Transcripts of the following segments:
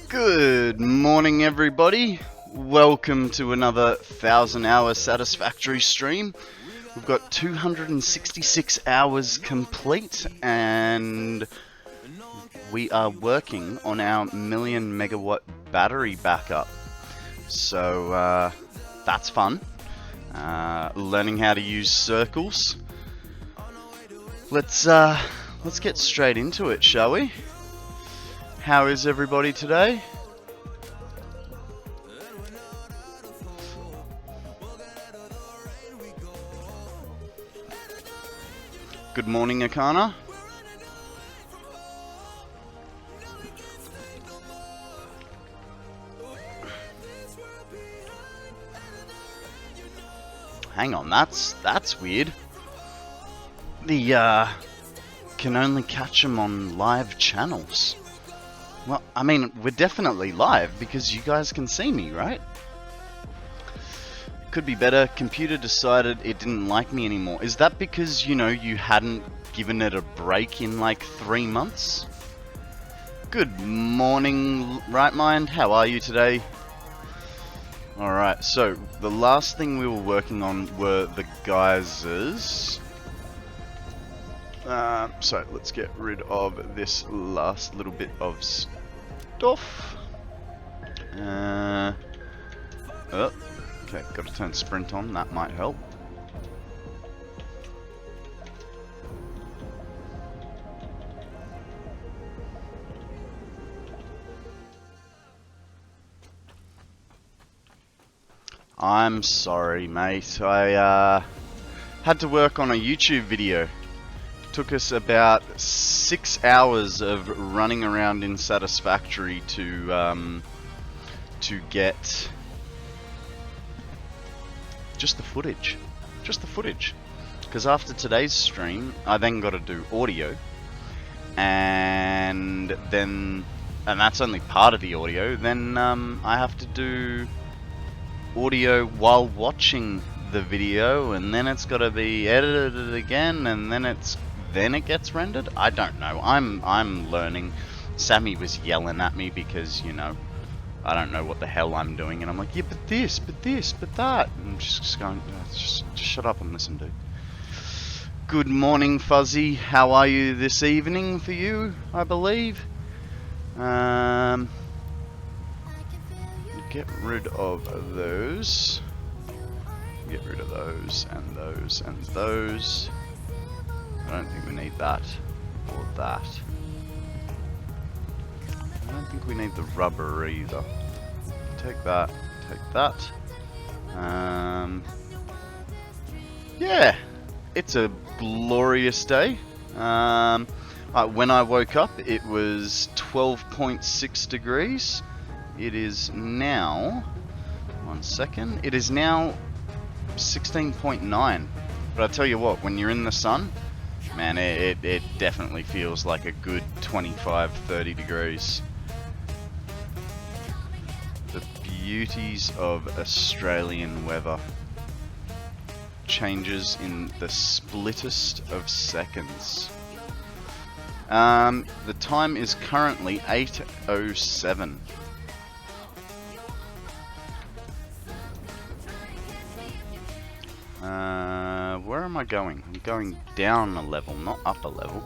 Good morning, everybody. Welcome to another 1,000-hour Satisfactory stream. We've got 266 hours complete, and we are working on our 1,000,000 megawatt battery backup. So that's fun. Learning how to use circles. Let's get straight into it, shall we? How is everybody today? Good morning, Akana. Hang on, that's weird. The can only catch them on live channels. Well, I mean, we're definitely live because you guys can see me, right? Could be better. Computer decided it didn't like me anymore. Is that because, you know, you hadn't given it a break in like 3 months? Good morning, Right Mind. How are you today? Alright, so the last thing we were working on were the geysers. So let's get rid of this last little bit of stuff. Okay, got to turn sprint on, that might help. I'm sorry, mate. I had to work on a YouTube video. Took us about 6 hours of running around in Satisfactory to get just the footage. Because after today's stream, I then got to do audio, and that's only part of the audio. Then I have to do audio while watching the video, and then it's got to be edited again, and then it gets rendered. I don't know. I'm learning. Sammy was yelling at me because, you know, I don't know what the hell I'm doing, and I'm like, yeah, but this, but that. And I'm just going, just shut up and listen, dude. Good morning, Fuzzy. How are you this evening for you, I believe? Get rid of those. Get rid of those and those and those. I don't think we need that or that. I don't think we need the rubber either. Take that, take that. Yeah, it's a glorious day. When I woke up, it was 12.6 degrees. It is now, 1 second, it is now 16.9. But I tell you what, when you're in the sun, man, it definitely feels like a good 25-30 degrees. The beauties of Australian weather. Changes in the splittest of seconds. The time is currently 8:07. Where am I going? I'm going down a level, not up a level.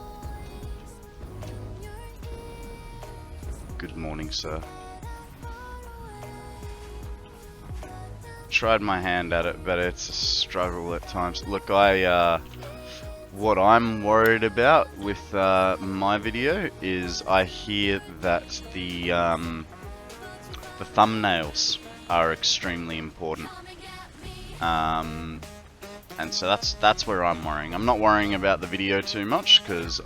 Good morning, sir. Tried my hand at it, but it's a struggle at times. Look, what I'm worried about with my video is I hear that the thumbnails are extremely important. And so that's where I'm worrying. I'm not worrying about the video too much because,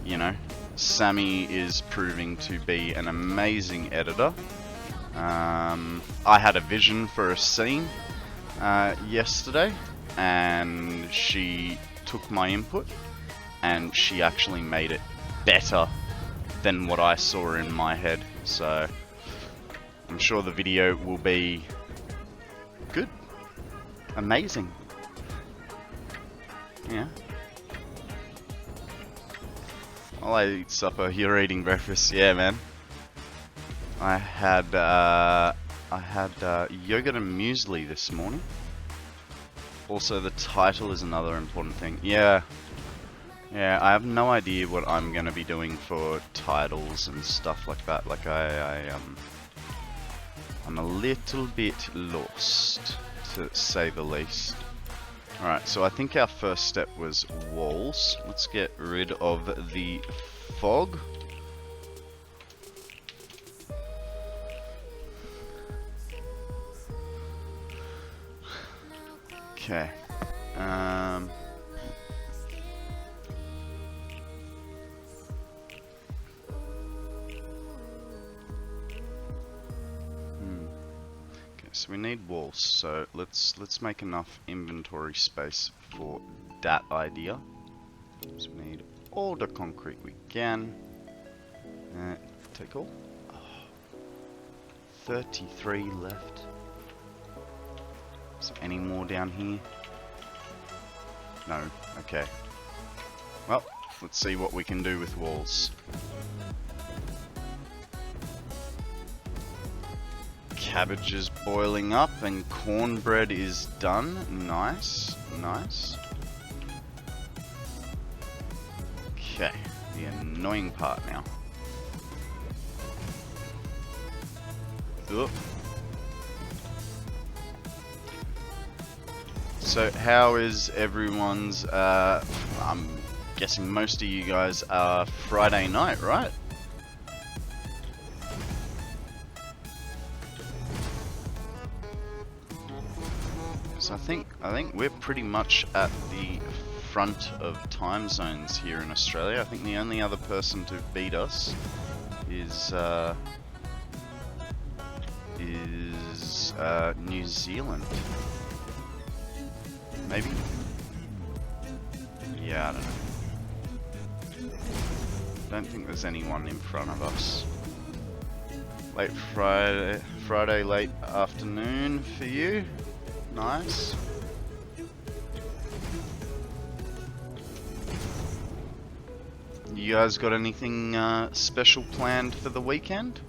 you know, Sammy is proving to be an amazing editor. I had a vision for a scene yesterday, and she took my input and she actually made it better than what I saw in my head. So I'm sure the video will be good. Amazing. Yeah. While I eat supper, you're eating breakfast. Yeah, man. I had yogurt and muesli this morning. Also, the title is another important thing. Yeah, I have no idea what I'm gonna be doing for titles and stuff like that. Like I'm a little bit lost, to say the least. Alright, so I think our first step was walls. Let's get rid of the fog. Okay. So we need walls, so let's make enough inventory space for that idea. So we need all the concrete we can. Take all. Oh, 33 left. Is there any more down here? No. Okay. Well, let's see what we can do with walls. Cabbage is boiling up and cornbread is done. Nice, nice. Okay, the annoying part now. Ugh. So how is everyone's, I'm guessing most of you guys are Friday night, right? So I think we're pretty much at the front of time zones here in Australia. I think the only other person to beat us is New Zealand. Maybe? Yeah, I don't know. Don't think there's anyone in front of us. Late Friday late afternoon for you. Nice. You guys got anything special planned for the weekend?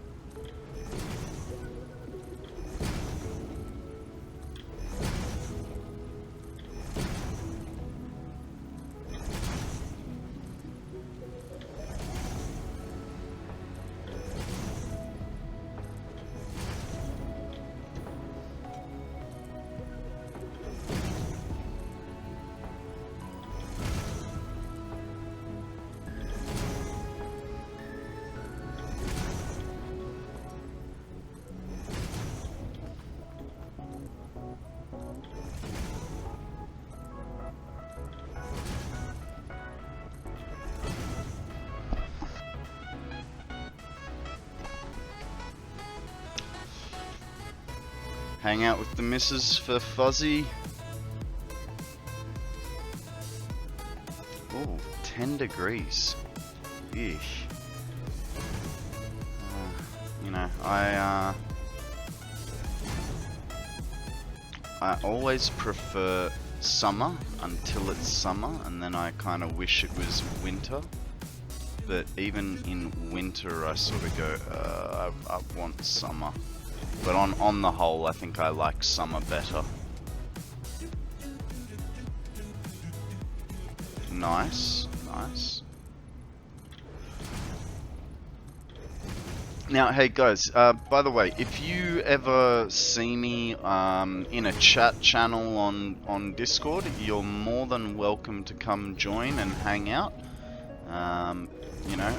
Hang out with the missus for Fuzzy. Oh, 10 degrees. Eesh. You know, I always prefer summer until it's summer, and then I kind of wish it was winter. But even in winter, I sort of go, I want summer. But on the whole, I think I like summer better. Nice, nice. Now, hey guys, by the way, if you ever see me in a chat channel on Discord, you're more than welcome to come join and hang out. You know,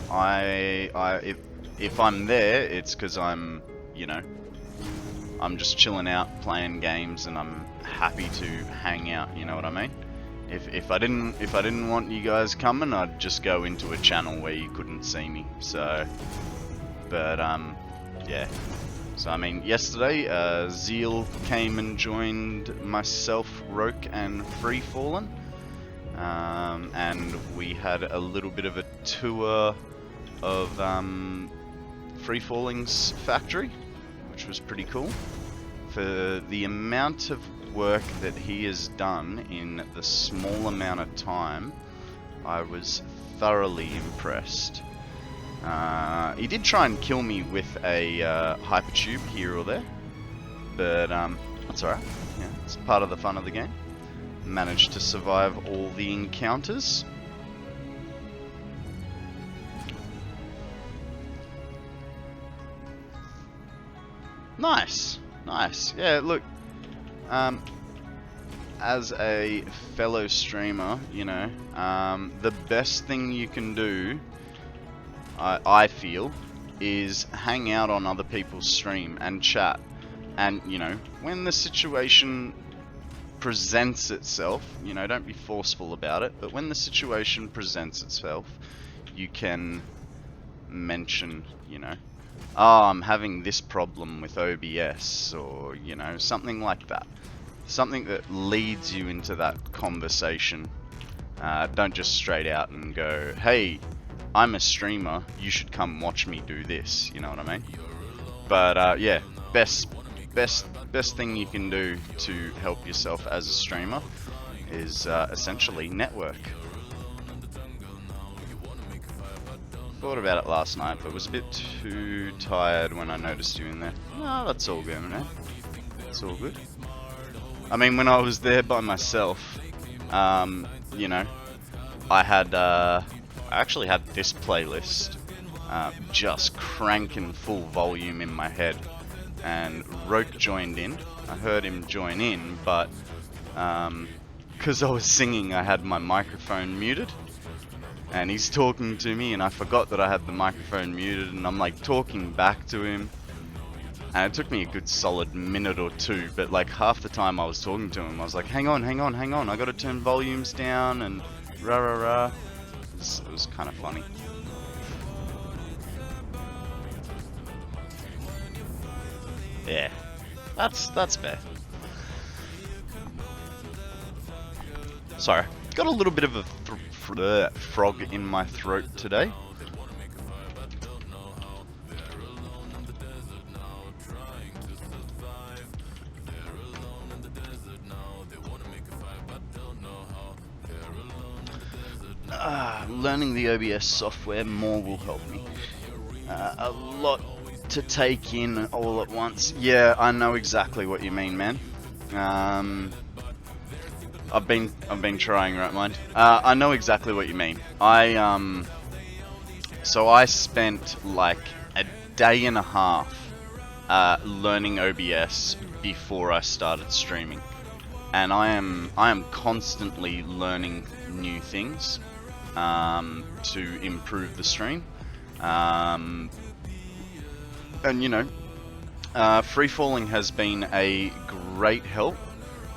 if I'm there, it's because I'm, you know, I'm just chilling out, playing games, and I'm happy to hang out. You know what I mean? If I didn't want you guys coming, I'd just go into a channel where you couldn't see me. So, but yeah. So I mean, yesterday, Zeal came and joined myself, Roke, and Free Fallen, and we had a little bit of a tour of Free Falling's factory, which was pretty cool. For the amount of work that he has done in the small amount of time, I was thoroughly impressed. He did try and kill me with a hypertube here or there, but that's alright. Yeah, it's part of the fun of the game. Managed to survive all the encounters. Nice, nice. Yeah, look, as a fellow streamer, you know, the best thing you can do, I feel, is hang out on other people's stream and chat. And, you know, when the situation presents itself, you know, don't be forceful about it, but when the situation presents itself, you can mention, you know, oh, I'm having this problem with OBS, or, you know, something like that. Something that leads you into that conversation. Don't just straight out and go, hey, I'm a streamer, you should come watch me do this, you know what I mean? But yeah, best thing you can do to help yourself as a streamer is essentially network. Thought about it last night, but was a bit too tired when I noticed you in there. No, that's all good, man. It's all good. I mean, when I was there by myself, you know, I actually had this playlist just cranking full volume in my head, and Roke joined in. I heard him join in, but because I was singing, I had my microphone muted, and he's talking to me, and I forgot that I had the microphone muted, and I'm like talking back to him. And it took me a good solid minute or two, but like half the time I was talking to him, I was like, hang on, I gotta turn volumes down, and rah rah rah. It was kind of funny. Yeah, that's fair. Sorry, got a little bit of a frog in my throat today. Learning the OBS software more will help me. A lot to take in all at once. Yeah, I know exactly what you mean, man. I've been trying, right, mind? I know exactly what you mean. So I spent like a day and a half learning OBS before I started streaming, and I am constantly learning new things to improve the stream. And you know, Free Falling has been a great help,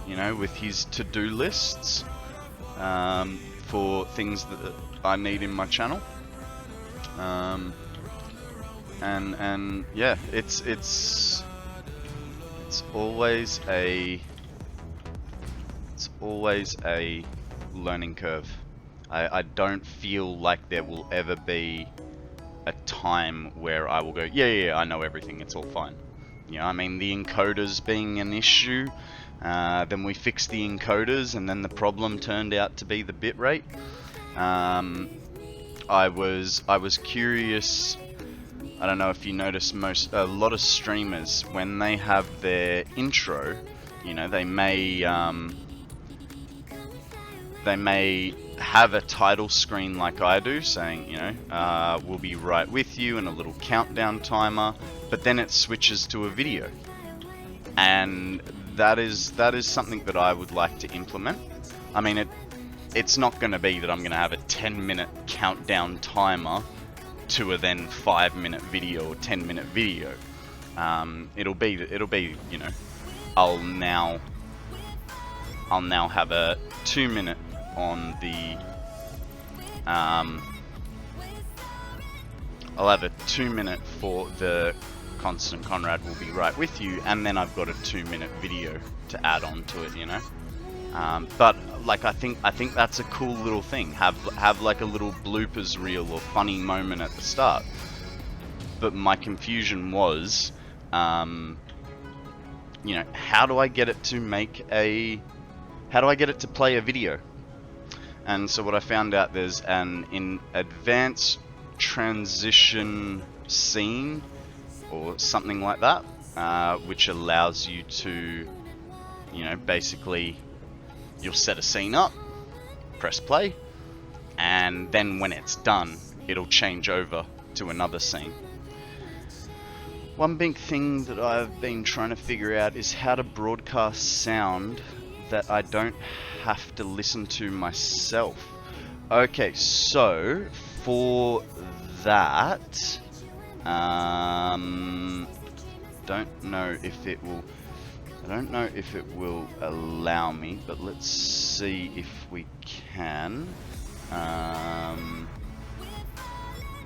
you know, with his to-do lists for things that I need in my channel. And yeah, it's always a learning curve. I don't feel like there will ever be a time where I will go, yeah, I know everything, it's all fine. You know, I mean, the encoders being an issue, then we fixed the encoders, and then the problem turned out to be the bitrate. I was curious. I don't know if you notice, a lot of streamers, when they have their intro, you know, they may have a title screen like I do, saying, you know, we'll be right with you, and a little countdown timer, but then it switches to a video. And that is something that I would like to implement. I mean, it's not going to be that I'm going to have a 10-minute countdown timer to a then 5-minute video or 10-minute video. It'll be, you know, I'll now have a 2-minute on the I'll have a 2-minute for the KonstantKonrad will be right with you, and then I've got a 2-minute video to add on to it, you know. But like, I think that's a cool little thing. Have like a little bloopers reel or funny moment at the start. But my confusion was, you know, how do I get it to play a video? And so what I found out, there's an advanced transition scene or something like that, which allows you to, you know, basically you'll set a scene up, press play, and then when it's done, it'll change over to another scene. One big thing that I've been trying to figure out is how to broadcast sound that I don't have to listen to myself. Okay, so for that, don't know if it will. I don't know if it will allow me, but let's see if we can.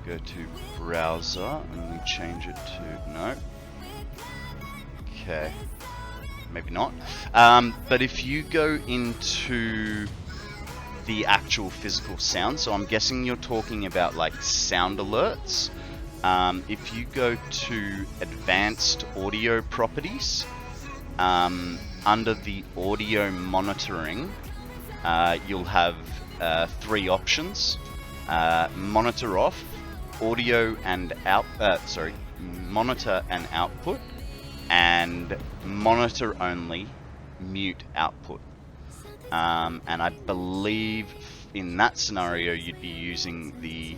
Go to browser and we change it to no. Okay, maybe not. But if you go into the actual physical sound, so I'm guessing you're talking about like sound alerts. If you go to advanced audio properties, under the audio monitoring, you'll have 3 options: monitor off, audio and monitor and output, and monitor only, mute output. And I believe in that scenario you'd be using the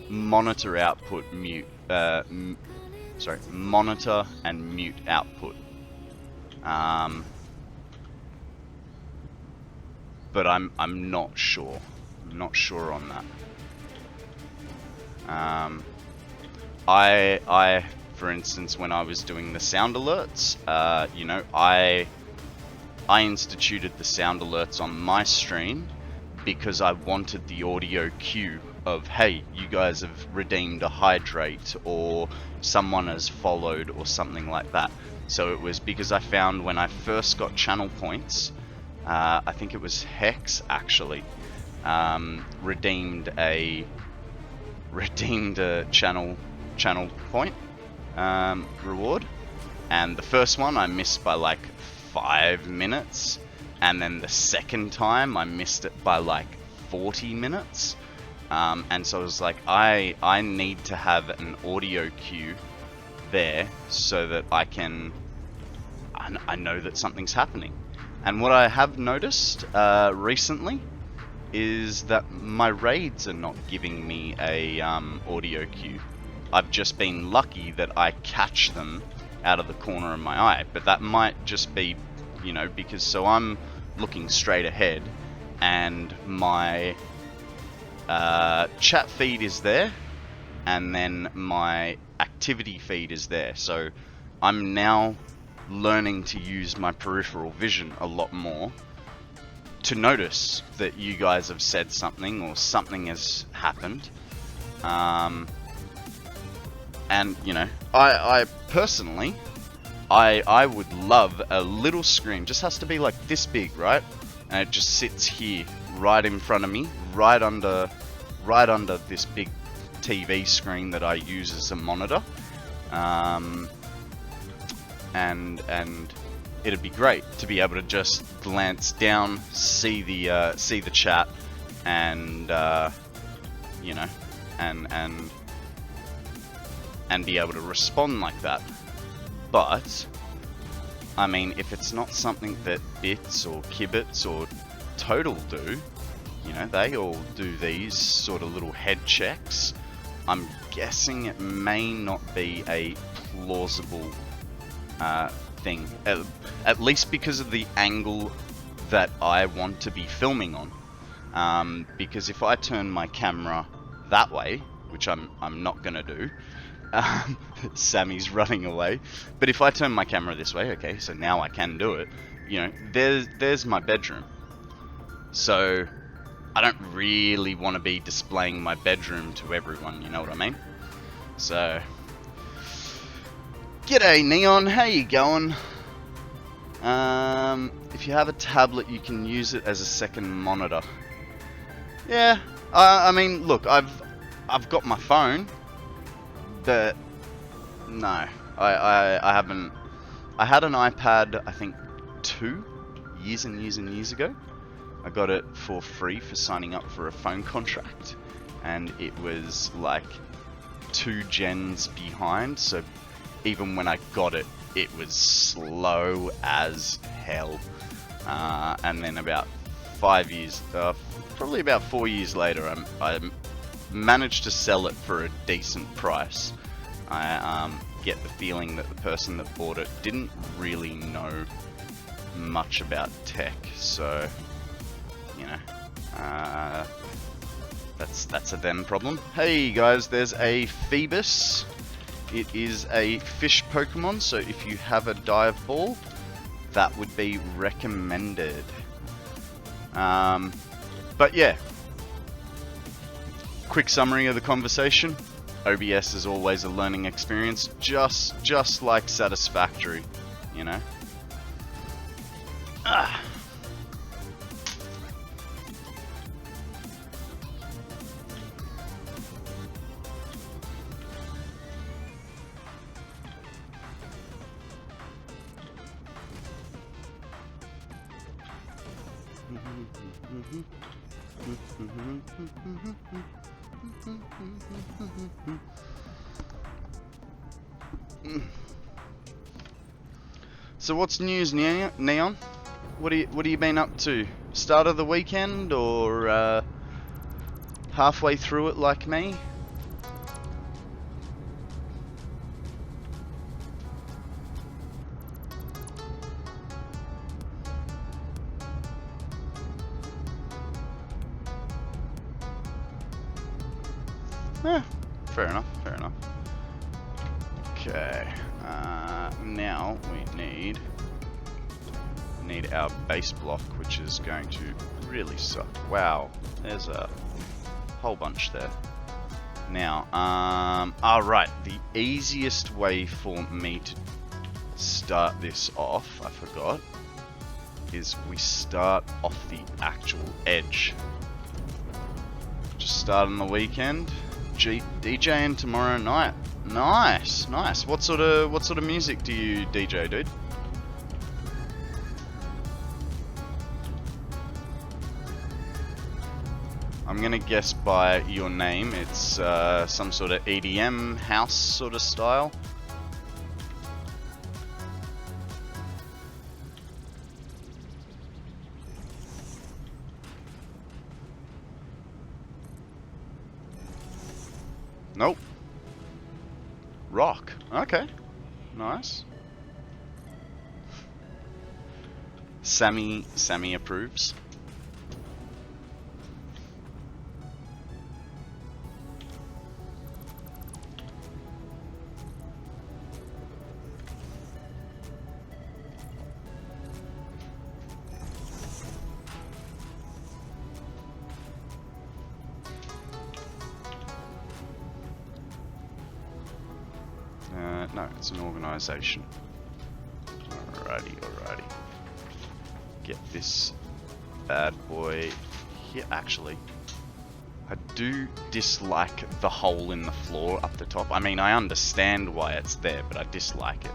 monitor output mute, monitor and mute output. But I'm not sure. I'm not sure on that. I for instance, when I was doing the sound alerts, you know, I instituted the sound alerts on my stream because I wanted the audio cue of, hey, you guys have redeemed a hydrate, or someone has followed, or something like that. So it was because I found when I first got channel points, I think it was Hex actually, redeemed a channel point reward, and the first one I missed by like 5 minutes, and then the second time I missed it by like 40 minutes. And so I was like, I need to have an audio cue there so that I know that something's happening. And what I have noticed recently is that my raids are not giving me a audio cue. I've just been lucky that I catch them out of the corner of my eye, but that might just be, you know, because so I'm looking straight ahead and my chat feed is there, and then my activity feed is there. So I'm now learning to use my peripheral vision a lot more to notice that you guys have said something or something has happened. And you know, I personally, I would love a little screen. Just has to be like this big, right? And it just sits here, right in front of me, right under this big TV screen that I use as a monitor. And it'd be great to be able to just glance down, see the chat, and you know, and be able to respond like that. But I mean, if it's not something that Bitz or Kibitz or Total do, you know, they all do these sort of little head checks, I'm guessing it may not be a plausible thing, at least because of the angle that I want to be filming on. Because if I turn my camera that way, which I'm not gonna do, Sammy's running away, but if I turn my camera this way, okay, so now I can do it, you know, there's my bedroom. So I don't really want to be displaying my bedroom to everyone, you know what I mean? So, g'day Neon, how you going? If you have a tablet, you can use it as a second monitor. Yeah, I mean, look, I've got my phone, but no, I haven't. I had an iPad, I think 2 years and years and years ago, I got it for free for signing up for a phone contract, and it was like 2 gens behind, so even when I got it, it was slow as hell. And then about 5 years, probably about 4 years later, I managed to sell it for a decent price. I get the feeling that the person that bought it didn't really know much about tech, so you know, that's a them problem. Hey guys, there's a Phoebus. It is a fish Pokemon, so if you have a dive ball, that would be recommended. But yeah, quick summary of the conversation. OBS is always a learning experience, just like Satisfactory, you know. So what's news, Neon? What have you been up to? Start of the weekend, or halfway through it like me? Fair enough, fair enough. Okay, now we need our base block, which is going to really suck. Wow, there's a whole bunch there. Now, alright, the easiest way for me to start this off, I forgot, is we start off the actual edge. Just start on the weekend. DJing tomorrow night. Nice, nice. What sort of music do you DJ, dude? I'm gonna guess by your name, it's some sort of EDM house sort of style. Nope. Rock. Okay. Nice. Sammy approves. No, it's an organisation. Alrighty. Get this bad boy here. Actually, I do dislike the hole in the floor up the top. I mean, I understand why it's there, but I dislike it.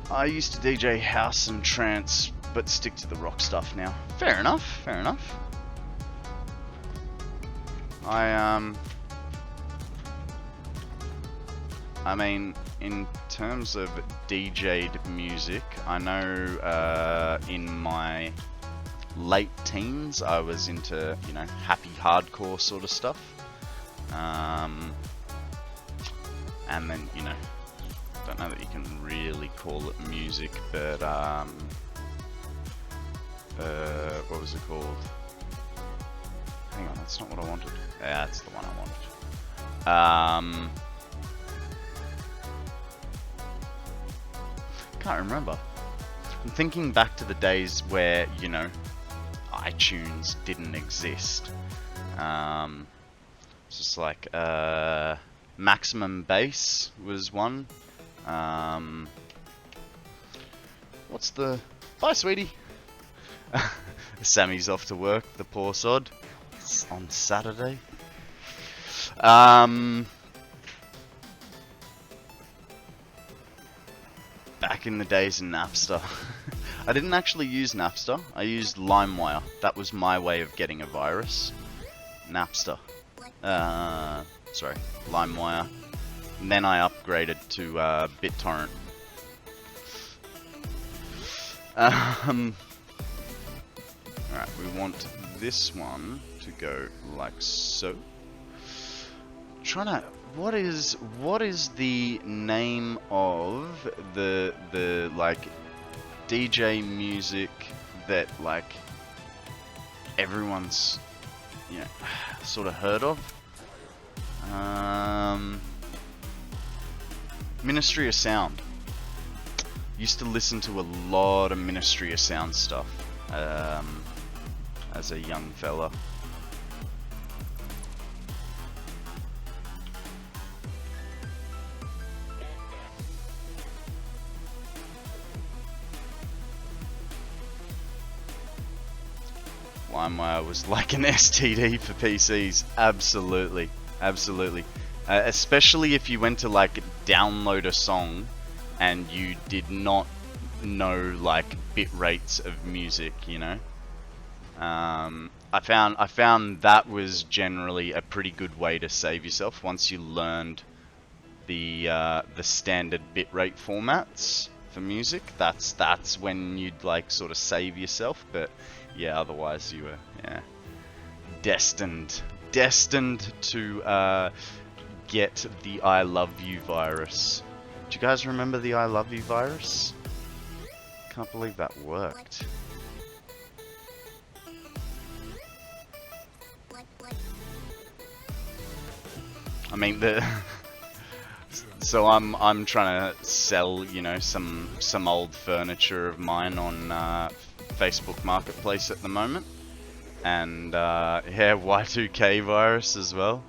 I used to DJ house and trance, but stick to the rock stuff now. Fair enough, fair enough. I mean, in terms of DJ'd music, I know in my late teens I was into, you know, happy hardcore sort of stuff. And then, you know, don't know that you can really call it music, but what was it called? Hang on, that's not what I wanted. Yeah, that's the one I wanted. Can't remember. I'm thinking back to the days where, you know, iTunes didn't exist. It's just like Maximum Bass was one. What's the... Bye, sweetie. Sammy's off to work, the poor sod. It's on Saturday. Back in the days of Napster. I didn't actually use Napster. I used LimeWire. That was my way of getting a virus. Napster. Sorry, LimeWire. And then I upgraded to BitTorrent. Alright, we want this one to go like so. Trying to... What is the name of the like DJ music that like everyone's, you know, sort of heard of? Ministry of Sound. Used to listen to a lot of Ministry of Sound stuff as a young fella. LimeWire was like an STD for PCs. Absolutely, absolutely. Especially if you went to like download a song and you did not know like bit rates of music, you know. I found that was generally a pretty good way to save yourself once you learned the standard bitrate formats for music. That's when you'd like sort of save yourself. But yeah, otherwise you were destined to get the I love you virus. Do you guys remember the I love you virus? Can't believe that worked. I mean, so I'm trying to sell, you know, some old furniture of mine on Facebook Marketplace at the moment, and yeah, Y2K virus as well.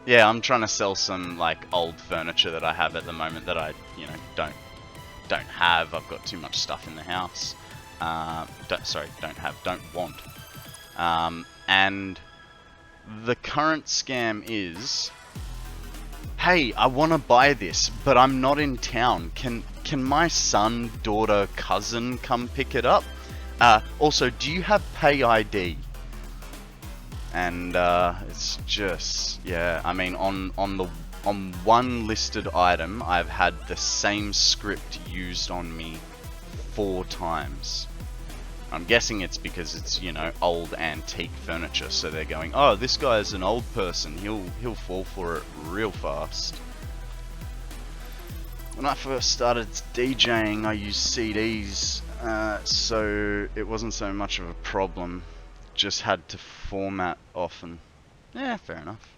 Yeah, I'm trying to sell some like old furniture that I have at the moment that I, you know, don't have. I've got too much stuff in the house. Don't want. And the current scam is, hey, I want to buy this, but I'm not in town. Can my son, daughter, cousin come pick it up? Also, do you have Pay ID? And it's just, yeah, I mean, on one listed item, I've had the same script used on me 4 times. I'm guessing it's because it's, you know, old antique furniture, so they're going, oh, this guy's an old person, he'll fall for it real fast. When I first started DJing, I used CDs, so it wasn't so much of a problem. Just had to format often. Yeah, fair enough.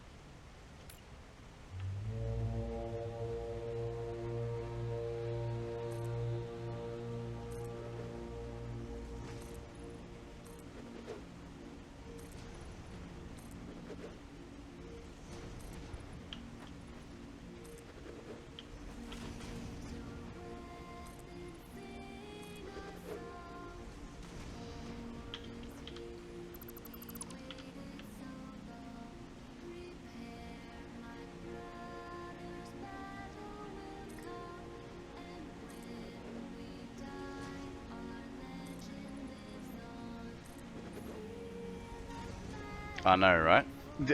I know, right?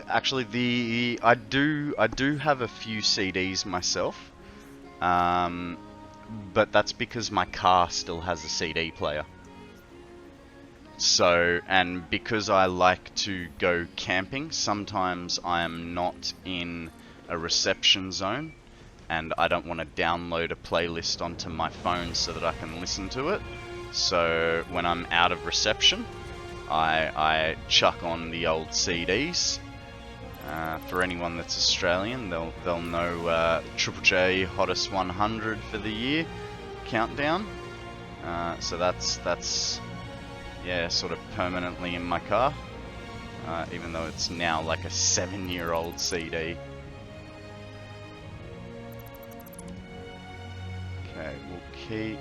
Actually, I do have a few CDs myself, but that's because my car still has a CD player. So, and because I like to go camping, sometimes I am not in a reception zone, and I don't want to download a playlist onto my phone so that I can listen to it. So when I'm out of reception, I chuck on the old CDs. For anyone that's Australian, they'll know Triple J Hottest 100 for the year countdown. So that's yeah, sort of permanently in my car, even though it's now like a 7-year-old CD. Okay, we'll keep.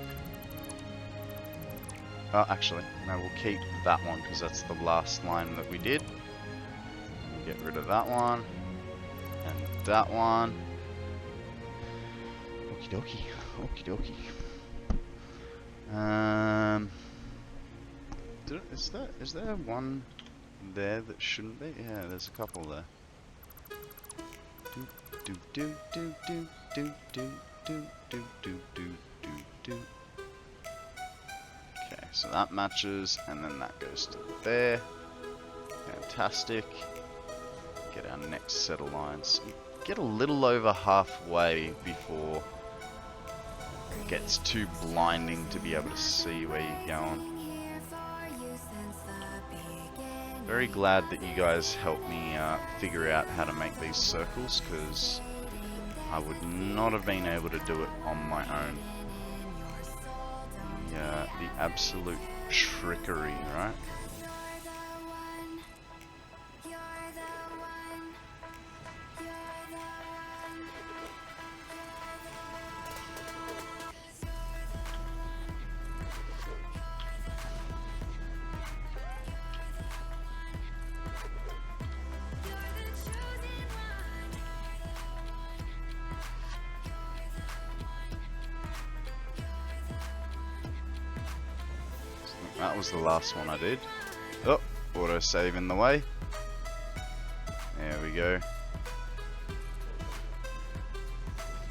Oh, actually, no, we'll keep that one because that's the last line that we did. We'll get rid of that one and that one. Okie dokie. Okie dokie. Is there one there that shouldn't be? Yeah, there's a couple there. Do do do do do do do do do do do do. Okay, so that matches, and then that goes to there. Fantastic. Get our next set of lines. Get a little over halfway before it gets too blinding to be able to see where you're going. Very glad that you guys helped me figure out how to make these circles, because I would not have been able to do it on my own. The absolute trickery, right? That was the last one I did. Oh, autosave in the way. There we go.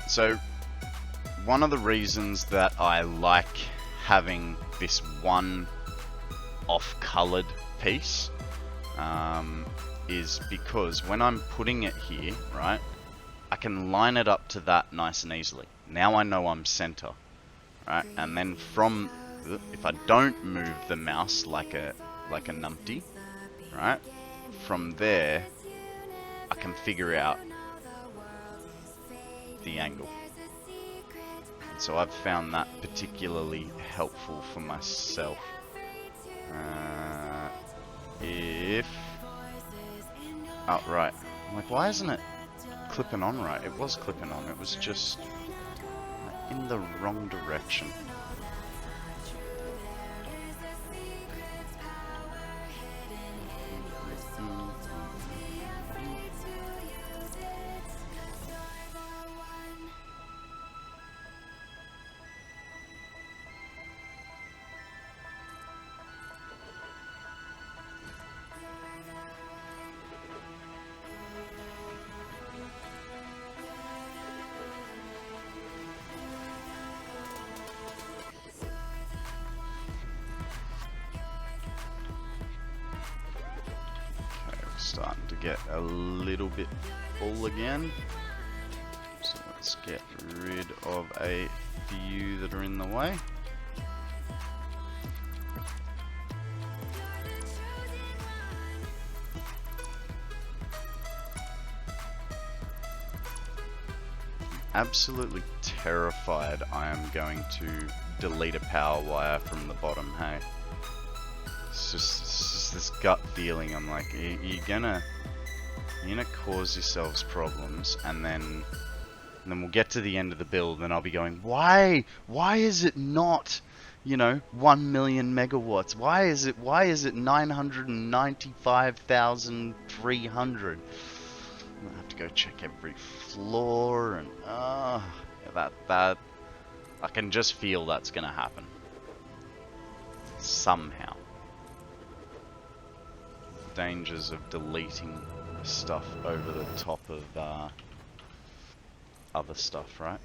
So, one of the reasons that I like having this one off-colored piece is because when I'm putting it here, right, I can line it up to that nice and easily. Now I know I'm center, right, and then from if I don't move the mouse like a numpty, right, from there I can figure out the angle. And so I've found that particularly helpful for myself. Oh, right. I'm like, why isn't it clipping on right? It was clipping on. It was just in the wrong direction. Starting to get a little bit full again, so let's get rid of a few that are in the way. Absolutely terrified I am going to delete a power wire from the bottom, hey? It's just this gut feeling. I'm like, you're gonna cause yourselves problems, and then we'll get to the end of the build, and I'll be going, why is it not, 1 million megawatts? Why is it 995,300? I have to go check every floor, and that I can just feel that's gonna happen somehow. Dangers of deleting stuff over the top of other stuff, right?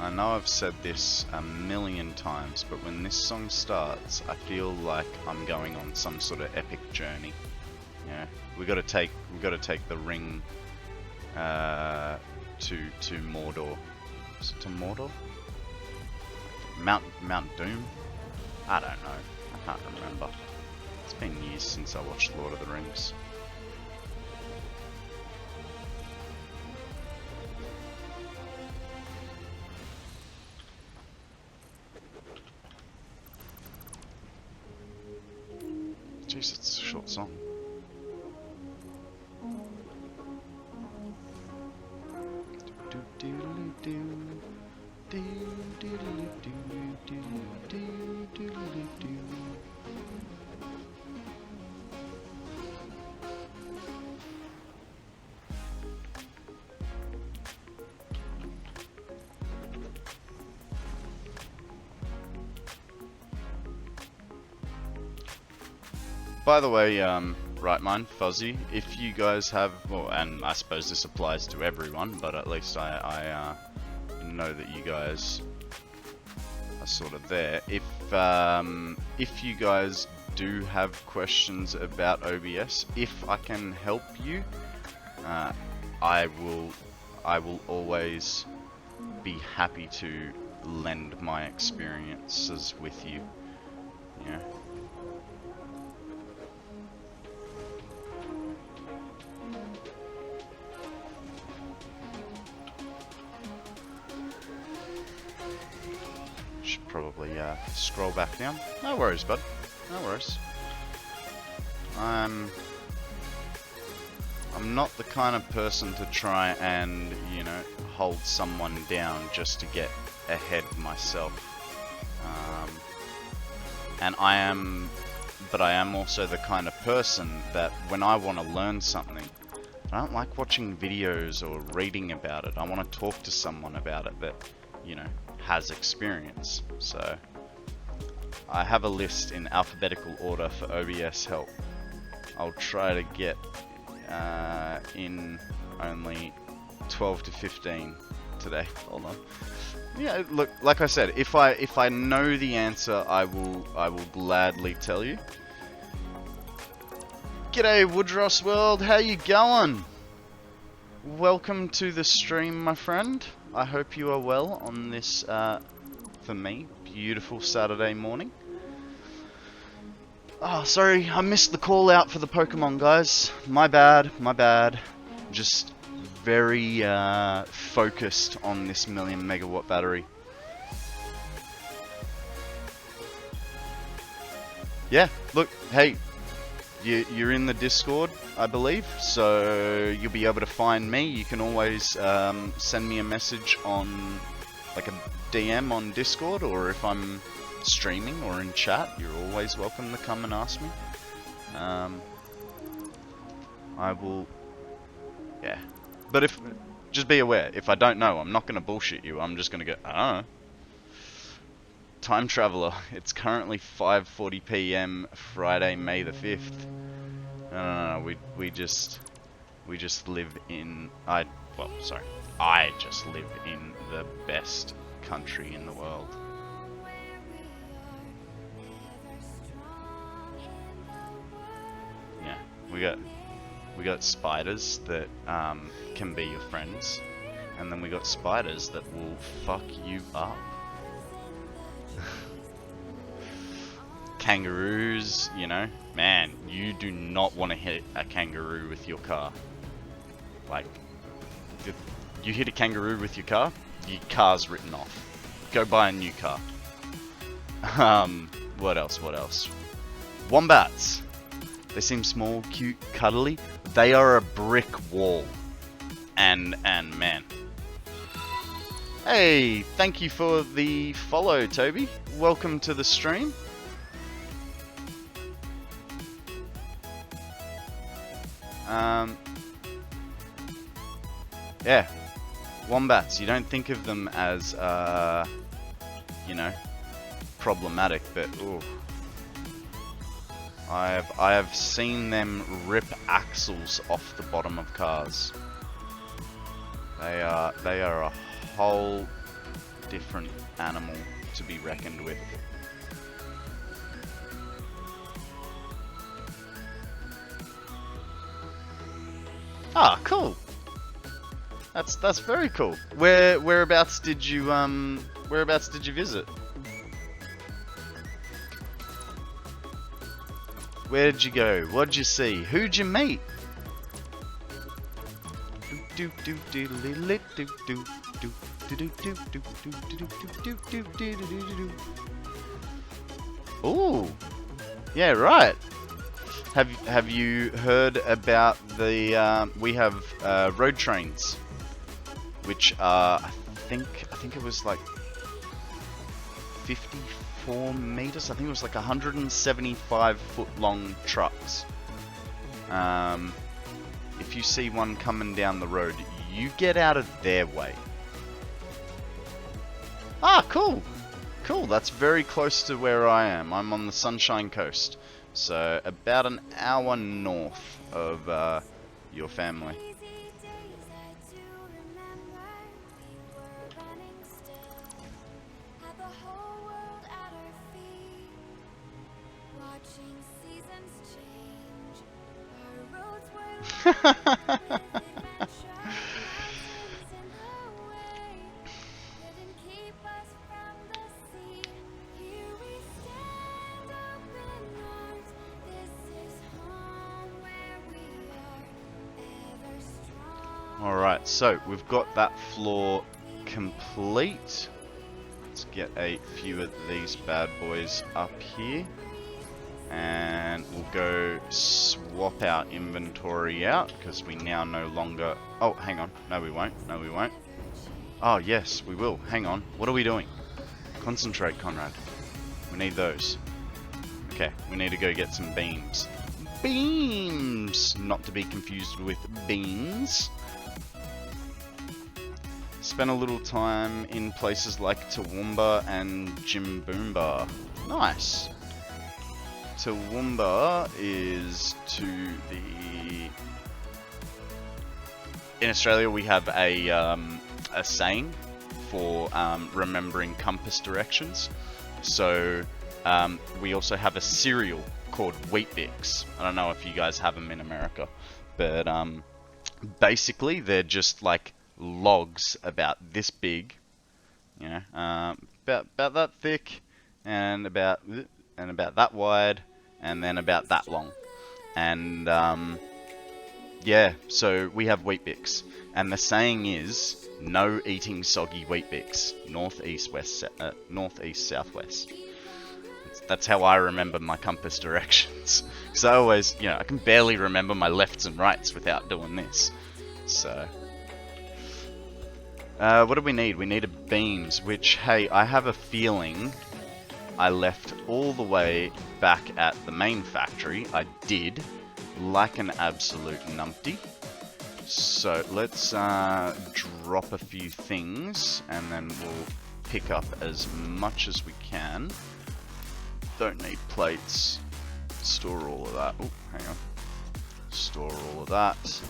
I know I've said this a million times, but when this song starts, I feel like I'm going on some sort of epic journey. Yeah, we got to take the ring to Mordor. Is it to Mordor? Mount Doom? I don't know. I can't remember. It's been years since I watched Lord of the Rings. Jeez, it's a short song. by the way, Right Mind, Fuzzy, if you guys have, well, and I suppose this applies to everyone, but at least I know that you guys are sort of there. If you guys do have questions about OBS, if I can help you, I will always be happy to lend my experiences with you. Yeah. Should probably scroll back down. No worries, bud. No worries. I'm not the kind of person to try and, you know, hold someone down just to get ahead myself. And I am also the kind of person that when I want to learn something, I don't like watching videos or reading about it. I want to talk to someone about it that, you know, has experience. So I have a list in alphabetical order for OBS help. I'll try to get in only 12 to 15 today. Hold on. Yeah, look, like I said, if I know the answer, I will gladly tell you. G'day, Woodross World. How you going? Welcome to the stream, my friend. I hope you are well on this, for me, beautiful Saturday morning. Oh, sorry, I missed the call out for the Pokemon, guys. My bad. Just very focused on this 1,000,000 megawatt battery. Yeah, look, hey, you're in the Discord, I believe, so you'll be able to find me. You can always send me a message on, like a DM on Discord, or if I'm streaming or in chat, you're always welcome to come and ask me. I will, yeah. But just be aware, if I don't know, I'm not going to bullshit you. I'm just going to go, I don't know. Time Traveler, it's currently 5:40 PM, Friday, May the 5th. No, we just live in, I just live in the best country in the world. Yeah, we got spiders that can be your friends, and then we got spiders that will fuck you up. Kangaroos, you know, man, you do not want to hit a kangaroo with your car. Like, if you hit a kangaroo with your car's written off. Go buy a new car. What else? Wombats. They seem small, cute, cuddly. They are a brick wall. And man. Hey, thank you for the follow, Toby. Welcome to the stream. Yeah, wombats. You don't think of them as, you know, problematic, but ooh, I have seen them rip axles off the bottom of cars. They are a whole different animal to be reckoned with. Ah, cool. That's very cool. Whereabouts did you visit? Where did you go? What did you see? Who'd you meet? Ooh, yeah, right. Have you heard about the we have road trains, which are I think it was like 54 meters. I think it was like 175-foot long trucks. If you see one coming down the road, you get out of their way. Ah, cool. Cool, that's very close to where I am. I'm on the Sunshine Coast. So, about an hour north of your family. Alright, so we've got that floor complete. Let's get a few of these bad boys up here. And we'll go swap our inventory out, because we now no longer... Oh, hang on. No, we won't. No, we won't. Oh, yes, we will. Hang on. What are we doing? Concentrate, Konrad. We need those. Okay, we need to go get some beams. Beams! Not to be confused with beans. Spent a little time in places like Toowoomba and Jimboomba. Nice. Toowoomba is to the... In Australia we have a saying for remembering compass directions. So we also have a cereal called Wheat Bix. I don't know if you guys have them in America, but basically they're just like logs about this big, you know, about that thick, and about that wide, and then about that long. And yeah, so we have Wheat Bix, and the saying is no eating soggy Wheat Bix, northeast, southwest. That's how I remember my compass directions. Because I always, you know, I can barely remember my lefts and rights without doing this. So what do we need? We need a beams, which, hey, I have a feeling I left all the way back at the main factory. I did, like an absolute numpty. So let's drop a few things, and then we'll pick up as much as we can. Don't need plates. Store all of that. Oh, hang on. Store all of that.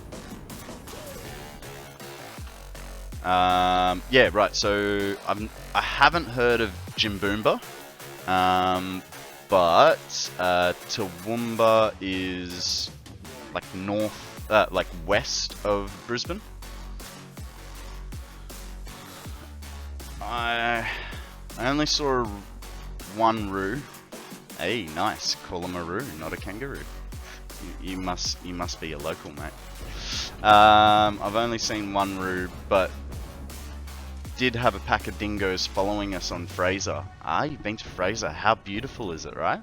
Yeah, right, so I haven't heard of Jimboomba, but Toowoomba is like like west of Brisbane. I only saw one roo. Hey, nice. Call him a roo, not a kangaroo. You must be a local, mate. I've only seen one roo, but did have a pack of dingoes following us on Fraser. Ah, you've been to Fraser. How beautiful is it, right?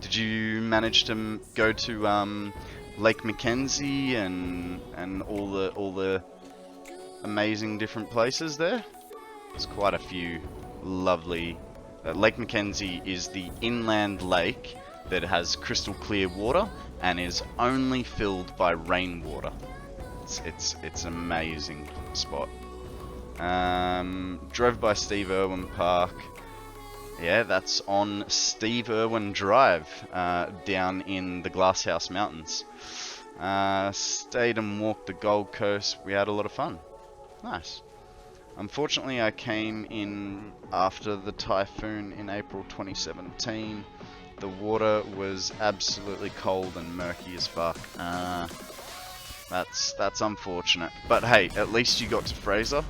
Did you manage to go to Lake Mackenzie and all the amazing different places there? There's quite a few lovely. Lake Mackenzie is the inland lake that has crystal clear water and is only filled by rainwater. It's an amazing spot. Drove by Steve Irwin Park. Yeah, that's on Steve Irwin Drive, down in the Glasshouse Mountains. Stayed and walked the Gold Coast. We had a lot of fun. Nice. Unfortunately, I came in after the typhoon in April 2017. The water was absolutely cold and murky as fuck. That's unfortunate. But hey, at least you got to Fraser.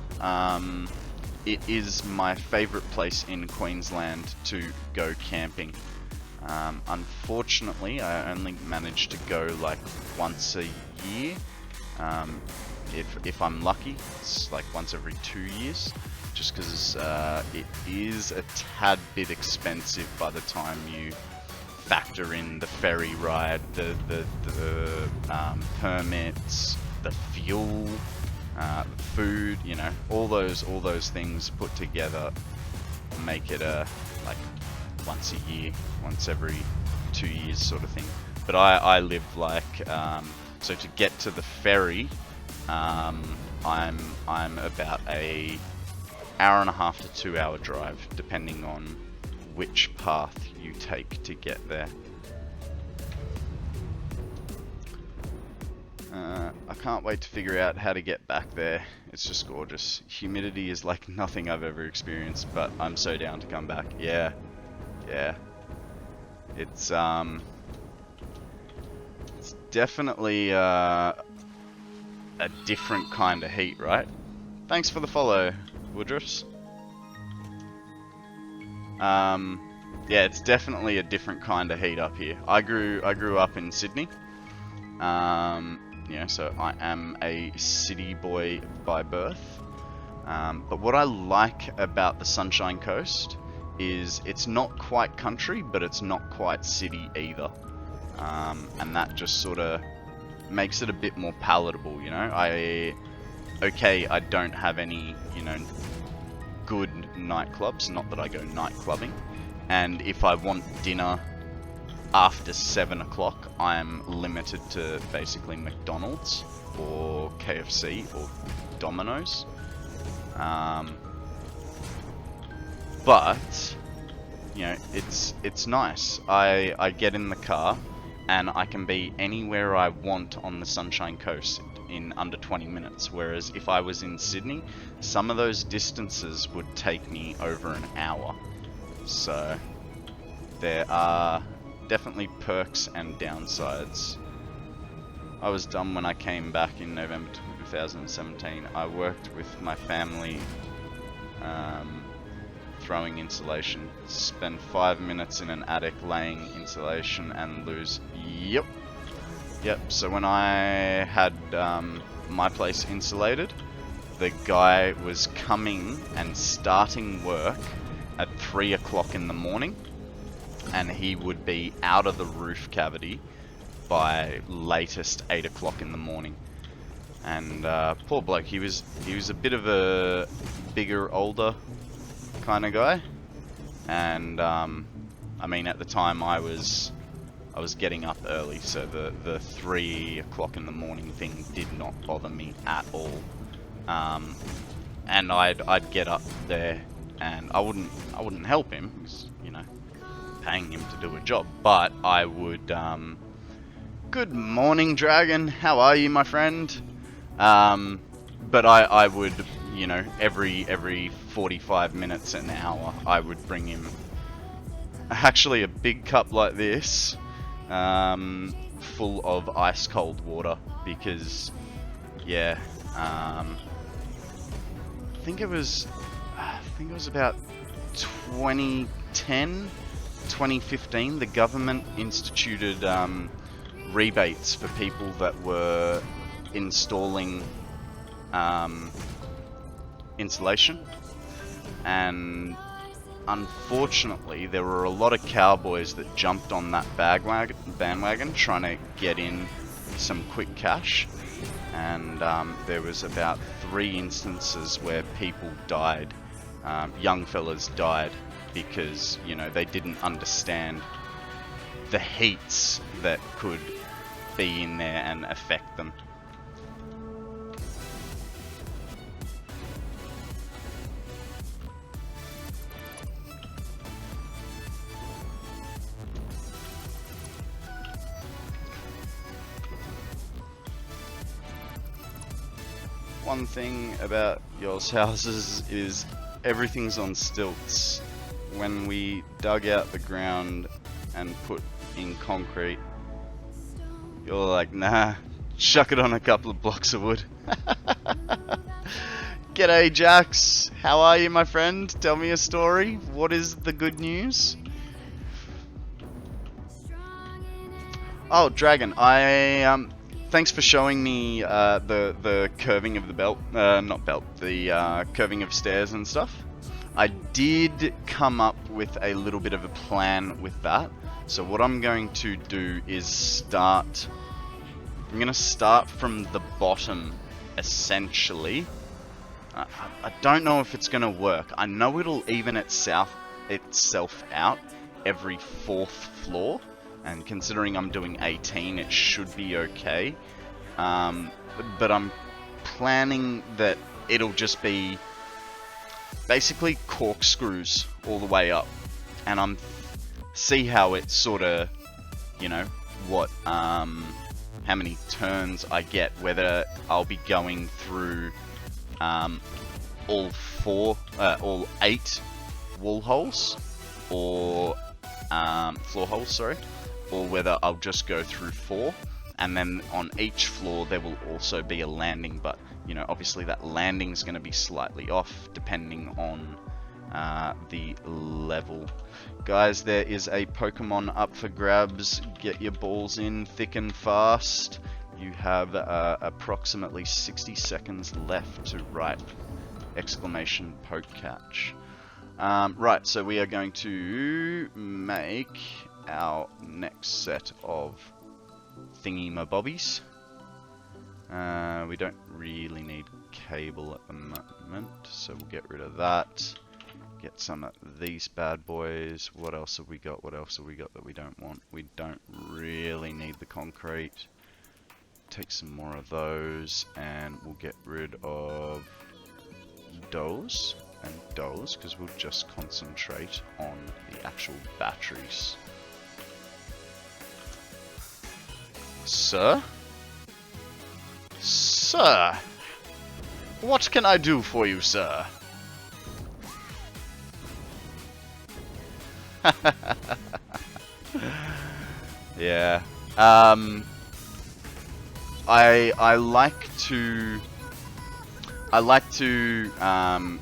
It is my favourite place in Queensland to go camping. Unfortunately, I only managed to go like once a year. If I'm lucky, it's like once every 2 years. Just because it is a tad bit expensive by the time you factor in the ferry ride, the permits, the fuel, food, you know, all those things put together make it a like once a year, once every 2 years sort of thing. But I live like so to get to the ferry, I'm about a hour and a half to 2 hour drive, depending on which path you take to get there. I can't wait to figure out how to get back there. It's just gorgeous. Humidity is like nothing I've ever experienced, but I'm so down to come back. Yeah. It's definitely a different kind of heat, right? Thanks for the follow, Woodruffs. Yeah, it's definitely a different kind of heat up here. I grew up in Sydney. You know, so I am a city boy by birth. But what I like about the Sunshine Coast is it's not quite country, but it's not quite city either. And that just sort of makes it a bit more palatable, you know? I don't have any, you know, good nightclubs, not that I go night clubbing. And if I want dinner after 7 o'clock, I'm limited to basically McDonald's or KFC or Domino's. But you know, it's nice. I get in the car and I can be anywhere I want on the Sunshine Coast in under 20 minutes. Whereas if I was in Sydney, some of those distances would take me over an hour. So there are definitely perks and downsides. I was dumb when I came back in November 2017. I worked with my family throwing insulation. Spend 5 minutes in an attic laying insulation and lose. Yep. So when I had my place insulated, the guy was coming and starting work at 3 o'clock in the morning, and he would be out of the roof cavity by latest 8 o'clock in the morning. And poor bloke, he was a bit of a bigger, older kind of guy. And I mean, at the time I was getting up early, so the 3 o'clock in the morning thing did not bother me at all. And I'd get up there, and I wouldn't help him, because, you know, paying him to do a job, but I would. Good morning, Dragon. How are you, my friend? But I would, you know, every 45 minutes, an hour, I would bring him actually a big cup like this, full of ice cold water, because, yeah, I think it was about 2010, 2015, the government instituted rebates for people that were installing insulation, and unfortunately there were a lot of cowboys that jumped on that bandwagon trying to get in some quick cash, and there was about 3 instances where people died, young fellas died, because, you know, they didn't understand the heats that could be in there and affect them. One thing about y'all's houses is everything's on stilts. When we dug out the ground and put in concrete, you're like, nah, chuck it on a couple of blocks of wood. G'day, Jax. How are you, my friend? Tell me a story. What is the good news? Oh, Dragon, thanks for showing me the curving of the belt, the curving of stairs and stuff. I did come up with a little bit of a plan with that. So what I'm going to do is I'm going to start from the bottom, essentially. I don't know if it's going to work. I know it'll even itself out every 4th floor. And considering I'm doing 18, it should be okay. But I'm planning that it'll just be basically corkscrews all the way up. and I'm see how it sort of, you know, what how many turns I get, whether I'll be going through all 8 wall holes or floor holes, sorry, or whether I'll just go through 4, and then on each floor there will also be a landing, but you know, obviously that landing is going to be slightly off depending on the level. Guys, there is a Pokemon up for grabs. Get your balls in thick and fast. You have approximately 60 seconds left to write exclamation poke catch. Right, so we are going to make our next set of thingy-mabobbies. We don't really need cable at the moment, so we'll get rid of that. Get some of these bad boys. What else have we got? What else have we got that we don't want? We don't really need the concrete. Take some more of those, and we'll get rid of those and those, because we'll just concentrate on the actual batteries. Sir? Sir? What can I do for you, sir? Yeah. I like to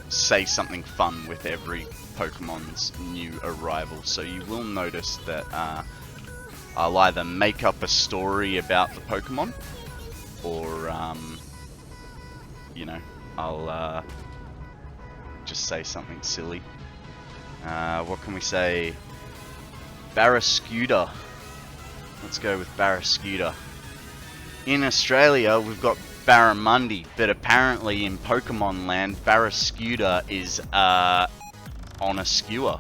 say something fun with every Pokemon's new arrival, so you will notice that I'll either make up a story about the Pokemon, or you know, I'll just say something silly. What can we say? Barrascuda. Let's go with Barrascuda. In Australia, we've got Barramundi, but apparently in Pokemon Land, Barrascuda is on a skewer.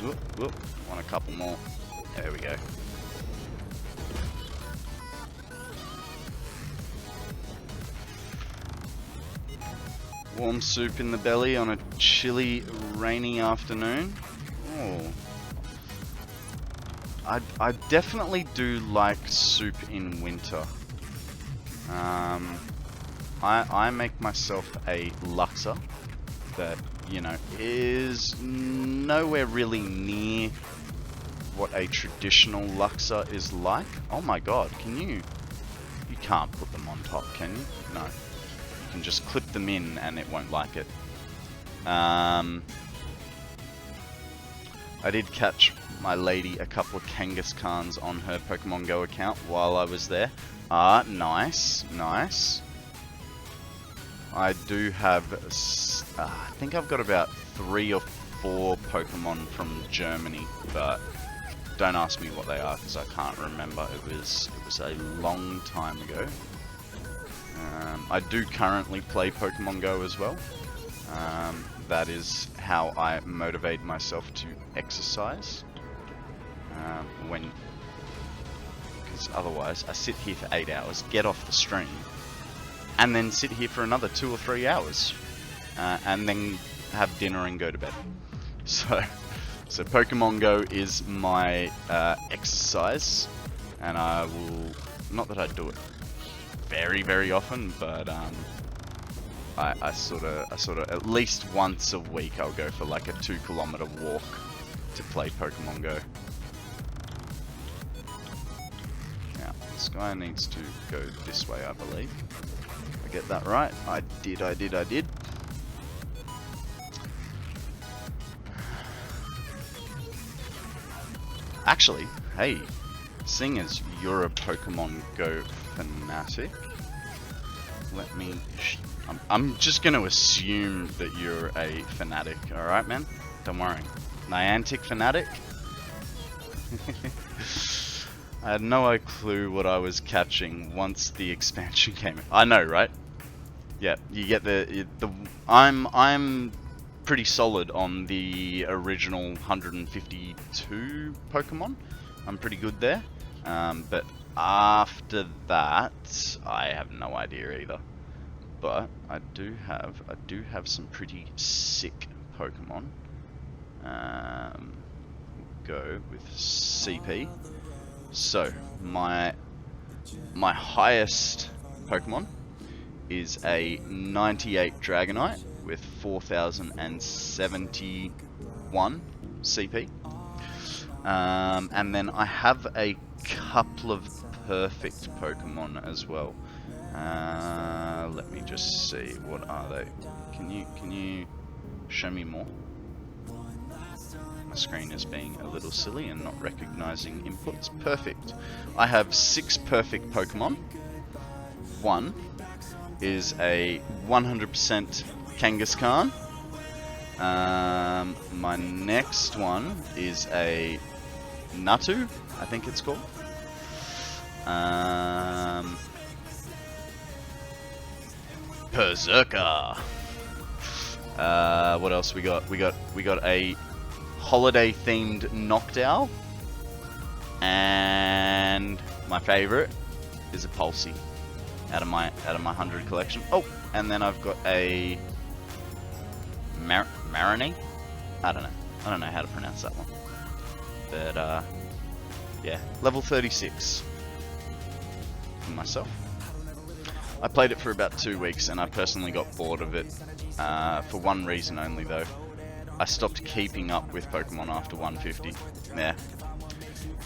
Whoop, whoop. Want a couple more. There we go. Warm soup in the belly on a chilly, rainy afternoon. Oh. I definitely do like soup in winter. I make myself a Luxor that, you know, is nowhere really near what a traditional Luxor is like. Oh my god, you can't put them on top, can you? No. You can just clip them in and it won't like it. I did catch my lady a couple of Kangaskhan's on her Pokemon Go account while I was there. Nice, nice. I do have, I think I've got about 3 or 4 Pokemon from Germany, but don't ask me what they are because I can't remember. It was a long time ago. I do currently play Pokemon Go as well. That is how I motivate myself to exercise. Because otherwise I sit here for 8 hours, get off the stream, and then sit here for another 2 or 3 hours, and then have dinner and go to bed. So Pokemon Go is my exercise, and I will, not that I do it very, very often, but I sort of at least once a week I'll go for like a 2-kilometer walk to play Pokemon Go. Now, this guy needs to go this way, I believe. I get that right? I did. Actually, hey, seeing as you're a Pokemon Go fanatic, let me... I'm just going to assume that you're a fanatic, alright man? Don't worry. Niantic fanatic? I had no clue what I was catching once the expansion came in. I know, right? Yeah, you get the I'm pretty solid on the original 152 Pokemon. I'm pretty good there. But after that, I have no idea either. but I do have some pretty sick Pokemon. Go with CP. So my highest Pokemon is a 98 Dragonite with 4071 CP. And then I have a couple of perfect Pokemon as well. Let me just see, what are they? Can you show me more? My screen is being a little silly and not recognizing inputs. Perfect. I have 6 perfect Pokemon. One is a 100% Kangaskhan. My next one is a Natu, I think it's called. Berserker. What else we got? We got a holiday themed Noctowl, and my favorite is a Pulsey out of my 100 collection. Oh, and then I've got a Marini. I don't know how to pronounce that one, but yeah, level 36 for myself. I played it for about 2 weeks and I personally got bored of it, for one reason only though. I stopped keeping up with Pokemon after 150. Yeah.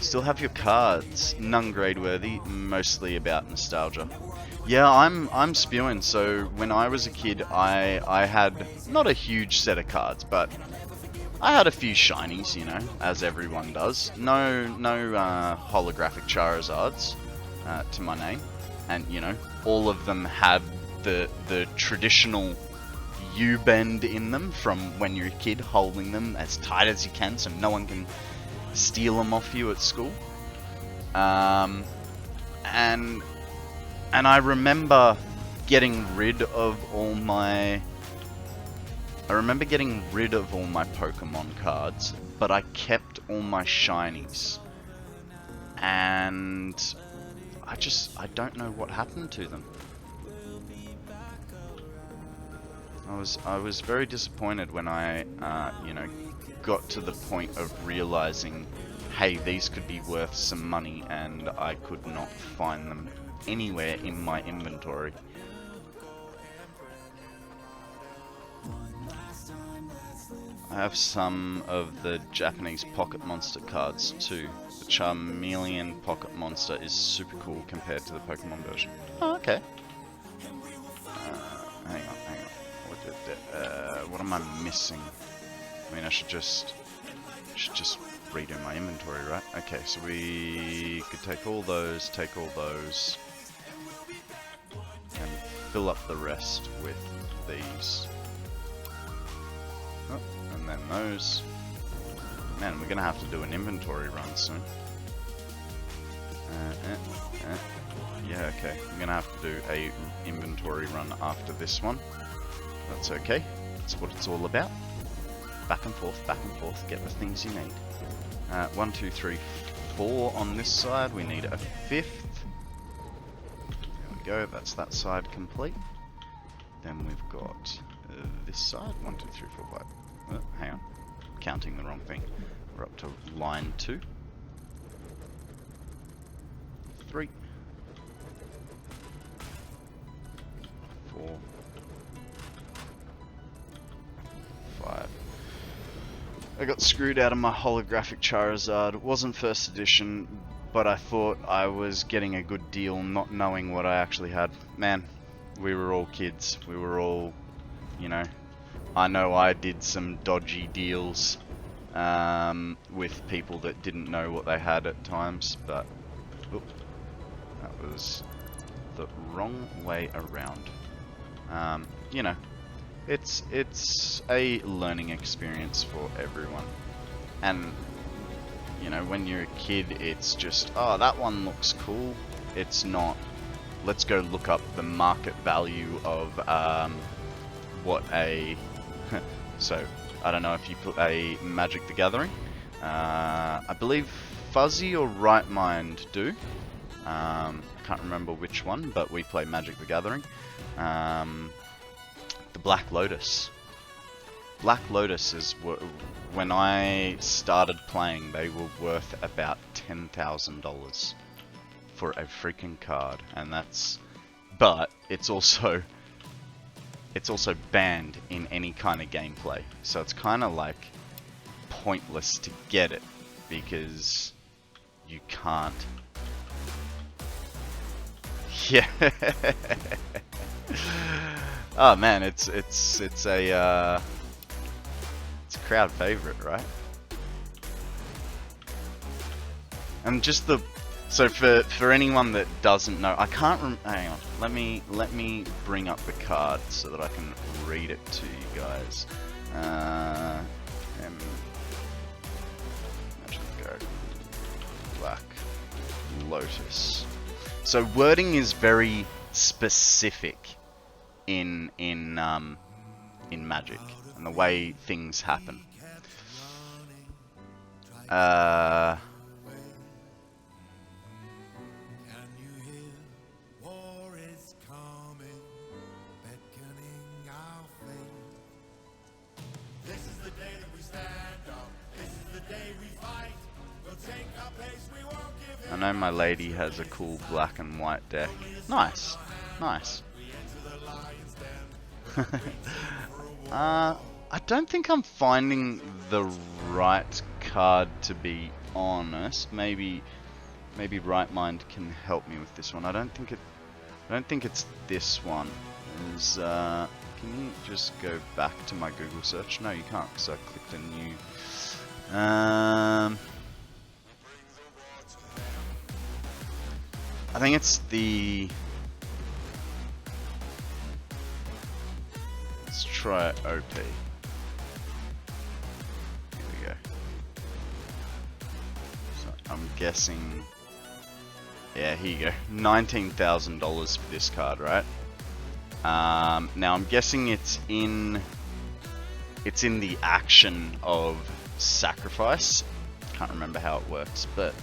Still have your cards. None grade worthy, mostly about nostalgia. Yeah, I'm spewing. So when I was a kid, I had not a huge set of cards, but I had a few shinies, you know, as everyone does. No holographic Charizards to my name, and you know, all of them had the traditional U-bend in them from when you're a kid, holding them as tight as you can so no one can steal them off you at school. And I remember getting rid of all my Pokemon cards, but I kept all my shinies, and I don't know what happened to them. I was very disappointed when I, you know, got to the point of realizing, hey, these could be worth some money, and I could not find them anywhere in my inventory. I have some of the Japanese Pocket Monster cards too. The Charmeleon Pocket Monster is super cool compared to the Pokemon version. Oh, okay. Hang on. What am I missing? I mean, I should just redo my inventory, right? Okay, so we could take all those, and fill up the rest with these. Oh, and then those. Man, we're gonna have to do an inventory run soon. Yeah, okay. I'm gonna have to do a inventory run after this one. That's okay. That's what it's all about. Back and forth, get the things you need. 1, 2, 3, 4 on this side. We need a 5th. There we go. That's that side complete. Then we've got this side. 1, 2, 3, 4, 5. Oh, hang on. Counting the wrong thing. We're up to line 2. 3. 4. 5. I got screwed out of my holographic Charizard. It wasn't first edition, but I thought I was getting a good deal not knowing what I actually had. Man, we were all kids. We were all, you know, I know I did some dodgy deals with people that didn't know what they had at times, but oop, that was the wrong way around. You know, it's a learning experience for everyone, and you know, when you're a kid, it's just, oh, that one looks cool. It's not, let's go look up the market value of what a so I don't know if you put a Magic the Gathering, I believe Fuzzy or Right Mind do, can't remember which one, but we play Magic the Gathering. the Black Lotus. Black Lotus is when I started playing, they were worth about $10,000 for a freaking card, and that's. But it's also banned in any kind of gameplay, so it's kind of like pointless to get it because you can't. Yeah. Oh man, it's a crowd favorite, right? And just so for anyone that doesn't know, I can't hang on. Let me bring up the card so that I can read it to you guys. Black Lotus. So wording is very specific in Magic and the way things happen. I know my lady has a cool black and white deck. Nice, nice. I don't think I'm finding the right card, to be honest. Maybe Right Mind can help me with this one. I don't think it's this one. Can you just go back to my Google search? No, you can't, because I clicked a new. I think it's the. Let's try OP. Here we go. So I'm guessing. Yeah, here you go. $19,000 for this card, right? Now I'm guessing it's in the action of sacrifice. Can't remember how it works, but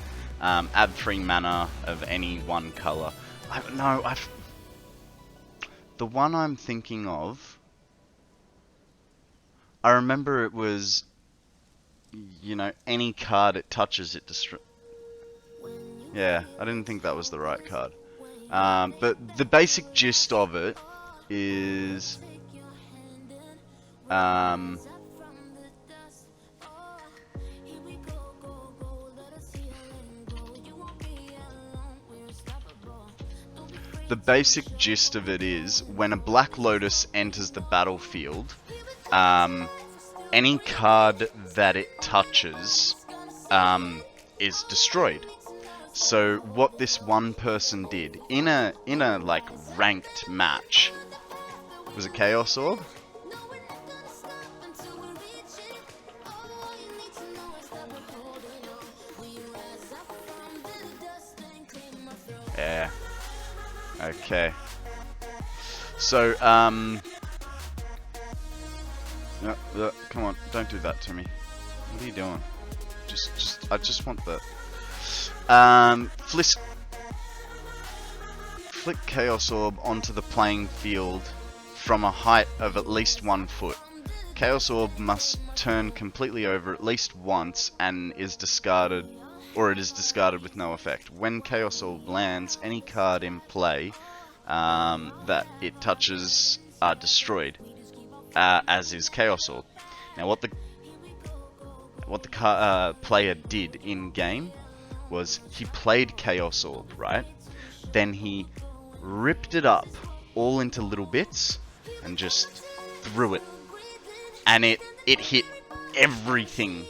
add 3 mana of any one color. The one I'm thinking of, I remember it was, you know, any card it touches it destroys. Yeah, I didn't think that was the right card. But the basic gist of it is the basic gist of it is when a Black Lotus enters the battlefield, any card that it touches is destroyed. So what this one person did in a like ranked match, was it Chaos Orb? Yeah. Okay. So no, come on, don't do that to me. What are you doing? I just want the flick Chaos Orb onto the playing field from a height of at least 1 foot. Chaos Orb must turn completely over at least once and is discarded, or it is discarded with no effect. When Chaos Orb lands, any card in play that it touches are destroyed, as is Chaos Orb. Now what the player did in game was he played Chaos Orb, right? Then he ripped it up all into little bits and just threw it, and it hit everything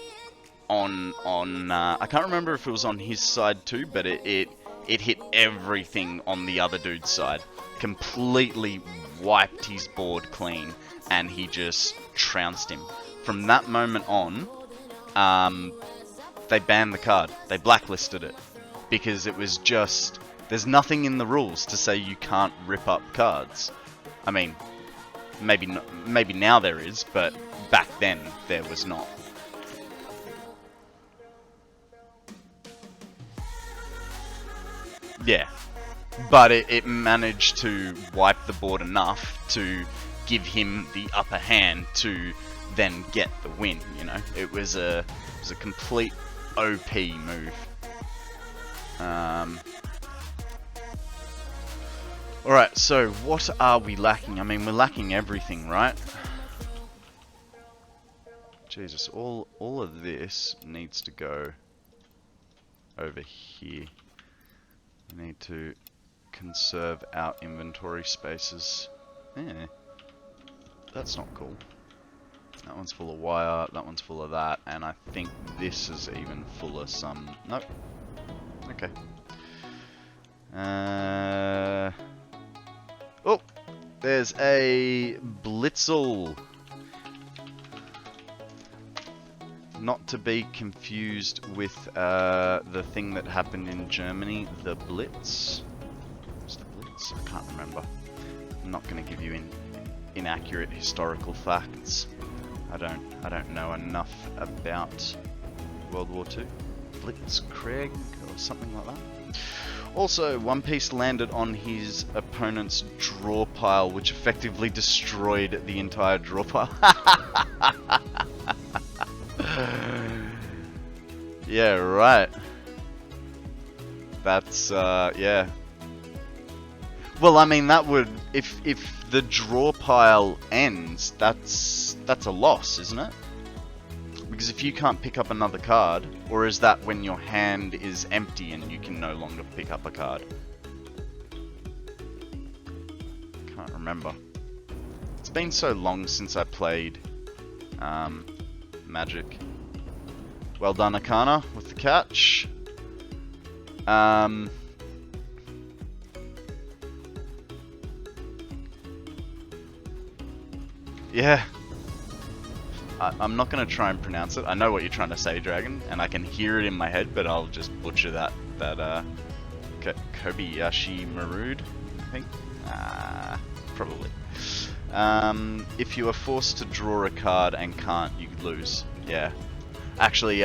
on I can't remember if it was on his side too, but it hit everything on the other dude's side. Completely wiped his board clean, and he just trounced him. From that moment on, they banned the card. They blacklisted it because it was just, there's nothing in the rules to say you can't rip up cards. I mean, maybe now there is, but back then there was not. Yeah. but it managed to wipe the board enough to give him the upper hand to then get the win. You know, it was a complete OP move. Alright, so what are we lacking? I mean, we're lacking everything, right? Jesus, all of this needs to go over here. We need to conserve our inventory spaces. Yeah, that's not cool. That one's full of wire, that one's full of that, and I think this is even full of some... Nope. Okay. Oh, there's a Blitzel. Not to be confused with the thing that happened in Germany, the Blitz. What's the Blitz? I can't remember. I'm not going to give you inaccurate historical facts. I don't know enough about World War II. Blitzkrieg or something like that. Also, One Piece landed on his opponent's draw pile, which effectively destroyed the entire draw pile. Yeah, right. That's, yeah. Well, I mean, that would... If the draw pile ends, that's a loss, isn't it? Because if you can't pick up another card, or is that when your hand is empty and you can no longer pick up a card? Can't remember. It's been so long since I played Magic. Well done, Akana, with the catch. Yeah. I'm not going to try and pronounce it. I know what you're trying to say, Dragon, and I can hear it in my head, but I'll just butcher that Kobayashi Marude, I think? Probably. If you are forced to draw a card and can't, you lose. Yeah. Actually,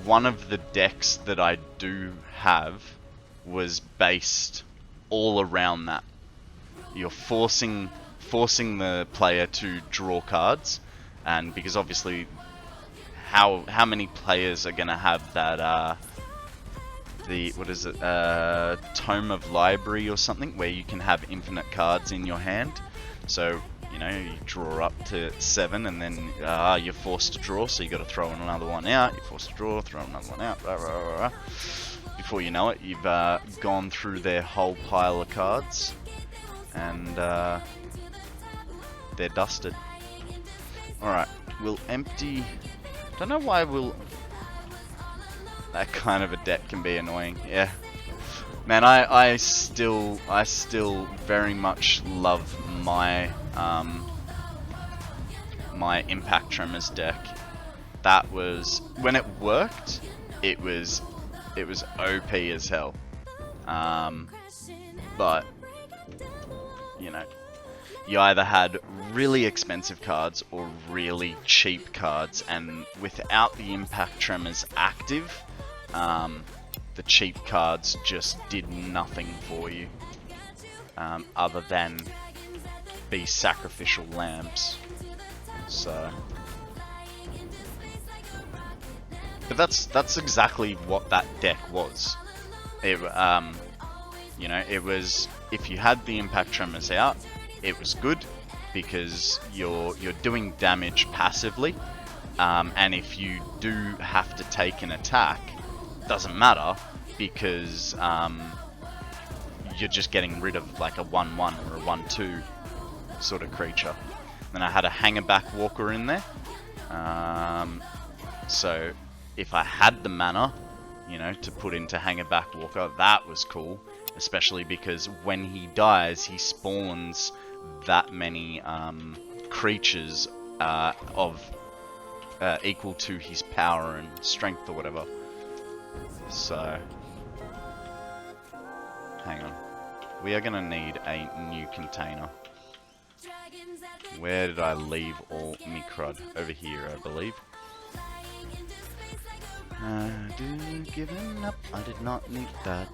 one of the decks that I do have was based all around that. You're forcing the player to draw cards, and because obviously how many players are gonna have that Tome of Library or something where you can have infinite cards in your hand. So you know, you draw up to 7 and then you're forced to draw, so you got to throw another one out. You're forced to draw, throw another one out, blah, blah, blah, blah. Before you know it, you've gone through their whole pile of cards and they're dusted. Alright, we'll empty... Don't know why that kind of a deck can be annoying, yeah. Man, I still very much love my my Impact Tremors deck. That was... When it worked, it was OP as hell. But, you know, you either had really expensive cards or really cheap cards, and without the Impact Tremors active, the cheap cards just did nothing for you, other than be sacrificial lambs. So, but that's exactly what that deck was. It, you know, it was, if you had the Impact Tremors out, it was good because you're doing damage passively, and if you do have to take an attack, doesn't matter because you're just getting rid of like a 1/1 or a 1/2 sort of creature. Then I had a Hangerback Walker in there, so if I had the mana, you know, to put into Hangerback Walker, that was cool, especially because when he dies, he spawns that many creatures of equal to his power and strength or whatever. So, hang on. We are going to need a new container. Where did I leave all me crud? Over here, I believe. Giving up, I did not need that.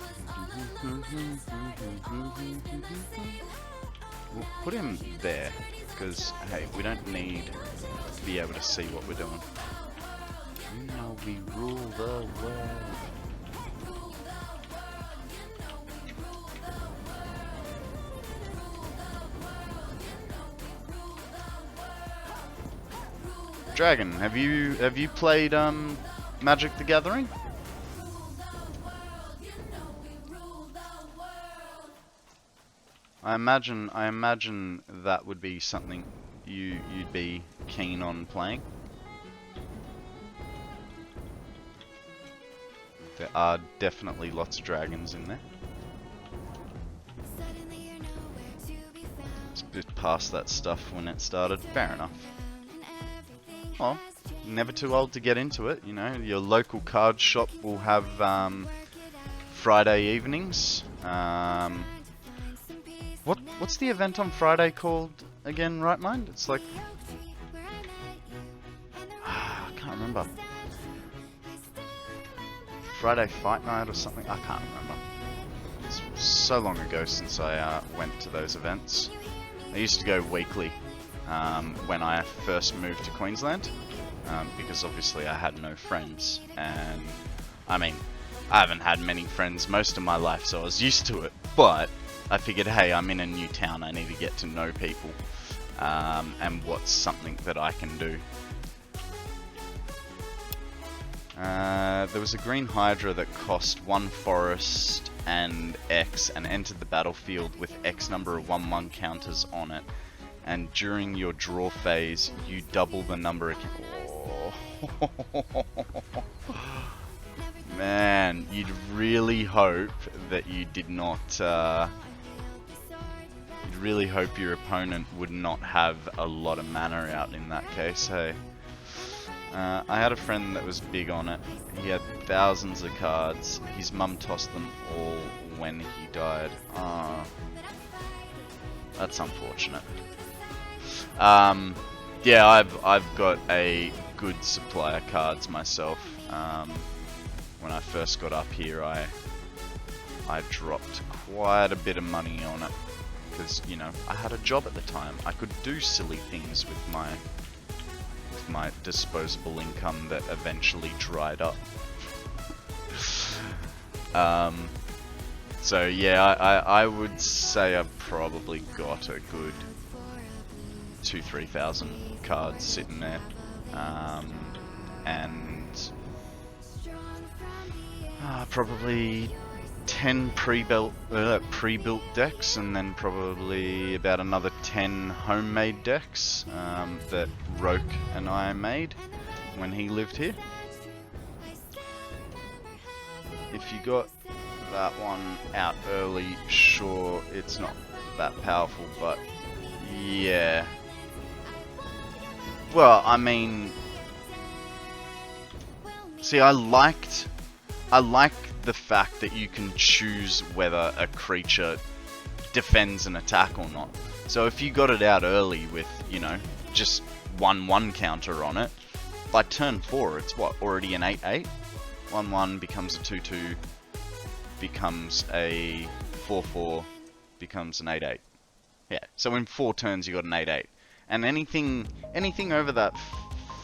We'll put him there, because, hey, we don't need to be able to see what we're doing. You know we rule the world. Dragon, have you played Magic the Gathering? I imagine that would be something you'd be keen on playing. There are definitely lots of dragons in there. It's a bit past that stuff when it started. Fair enough. Well, never too old to get into it, you know. Your local card shop will have Friday evenings. What's the event on Friday called again, Right Mind? It's like I can't remember. Friday Fight Night or something? I can't remember. It's so long ago since I went to those events. I used to go weekly when I first moved to Queensland, because obviously I had no friends, and I mean, I haven't had many friends most of my life, so I was used to it, but I figured, hey, I'm in a new town, I need to get to know people, and what's something that I can do. There was a green Hydra that cost 1 forest and X and entered the battlefield with X number of 1/1 counters on it, and during your draw phase you double the number of Man, you'd really hope that you did not you'd really hope your opponent would not have a lot of mana out in that case, hey. I had a friend that was big on it. He had thousands of cards. His mum tossed them all when he died. That's unfortunate. Yeah, I've got a good supply of cards myself. When I first got up here, I dropped quite a bit of money on it because, you know, I had a job at the time. I could do silly things with my disposable income that eventually dried up. So yeah, I would say I've probably got a good 2,000-3,000 cards sitting there, and probably 10 pre-built decks, and then probably about another 10 homemade decks that Roke and I made when he lived here. If you got that one out early, sure, it's not that powerful, but yeah. Well, I mean, see, I like the fact that you can choose whether a creature defends an attack or not. So if you got it out early with, you know, just 1/1 counter on it, by turn 4 it's what, already an 8/8? 1/1 becomes a 2/2, becomes a 4/4, becomes an 8/8. Yeah, so in 4 turns you got an 8/8. And anything over that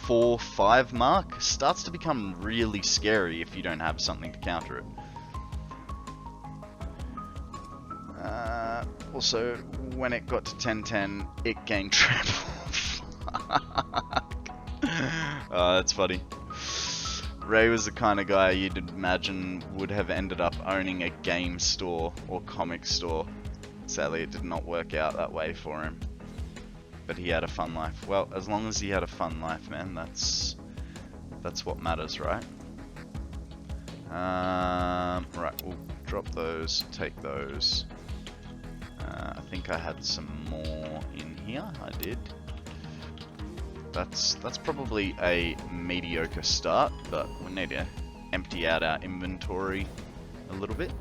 4-5 mark starts to become really scary if you don't have something to counter it. Also, when it got to 10/10, it gained trample. That's funny. Ray was the kind of guy you'd imagine would have ended up owning a game store or comic store. Sadly, it did not work out that way for him. But he had a fun life. Well, as long as he had a fun life, man, that's what matters, right? Right, we'll drop those, take those. I think I had some more in here. I did. That's probably a mediocre start, but we need to empty out our inventory a little bit.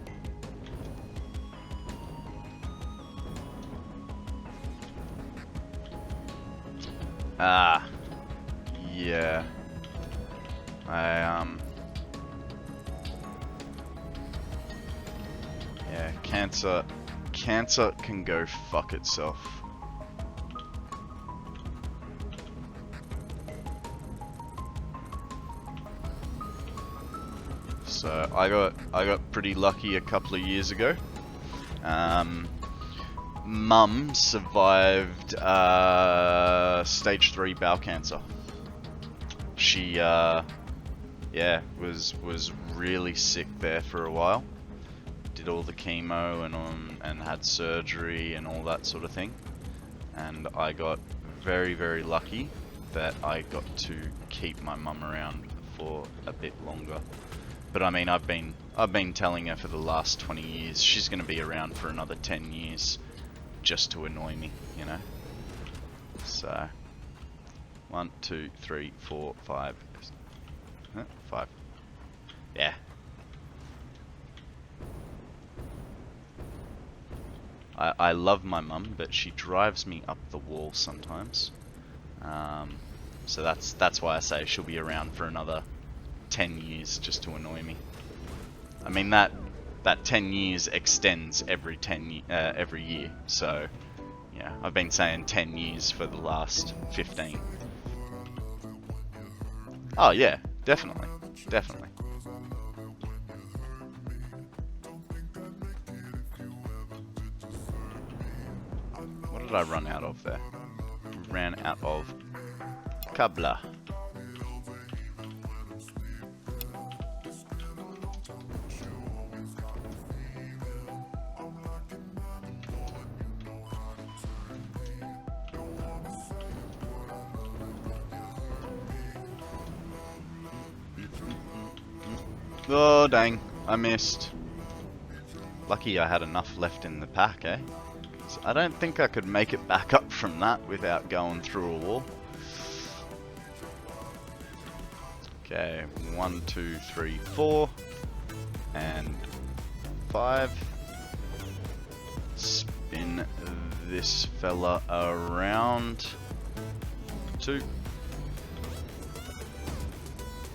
Yeah. Yeah, cancer can go fuck itself. So I got pretty lucky a couple of years ago. Mum survived stage 3 bowel cancer. She yeah, was really sick there for a while. Did all the chemo and had surgery and all that sort of thing. And I got very, very lucky that I got to keep my mum around for a bit longer. But I mean, I've been telling her for the last 20 years she's going to be around for another 10 years just to annoy me, you know. So 1, 2, 3, 4, 5. 5. Yeah. I love my mum, but she drives me up the wall sometimes. So that's why I say she'll be around for another 10 years just to annoy me. I mean that 10 years extends every year. So yeah, I've been saying 10 years for the last 15. Oh yeah, definitely. What did I run out of there? Ran out of Kabla. Oh dang, I missed. Lucky I had enough left in the pack, eh? So I don't think I could make it back up from that without going through a wall. Okay, 1, 2, 3, 4, and 5. Spin this fella around. 2,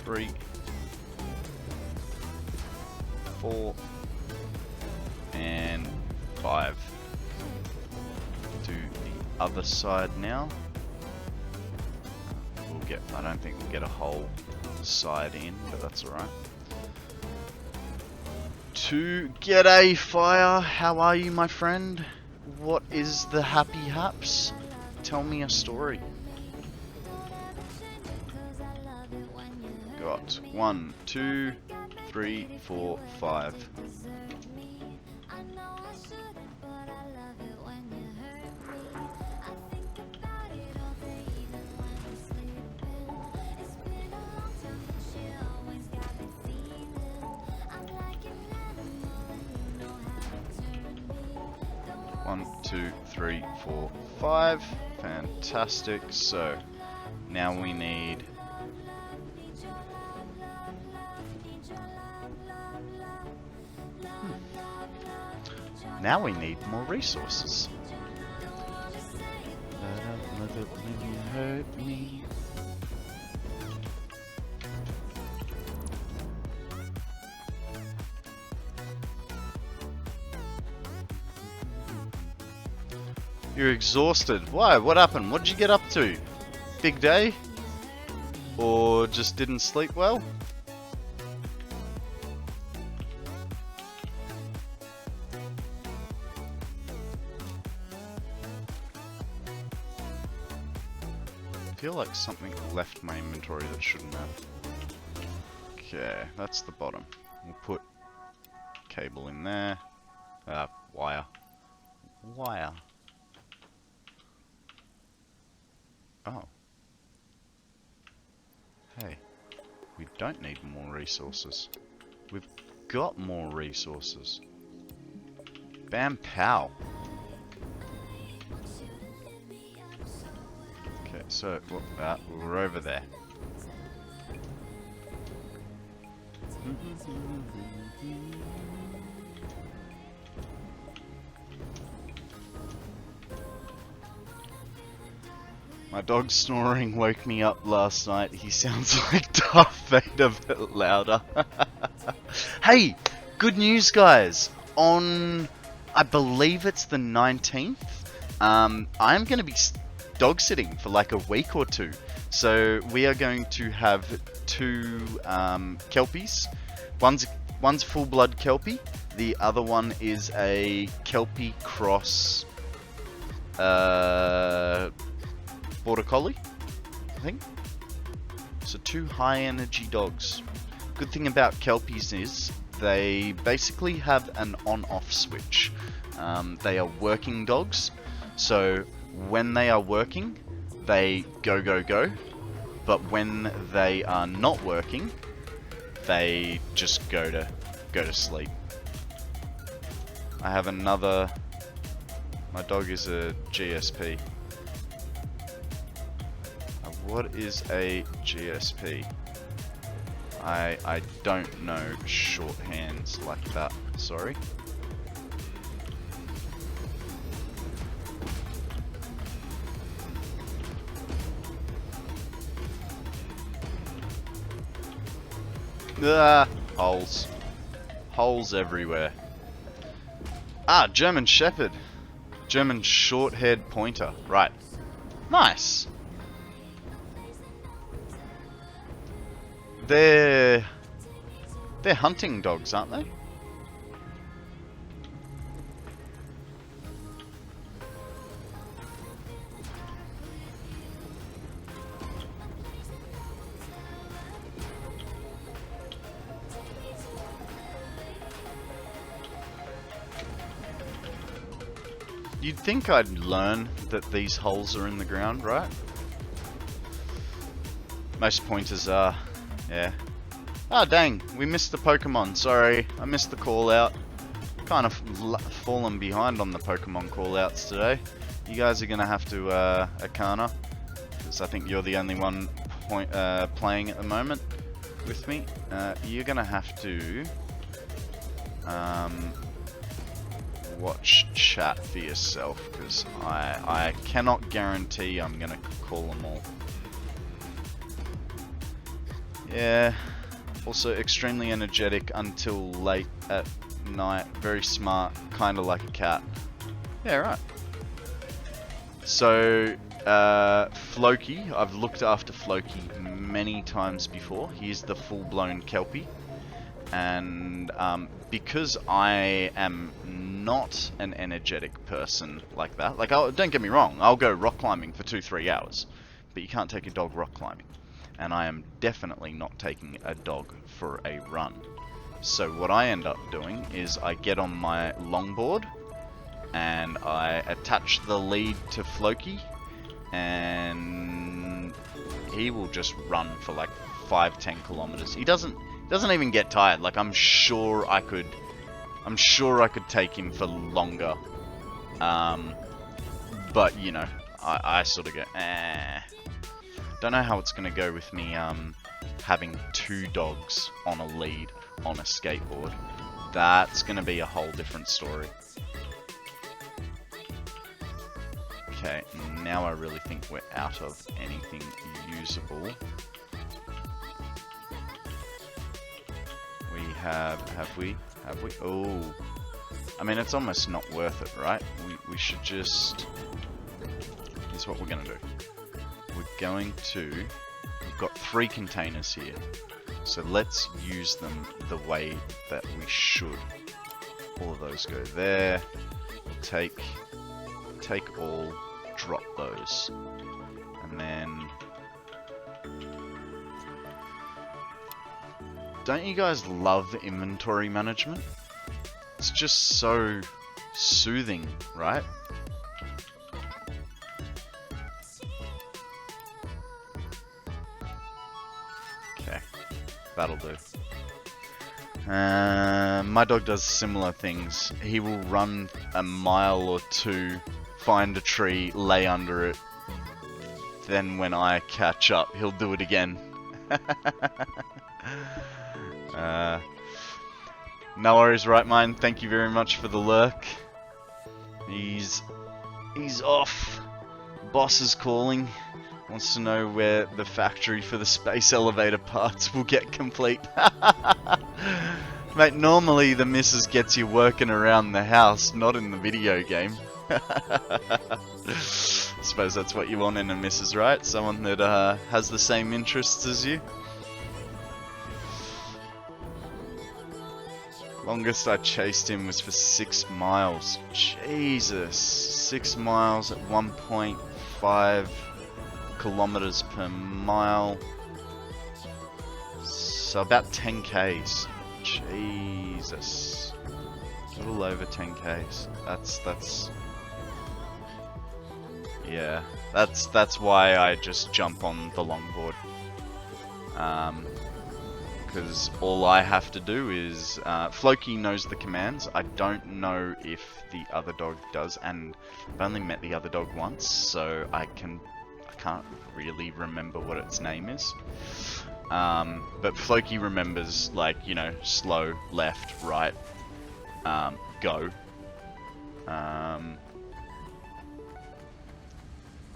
3, 4, and 5. To the other side now. I don't think we'll get a whole side in, but that's alright. To G'day Fire, how are you, my friend? What is the happy haps? Tell me a story. Got 1, 2, 3, 4, 5. One, 2, 3, 4, 5. Fantastic. So now we need more resources. I don't love it when you hurt me. You're exhausted. Why? What happened? What did you get up to? Big day? Or just didn't sleep well? I feel like something left my inventory that shouldn't have. Okay, that's the bottom. We'll put cable in there. Wire. Wire. Oh. Hey, we don't need more resources. We've got more resources. Bam pow. Okay, so we're over there. My dog snoring woke me up last night. He sounds like Darth Vader, but louder. Hey, good news guys! on, I believe it's the 19th, I'm going to be dog sitting for like a week or two. So we are going to have two Kelpies. One's full-blood Kelpie. The other one is a Kelpie cross Border Collie, I think. So two high-energy dogs. Good thing about Kelpies is they basically have an on-off switch. They are working dogs, so when they are working, they go go go. But when they are not working, they just go to sleep. I have another. My dog is a GSP. What is a GSP? I don't know shorthands like that. Sorry. Ah, holes. Holes everywhere. Ah, German Shepherd. German short-haired pointer. Right. Nice. They're hunting dogs, aren't they? You'd think I'd learn that these holes are in the ground, right? Most pointers are, yeah. Ah, dang, we missed the Pokemon. Sorry, I missed the call out. Kind of fallen behind on the Pokemon call outs today. You guys are gonna have to, Akana, because I think you're the only one playing at the moment with me. You're gonna have to, watch chat for yourself, because I cannot guarantee I'm gonna call them all. Yeah, also extremely energetic until late at night, very smart, kinda like a cat. Yeah, right. So, Floki, I've looked after Floki many times before. He's the full-blown Kelpie. And because I am not an energetic person like that, like, don't get me wrong, I'll go rock climbing for 2-3 hours, but you can't take a dog rock climbing, and I am definitely not taking a dog for a run. So what I end up doing is I get on my longboard and I attach the lead to Floki, and he will just run for like 5-10 kilometers. He doesn't even get tired. Like, I'm sure I could take him for longer. But you know, I sort of go, Don't know how it's gonna go with me having 2 dogs on a lead on a skateboard. That's gonna be a whole different story. Okay, now I really think we're out of anything usable. Have we? Oh, I mean, it's almost not worth it, right? We should just, here's what we're gonna do. We've got 3 containers here, so let's use them the way that we should. All of those go there. We'll take all, drop those, and then, don't you guys love inventory management? It's just so soothing, right? Okay, that'll do. My dog does similar things. He will run a mile or 2, find a tree, lay under it. Then when I catch up, he'll do it again. No worries, right mind. Thank you very much for the lurk. He's off. Boss is calling. Wants to know where the factory for the space elevator parts will get complete. Mate, normally the missus gets you working around the house, not in the video game. Suppose that's what you want in a missus, right? Someone that has the same interests as you. Longest I chased him was for 6 miles. Jesus. 6 miles at 1.5 kilometers per mile. So about 10 Ks. Jesus. A little over 10 Ks. Yeah. That's why I just jump on the longboard. Because all I have to do is Floki knows the commands. I don't know if the other dog does, and I've only met the other dog once, so I can't really remember what its name is. But Floki remembers, like, you know, slow, left, right, go.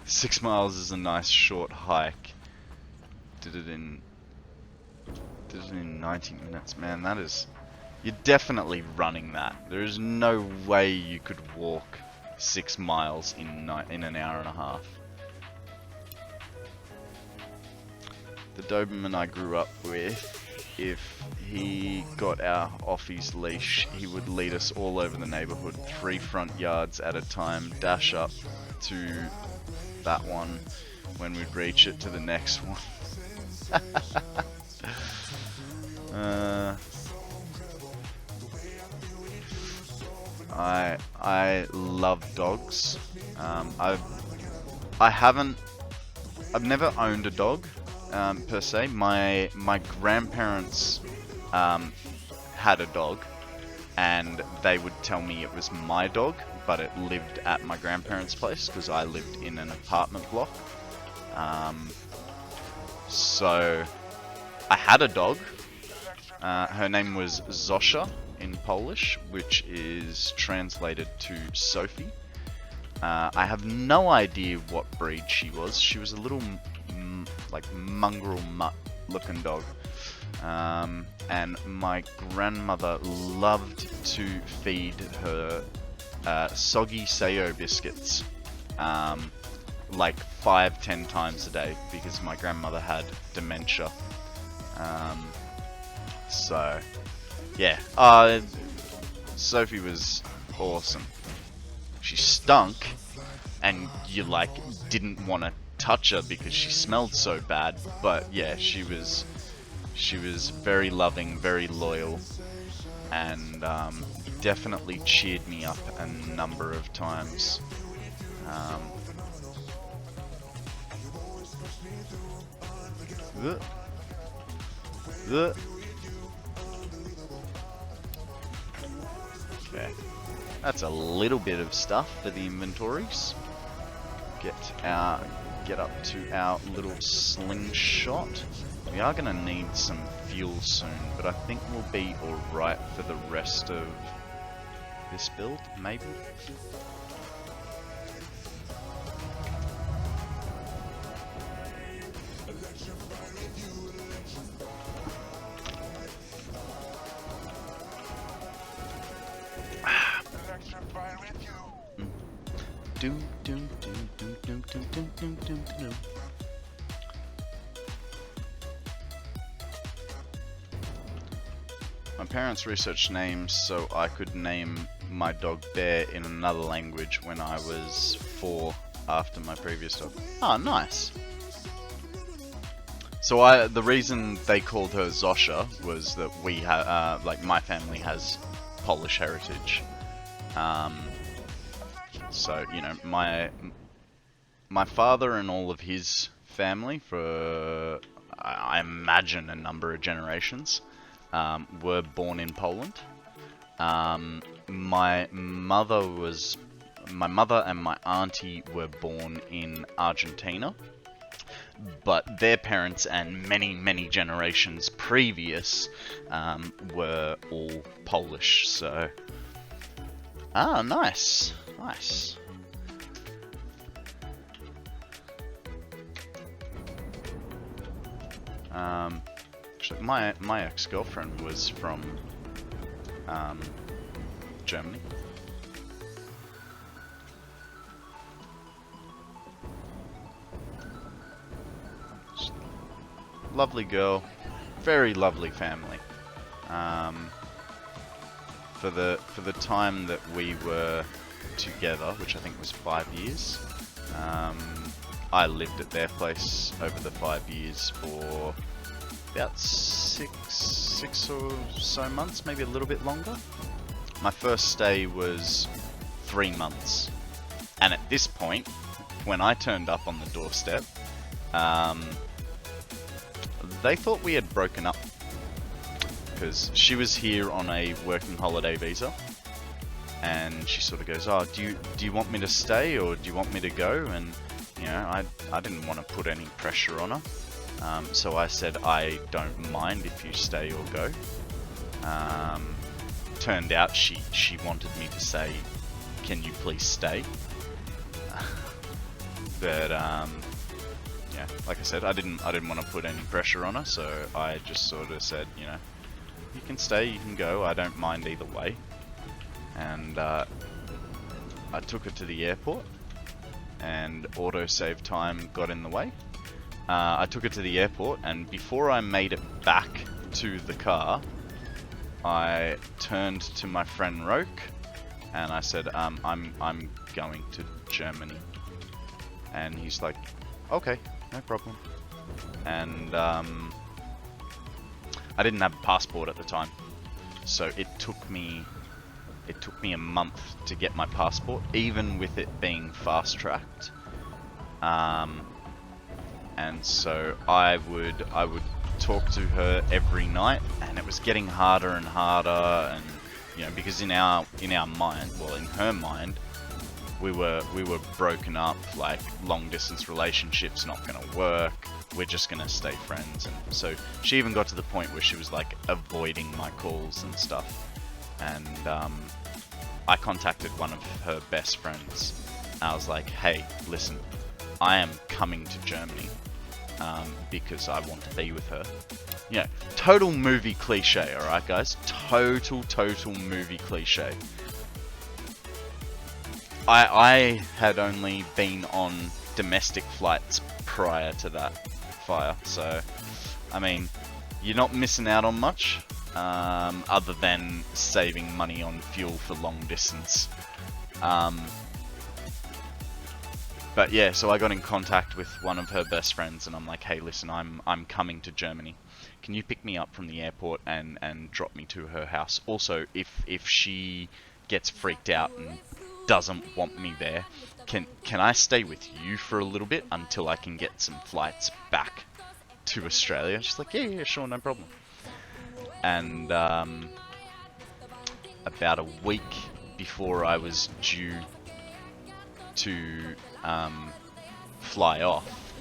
6 miles is a nice short hike. Did it in 90 minutes, man. That is... You're definitely running that. There is no way you could walk 6 miles in an hour and a half. The Doberman I grew up with, if he got off his leash, he would lead us all over the neighborhood, 3 front yards at a time, dash up to that one. When we'd reach it, to the next one. I love dogs. I've never owned a dog per se. My grandparents had a dog, and they would tell me it was my dog, but it lived at my grandparents' place because I lived in an apartment block. So I had a dog. Her name was Zosia in Polish, which is translated to Sophie. I have no idea what breed she was. She was a little like mongrel mutt looking dog. And my grandmother loved to feed her soggy Sayo biscuits like 5-10 times a day because my grandmother had dementia. So yeah, Sophie was awesome. She stunk, and you like didn't want to touch her because she smelled so bad. But yeah, she was very loving, very loyal, and definitely cheered me up a number of times. Okay, that's a little bit of stuff for the inventories. Get up to our little slingshot. We are gonna need some fuel soon, but I think we'll be alright for the rest of this build, maybe? My parents researched names so I could name my dog Bear in another language when I was 4 after my previous dog. Oh, nice. So the reason they called her Zosia was that we have, like, my family has Polish heritage. So, you know, my father and all of his family, for I imagine a number of generations, were born in Poland. My mother and my auntie were born in Argentina, but their parents and many generations previous were all Polish. So, nice. Actually, my ex-girlfriend was from Germany. Lovely girl, very lovely family. For the time that we were together, which I think was 5 years, I lived at their place over the 5 years for about six or so months, maybe a little bit longer. My first stay was 3 months, and at this point, when I turned up on the doorstep, they thought we had broken up, because she was here on a working holiday visa, and she sort of goes, "Oh, do you want me to stay or do you want me to go?" And you know, I didn't want to put any pressure on her, so I said, "I don't mind if you stay or go." Turned out she wanted me to say, "Can you please stay?" But yeah, like I said, I didn't want to put any pressure on her, so I just sort of said, you know, you can stay, you can go, I don't mind either way. And I took her to the airport, and autosave time got in the way. I took her to the airport, and before I made it back to the car, I turned to my friend Roke, and I said, I'm going to Germany. And he's like, okay, no problem. And I didn't have a passport at the time, so it took me a month to get my passport, even with it being fast-tracked. And so I would talk to her every night, and it was getting harder and harder, and you know, because in our mind, well, in her mind, we were broken up, like long distance relationships not gonna work, we're just gonna stay friends. And so she even got to the point where she was like avoiding my calls and stuff. And I contacted one of her best friends. I was like, hey, listen, I am coming to Germany because I want to be with her. You know, total movie cliche, alright guys? Total movie cliche. I had only been on domestic flights prior to that fire, so I mean, you're not missing out on much, other than saving money on fuel for long distance. But yeah, so I got in contact with one of her best friends, and I'm like, hey, listen, I'm coming to Germany. Can you pick me up from the airport and drop me to her house? Also, if she gets freaked out and doesn't want me there, can I stay with you for a little bit until I can get some flights back to Australia? She's like, yeah, sure, no problem. And about a week before I was due to fly off,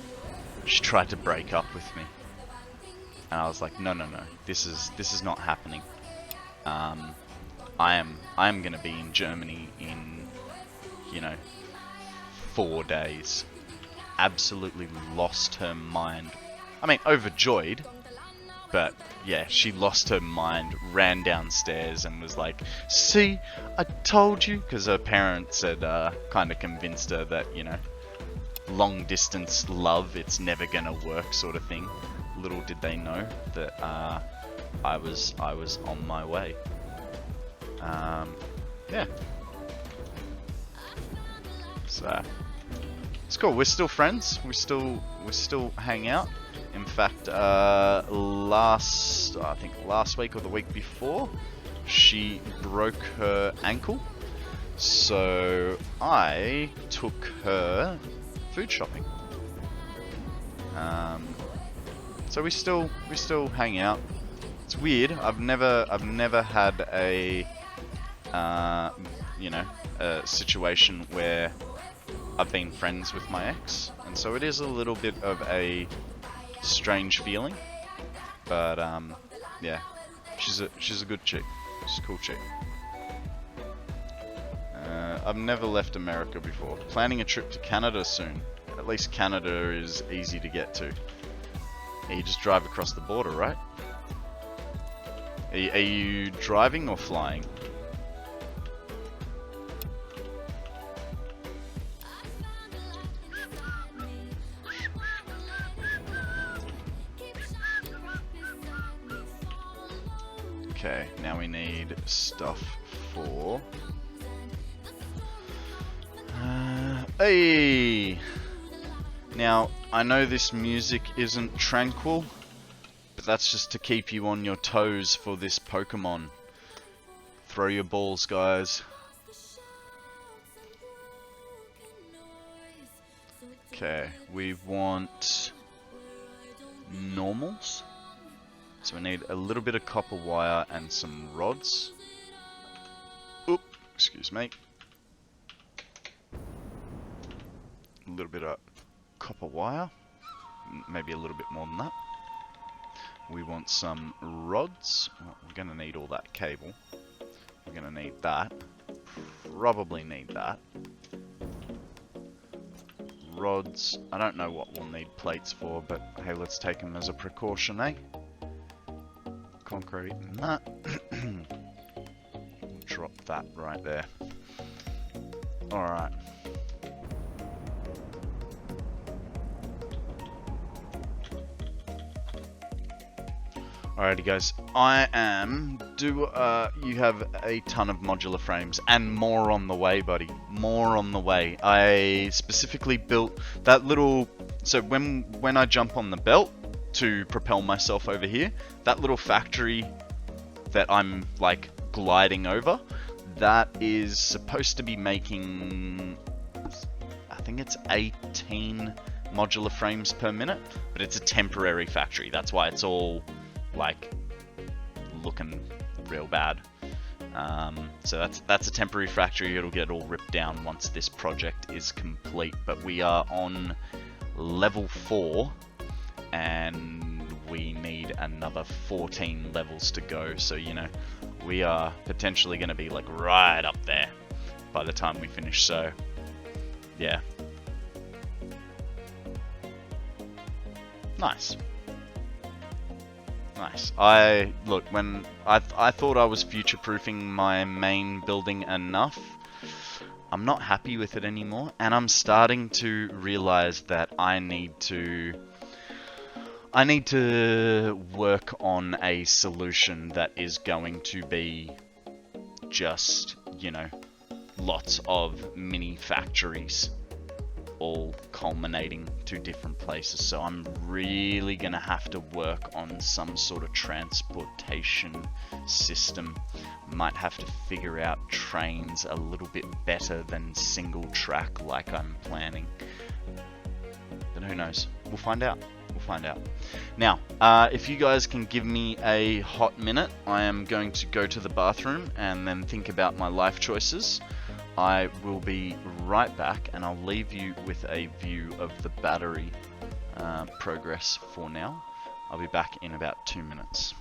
she tried to break up with me, and I was like, no, this is not happening. I am gonna be in Germany in, you know, 4 days. Absolutely lost her mind. I mean, overjoyed, but yeah, she lost her mind, ran downstairs and was like, see, I told you, because her parents had kind of convinced her that, you know, long distance love, it's never gonna work sort of thing. Little did they know that I was on my way. Yeah. So it's cool. We're still friends. We still hang out. In fact, I think last week or the week before, she broke her ankle, so I took her food shopping. So we still hang out. It's weird. I've never had a you know, a situation where I've been friends with my ex, and so it is a little bit of a strange feeling, but yeah, she's a good chick. She's a cool chick. I've never left America before. Planning a trip to Canada soon. At least Canada is easy to get to. You just drive across the border, right? Are you driving or flying? Okay, now we need stuff for... hey! Now, I know this music isn't tranquil, but that's just to keep you on your toes for this Pokemon. Throw your balls, guys. Okay, we want normals. So we need a little bit of copper wire and some rods. Oop, excuse me. A little bit of copper wire, maybe a little bit more than that. We want some rods. Well, we're going to need all that cable. We're going to need that. Probably need that. Rods. I don't know what we'll need plates for, but hey, let's take them as a precaution, eh? Concrete and that. Drop that right there. Alright. Alrighty guys, you have a ton of modular frames, and more on the way, buddy, more on the way. I specifically built that little, so when I jump on the belt to propel myself over here, that little factory that I'm like gliding over, that is supposed to be making, I think it's 18 modular frames per minute, but it's a temporary factory, that's why it's all like looking real bad. So that's a temporary factory. It'll get all ripped down once this project is complete. But we are on level 4 and we need another 14 levels to go. So you know, we are potentially going to be like right up there by the time we finish. So yeah, nice. Nice. When I thought I was future-proofing my main building enough, I'm not happy with it anymore, and I'm starting to realize that I need to work on a solution that is going to be just, you know, lots of mini factories all culminating to different places. So I'm really gonna have to work on some sort of transportation system. Might have to figure out trains a little bit better than single track like I'm planning. But who knows? We'll find out. We'll find out. Now, if you guys can give me a hot minute, I am going to go to the bathroom and then think about my life choices. I will be right back, and I'll leave you with a view of the battery progress for now. I'll be back in about 2 minutes.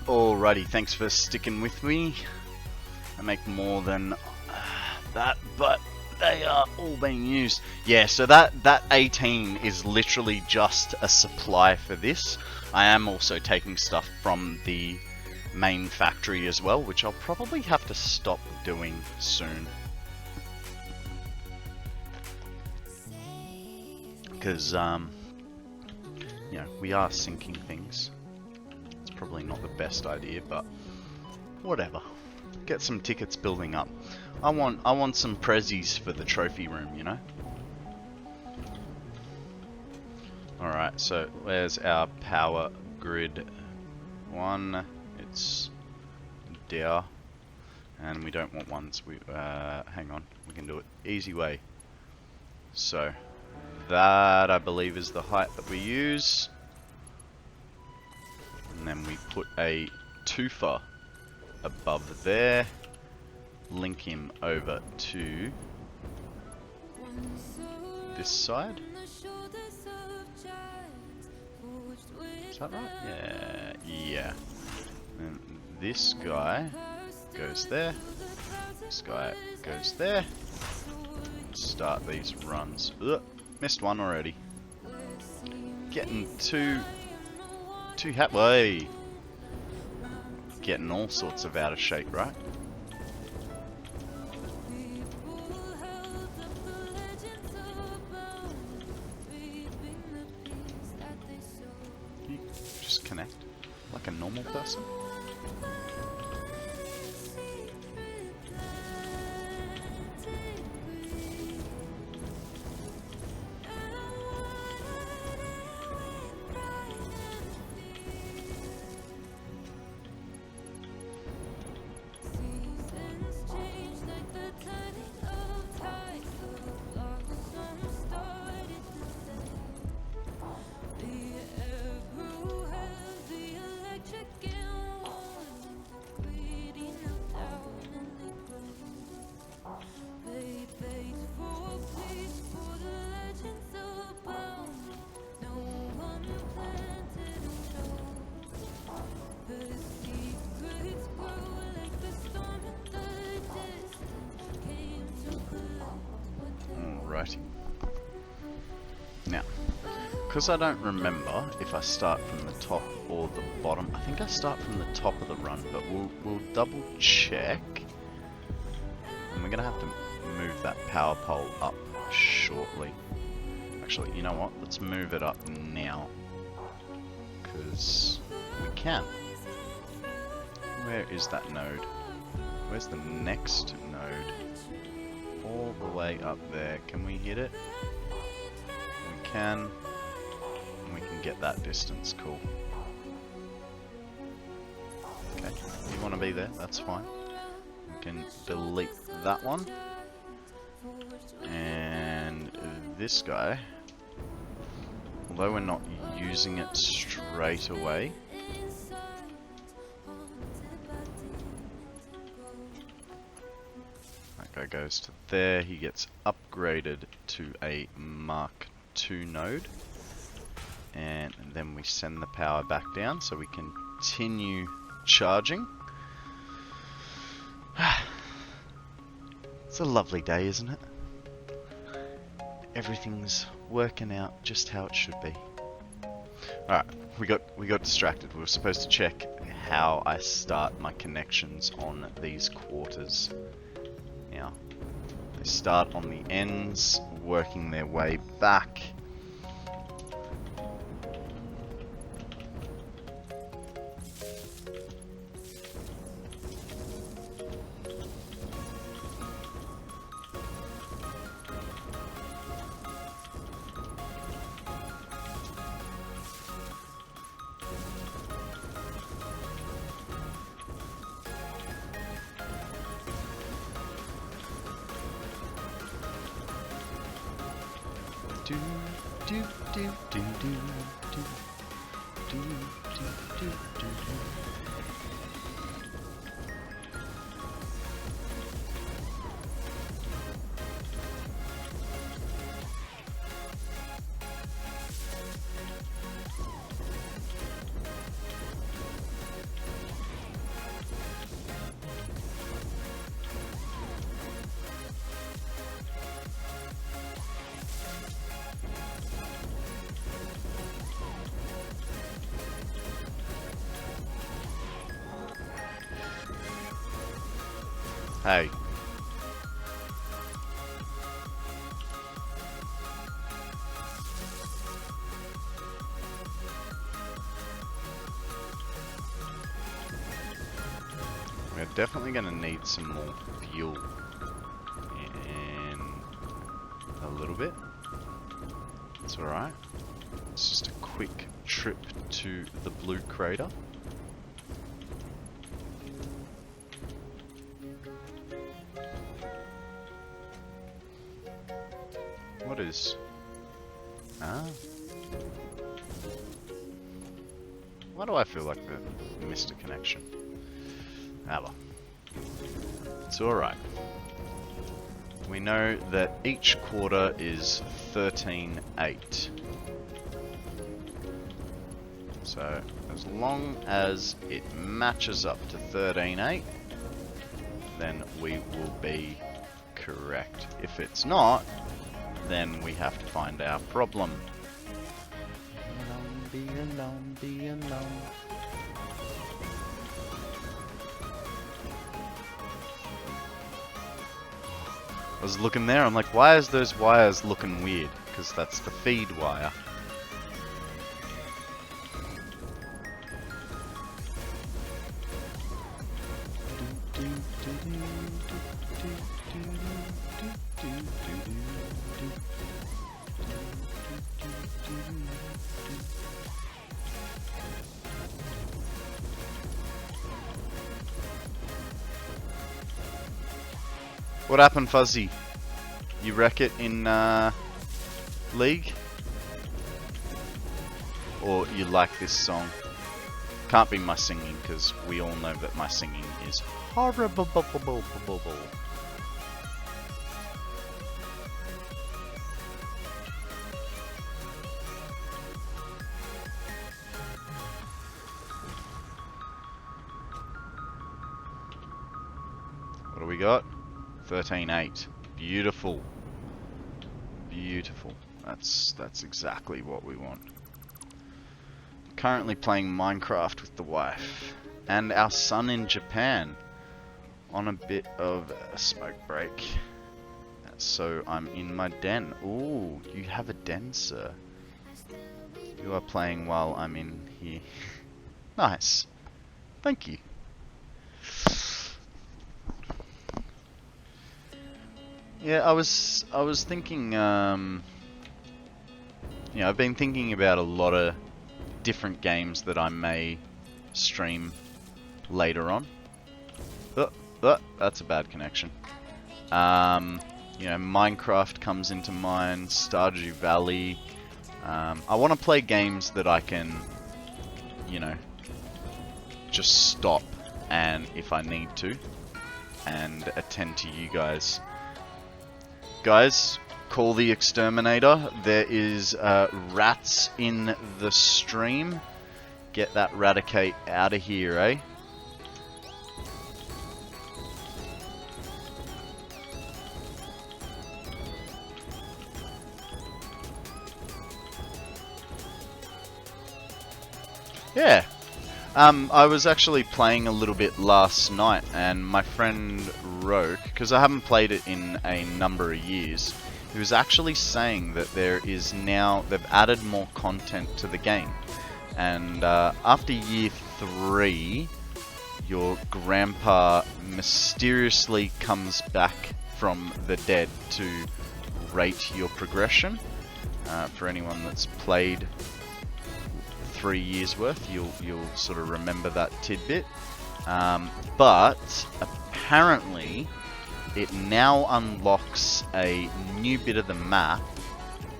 Alrighty, thanks for sticking with me. I make more than that, but they are all being used. Yeah, so that 18 is literally just a supply for this. I am also taking stuff from the main factory as well, which I'll probably have to stop doing soon, because you know, we are sinking things. It's probably not the best idea, but whatever. Get some tickets building up. I want some prezzies for the trophy room, you know. Alright, so where's our power grid one? It's there, and we don't want ones. We hang on, we can do it easy way. So that, I believe, is the height that we use, and then we put a twofer above there, link him over to this side. Is that right? Yeah. And this guy goes there. This guy goes there. Start these runs. Ugh, missed one already. Getting too happy. getting all sorts of out of shape, right? You just connect like a normal person. Alrighty. Now, because I don't remember if I start from the top or the bottom, I think I start from the top of the run, but we'll double check. And we're gonna have to move that power pole up shortly. Actually, you know what? Let's move it up now, because we can. Where is that node? Where's the next node? All the way up there. Can we hit it? We can. And we can get that distance. Cool. Okay. You want to be there? That's fine. We can delete that one. And this guy, although we're not using it straight away, that guy goes to there. He gets upgraded to a Mark II node, and then we send the power back down so we continue charging. It's a lovely day, isn't it? Everything's working out just how it should be. Alright, we got distracted. We were supposed to check how I start my connections on these quarters. Now, they start on the ends, working their way back. Do do do do do do do do do do. Hey. We're definitely going to need some more fuel in a little bit. It's alright. It's just a quick trip to the blue crater. What is... Ah. Why do I feel like I missed a connection? Ah well. It's alright. We know that each quarter is 13.8. So, as long as it matches up to 13.8, then we will be correct. If it's not, then we have to find our problem. Alone, be alone, be alone. I was looking there, I'm like, why is those wires looking weird? Because that's the feed wire. What happened, Fuzzy? You wreck it in League? Or you like this song? Can't be my singing, because we all know that my singing is horrible. What do we got? 13-8. Beautiful. Beautiful. That's exactly what we want. Currently playing Minecraft with the wife and our son in Japan on a bit of a smoke break. So I'm in my den. Ooh, you have a den, sir. You are playing while I'm in here. Nice. Thank you. Yeah, I was thinking, I've been thinking about a lot of different games that I may stream later on. That's a bad connection. Minecraft comes into mind, Stardew Valley. I want to play games that I can, just stop and if I need to, and attend to you guys. Guys, call the exterminator. There is rats in the stream. Get that Raticate out of here, eh? Yeah. I was actually playing a little bit last night, and my friend Roke, because I haven't played it in a number of years, he was actually saying that they've added more content to the game. And after year 3, your grandpa mysteriously comes back from the dead to rate your progression. For anyone that's played 3 years worth, you'll sort of remember that tidbit. But apparently it now unlocks a new bit of the map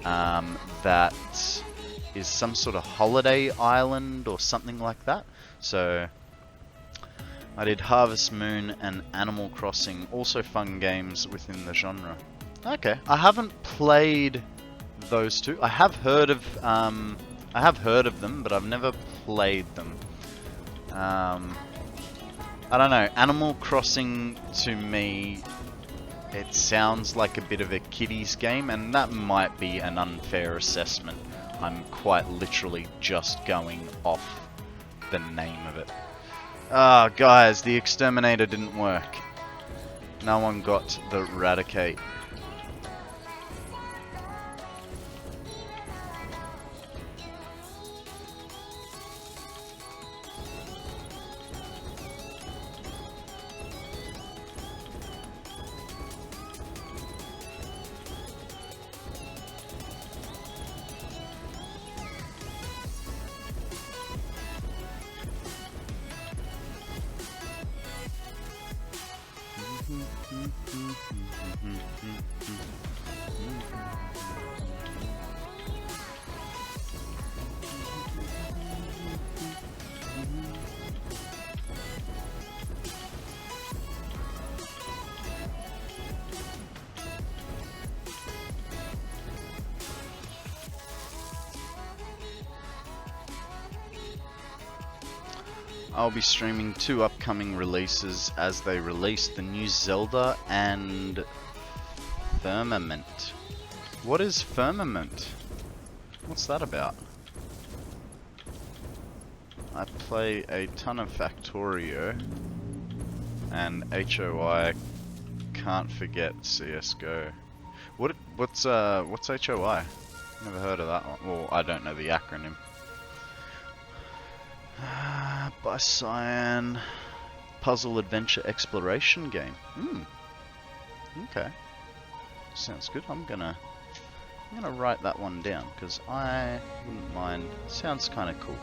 that is some sort of holiday island or something like that. So I did Harvest Moon and Animal Crossing, also fun games within the genre. Okay, I haven't played those two. I have heard of them, but I've never played them. I don't know. Animal Crossing, to me, it sounds like a bit of a kiddies game, and that might be an unfair assessment. I'm quite literally just going off the name of it. Ah, guys, the exterminator didn't work. No one got the Raticate. I'll be streaming 2 upcoming releases as they release: the new Zelda and Firmament. What is Firmament? What's that about? I play a ton of Factorio and HOI can't forget CS:GO. What's HOI? Never heard of that one. Well, I don't know the acronym. By Cyan, puzzle adventure exploration game. Okay, sounds good. I'm gonna write that one down because I wouldn't mind. Sounds kind of cool.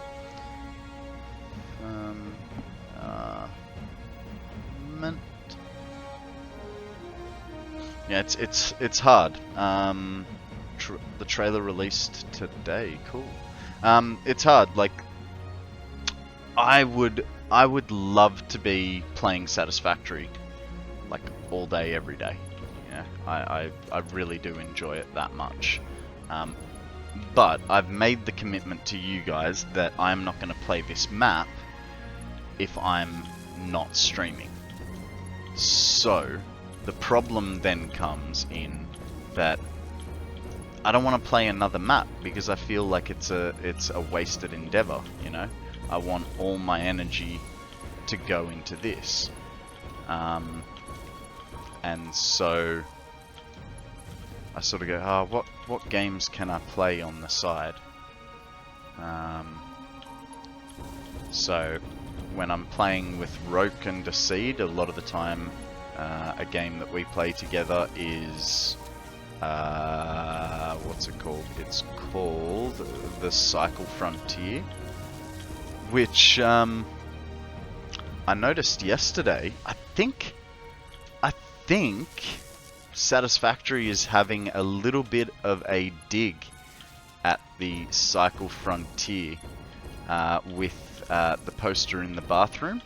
Yeah, it's hard. The trailer released today. Cool. It's hard. Like, I would love to be playing Satisfactory like all day, every day. Yeah, I really do enjoy it that much. But I've made the commitment to you guys that I'm not going to play this map if I'm not streaming. So the problem then comes in that I don't want to play another map because I feel like it's a wasted endeavor, you know? I want all my energy to go into this. And so I sort of go, oh, what games can I play on the side? So when I'm playing with Roke and Deceit, a lot of the time a game that we play together is what's it called? It's called the Cycle Frontier, which I noticed yesterday. I think Satisfactory is having a little bit of a dig at the Cycle Frontier with the poster in the bathroom,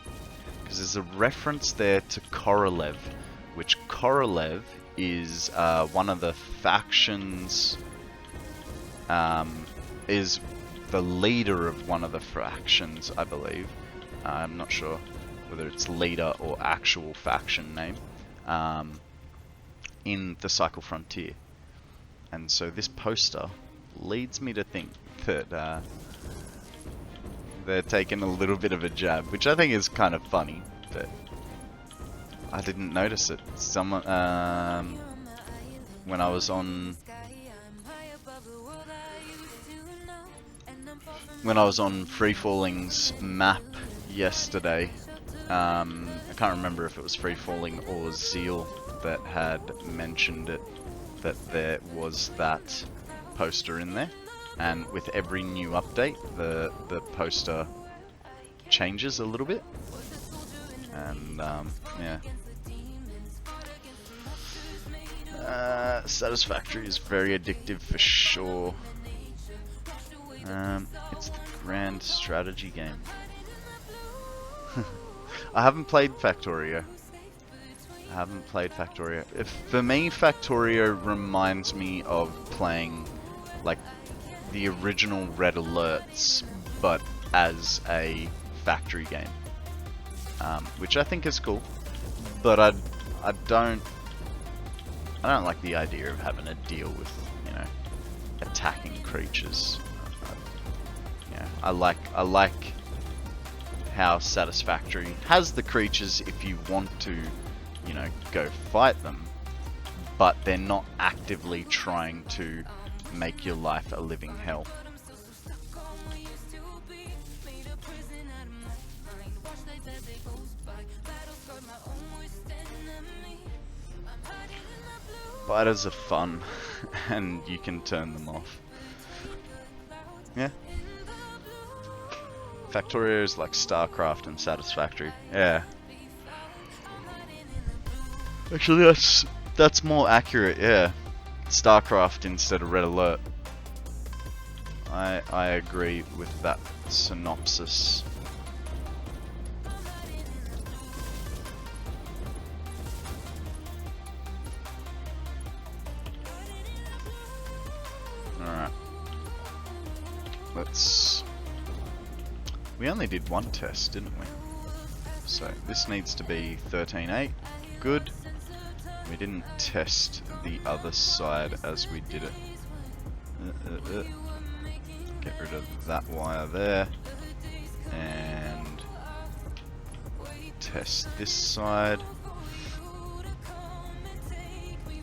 because there's a reference there to Korolev, which Korolev is one of the factions, is the leader of one of the factions, I believe. I'm not sure whether it's leader or actual faction name, in the Cycle Frontier. And so this poster leads me to think that they're taking a little bit of a jab, which I think is kind of funny, but I didn't notice it. Someone, when I was on Free Falling's map yesterday, I can't remember if it was Free Falling or Zeal that had mentioned it, that there was that poster in there, and with every new update the poster changes a little bit, and yeah. Satisfactory is very addictive for sure. It's the grand strategy game. I haven't played Factorio. For me, Factorio reminds me of playing like the original Red Alerts, but as a factory game, which I think is cool. But I don't like the idea of having to deal with, you know, attacking creatures. Yeah, I like how Satisfactory has the creatures if you want to, you know, go fight them, but they're not actively trying to make your life a living hell. Fighters are fun, and you can turn them off. Yeah. Factorio is like StarCraft and Satisfactory. Yeah. Actually, that's more accurate. Yeah. StarCraft instead of Red Alert. I agree with that synopsis. Alright. We only did one test, didn't we? So this needs to be 13.8. Good. We didn't test the other side as we did it. Get rid of that wire there. And test this side.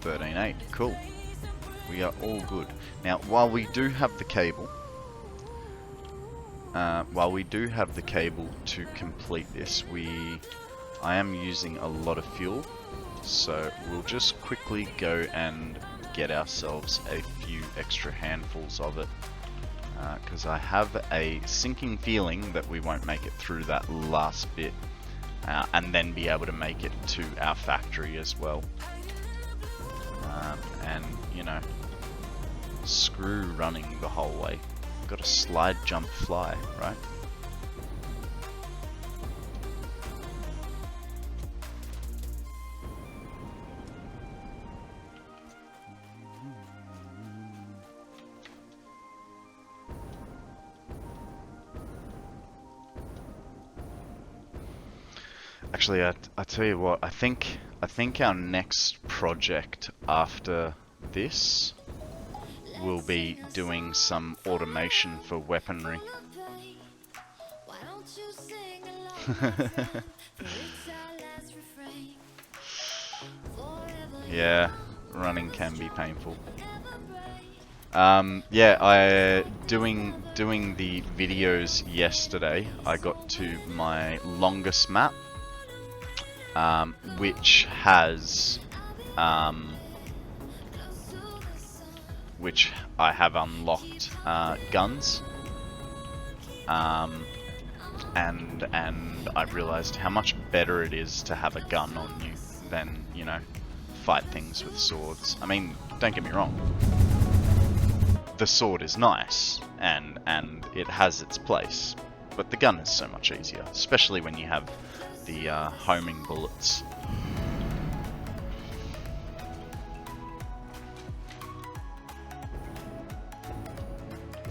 13.8. Cool. We are all good. Now, while we do have the cable, to complete this, I am using a lot of fuel, so we'll just quickly go and get ourselves a few extra handfuls of it, because I have a sinking feeling that we won't make it through that last bit, and then be able to make it to our factory as well. And, you know, screw running the whole way. We've got to slide, jump, fly, right? Actually, I tell you what, I think our next project after this will be doing some automation for weaponry. Yeah, running can be painful. Yeah, doing the videos yesterday, I got to my longest map, which has which I have unlocked guns, and I've realized how much better it is to have a gun on you than, you know, fight things with swords. I mean, don't get me wrong, the sword is nice and it has its place, but the gun is so much easier, especially when you have the homing bullets.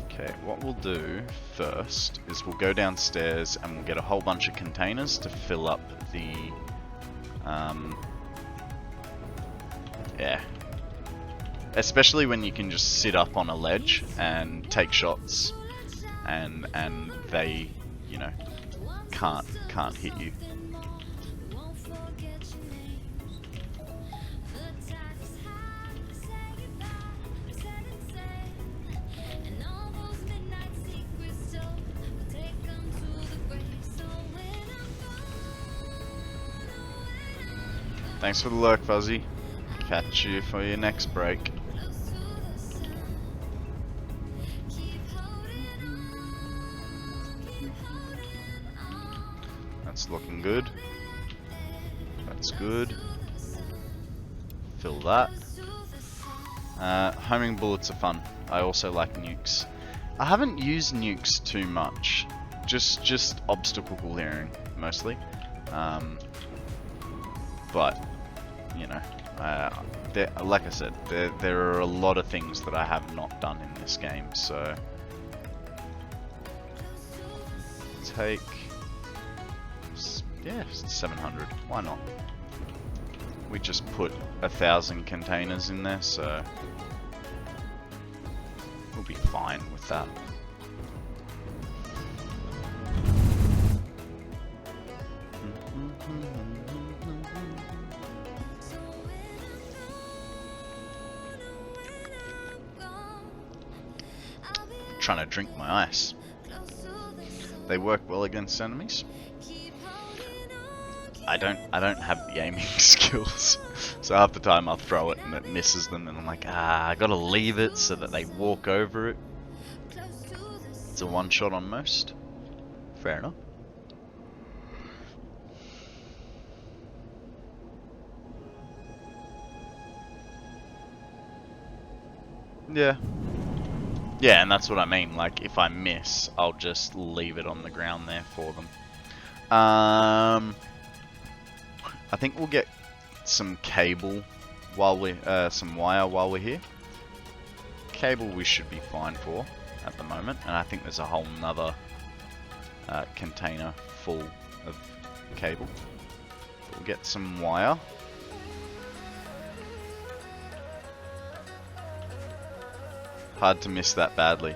Okay, what we'll do first is we'll go downstairs and we'll get a whole bunch of containers to fill up the yeah, especially when you can just sit up on a ledge and take shots and they, you know, can't hit you. Thanks for the lurk, Fuzzy. Catch you for your next break. That's looking good. That's good. Fill that. Homing bullets are fun. I also like nukes. I haven't used nukes too much. Just obstacle clearing mostly. But you know, like I said, there are a lot of things that I have not done in this game, so take, yeah, 700, why not? We just put 1,000 containers in there, so we'll be fine with that. Trying to drink my ice. They work well against enemies. I don't have the aiming skills, so half the time I'll throw it and it misses them, and I'm like, I gotta leave it so that they walk over it. It's a one shot on most. Fair enough. Yeah. Yeah, and that's what I mean, like, if I miss, I'll just leave it on the ground there for them. I think we'll get some cable while we, some wire while we're here. Cable we should be fine for at the moment, and I think there's a whole nother container full of cable. We'll get some wire. Hard to miss that badly.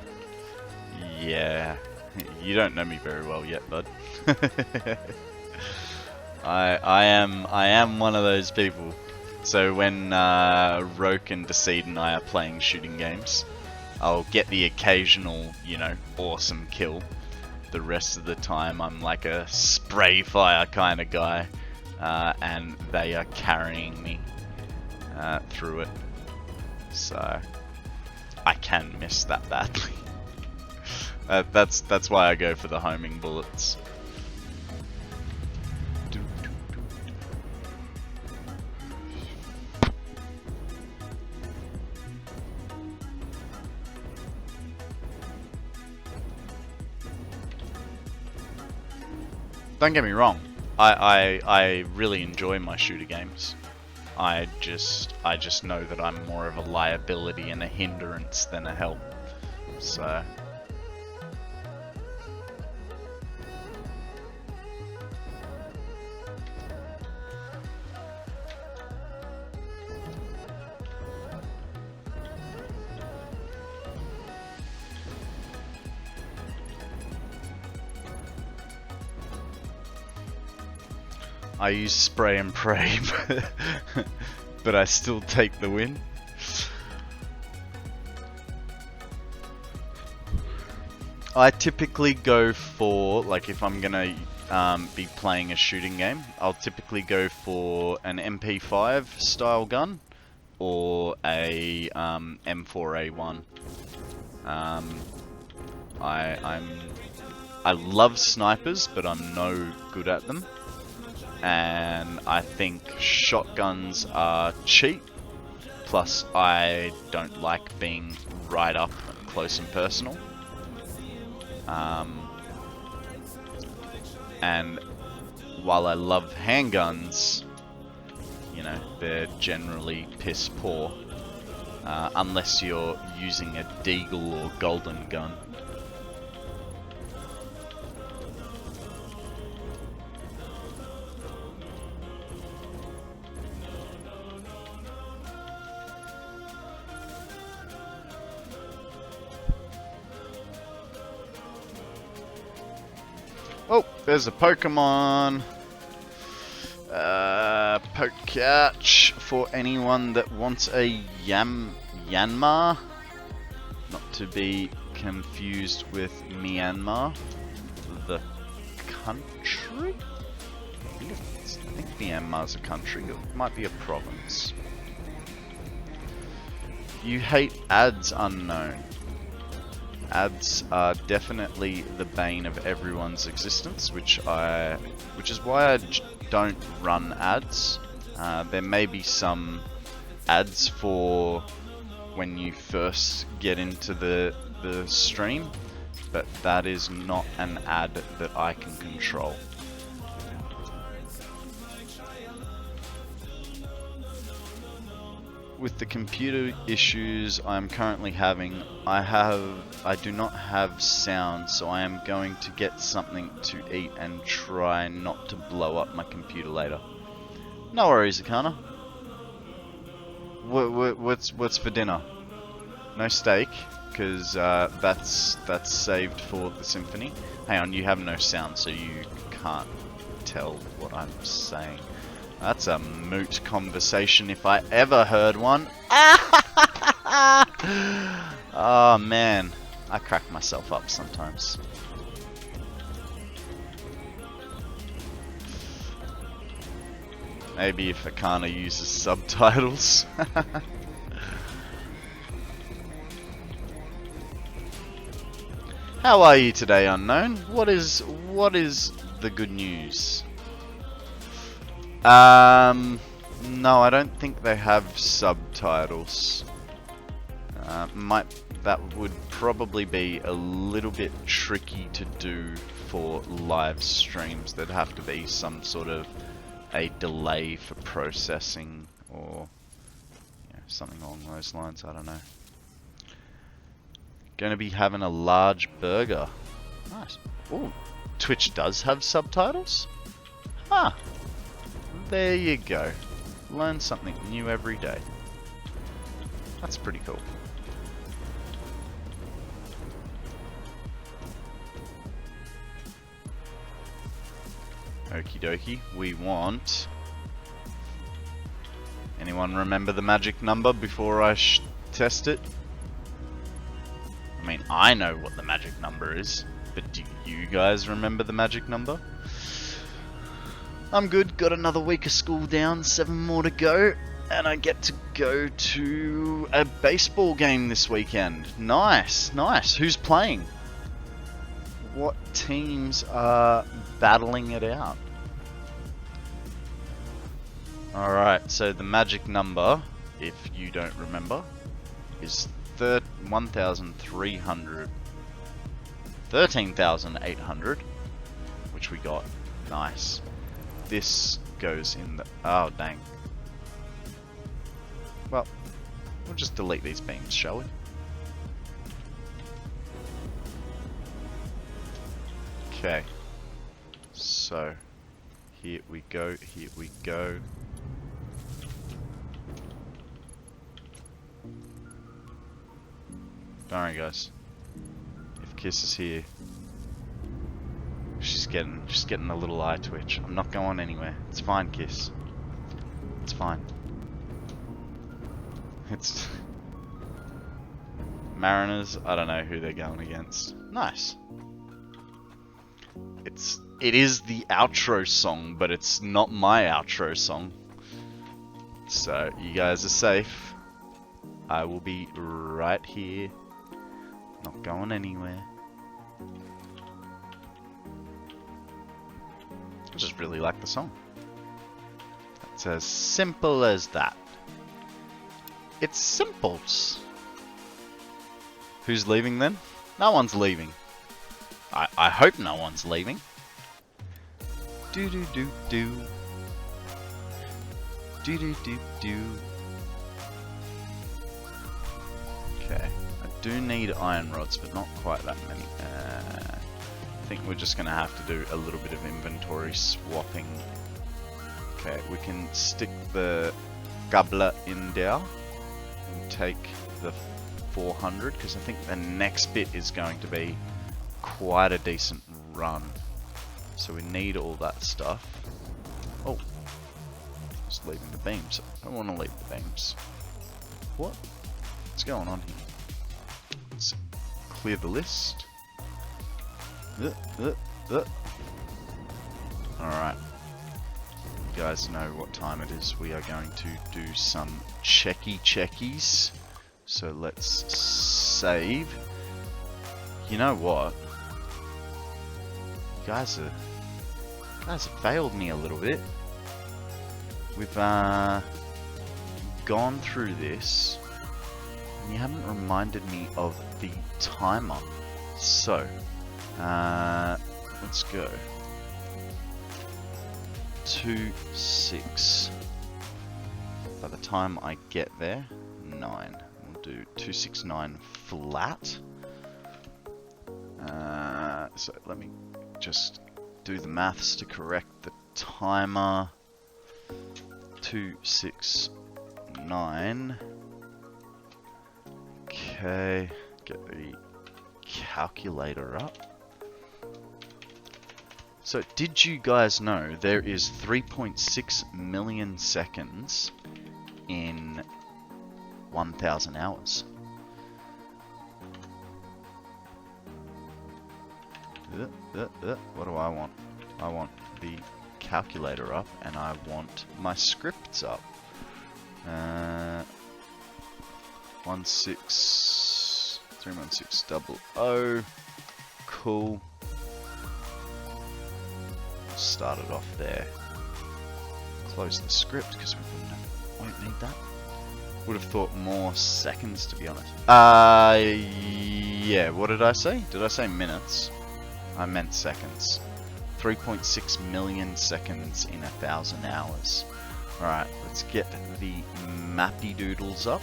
Yeah, you don't know me very well yet, bud. I am one of those people. So when Roke and Deceit and I are playing shooting games, I'll get the occasional, you know, awesome kill. The rest of the time I'm like a spray fire kind of guy, and they are carrying me through it. So I can miss that badly. That's why I go for the homing bullets. Don't get me wrong, I really enjoy my shooter games. I just know that I'm more of a liability and a hindrance than a help. So I use spray and pray, but I still take the win. I typically go for, like, if I'm gonna be playing a shooting game, I'll typically go for an MP5 style gun or a M4A1. I love snipers, but I'm no good at them. And I think shotguns are cheap, plus I don't like being right up close and personal. And while I love handguns, you know, they're generally piss poor, unless you're using a Deagle or Golden gun. Oh, there's a Pokemon. Poke catch for anyone that wants a Yanmar. Not to be confused with Myanmar, the country? I think Myanmar's a country, it might be a province. You hate ads, unknown. Ads are definitely the bane of everyone's existence, which is why I don't run ads. There may be some ads for when you first get into the stream, but that is not an ad that I can control. With the computer issues I'm currently having, I do not have sound, so I am going to get something to eat and try not to blow up my computer later. No worries, Akana. What's for dinner? No steak, because that's saved for the symphony. Hang on, you have no sound, so you can't tell what I'm saying. That's a moot conversation if I ever heard one. Oh man, I crack myself up sometimes. Maybe if Akana uses subtitles. How are you today, Unknown? What is the good news? No, I don't think they have subtitles. That would probably be a little bit tricky to do for live streams. There'd have to be some sort of a delay for processing or something along those lines. I don't know. Going to be having a large burger. Nice. Ooh, Twitch does have subtitles? Huh. There you go. Learn something new every day. That's pretty cool. Okie dokie. We want Anyone remember the magic number before I test it? I mean, I know what the magic number is, but do you guys remember the magic number? I'm good, got another week of school down, 7 more to go, and I get to go to a baseball game this weekend. Nice, nice. Who's playing? What teams are battling it out? Alright, so the magic number, if you don't remember, is 1,300. 13,800, which we got. Nice. This goes in the... Oh, dang. Well, we'll just delete these beams, shall we? Okay. So, here we go, here we go. Don't worry, guys. If Kiss is here, she's getting a little eye twitch. I'm not going anywhere. It's fine, Kiss. It's fine. It's Mariners. I don't know who they're going against. Nice. It is the outro song, but it's not my outro song. So you guys are safe. I will be right here. Not going anywhere. I just really like the song. It's as simple as that. It's simples. Who's leaving then? No one's leaving. I hope no one's leaving. Do do do do. Do do do do. Okay. I do need iron rods, but not quite that many. I think we're just gonna have to do a little bit of inventory swapping. Okay, we can stick the gabla in there and take the 400, because I think the next bit is going to be quite a decent run. So we need all that stuff. Oh, just leaving the beams. I don't want to leave the beams. What? What's going on here? Let's clear the list. Alright. You guys know what time it is. We are going to do some checkies. So let's save. You know what? You guys have failed me a little bit. We've gone through this, and you haven't reminded me of the timer. So, let's go. 2-6. By the time I get there, 9. We'll do 269 flat. So let me just do the maths to correct the timer. 269. Okay, get the calculator up. So, did you guys know there is 3.6 million seconds in 1,000 hours? What do I want? I want the calculator up, and I want my scripts up. 31600. Cool. Start it off there. Close the script because we won't need that. Would have thought more seconds, to be honest. Yeah. What did I say? Did I say minutes? I meant seconds. 3.6 million seconds in 1,000 hours. Alright, let's get the mappy doodles up.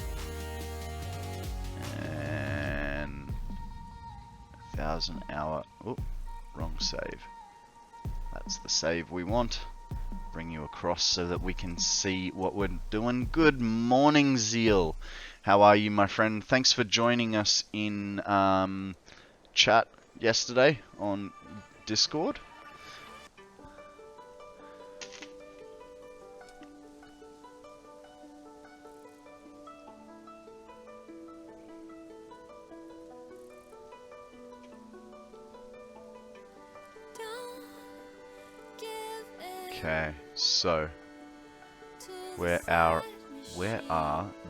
And 1,000 hour. Oh, wrong save. That's the save we want. Bring you across so that we can see what we're doing. Good morning, Zeal. How are you, my friend? Thanks for joining us in chat yesterday on Discord. Okay, so where are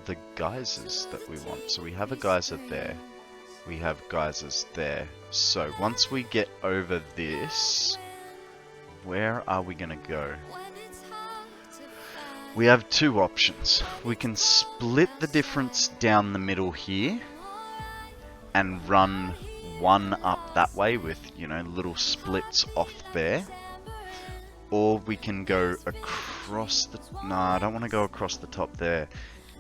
the geysers that we want? So we have a geyser there. We have geysers there. So once we get over this, where are we gonna go? We have two options. We can split the difference down the middle here and run one up that way with, you know, little splits off there. Or we can go across the... No, I don't want to go across the top there.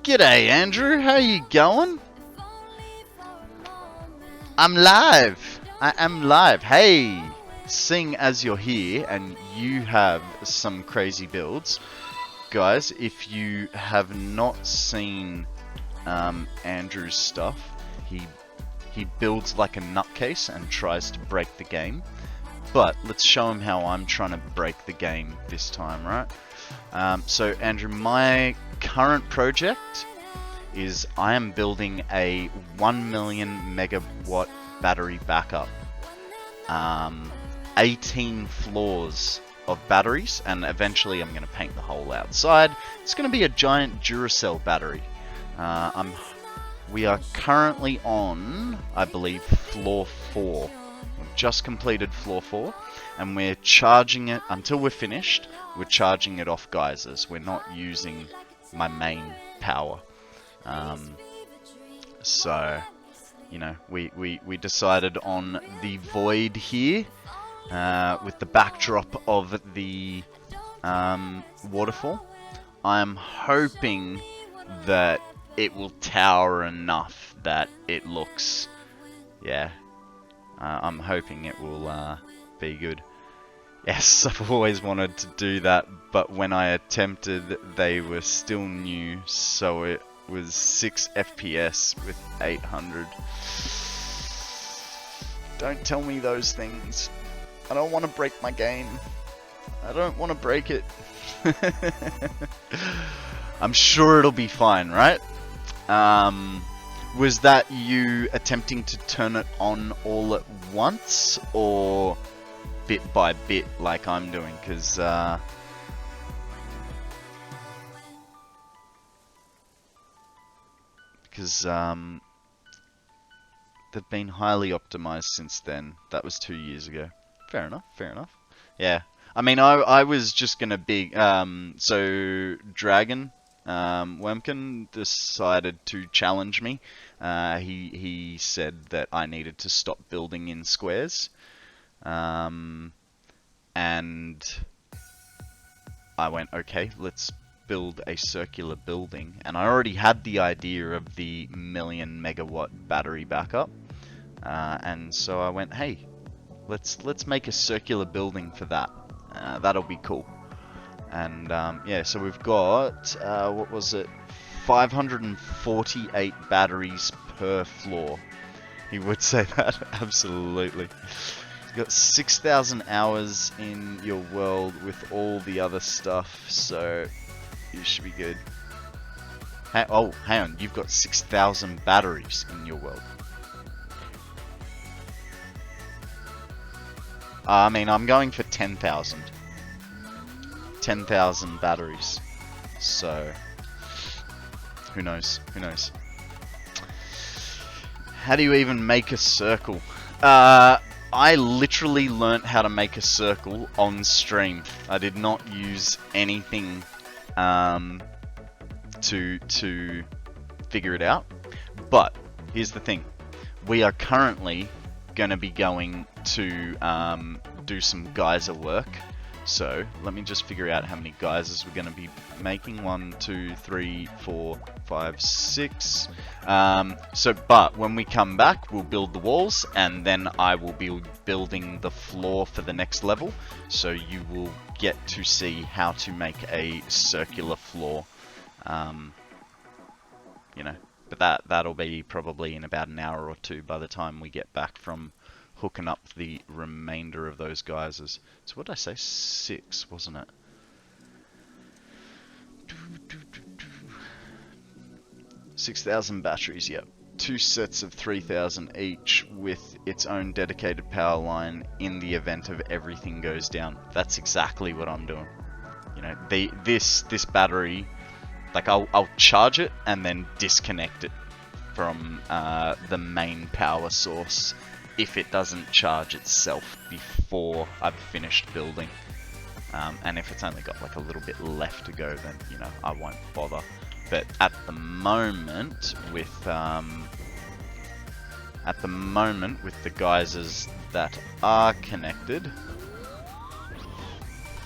G'day, Andrew. How you going? I'm live. I am live. Hey, seeing as you're here and you have some crazy builds, guys, if you have not seen Andrew's stuff, he builds like a nutcase and tries to break the game. But let's show him how I'm trying to break the game this time, right? So Andrew, my current project is I am building a 1 million megawatt battery backup. 18 floors of batteries, and eventually I'm going to paint the whole outside. It's going to be a giant Duracell battery. We are currently on, I believe, floor 4. We've just completed floor 4, and we're charging it until we're finished. We're charging it off geysers. We're not using my main power. So, you know, we decided on the void here, with the backdrop of the waterfall. I'm hoping that it will tower enough that it looks, yeah, I'm hoping it will be good. Yes, I've always wanted to do that, but when I attempted, they were still new, so it was 6 FPS with 800. Don't tell me those things. I don't want to break my game. I don't want to break it. I'm sure it'll be fine, right? Was that you attempting to turn it on all at once, or bit by bit like I'm doing? Because they've been highly optimized since then. That was 2 years ago. Fair enough, fair enough. Yeah, I mean, I was just gonna be, so Dragon, Wemkin decided to challenge me. He said that I needed to stop building in squares. And I went, okay, let's build a circular building. And I already had the idea of the 1 million megawatt battery backup. And so I went, hey, let's make a circular building for that. That'll be cool. And yeah, so we've got, what was it, 548 batteries per floor. He would say that, absolutely. You've got 6,000 hours in your world with all the other stuff, so you should be good. Oh, hang on, you've got 6,000 batteries in your world. I mean, I'm going for 10,000. 10,000 batteries. So, who knows? Who knows? How do you even make a circle? I literally learnt how to make a circle on stream. I did not use anything to figure it out. But here's the thing: we are currently going to be going to do some geyser work. So let me just figure out how many geysers we're going to be making. 1, 2, 3, 4, 5, 6. But when we come back, we'll build the walls, and then I will be building the floor for the next level. So you will get to see how to make a circular floor. You know, but that'll be probably in about an hour or two by the time we get back from hooking up the remainder of those geysers. So what did I say? 6, wasn't it? 6,000 batteries, yep. 2 sets of 3,000 each with its own dedicated power line in the event of everything goes down. That's exactly what I'm doing. know, this battery, like I'll charge it and then disconnect it from the main power source if it doesn't charge itself before I've finished building. And if it's only got like a little bit left to go, then, you know, I won't bother. But at the moment with the geysers that are connected,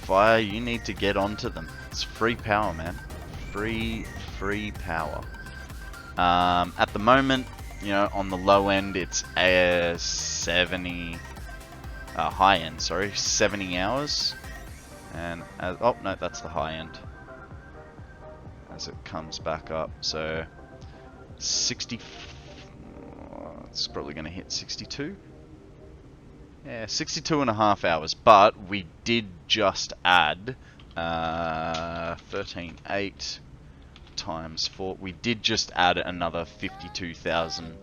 Fire, you need to get onto them. It's free power, man. Free power. At the moment, you know, on the low end, it's 70, high end, sorry, 70 hours. And, oh, no, that's the high end. As it comes back up, so 60, it's probably going to hit 62. Yeah, 62 and a half hours, but we did just add 13.8 times 4. We did just add another 55,000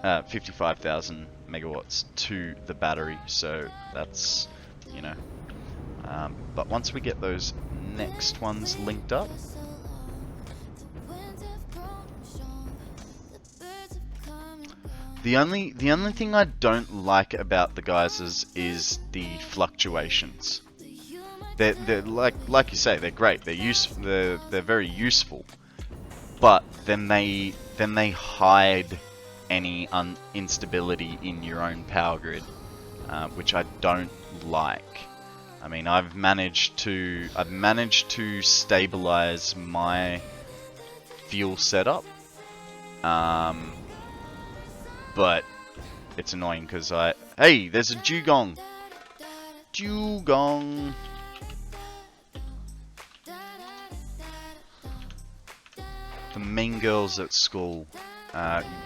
megawatts to the battery, so that's, you know, but once we get those next ones linked up, the only thing I don't like about the geysers is the fluctuations. They're like you say, they're great. They're very useful, but then they hide any instability in your own power grid, which I don't like. I mean, I've managed to stabilize my fuel setup, but it's annoying because hey, there's a dugong. Dugong. The mean girls at school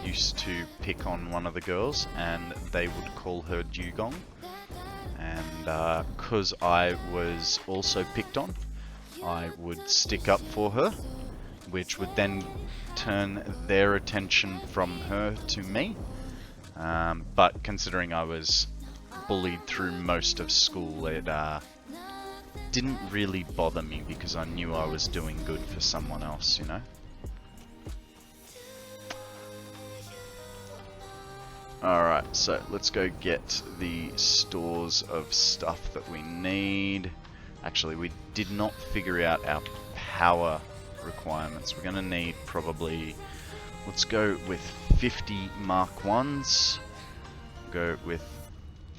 used to pick on one of the girls, and they would call her Dugong. And because I was also picked on, I would stick up for her, which would then turn their attention from her to me. But considering I was bullied through most of school, it didn't really bother me because I knew I was doing good for someone else, you know? Alright, so let's go get the stores of stuff that we need. Actually, we did not figure out our power requirements. We're going to need probably, let's go with 50 Mark 1s. Go with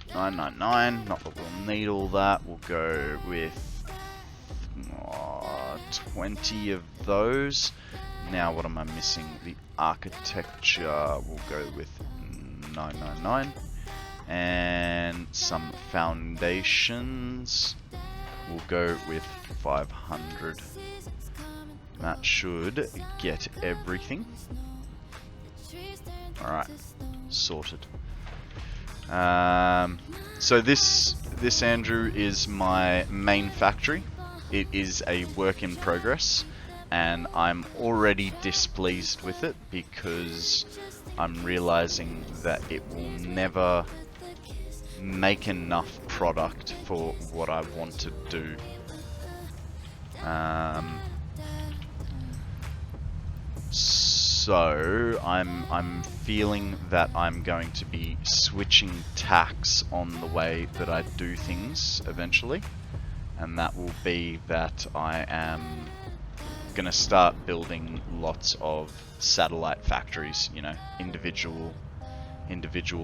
999, not that we'll need all that. We'll go with 20 of those. Now what am I missing? The architecture, we'll go with 999. And some foundations, we'll go with 500. That should get everything. Alright, sorted. So this Andrew is my main factory. It is a work in progress, and I'm already displeased with it because I'm realizing that it will never make enough product for what I want to do. So I'm feeling that I'm going to be switching tacks on the way that I do things eventually, and that will be that I am gonna start building lots of satellite factories, you know, individual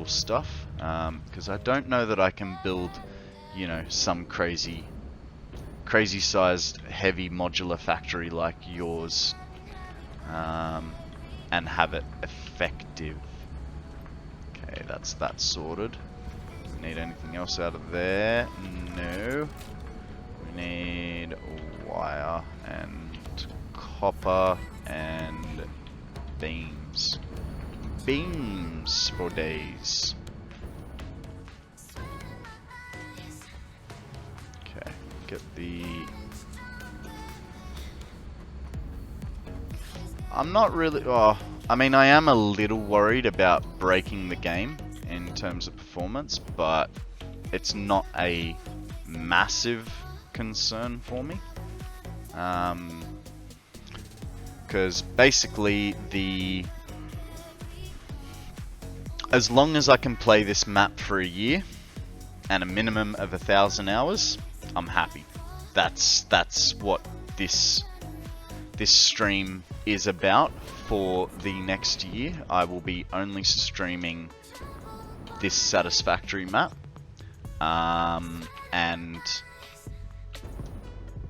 stuff, because I don't know that I can build, you know, some crazy sized heavy modular factory like yours, and have it effective. Okay, that's that sorted. Do we need anything else out of there? No. We need wire and copper and beams. Beams for days. Okay, get the... I'm not really... Oh, I mean, I am a little worried about breaking the game in terms of performance, but it's not a massive concern for me. Because basically as long as I can play this map for a year and a minimum of 1,000 hours, I'm happy. That's what this stream is about for the next year. I will be only streaming this Satisfactory map, and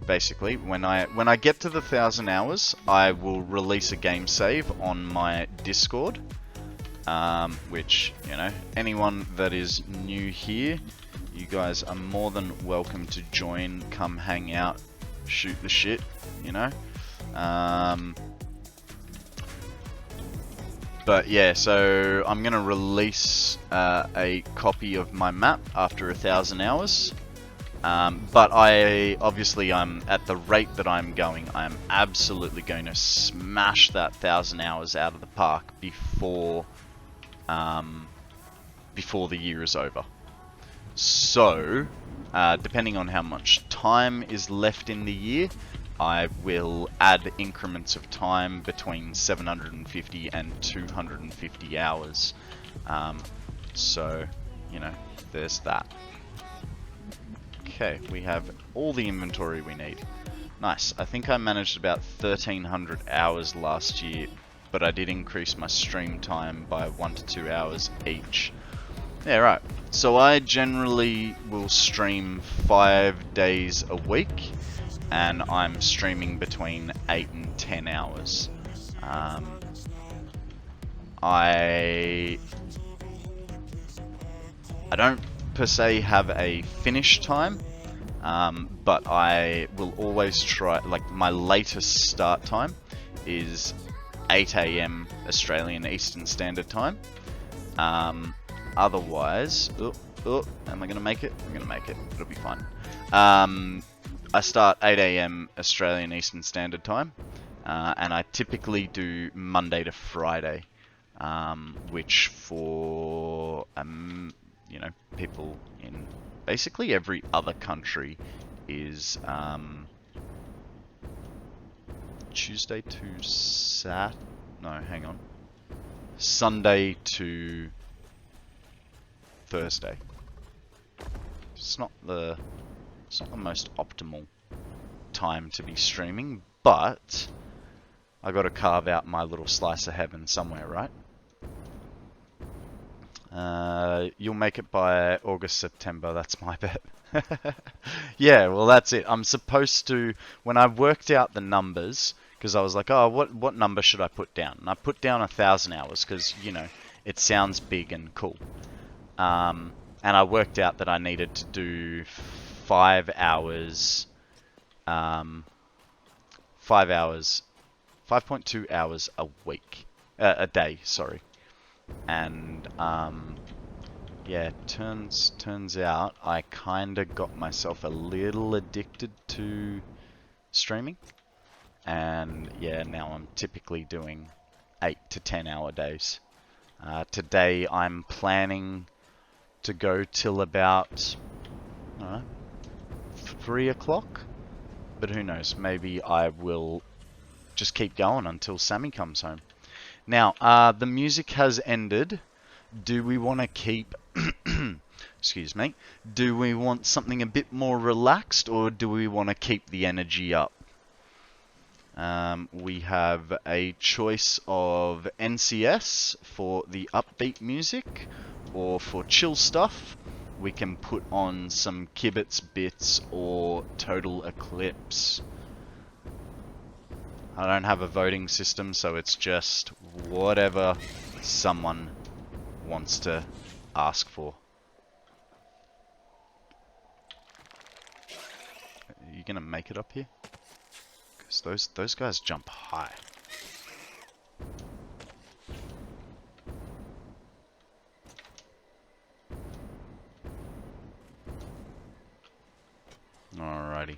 basically when I get to the 1,000 hours, I will release a game save on my Discord, which, you know, anyone that is new here, you guys are more than welcome to join, come hang out, shoot the shit, you know. But yeah, so I'm gonna release a copy of my map after 1,000 hours. But I'm at the rate that I'm going, I'm absolutely going to smash that 1,000 hours out of the park before the year is over. So, depending on how much time is left in the year, I will add increments of time between 750 and 250 hours. So, you know, there's that. Okay, we have all the inventory we need. Nice. I think I managed about 1,300 hours last year, but I did increase my stream time by 1 to 2 hours each. Yeah, right. So I generally will stream 5 days a week, and I'm streaming between 8 and 10 hours. I don't per se have a finish time, but I will always try, like, my latest start time is 8 AM Australian Eastern Standard Time. Otherwise, am I gonna make it? I'm gonna make it. It'll be fine. I start 8 AM Australian Eastern Standard Time, and I typically do Monday to Friday, which for you know, people in basically every other country is Tuesday to Sunday to Thursday. It's not the most optimal time to be streaming, but I got to carve out my little slice of heaven somewhere, right? You'll make it by August, September, that's my bet. Yeah, well, that's it. I'm supposed to, when I worked out the numbers, because I was like, oh, what number should I put down? And I put down 1,000 hours, because, you know, it sounds big and cool. And I worked out that I needed to do 5 hours, 5.2 hours a week, a day, sorry. And yeah, turns out I kinda got myself a little addicted to streaming, and yeah, now I'm typically doing 8 to 10 hour days. Today I'm planning to go till about, I don't know, 3 o'clock, but who knows, maybe I will just keep going until Sammy comes home. Now, the music has ended. Do we want to keep, excuse me, do we want something a bit more relaxed, or do we want to keep the energy up? We have a choice of NCS for the upbeat music, or for chill stuff, we can put on some ImKibitz, Bitz, or TotalXclipse. I don't have a voting system, so it's just whatever someone wants to ask for. Are you gonna make it up here? Because those guys jump high. Alrighty.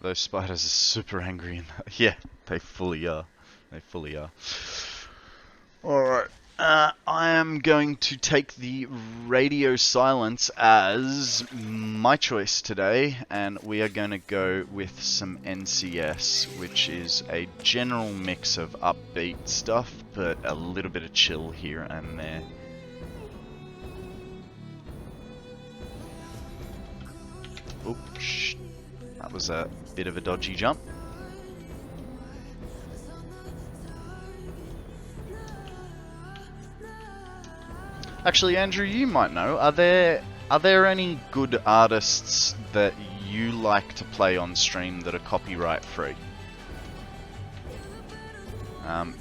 Those spiders are super angry. Yeah, they fully are. They fully are. Alright. I am going to take the radio silence as my choice today, and we are going to go with some NCS, which is a general mix of upbeat stuff, but a little bit of chill here and there. Oops, that was a bit of a dodgy jump. Actually, Andrew, you might know. Are there any good artists that you like to play on stream that are copyright free?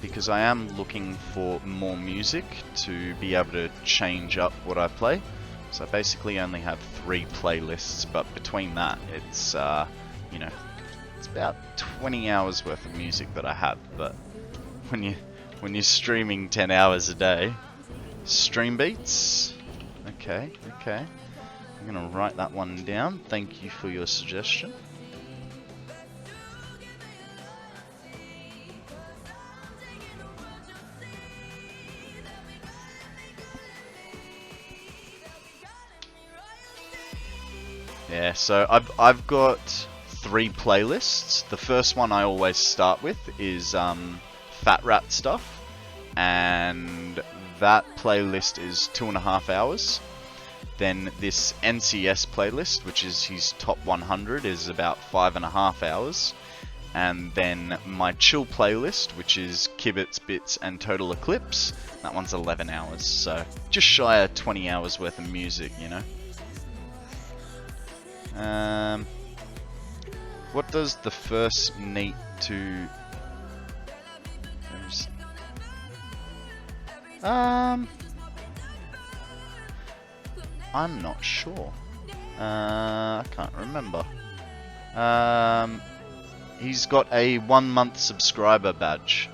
Because I am looking for more music to be able to change up what I play. So I basically only have 3 playlists, but between that, it's you know, it's about 20 hours worth of music that I have. But when you're streaming 10 hours a day. StreamBeats. Okay. I'm gonna write that one down. Thank you for your suggestion. Yeah, so I've got 3 playlists. The first one I always start with is FatRat stuff, and that playlist is 2.5 hours. Then this NCS playlist, which is his top 100, is about 5.5 hours. And then my chill playlist, which is ImKibitz, Bitz, and TotalXclipse, that one's 11 hours. So just shy of 20 hours worth of music, you know. What does the first need to... I'm not sure. I can't remember. He's got a 1-month subscriber badge.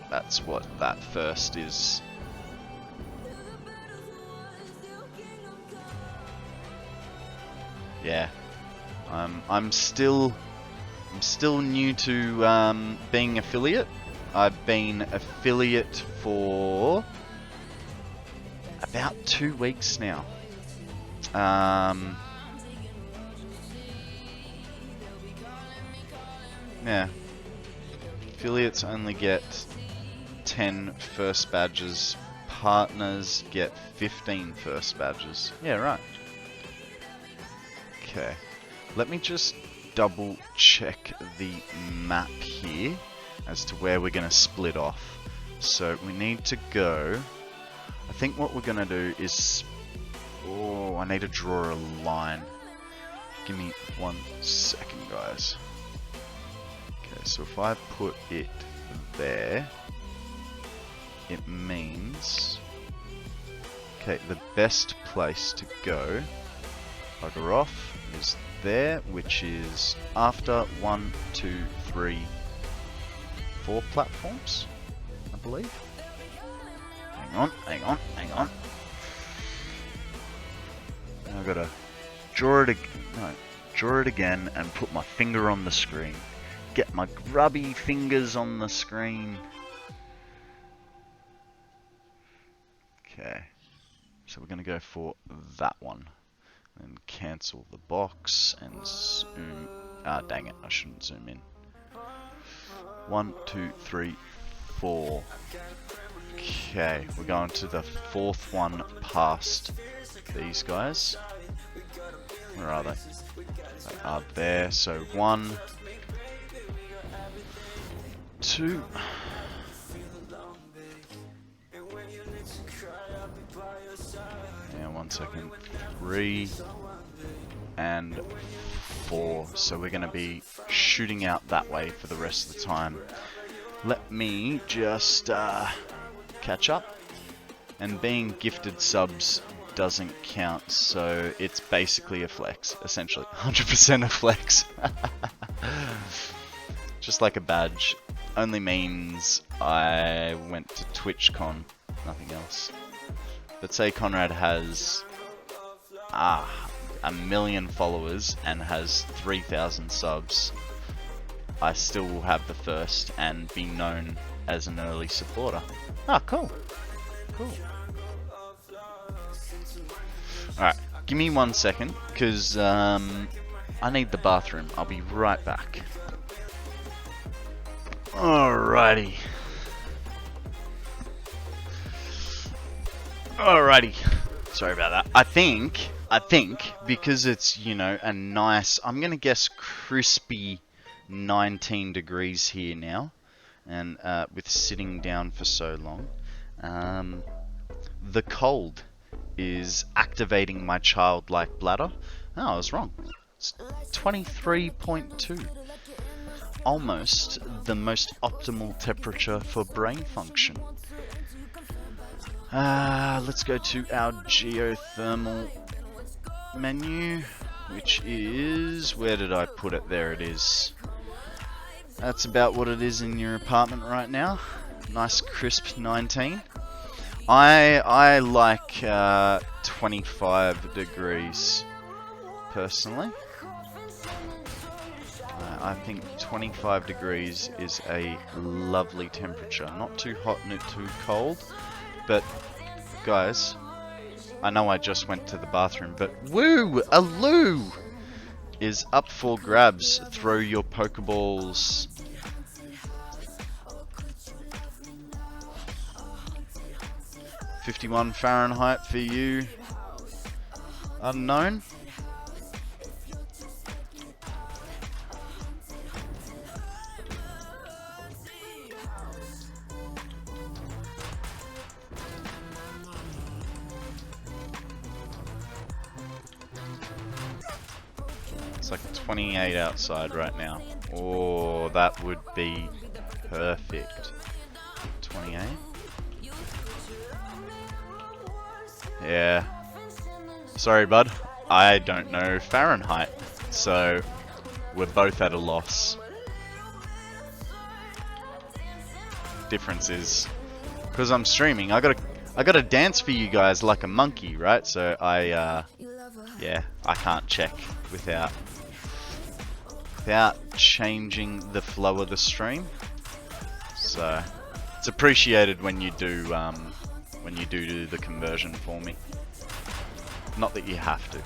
That's what that first is. Yeah. I'm still new to being affiliate. I've been affiliate for about 2 weeks now. Yeah. Affiliates only get 10 first badges. Partners get 15 first badges. Yeah, right. Okay. Let me just double check the map here as to where we're going to split off. So we need to go... I think what we're going to do is... Oh, I need to draw a line. Give me 1 second, guys. Okay, so if I put it there, it means... Okay, the best place to go, bugger off, is there, which is after 1, 2, 3, 4 platforms, I believe. Hang on. I've got to draw it again and put my finger on the screen. Get my grubby fingers on the screen. Okay, so we're going to go for that one. And cancel the box and zoom. Ah, dang it, I shouldn't zoom in. 1, 2, 3, 4. Okay, we're going to the 4th one past these guys. Where are they? They are there. So 1, 2. And 1 second. 3 and 4. So we're going to be shooting out that way for the rest of the time. Let me just catch up. And being gifted subs doesn't count, so it's basically a flex, essentially. 100% a flex. Just like a badge. Only means I went to TwitchCon, nothing else. But say Konrad has 1 million followers and has 3,000 subs, I still will have the first and be known as an early supporter. Ah, cool. Cool. Alright, give me 1 second, because I need the bathroom. I'll be right back. Alrighty. Alrighty. Sorry about that. I think, because it's, you know, a nice, I'm going to guess crispy 19 degrees here now, and with sitting down for so long, the cold is activating my childlike bladder. Oh, I was wrong. It's 23.2. Almost the most optimal temperature for brain function. Let's go to our geothermal menu, which is, where did I put it? There it is. That's about what it is in your apartment right now. Nice crisp 19. I like 25 degrees personally. I think 25 degrees is a lovely temperature. Not too hot, not too cold. But, guys, I know I just went to the bathroom, but woo! A loo is up for grabs. Throw your Pokeballs. (51 Fahrenheit) for you, unknown. It's like 28 outside right now. Oh, that would be perfect. 28. Yeah. Sorry, bud. I don't know Fahrenheit, so we're both at a loss. Difference is, because I'm streaming, I gotta dance for you guys like a monkey, right? So yeah, I can't check without changing the flow of the stream. So it's appreciated when you do the conversion for me. Not that you have to.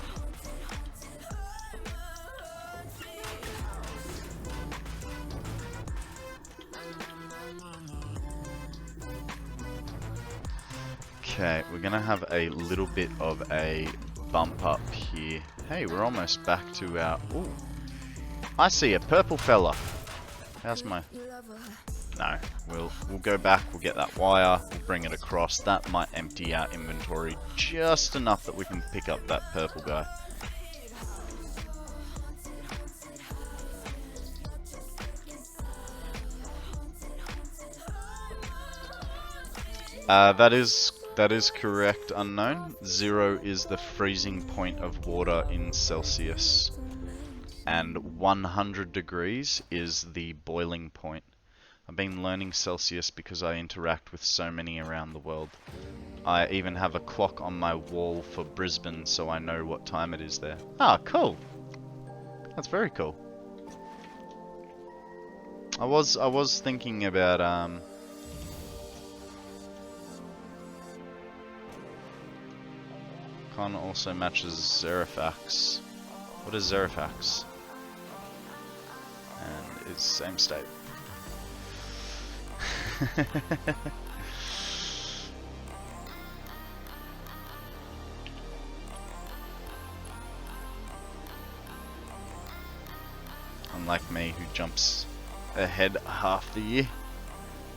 Okay, we're gonna have a little bit of a bump up here. Hey, we're almost back to our... Ooh, I see a purple fella. How's my... No, we'll go back, we'll get that wire, we'll bring it across. That might empty our inventory just enough that we can pick up that purple guy. That is correct, unknown. 0 is the freezing point of water in Celsius, and 100 degrees is the boiling point. I've been learning Celsius because I interact with so many around the world. I even have a clock on my wall for Brisbane, so I know what time it is there. Ah, cool. That's very cool. I was thinking about Con also matches Zerifax. What is Zerifax? And it's same state. Unlike me, who jumps ahead half the year.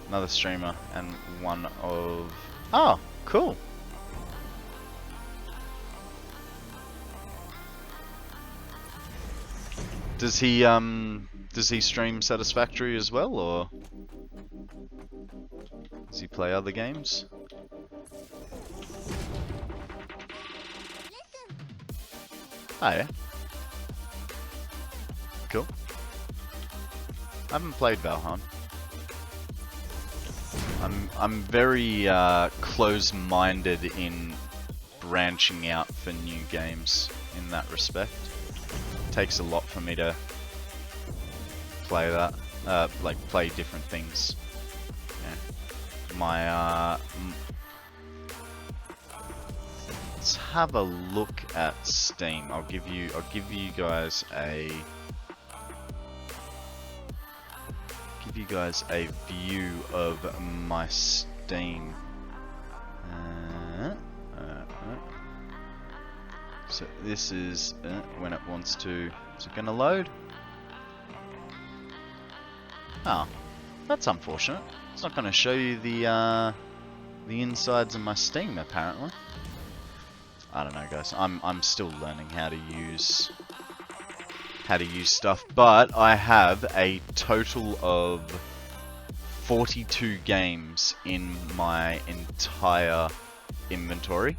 Another streamer and one of... Oh, cool. Does he stream Satisfactory as well, or does he play other games? Oh yeah. Cool. I haven't played Valheim. I'm very close-minded in branching out for new games in that respect. It takes a lot for me to play that, like play different things. my let's have a look at Steam. I'll give you guys a view of my Steam. So this is when it wants to. Is it gonna load? Oh, that's unfortunate. It's not gonna show you the insides of my Steam apparently. I don't know, guys. I'm still learning how to use stuff, but I have a total of 42 games in my entire inventory,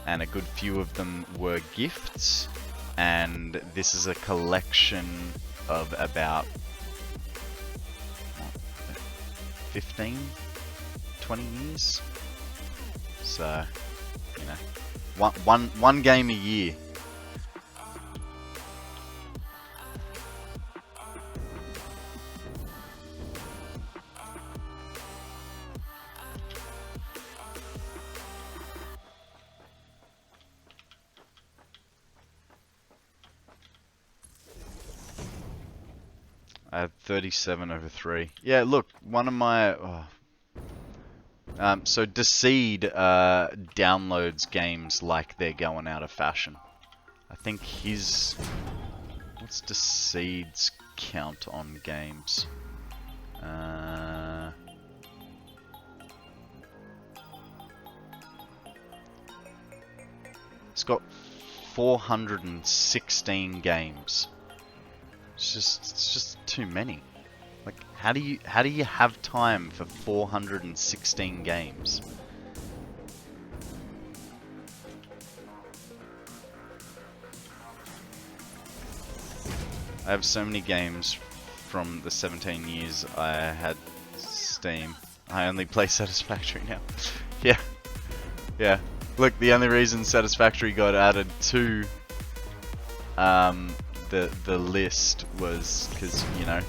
and a good few of them were gifts, and this is a collection of about 15, 20 years. So, you know, one game a year. I have 37/3. Yeah, look, one of my... so Decede downloads games like they're going out of fashion. I think his... What's Decede's count on games? It's got 416 games. It's just too many. Like, how do you have time for 416 games? I have so many games from the 17 years I had Steam. I only play Satisfactory now. Yeah. Yeah. Look, the only reason Satisfactory got added to the list was because, you know,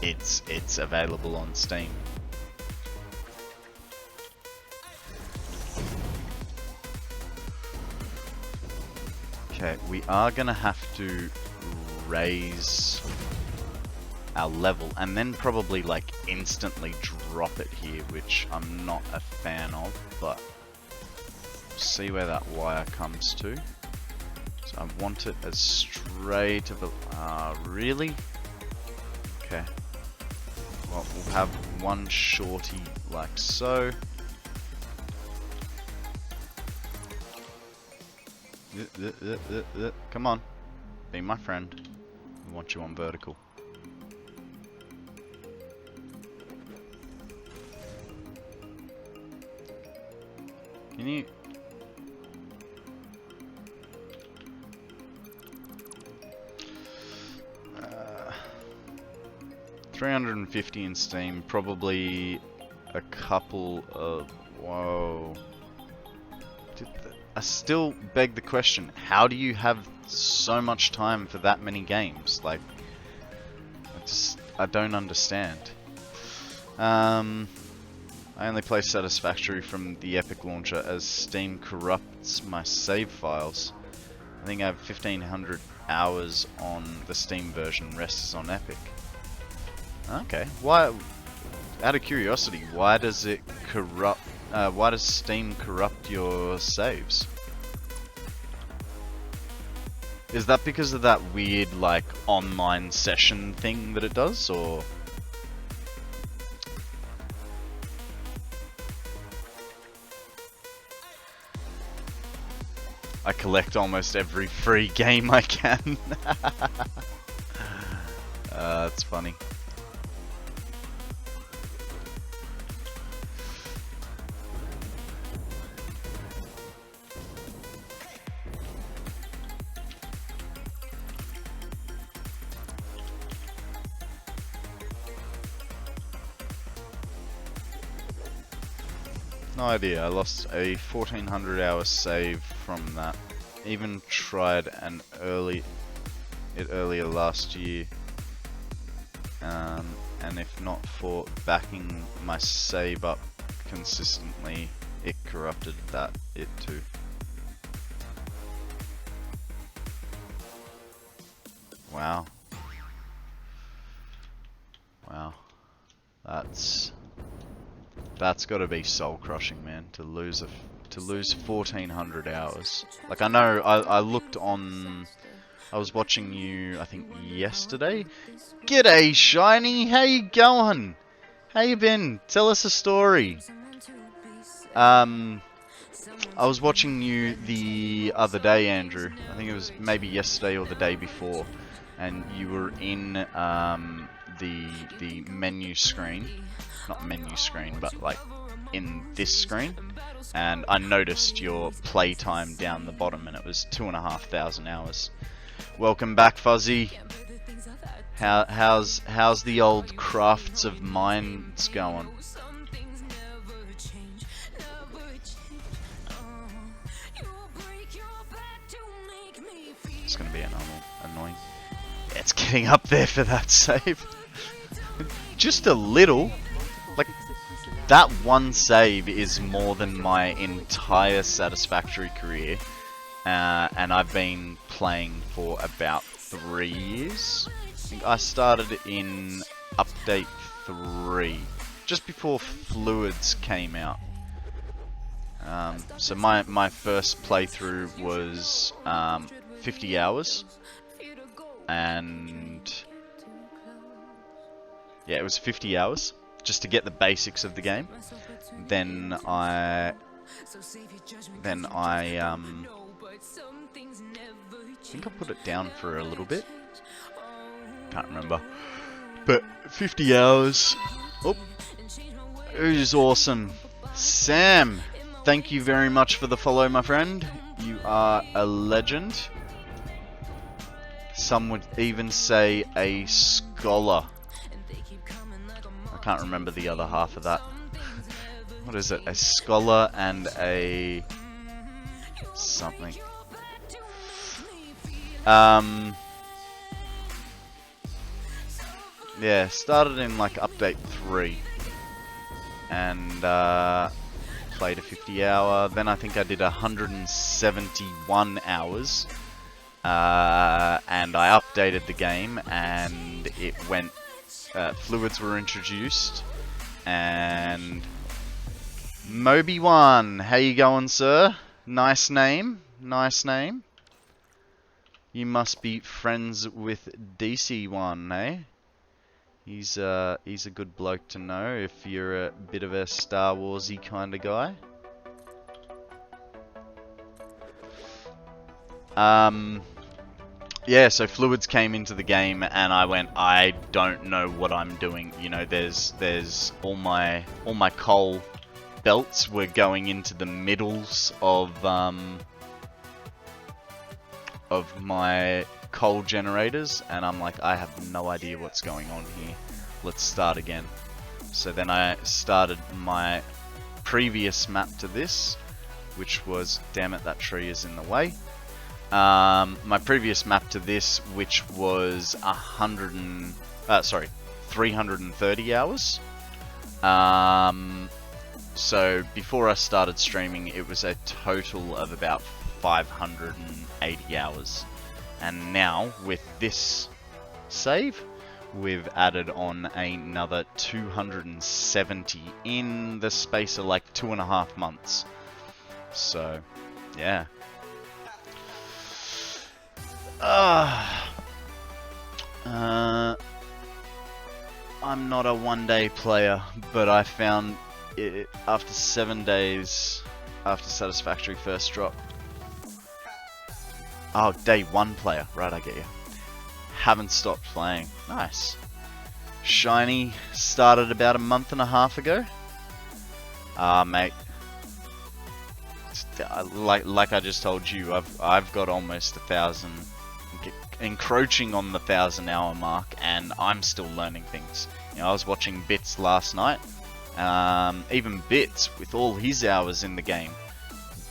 it's available on Steam. Okay, we are gonna have to raise our level and then probably like instantly drop it here, which I'm not a fan of, but see where that wire comes to. So I want it as straight of a... really? Okay. Well, we'll have one shorty like so. Come on. Be my friend. I want you on vertical. Can you... 350 in Steam, probably a couple of... Whoa. I still beg the question, how do you have so much time for that many games? Like, I don't understand. I only play Satisfactory from the Epic launcher as Steam corrupts my save files. I think I have 1500 hours on the Steam version, rest is on Epic. Okay, why? Out of curiosity, why does it corrupt? Why does Steam corrupt your saves? Is that because of that weird, like, online session thing that it does, or? I collect almost every free game I can. That's funny. No idea, I lost a 1400 hour save from that. Even tried earlier last year, and if not for backing my save up consistently, it corrupted it too. Wow. Wow. That's got to be soul crushing, man, to lose 1400 hours. Like, I know I looked on, I was watching you I think yesterday. G'day Shiny, how you going? How you been? Tell us a story. I was watching you the other day, Andrew. I think it was maybe yesterday or the day before, and you were in the menu screen, not menu screen, but like in this screen, and I noticed your playtime down the bottom, and it was 2,500 hours. Welcome back, Fuzzy. How's the old crafts of mines going? It's gonna be annoying. Yeah, it's getting up there for that save. Just a little. Like, that one save is more than my entire Satisfactory career. And I've been playing for about 3 years. I think I started in update 3, just before Fluids came out. So my first playthrough was 50 hours, and yeah, it was 50 hours just to get the basics of the game. Then I think I put it down for a little bit. Can't remember. But 50 hours. Oh, it was awesome. Sam, thank you very much for the follow, my friend. You are a legend. Some would even say a scholar. I can't remember the other half of that. What is it? A scholar and a something. Yeah, started in like update 3 and played a 50 hour. Then I think I did 171 hours, and I updated the game, and it went. Fluids were introduced, and Moby1, how you going, sir? Nice name, nice name. You must be friends with DC1, eh? He's a good bloke to know if you're a bit of a Star Warsy kind of guy. Yeah, so Fluids came into the game, and I went, I don't know what I'm doing. You know, there's all my coal belts were going into the middles of my coal generators, and I'm like, I have no idea what's going on here. Let's start again. So then I started my previous map to this, which was, damn it, that tree is in the way. My previous map to this, which was 330 hours. So before I started streaming, it was a total of about 580 hours. And now, with this save, we've added on another 270 in the space of like 2.5 months. So, yeah. I'm not a one-day player, but I found it after 7 days after Satisfactory first drop. Oh, day 1 player. Right, I get you. Haven't stopped playing. Nice. Shiny started about a month and a half ago. Mate. Like I just told you, I've got almost 1,000, encroaching on the 1,000-hour mark, and I'm still learning things. You know, I was watching Bitz last night. Even Bitz, with all his hours in the game,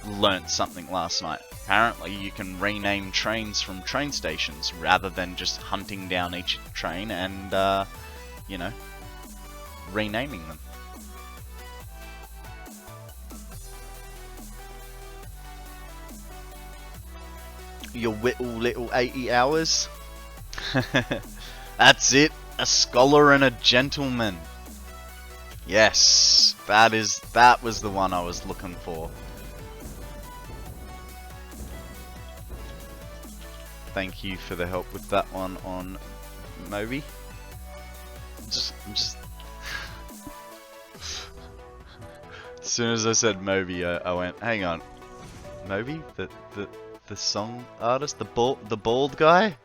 learnt something last night. Apparently, you can rename trains from train stations rather than just hunting down each train and you know, renaming them. Your whittle little 80 hours. That's it. A scholar and a gentleman. Yes, that was the one I was looking for. Thank you for the help with that one on Moby. I'm just as soon as I said Moby, I went, hang on, Moby, the song artist, the bald guy.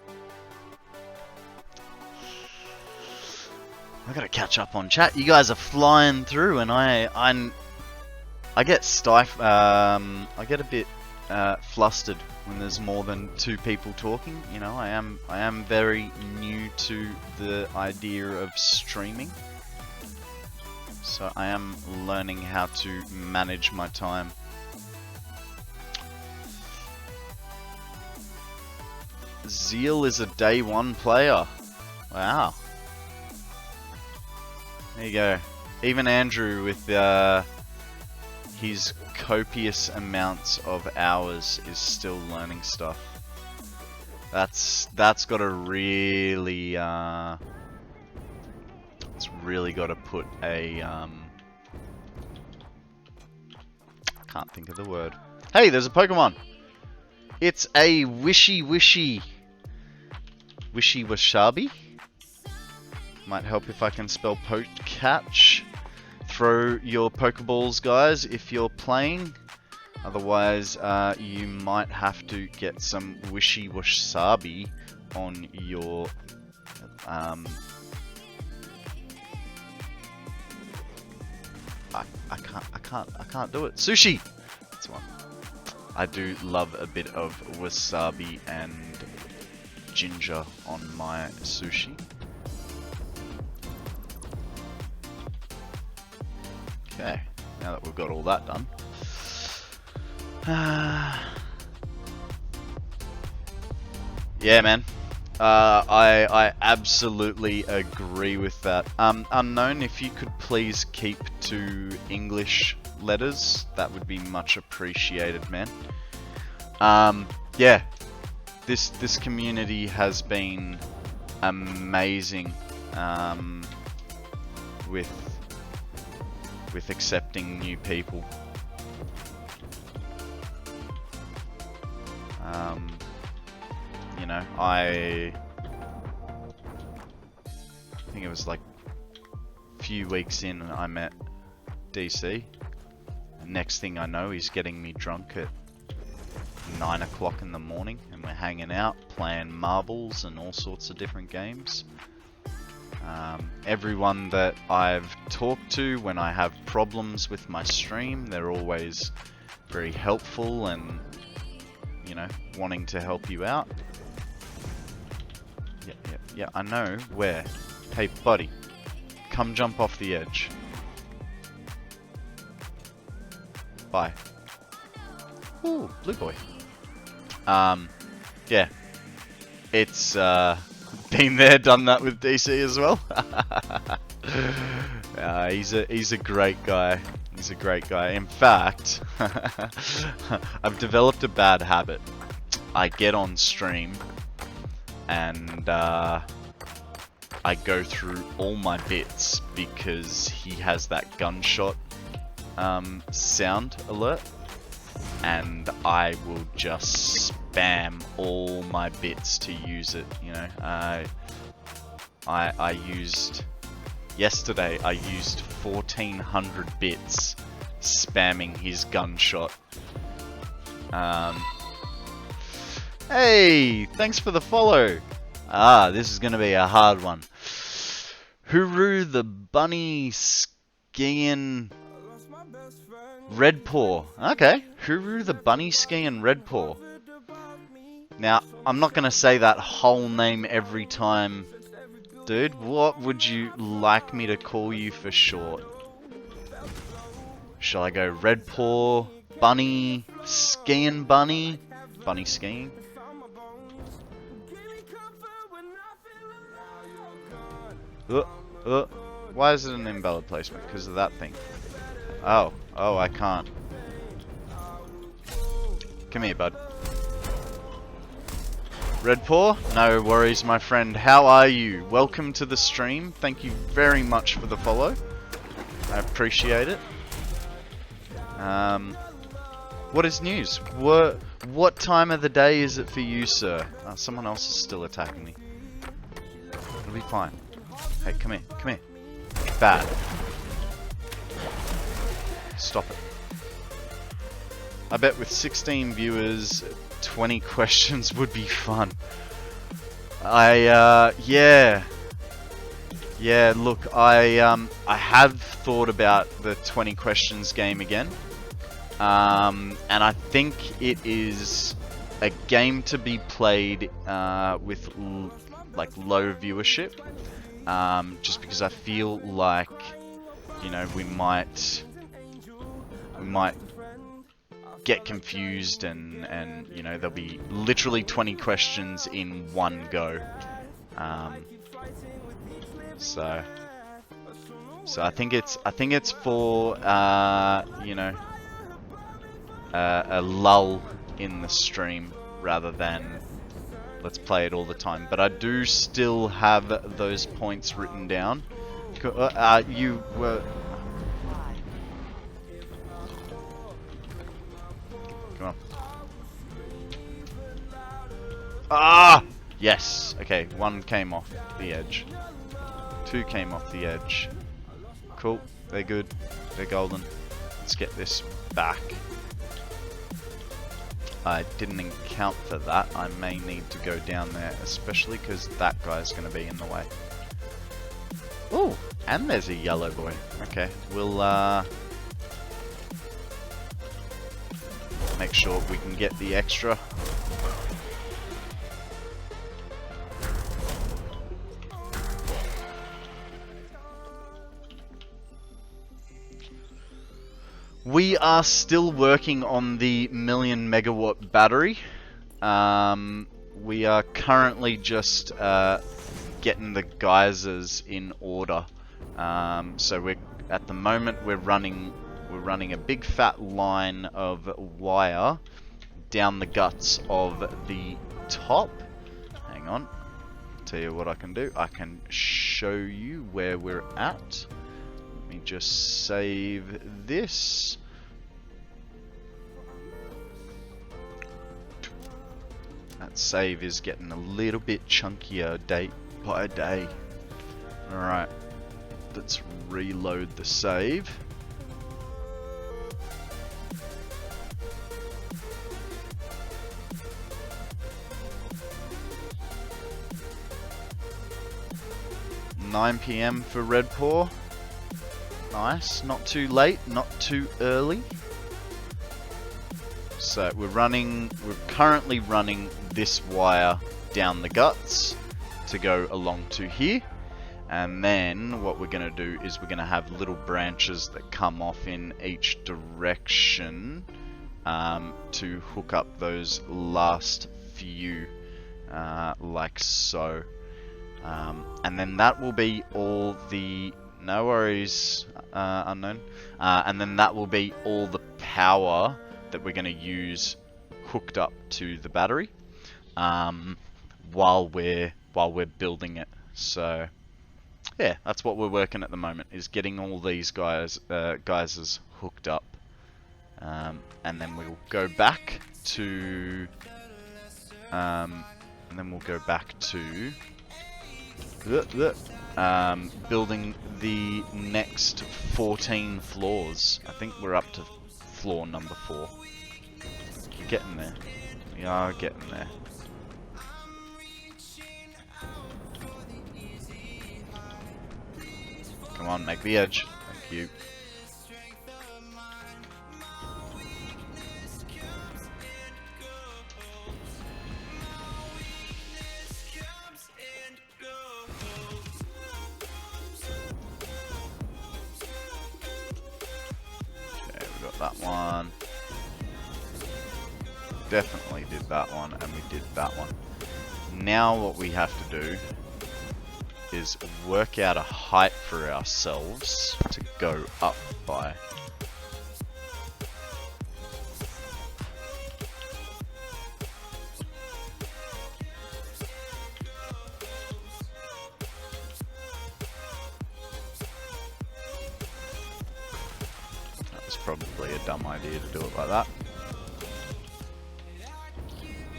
I gotta catch up on chat. You guys are flying through, and I get I get a bit flustered when there's more than 2 people talking. You know, I am very new to the idea of streaming, so I am learning how to manage my time. Zeal is a day 1 player. Wow. There you go. Even Andrew with his copious amounts of hours is still learning stuff. That's got to really it's really got to put a can't think of the word. Hey, there's a Pokemon. It's a Wishy Wasabi. Might help if I can spell catch. Throw your Pokeballs, guys, if you're playing. Otherwise, you might have to get some Wishy Wasabi on your I can't do it. Sushi. That's one. I do love a bit of wasabi and ginger on my sushi. Okay, now that we've got all that done. Yeah, man. I absolutely agree with that. Unknown, if you could please keep to English letters, that would be much appreciated, man. Yeah, this community has been amazing with accepting new people. You know, I think it was like a few weeks in I met DC. Next thing I know, he's getting me drunk at 9 o'clock in the morning, and we're hanging out, playing marbles and all sorts of different games. Everyone that I've talked to when I have problems with my stream, they're always very helpful and, you know, wanting to help you out. Yeah, I know where. Hey, buddy, come jump off the edge. Bye. Ooh, blue boy. Yeah. It's, been there, done that with DC as well. He's a great guy. He's a great guy. In fact, I've developed a bad habit. I get on stream and I go through all my bits because he has that gunshot sound alert, and I will just spam all my bits to use it. You know, I used yesterday. I used 1,400 bits spamming his gunshot. Hey, thanks for the follow. This is gonna be a hard one. Huru the bunny skiing red paw. Okay, Huru the bunny skiing red paw. Now, I'm not gonna say that whole name every time, dude. What would you like me to call you for short? Shall I go red paw, bunny, skiing bunny, bunny skiing? Why is it an invalid placement? Because of that thing. Oh, I can't. Come here, bud. Red Paw, no worries, my friend. How are you? Welcome to the stream. Thank you very much for the follow. I appreciate it. What is news? What time of the day is it for you, sir? Someone else is still attacking me. It'll be fine. Hey, come here, come here. Bad. Stop it. I bet with 16 viewers, 20 questions would be fun. Yeah. Yeah, look, I have thought about the 20 questions game again. And I think it is a game to be played with like low viewership. Just because I feel like, you know, we might get confused and you know, there'll be literally 20 questions in one go. So I think it's for you know, a lull in the stream rather than let's play it all the time. But I do still have those points written down. You were. Come on. Ah! Yes. Okay, one came off the edge. Two came off the edge. Cool. They're good. They're golden. Let's get this back. I didn't account for that. I may need to go down there, especially because that guy's going to be in the way. Oh, and there's a yellow boy. Okay, we'll make sure we can get the extra. We are still working on the 1,000,000 megawatt battery. We are currently just getting the geysers in order. So we're at the moment we're running a big fat line of wire down the guts of the top. Hang on, tell you what I can do. I can show you where we're at. Let me just save this. That save is getting a little bit chunkier day by day. Alright, let's reload the save. $9 PM for Red Paw. Nice, not too late, not too early. So we're currently running this wire down the guts to go along to here. And then what we're going to do is we're going to have little branches that come off in each direction to hook up those last few, like so. And then that will be all the... No worries, unknown. And then that will be all the power that we're going to use hooked up to the battery while we're building it. So yeah, that's what we're working at the moment, is getting all these geysers hooked up, and then we'll go back to building the next 14 floors. I think we're up to floor number 4. Getting there. We are getting there. Come on, make the edge. Thank you. That one. Definitely did that one, and we did that one. Now what we have to do is work out a height for ourselves to go up by. That was probably a dumb idea to do it like that.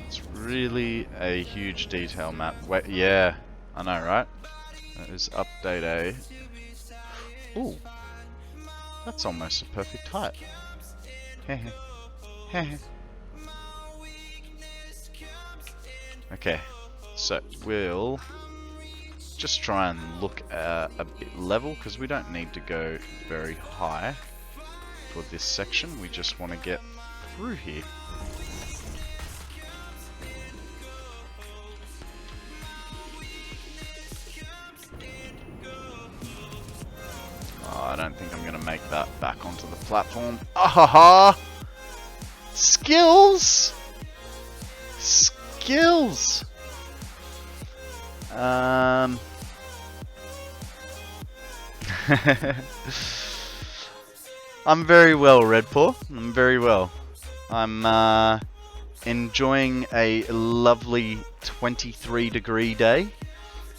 It's really a huge detail map. Wait, yeah, I know, right? That is update A. Ooh, that's almost a perfect height. Hehe. Hehe. Okay, so we'll just try and look a bit level, because we don't need to go very high for this section. We just want to get through here. I don't think I'm going to make that back onto the platform. Ahaha! Skills! Skills! I'm very well, Redpaw. I'm very well. I'm enjoying a lovely 23-degree day.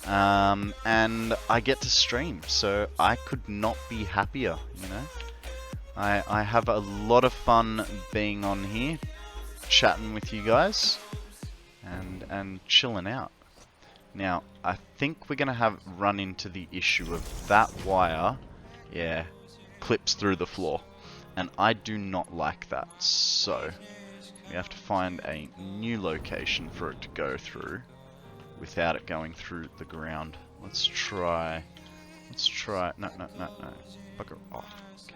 And I get to stream, so I could not be happier, you know. I have a lot of fun being on here, chatting with you guys, and chilling out. Now, I think we're gonna run into the issue of that wire, yeah, clips through the floor, and I do not like that. So we have to find a new location for it to go through without it going through the ground. Let's try, no, bugger off, okay.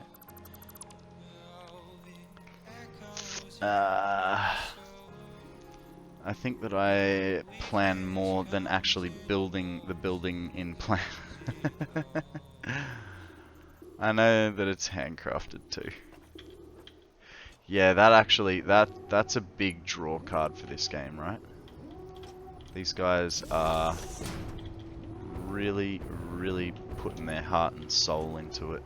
I think that I plan more than actually building the building in plan. I know that it's handcrafted too. Yeah, that actually, that's a big draw card for this game, right? These guys are really, really putting their heart and soul into it.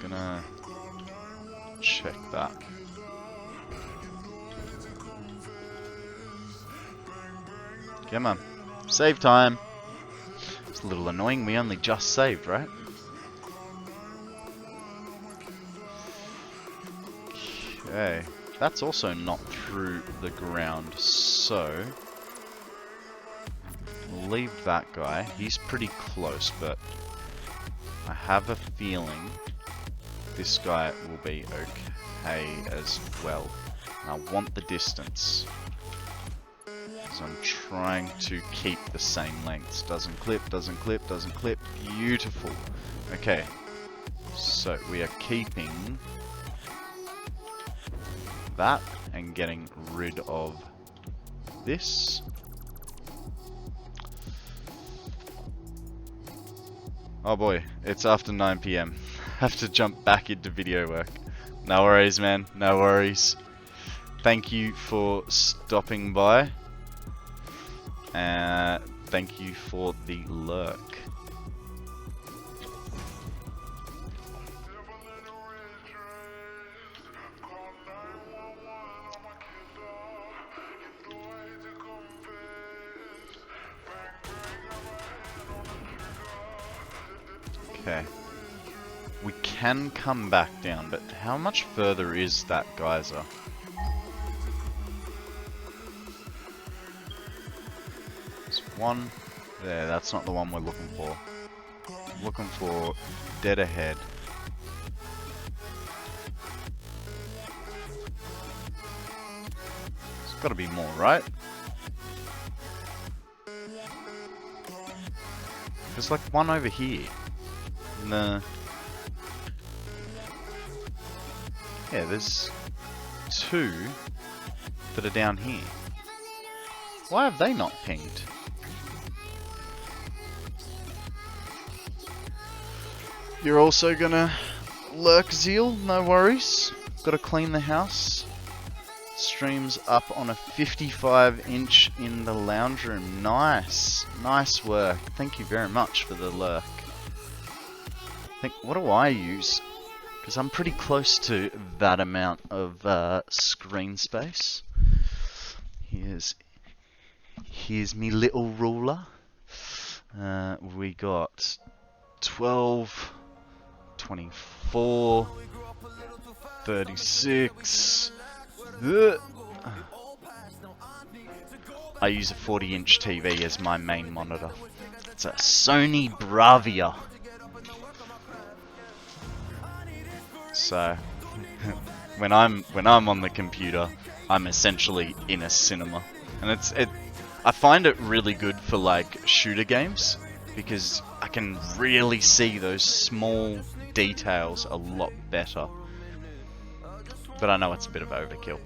Gonna check that. Come on, save time. It's a little annoying, we only just saved, right? Okay. That's also not through the ground, so we'll leave that guy. He's pretty close, but I have a feeling this guy will be okay as well. And I want the distance, so I'm trying to keep the same lengths. Doesn't clip, doesn't clip, doesn't clip. Beautiful. Okay, so we are keeping that and getting rid of this. Oh boy, it's after 9 PM. Have to jump back into video work. No worries, man, no worries. Thank you for stopping by. Thank you for the lurk. Okay. We can come back down, but how much further is that geyser? There's one there, that's not the one we're looking for. I'm looking for dead ahead. There's gotta be more, right? There's like one over here. No. Yeah, there's two that are down here. Why have they not pinged? You're also gonna lurk, Zeal, no worries. Gotta clean the house. Streams up on a 55-inch in the lounge room. Nice. Nice work. Thank you very much for the lurk. What do I use? Because I'm pretty close to that amount of screen space. Here's me little ruler. We got 12, 24, 36. I use a 40-inch TV as my main monitor. It's a Sony Bravia. So when I'm on the computer, I'm essentially in a cinema, and I find it really good for like shooter games because I can really see those small details a lot better. But I know it's a bit of overkill.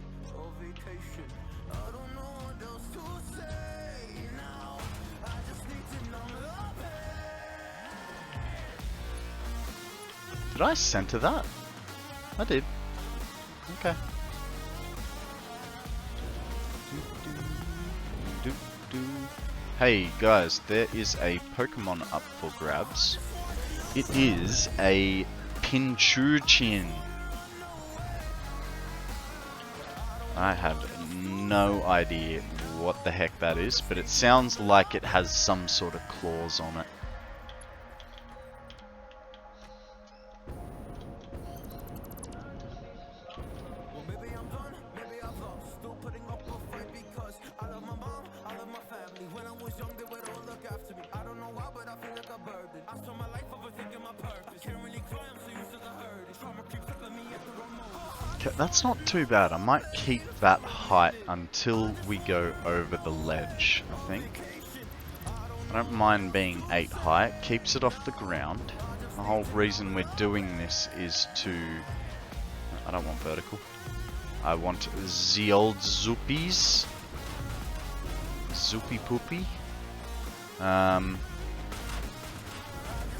Did I center that? I did. Okay. Hey guys, there is a Pokemon up for grabs. It is a Pinchuchin. I have no idea what the heck that is, but it sounds like it has some sort of claws on it. That's not too bad. I might keep that height until we go over the ledge, I think. I don't mind being 8 high. It keeps it off the ground. The whole reason we're doing this is to... I don't want vertical. I want the old zoopies. Zoopy poopy. The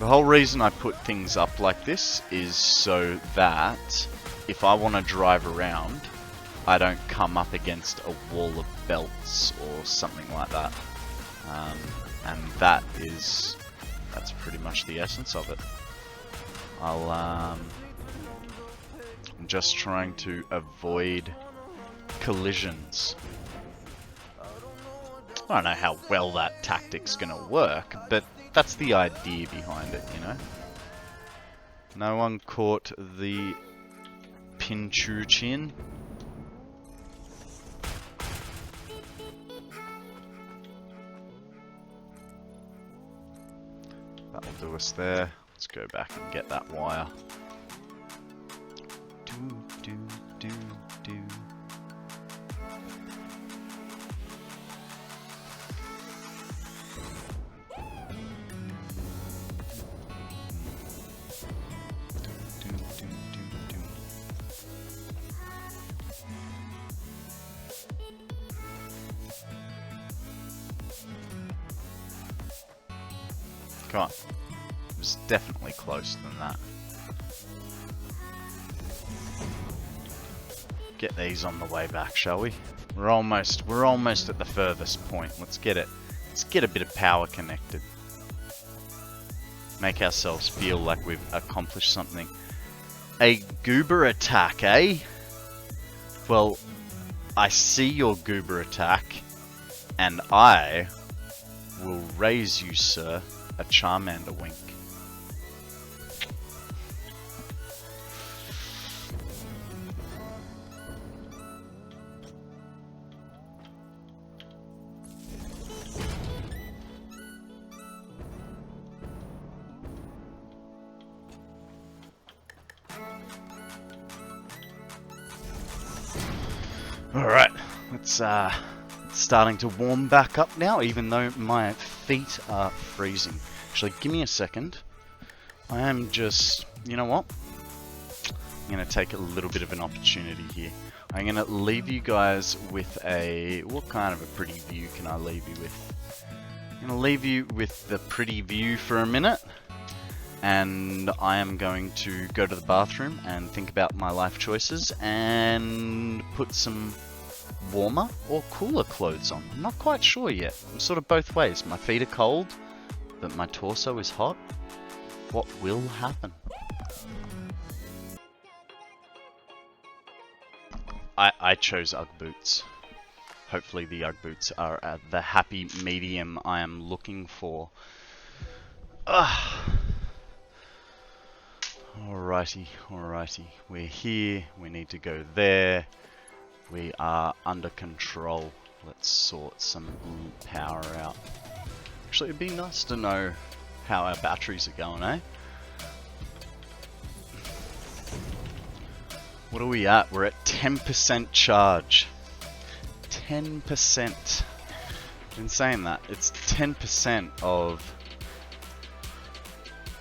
whole reason I put things up like this is so that if I want to drive around, I don't come up against a wall of belts or something like that. And that's pretty much the essence of it. I'm just trying to avoid collisions. I don't know how well that tactic's gonna work, but that's the idea behind it, you know? No one caught the Pinchuchin. That'll do us there. Let's go back and get that wire. Do. Come on. It was definitely closer than that. Get these on the way back, shall we? We're almost at the furthest point. Let's get it. Let's get a bit of power connected. Make ourselves feel like we've accomplished something. A goober attack, eh? Well, I see your goober attack, and I will raise you, sir, a Charmander wink. Alright, it's starting to warm back up now, even though my feet are freezing. Actually, give me a second. I am just, you know what? I'm going to take a little bit of an opportunity here. I'm going to leave you guys with a... What kind of a pretty view can I leave you with? I'm going to leave you with the pretty view for a minute. And I am going to go to the bathroom and think about my life choices and put some warmer or cooler clothes on. I'm not quite sure yet. I'm sort of both ways. My feet are cold, but my torso is hot. What will happen? I chose Ugg boots. Hopefully the Ugg boots are at the happy medium I am looking for. Alrighty. We're here. We need to go there. We are under control. Let's sort some power out. Actually, it'd be nice to know how our batteries are going, eh? What are we at? We're at 10% charge. 10%. In saying that, it's 10% of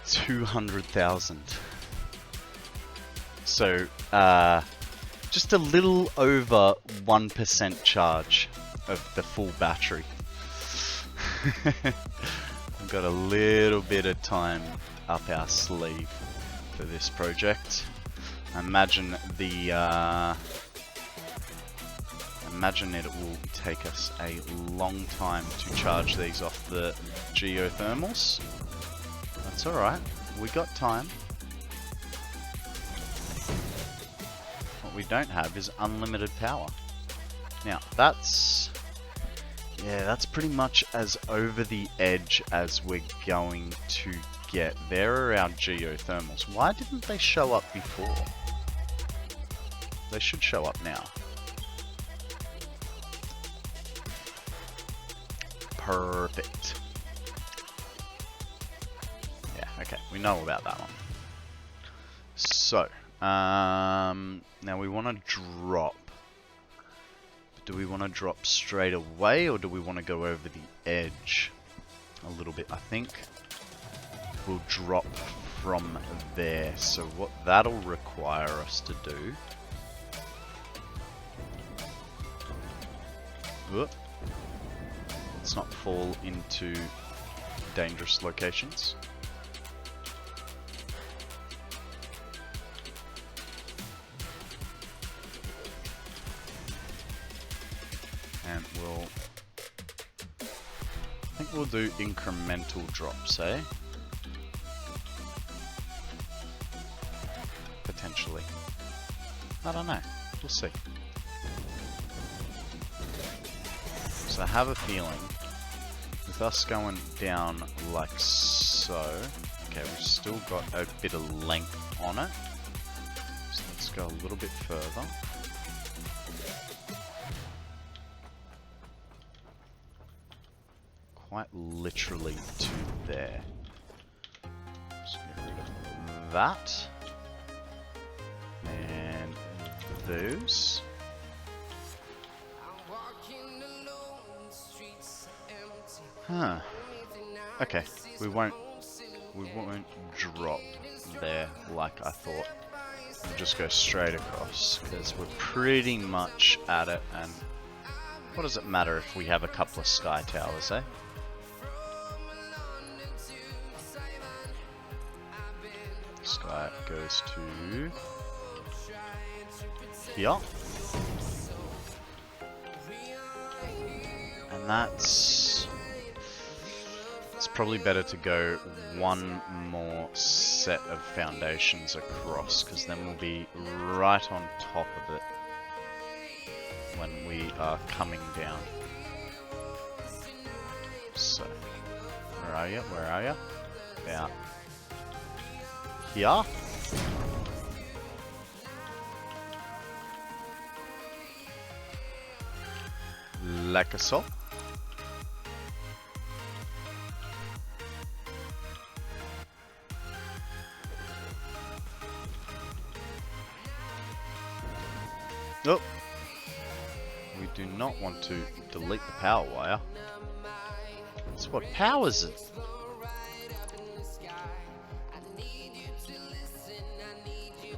200,000. So, just a little over 1% charge of the full battery. We've got a little bit of time up our sleeve for this project. Imagine it will take us a long time to charge these off the geothermals. That's alright, we got time. What we don't have is unlimited power. Now, that's pretty much as over the edge as we're going to get. There are our geothermals. Why didn't they show up before? They should show up now. Perfect. Yeah, okay, we know about that one. So, now we want to drop. Do we want to drop straight away, or do we want to go over the edge a little bit? I think we'll drop from there. So what that'll require us to do... let's not fall into dangerous locations. And I think we'll do incremental drops, eh? Potentially. I don't know. We'll see. So I have a feeling with us going down like so. Okay, we've still got a bit of length on it. So let's go a little bit further. Quite literally to there. Just get rid of that. And those. Huh. Okay, we won't drop there like I thought. We'll just go straight across because we're pretty much at it, and what does it matter if we have a couple of sky towers, eh? Sky goes to here. And it's probably better to go one more set of foundations across, because then we'll be right on top of it when we are coming down. So, where are you? Where are you? About here. Like so. Oh, we do not want to delete the power wire. That's what powers it.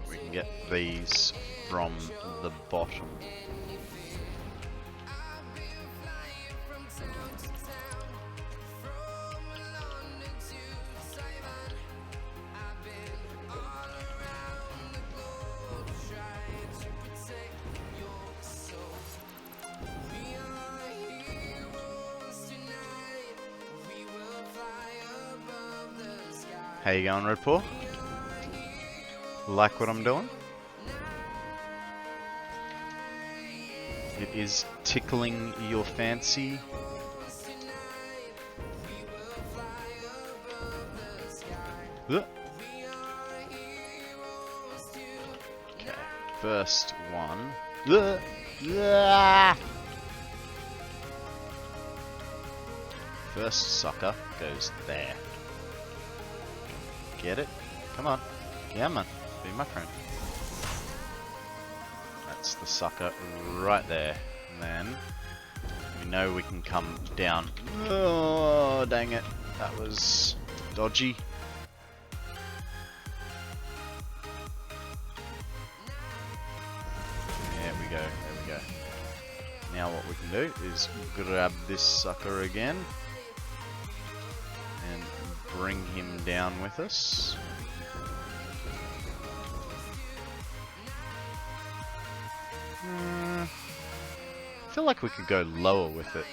We can get these from the bottom. How you going, Red Paw? Like what I'm doing? It is tickling your fancy. Okay, first one. First sucker goes there. Get it? Come on. Yeah, man. Be my friend. That's the sucker right there. And then we know we can come down. Oh, dang it. That was dodgy. There we go. There we go. Now what we can do is grab this sucker again and bring him down with us. I feel like we could go lower with it.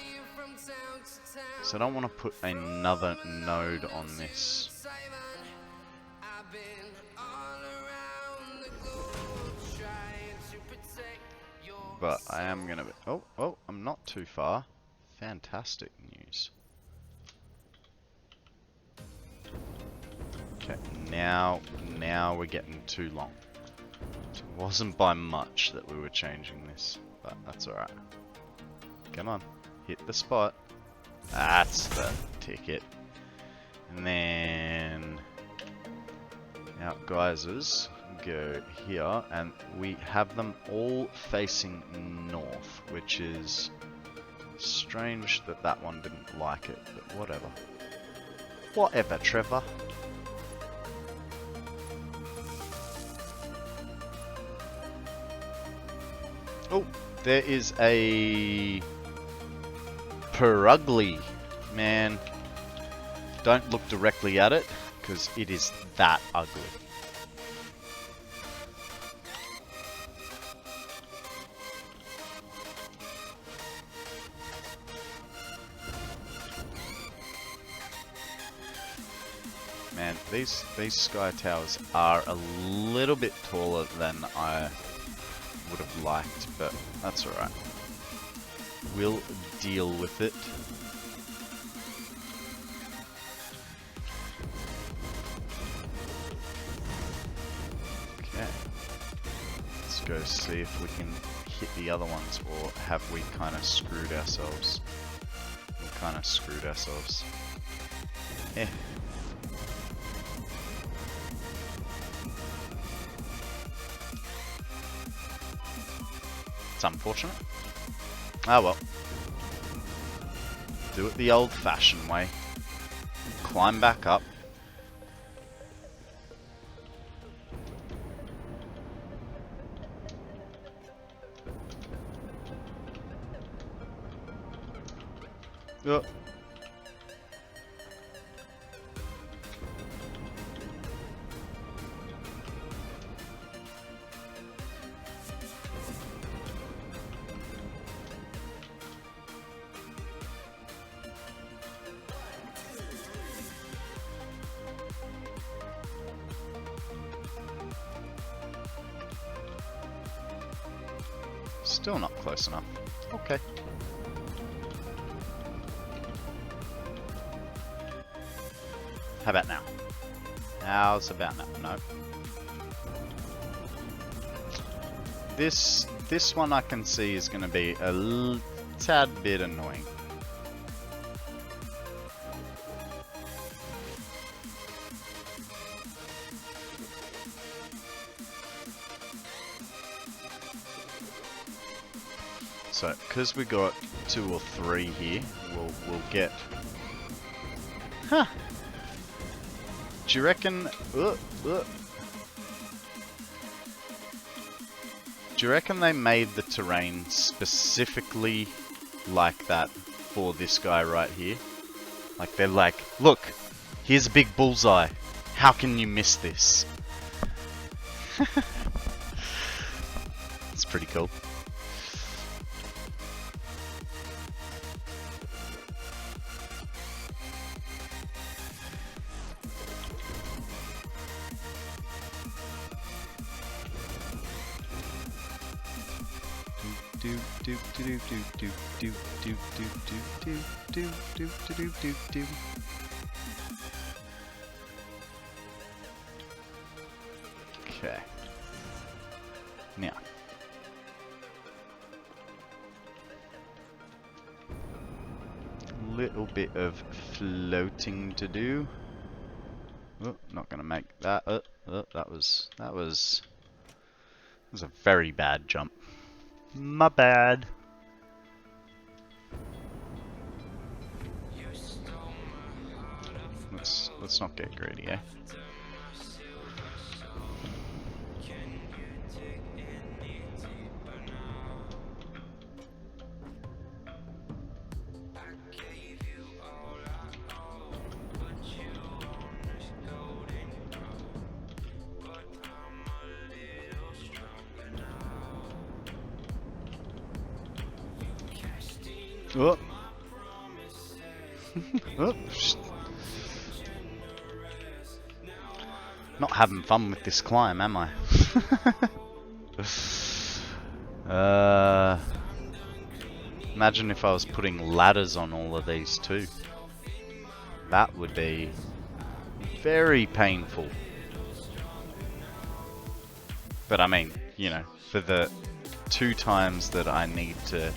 So I don't want to put another node on this. But I am going to be... Oh, I'm not too far. Fantastic news. Okay, now we're getting too long. It wasn't by much that we were changing this, but that's alright. Come on, hit the spot. That's the ticket. And then our geysers go here, and we have them all facing north, which is strange that that one didn't like it, but whatever. Whatever, Trevor. Oh, there is a Perugly. Man, don't look directly at it, because it is that ugly. Man, these sky towers are a little bit taller than I would have liked, but that's alright. We'll deal with it. Okay. Let's go see if we can hit the other ones, or have we kind of screwed ourselves? We kind of screwed ourselves. Eh. It's unfortunate. Ah well. Do it the old-fashioned way. Climb back up. Oh. Still not close enough. Okay. How about now? How's about now? No. This one I can see is going to be a tad bit annoying. So, because we got 2 or 3 here, we'll get... Huh! Do you reckon... Do you reckon they made the terrain specifically like that for this guy right here? Like, they're like, look, here's a big bullseye. How can you miss this? It's pretty cool. Okay. Now. Little bit of floating to do. Oh, not gonna make that. That was a very bad jump. My bad. Let's not get greedy, eh? Oh. Oh. Not having fun with this climb, am I? Imagine if I was putting ladders on all of these too. That would be very painful. But I mean, you know, for the 2 times that I need to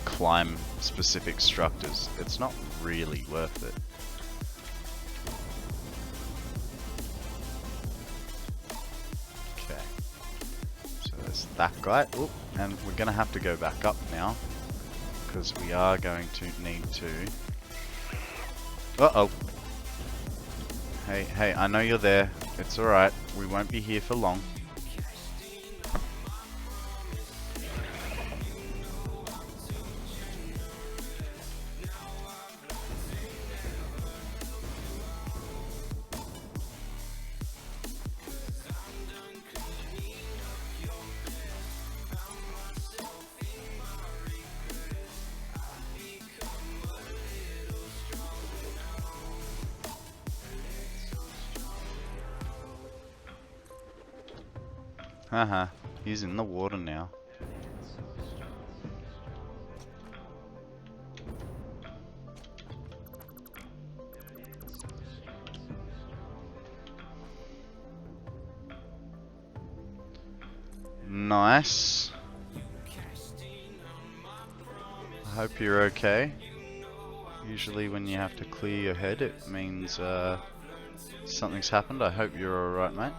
climb specific structures, it's not really worth it. Okay, so there's that guy. Oh, and we're gonna have to go back up now because we are going to need to. Uh-oh. Hey, I know you're there. It's alright. We won't be here for long. Haha, he's in the water now. Nice. I hope you're okay. Usually when you have to clear your head, it means something's happened. I hope you're alright, mate.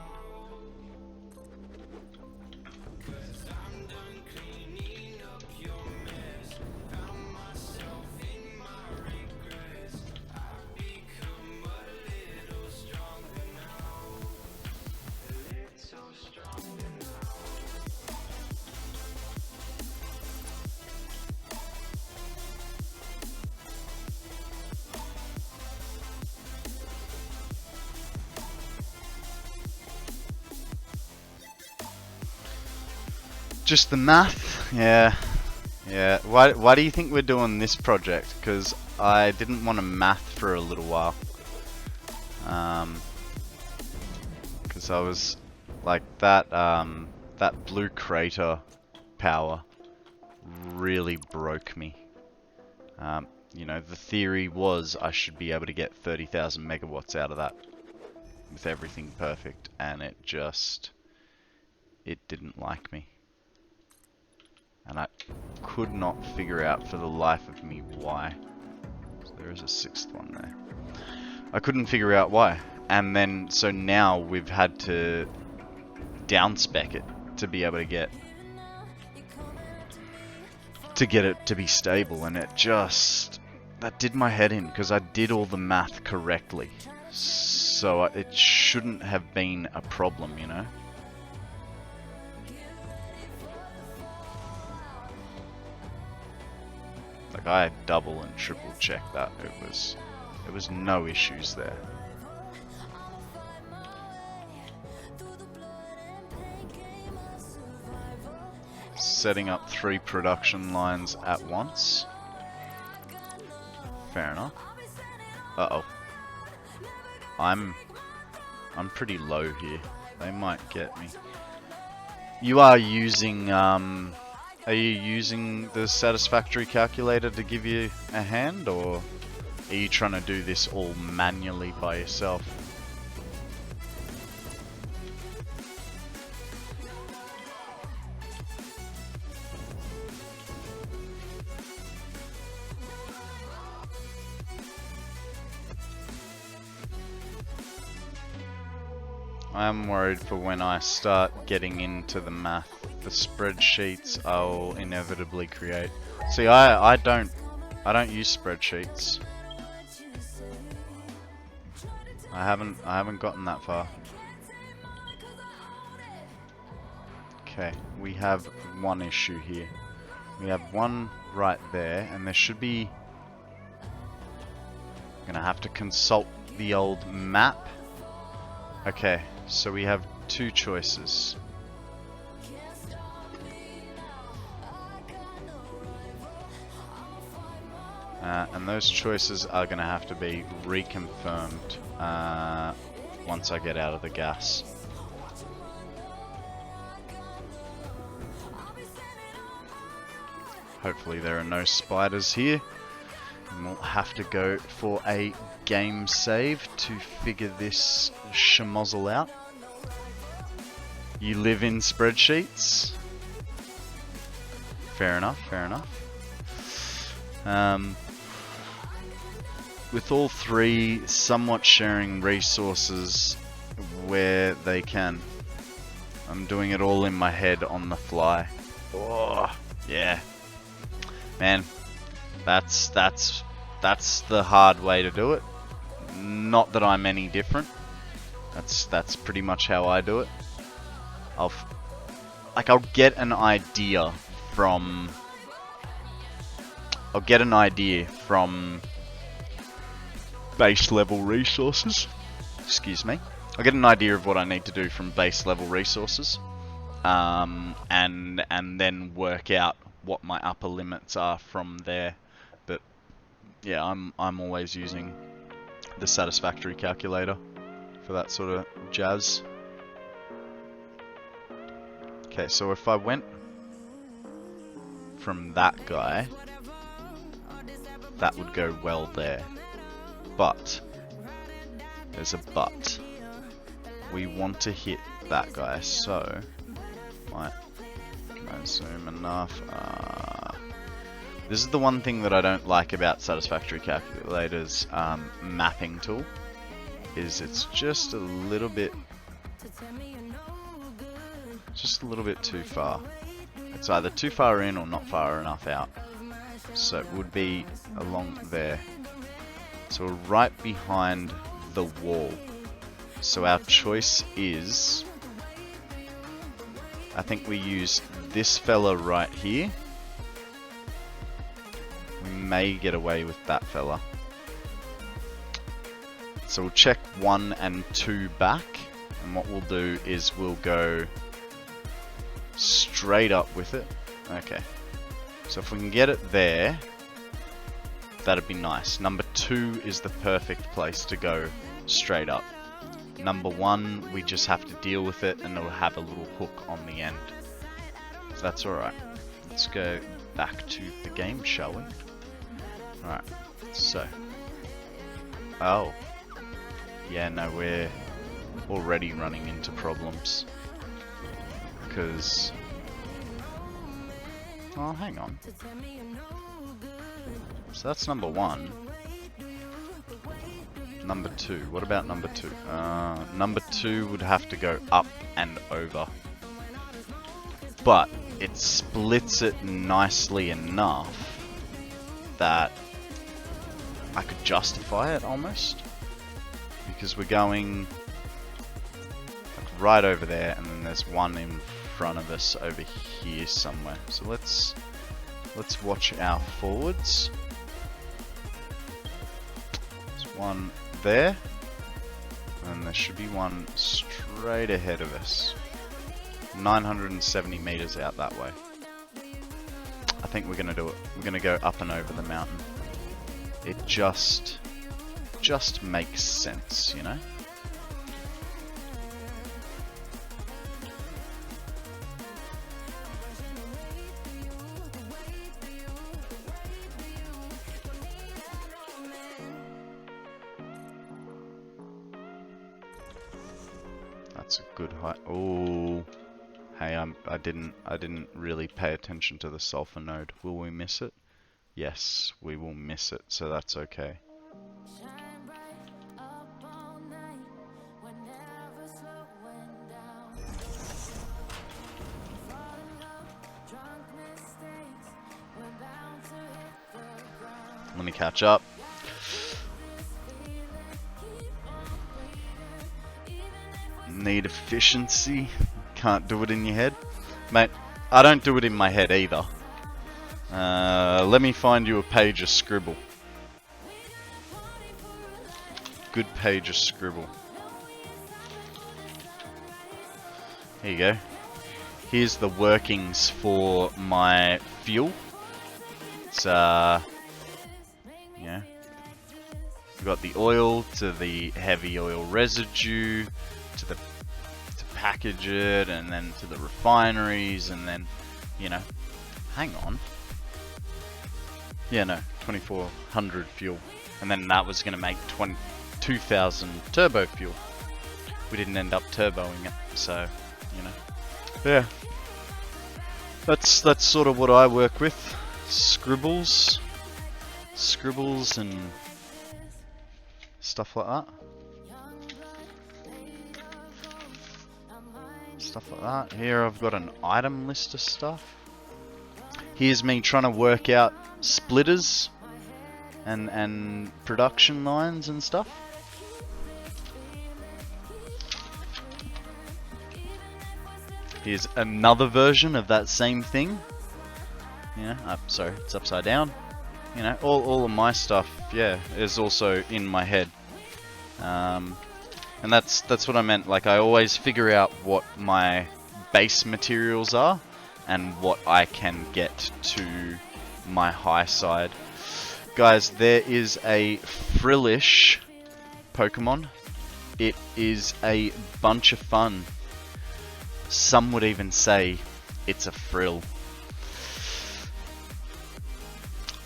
Just the math? Yeah. Yeah. Why do you think we're doing this project? Because I didn't want to math for a little while. Because I was like that blue crater power really broke me. You know, the theory was I should be able to get 30,000 megawatts out of that with everything perfect, and it didn't like me. And I could not figure out for the life of me why. So there is a 6th one there. I couldn't figure out why. And then, so now we've had to downspec it to be able to get it to be stable, and it just, that did my head in, because I did all the math correctly. So it shouldn't have been a problem, you know? Like, I double and triple checked that. There was no issues there. Setting up 3 production lines at once. Fair enough. Uh-oh. I'm pretty low here. They might get me. You are using Are you using the Satisfactory calculator to give you a hand, or are you trying to do this all manually by yourself? I'm worried for when I start getting into the math, the spreadsheets I'll inevitably create. See, I don't use spreadsheets. I haven't gotten that far. Okay, we have one issue here. We have one right there, and there should be. I'm gonna have to consult the old map. Okay, so we have two choices. And those choices are going to have to be reconfirmed once I get out of the gas. Hopefully there are no spiders here. And we'll have to go for a game save to figure this schmozzle out. You live in spreadsheets? Fair enough, fair enough. With all three somewhat sharing resources where they can. I'm doing it all in my head on the fly. Oh, yeah. Man, that's the hard way to do it. Not that I'm any different. That's pretty much how I do it. I'll get an idea from base level resources. Excuse me. I'll get an idea of what I need to do from base level resources, and then work out what my upper limits are from there. But yeah, I'm always using the Satisfactory calculator for that sort of jazz. Okay, so if I went from that guy, that would go well there. But there's a but. We want to hit that guy, so might zoom enough. This is the one thing that I don't like about Satisfactory Calculator's mapping tool, is it's just a little bit too far. It's either too far in or not far enough out. So it would be along there. So we're right behind the wall. So our choice is, I think we use this fella right here. We may get away with that fella. So we'll check 1 and 2 back, and what we'll do is we'll go straight up with it. Okay. So if we can get it there, that'd be nice. Number 2 is the perfect place to go straight up. Number 1, we just have to deal with it, and it'll have a little hook on the end. So that's alright. Let's go back to the game, shall we? Alright, so. Oh. Yeah, no, we're already running into problems. Because... oh, hang on. So that's number 1. Number 2. What about number 2? Number 2 would have to go up and over. But it splits it nicely enough that I could justify it almost. Because we're going like right over there, and then there's one in front of us over here somewhere. So let's watch our forwards. There's one there, and there should be one straight ahead of us, 970 meters out that way. I think we're gonna do it. We're gonna go up and over the mountain. It just makes sense, you know? That's a good height. Oh, hey, I didn't really pay attention to the sulfur node. Will we miss it? Yes, we will miss it, so that's okay. Let me catch up. Need efficiency. Can't do it in your head. Mate, I don't do it in my head either. Let me find you a page of scribble. Good page of scribble. Here you go. Here's the workings for my fuel. It's yeah. We've got the oil to the heavy oil residue to package it, and then to the refineries, and then, you know, hang on. Yeah, no, 2400 fuel, and then that was going to make 22,000 turbo fuel. We didn't end up turboing it, so, you know, yeah. That's sort of what I work with. Scribbles and stuff like that. Stuff like that. Here I've got an item list of stuff. Here's me trying to work out splitters and production lines and stuff. Here's another version of that same thing. Yeah, sorry, it's upside down. You know, all of my stuff, yeah, is also in my head. And that's what I meant. Like, I always figure out what my base materials are and what I can get to my high side. Guys, there is a frillish Pokemon. It is a bunch of fun. Some would even say it's a frill.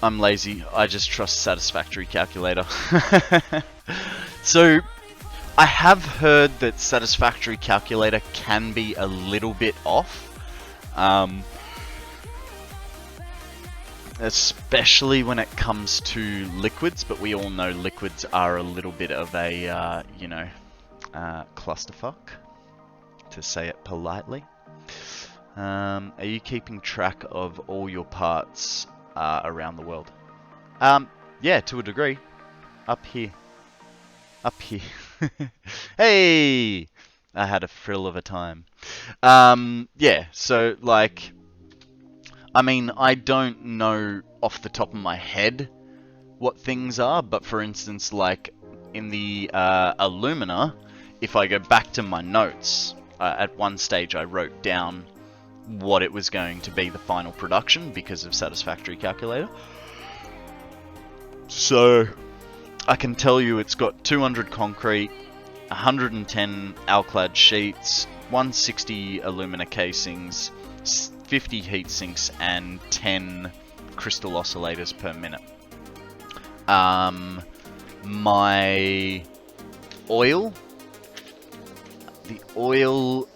I'm lazy. I just trust Satisfactory calculator. So, I have heard that Satisfactory calculator can be a little bit off. Especially when it comes to liquids, but we all know liquids are a little bit of a, you know, clusterfuck, to say it politely. Are you keeping track of all your parts around the world? Yeah, to a degree. Up here. Up here. Hey! I had a frill of a time. Yeah, so, like, I mean, I don't know off the top of my head what things are, but for instance, like, in the alumina, if I go back to my notes, at one stage I wrote down what it was going to be the final production because of Satisfactory calculator. So, I can tell you it's got 200 concrete, 110 alclad sheets, 160 alumina casings, 50 heat sinks, and 10 crystal oscillators per minute. My oil, the oil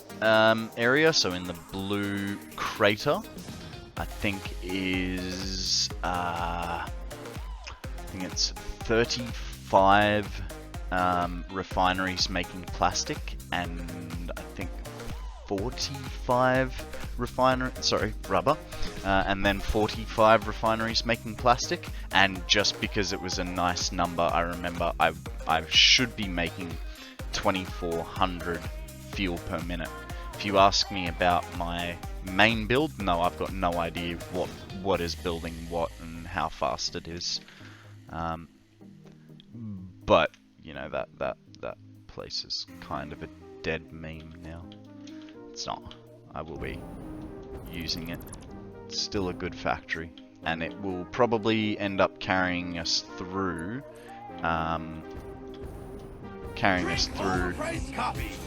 area, so in the blue crater, I think is I think it's 35 refineries making plastic, and I think 45 rubber, and then 45 refineries making plastic. And just because it was a nice number, I remember I should be making 2400 fuel per minute. If you ask me about my main build, no, I've got no idea what is building what and how fast it is. But you know, that place is kind of a dead meme now. It's not. I will be using it. It's still a good factory, and it will probably end up carrying us through.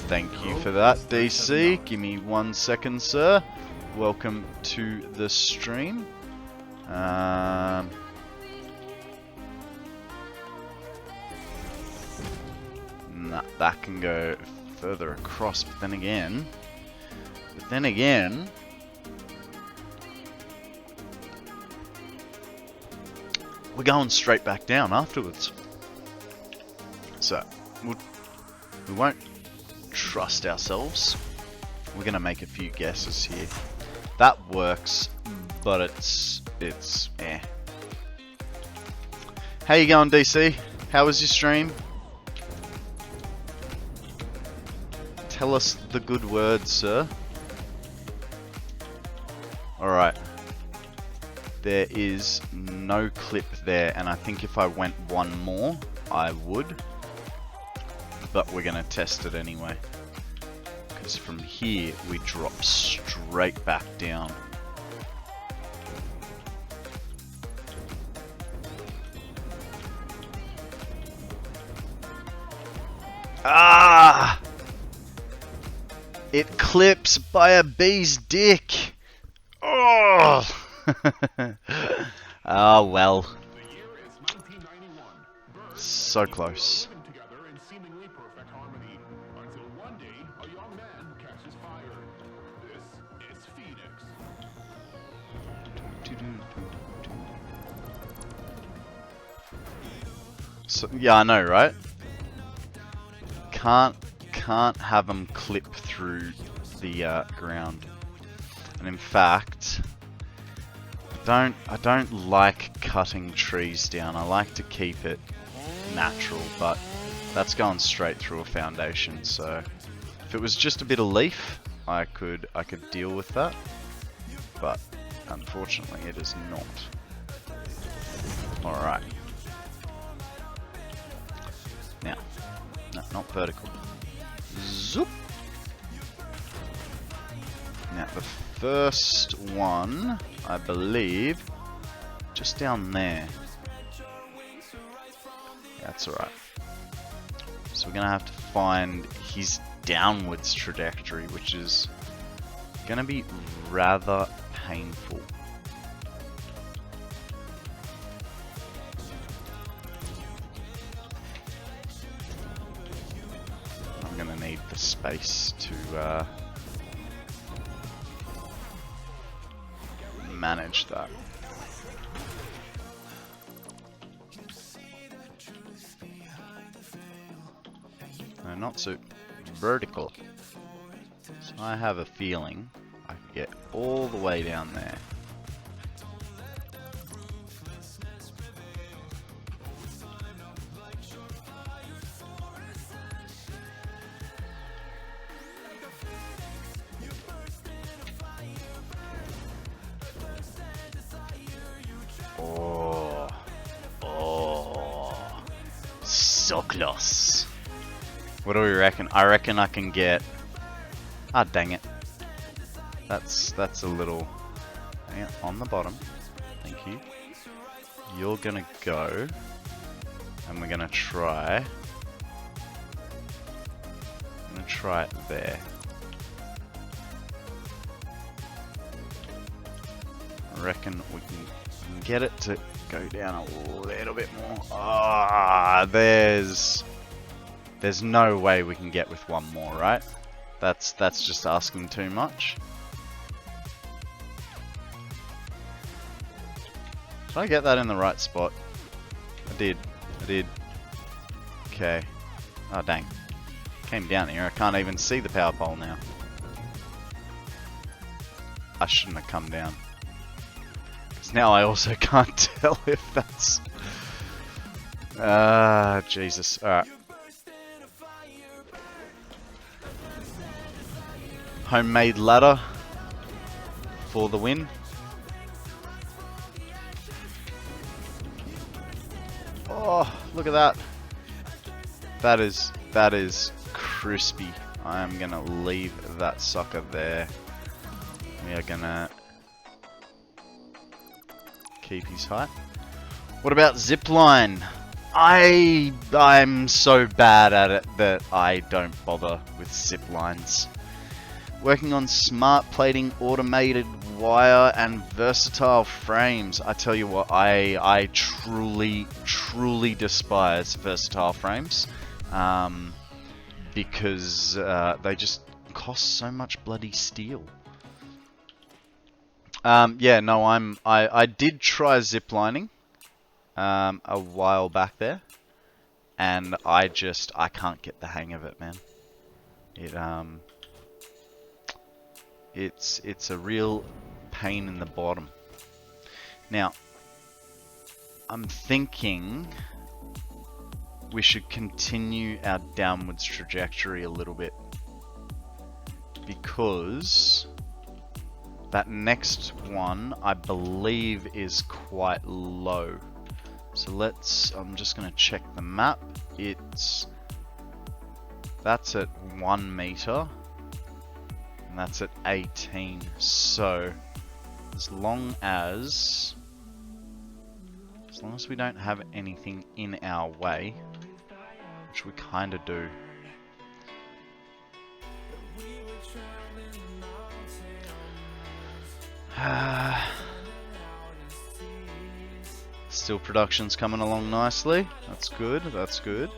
Thank you for that, DC. Give me 1 second, sir. Welcome to the stream. That can go further across, but then again, we're going straight back down afterwards. So, we won't trust ourselves. We're gonna make a few guesses here. That works, but it's eh. How you going, DC? How was your stream? Tell us the good words, sir. Alright. There is no clip there, and I think if I went one more, I would. But we're gonna test it anyway. Because from here, we drop straight back down. Ah! It clips by a bee's dick. Oh! Oh well. So close. So, yeah, I know, right? Can't have them clip through the ground. And in fact, I don't like cutting trees down. I like to keep it natural, but that's going straight through a foundation. So if it was just a bit of leaf, I could deal with that. But unfortunately, it is not. All right. Now, no, not vertical. Zoop. Now the first one, I believe, just down there. That's alright. So we're gonna have to find his downwards trajectory, which is gonna be rather painful. I'm gonna need the space to manage that. No, not so vertical. So I have a feeling I can get all the way down there. So close. What do we reckon? I reckon I can get... Ah, dang it. That's a little... Hang it, on the bottom. Thank you. You're gonna go. And we're gonna try... I'm gonna try it there. I reckon we can get it to go down a little bit more. Ah, there's no way we can get with one more, right? That's just asking too much. Did I get that in the right spot? I did. Okay. Oh dang. Came down here. I can't even see the power pole now. I shouldn't have come down. Now I also can't tell if that's... Jesus. Alright. Homemade ladder for the win. Oh, look at that. That is crispy. I am gonna leave that sucker there. We are gonna keep his height. What about zipline? I'm so bad at it that I don't bother with ziplines. Working on smart plating, automated wire, and versatile frames. I tell you what, I truly despise versatile frames. because they just cost so much bloody steel. Yeah, no, I did try ziplining a while back there, and I can't get the hang of it, man. It's a real pain in the bottom. Now, I'm thinking we should continue our downwards trajectory a little bit, because that next one I believe is quite low. So I'm just gonna check the map. That's at 1 meter and that's at 18. So as long as we don't have anything in our way, which we kind of do. Still production's coming along nicely. That's good, that's good.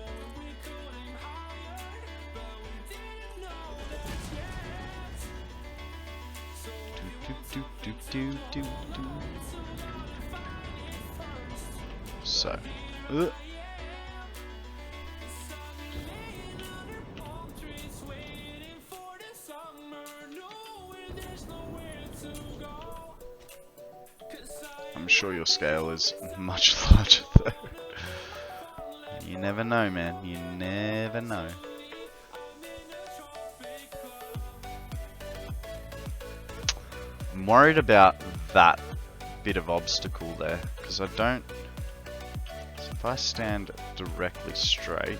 So, I'm sure your scale is much larger though. You never know, man. You never know. I'm worried about that bit of obstacle there, because I don't... So if I stand directly straight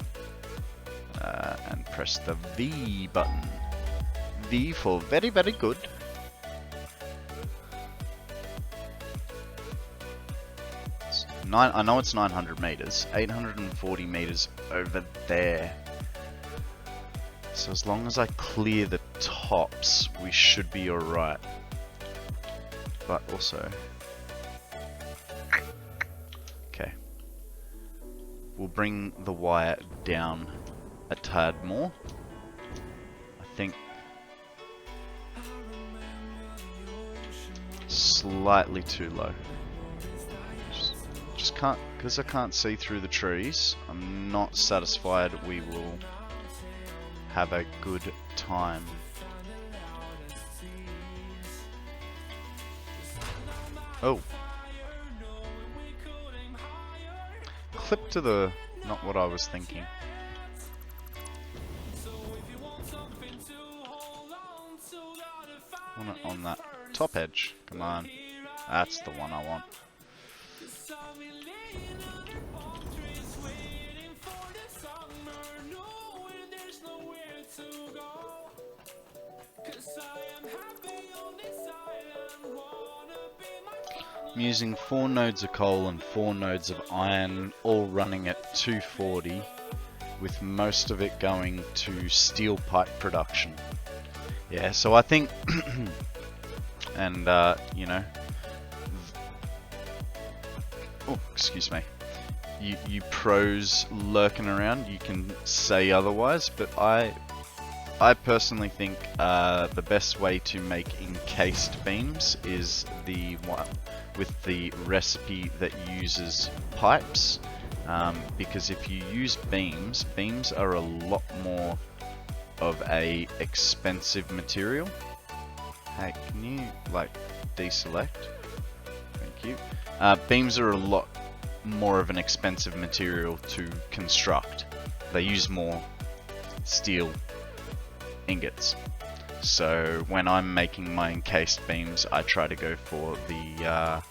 and press the V button. V for very, very good. I know it's 900 meters, 840 meters over there. So as long as I clear the tops, we should be alright. But also... Okay. We'll bring the wire down a tad more. I think... slightly too low. Just can't, because I can't see through the trees, I'm not satisfied we will have a good time. Oh. Clip to the... not what I was thinking. I want it on that top edge. Come on. That's the one I want. I'm using 4 nodes of coal and 4 nodes of iron, all running at 240, with most of it going to steel pipe production. Yeah, so I think, and you know, oh, excuse me, you pros lurking around, you can say otherwise, but I personally think the best way to make encased beams is the one with the recipe that uses pipes, because if you use beams are a lot more of a expensive material. Hey, can you like deselect? Thank you. Beams are a lot more of an expensive material to construct. They use more steel ingots. So when I'm making my encased beams, I try to go for the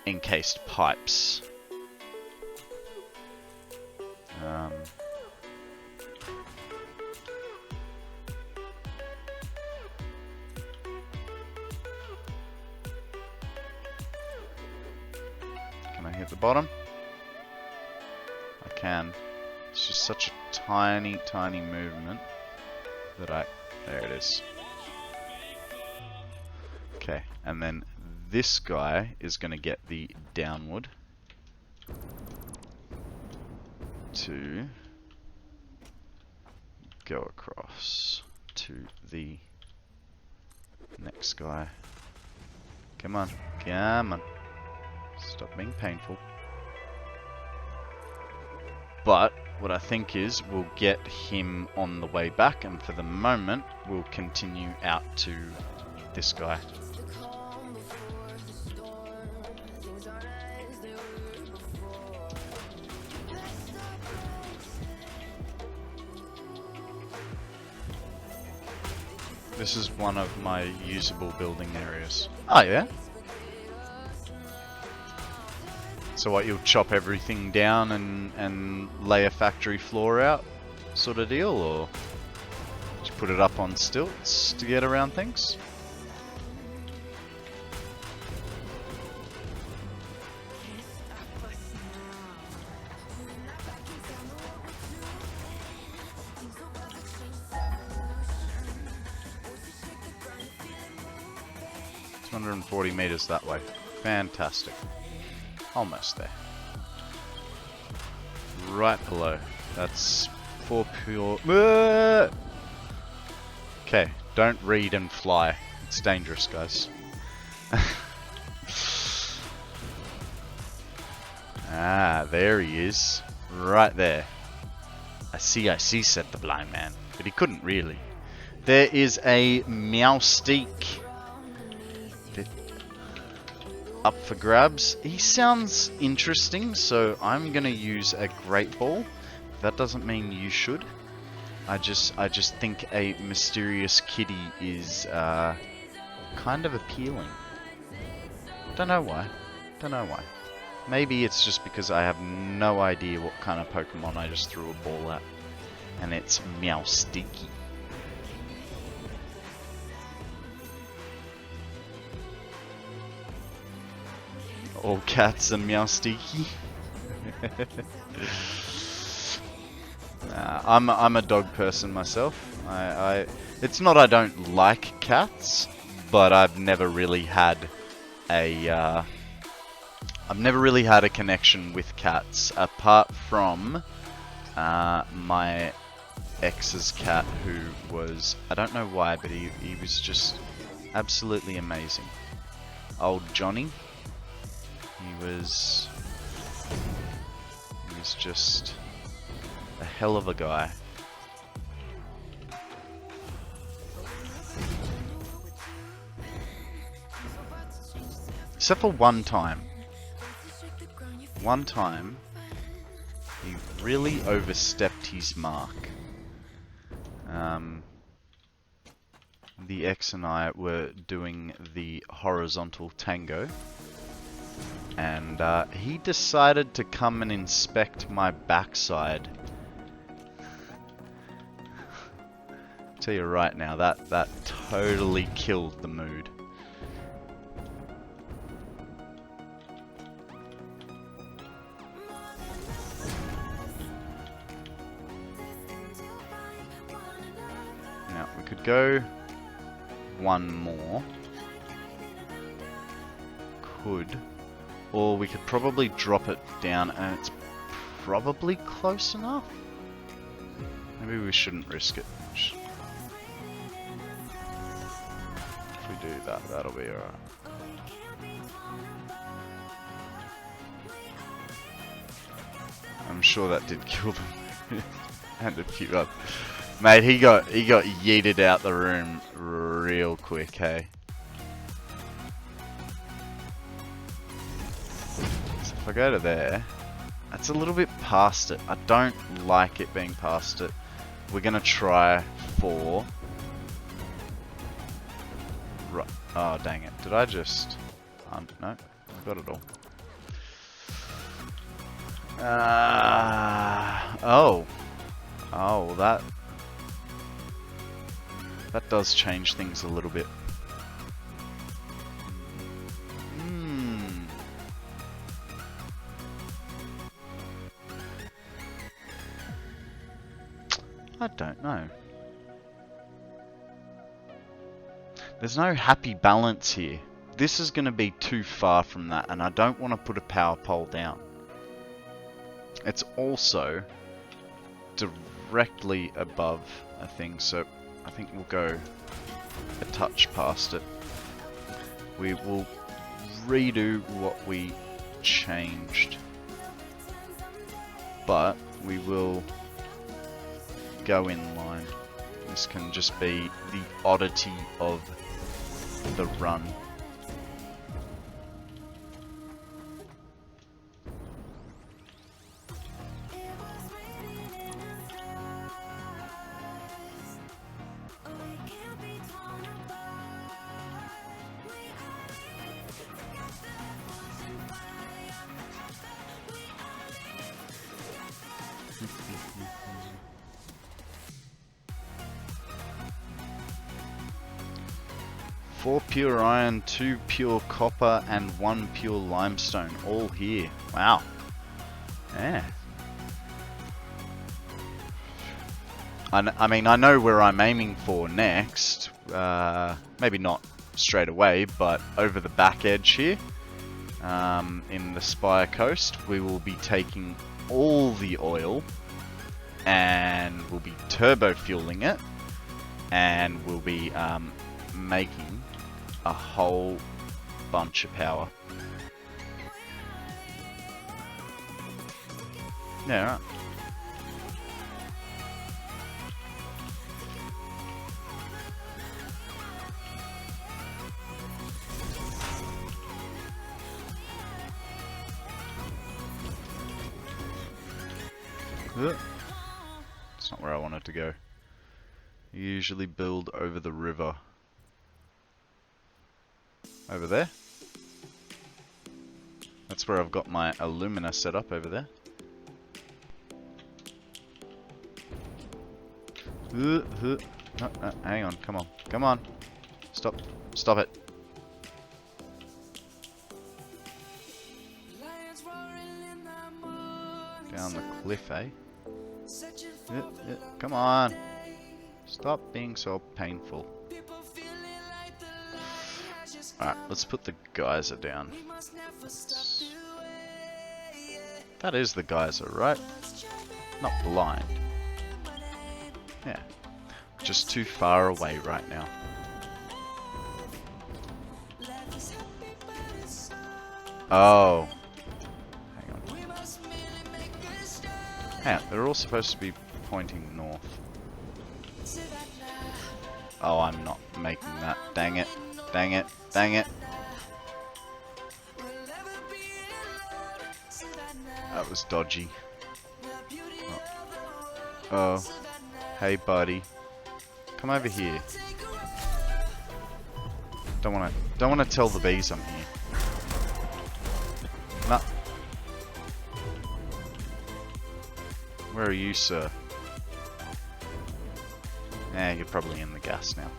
encased pipes. Can I hit the bottom? I can. It's just such a tiny, tiny movement that there it is. Okay, and then this guy is going to get the downward to go across to the next guy. Come on, come on. Stop being painful. But what I think is we'll get him on the way back, and for the moment we'll continue out to this guy. This is one of my usable building areas. Oh yeah? So what, you'll chop everything down and lay a factory floor out sort of deal, or just put it up on stilts to get around things? $240 meters that way. Fantastic. Almost there. Right below. That's 4 pure... Okay, don't read and fly. It's dangerous, guys. Ah, there he is. Right there. I see, said the blind man. But he couldn't really. There is a Meowsteak up for grabs. He sounds interesting, so I'm gonna use a Great Ball. That doesn't mean you should. I just think a mysterious kitty is kind of appealing. Don't know why. Maybe it's just because I have no idea what kind of Pokemon I just threw a ball at, and it's Meowsteaky. All cats are Meowsteaky. I'm a dog person myself. It's not I don't like cats, but I've never really had a connection with cats apart from my ex's cat, who was, I don't know why, but he was just absolutely amazing. Old Johnny. He was just a hell of a guy. Except for one time. One time, he really overstepped his mark. The ex and I were doing the horizontal tango, and he decided to come and inspect my backside. Tell you right now, that totally killed the mood. Now we could go one more. Or we could probably drop it down, and it's probably close enough. Maybe we shouldn't risk it. If we do that, that'll be alright. I'm sure that did kill them. And a few up. Mate, he got yeeted out the room real quick, hey. So if I go to there, that's a little bit past it. I don't like it being past it. We're gonna try for... Right. Oh, dang it. Did I just... no, I got it all. Oh, that does change things a little bit. I don't know. There's no happy balance here. This is going to be too far from that, and I don't want to put a power pole down. It's also directly above a thing, so I think we'll go a touch past it. We will redo what we changed, but we will go in line. This can just be the oddity of the run. Four pure iron, 2 pure copper, and 1 pure limestone, all here. Wow. Yeah. I mean, I know where I'm aiming for next. Maybe not straight away, but over the back edge here, in the Spire Coast, we will be taking all the oil, and we'll be turbo fueling it, and we'll be making a whole bunch of power. Yeah, right. It's not where I wanted to go. Usually build over the river. Over there. That's where I've got my alumina set up, over there. No, hang on, come on, come on. Stop it. Down the cliff, eh? Come on. Stop being so painful. Alright, let's put the geyser down. That is the geyser, right? Not blind. Yeah. Just too far away right now. Oh. Hang on. Hang on, they're all supposed to be pointing north. Oh, I'm not making that. Dang it. Dang it. Dang it. That was dodgy. Oh. Hey, buddy. Come over here. Don't wanna tell the bees I'm here. Nah. Where are you, sir? Eh, you're probably in the gas now.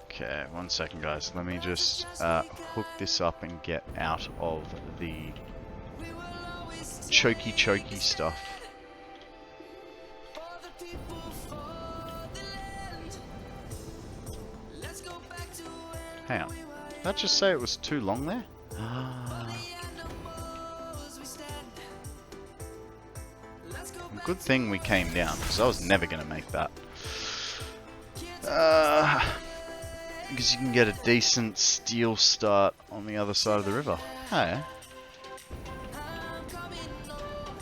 Okay, 1 second, guys. Let me just hook this up and get out of the choky stuff. Hang on. Did that just say it was too long there? Good thing we came down, because I was never going to make that. Because you can get a decent steel start on the other side of the river. Oh, yeah.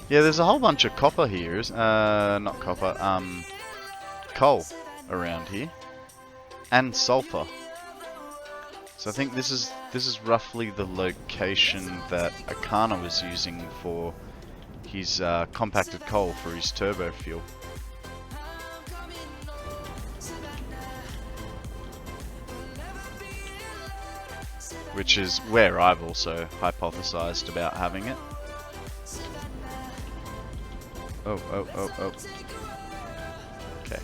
Yeah, there's a whole bunch of copper here. Not copper, coal around here. And sulfur. So I think this is roughly the location that Akana was using for his compacted coal for his turbo fuel. Which is where I've also hypothesized about having it. Oh. Okay.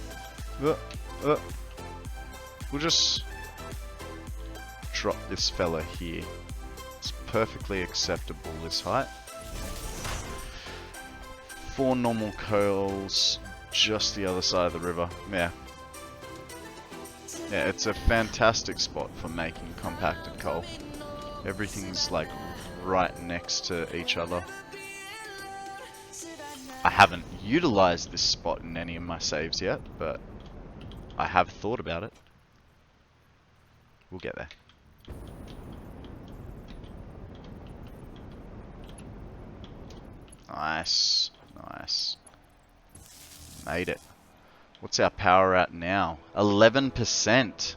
We'll just drop this fella here. It's perfectly acceptable, this height. 4 normal coals just the other side of the river. Yeah. Yeah, it's a fantastic spot for making compacted coal. Everything's like right next to each other. I haven't utilized this spot in any of my saves yet, but I have thought about it. We'll get there. Nice, nice. Made it. What's our power at now? 11%.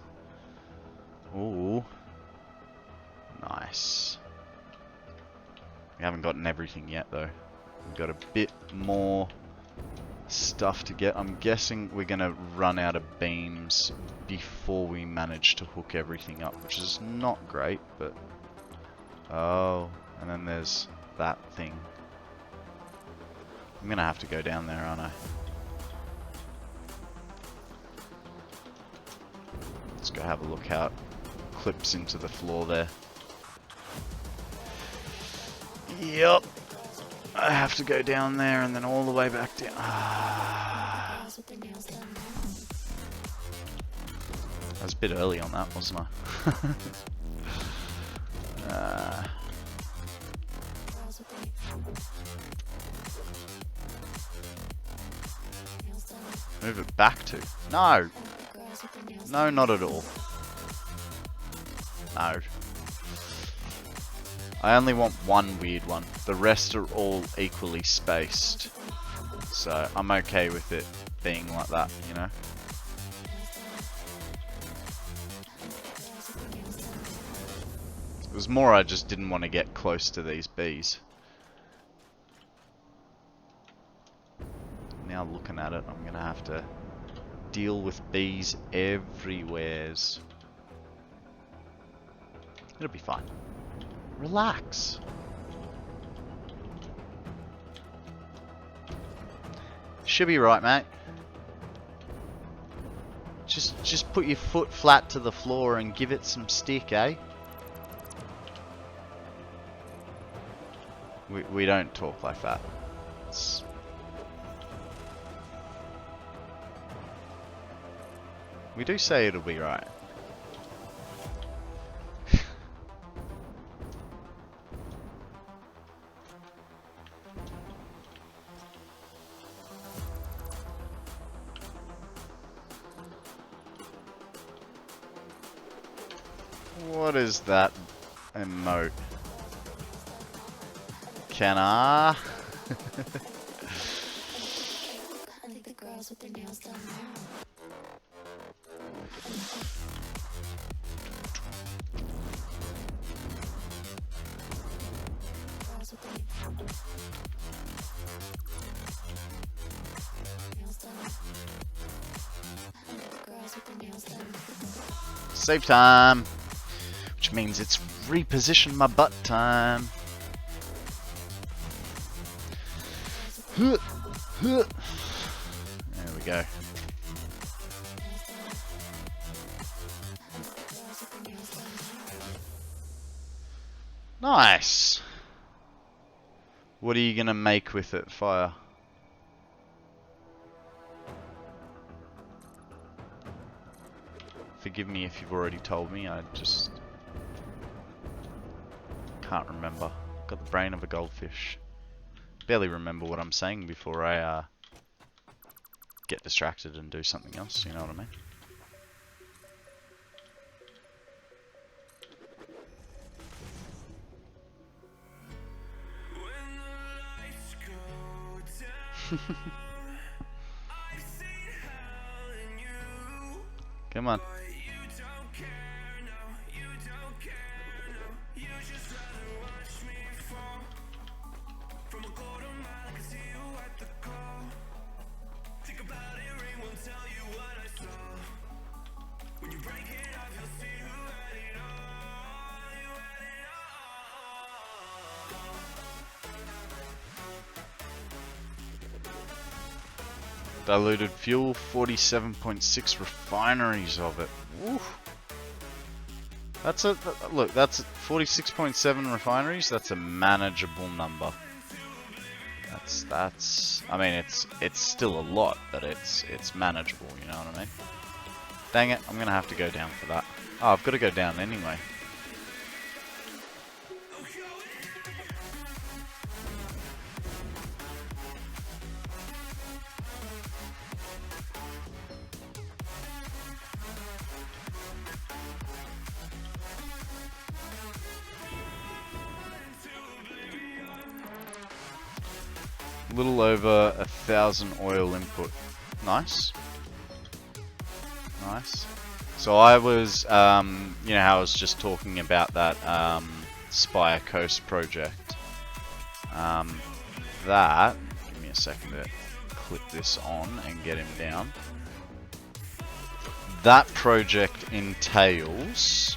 Ooh. Nice. We haven't gotten everything yet though. We've got a bit more stuff to get. I'm guessing we're gonna run out of beams before we manage to hook everything up, which is not great, but... Oh, and then there's that thing. I'm gonna have to go down there, aren't I? Let's go have a look how it clips into the floor there. Yep. I have to go down there and then all the way back down. I was a bit early on that, wasn't I? Move it back to. No! No, not at all. No. I only want one weird one. The rest are all equally spaced. So I'm okay with it being like that, you know? It was more I just didn't want to get close to these bees. Now looking at it, I'm gonna have to deal with bees everywheres. It'll be fine. Relax. Should be right, mate. Just put your foot flat to the floor and give it some stick, eh? We don't talk like that. We do say it'll be right. What is that emote? Can I? Save time, which means it's reposition my butt time. There we go. Nice. What are you gonna make with it, fire? Forgive me if you've already told me, I just can't remember. Got the brain of a goldfish. Barely remember what I'm saying before I get distracted and do something else, you know what I mean? Come on. Diluted fuel, 47.6 refineries of it. Oof. That's a look. That's 46.7 refineries. That's a manageable number. That's. I mean, it's still a lot, but it's manageable. You know what I mean? Dang it, I'm gonna have to go down for that. Oh, I've got to go down anyway. A little over 1,000 oil input. Nice. Nice. So I was, you know how I was just talking about that Spire Coast project. That, give me a second to click this on and get him down. That project entails...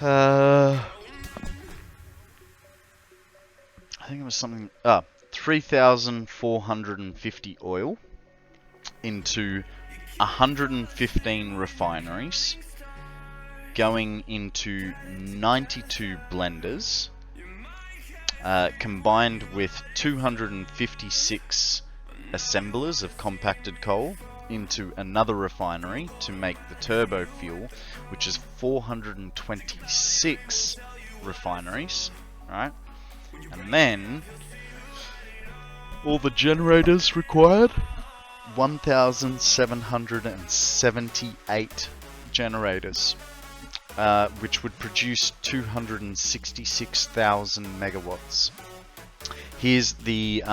I think it was something, 3,450 oil into 115 refineries, going into 92 blenders, combined with 256 assemblers of compacted coal into another refinery to make the turbo fuel, which is 426 refineries, right? And then all the generators required, 1,778 generators, which would produce 266,000 megawatts. Here's the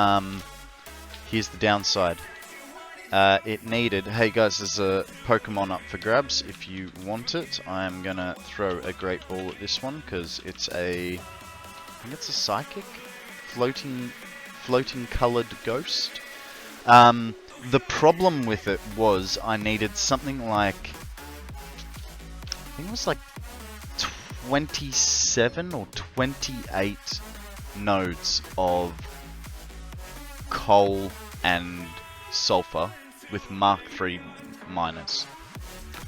downside. It needed, hey guys, there's a Pokemon up for grabs if you want it. I'm gonna throw a great ball at this one because it's a, I think it's a psychic, floating coloured ghost. The problem with it was I needed something like, I think it was like 27 or 28 nodes of coal and sulfur with Mark III miners.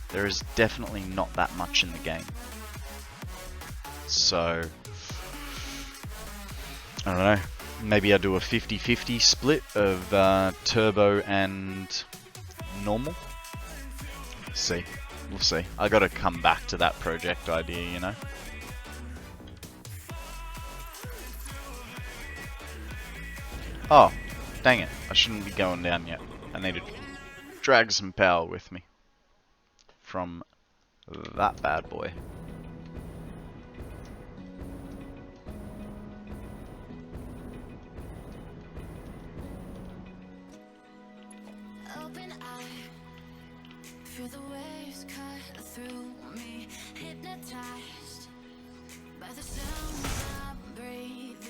There is definitely not that much in the game. So, I don't know. Maybe I do a 50-50 split of turbo and normal. See. We'll see. I gotta come back to that project idea, you know. Oh, dang it. I shouldn't be going down yet. I need to drag some power with me from that bad boy.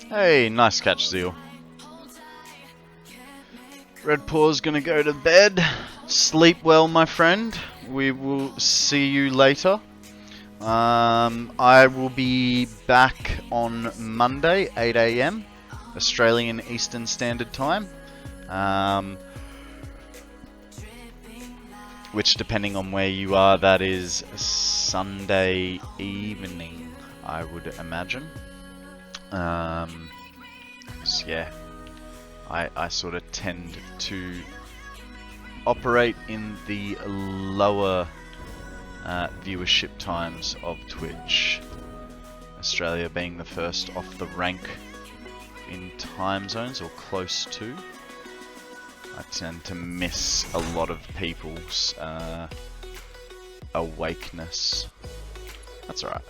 Hey, nice catch, Zeal. Red Paw's gonna go to bed. Sleep well, my friend. We will see you later. I will be back on Monday, 8 AM, Australian Eastern Standard Time. Which, depending on where you are, that is Sunday evening, I would imagine. So yeah, I sort of tend to operate in the lower viewership times of Twitch. Australia being the first off the rank in time zones, or close to. I tend to miss a lot of people's awakeness. That's alright.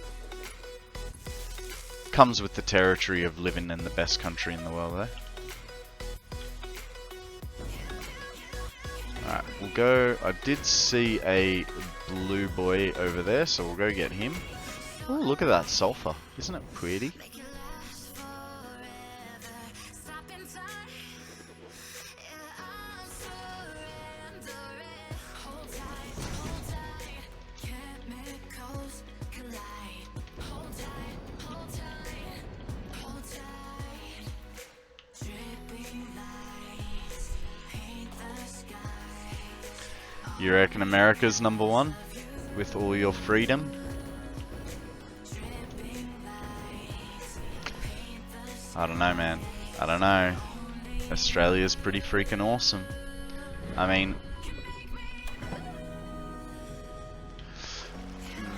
Comes with the territory of living in the best country in the world, eh? Alright, we'll go. I did see a blue boy over there, so we'll go get him. Oh, look at that sulfur. Isn't it pretty? You reckon America's #1 with all your freedom? I don't know, man. I don't know. Australia's pretty freaking awesome. I mean,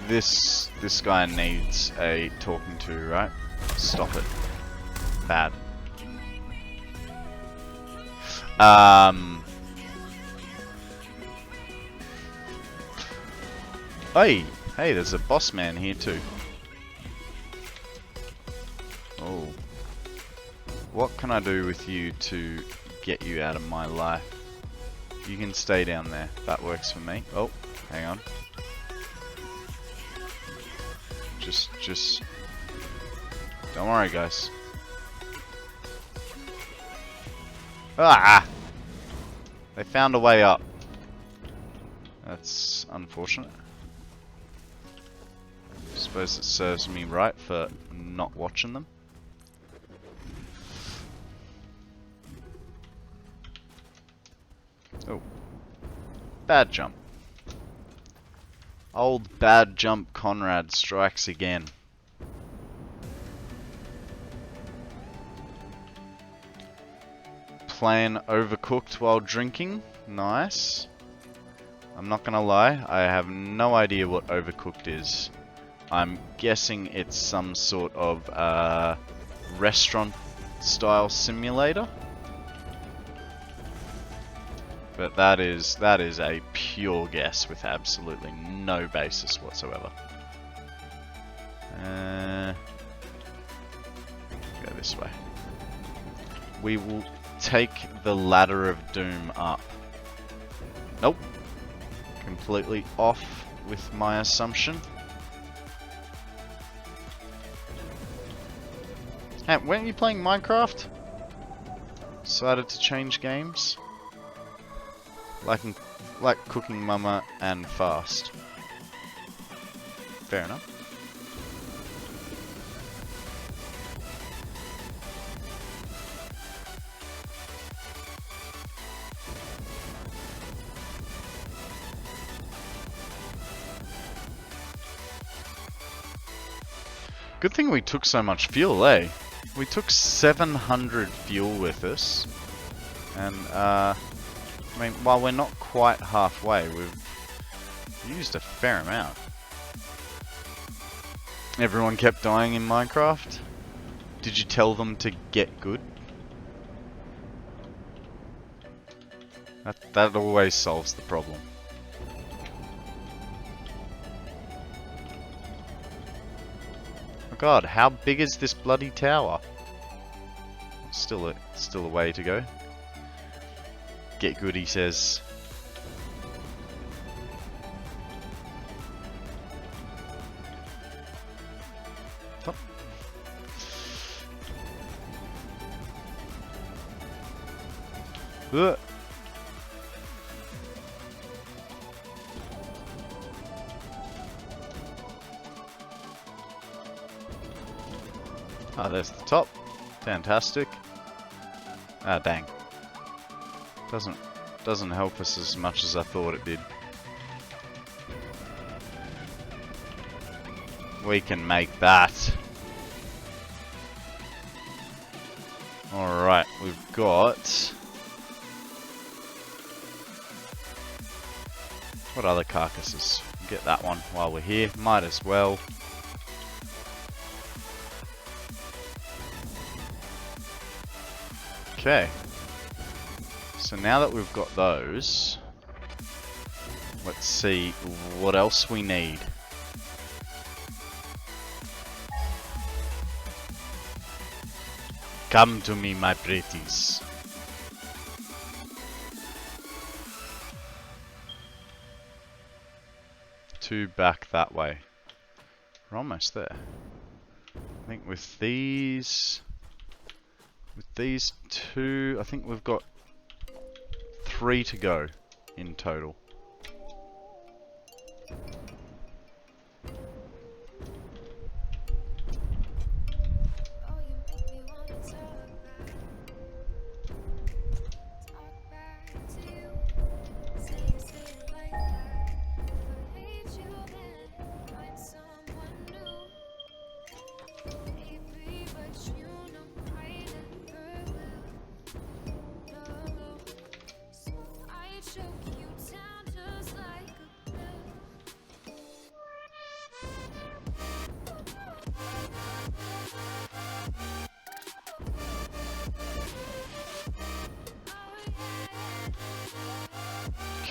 This guy needs a talking to, right? Stop it. Bad. Hey, there's a boss man here too. Oh. What can I do with you to get you out of my life? You can stay down there. That works for me. Oh, hang on. Just... Don't worry, guys. Ah! They found a way up. That's unfortunate. Suppose it serves me right for not watching them. Oh. Bad jump. Old bad jump Konrad strikes again. Playing Overcooked while drinking. Nice. I'm not gonna lie, I have no idea what Overcooked is. I'm guessing it's some sort of restaurant style simulator. But that is a pure guess with absolutely no basis whatsoever. Go this way. We will take the ladder of doom up. Nope. Completely off with my assumption. Hey, weren't you playing Minecraft? Decided to change games? Like Cooking Mama and Fast. Fair enough. Good thing we took so much fuel, eh? We took 700 fuel with us. And, I mean, while we're not quite halfway, we've used a fair amount. Everyone kept dying in Minecraft? Did you tell them to get good? That always solves the problem. Oh god, how big is this bloody tower? Still a way to go. Get good, he says. Oh. Ah, there's the top. Fantastic. Ah, dang. Doesn't help us as much as I thought it did. We can make that. Alright, we've got... What other carcasses? Get that one while we're here. Might as well. Okay. So now that we've got those, let's see what else we need. Come to me, my pretties. Two back that way. We're almost there. I think with these two, I think we've got 3 to go in total.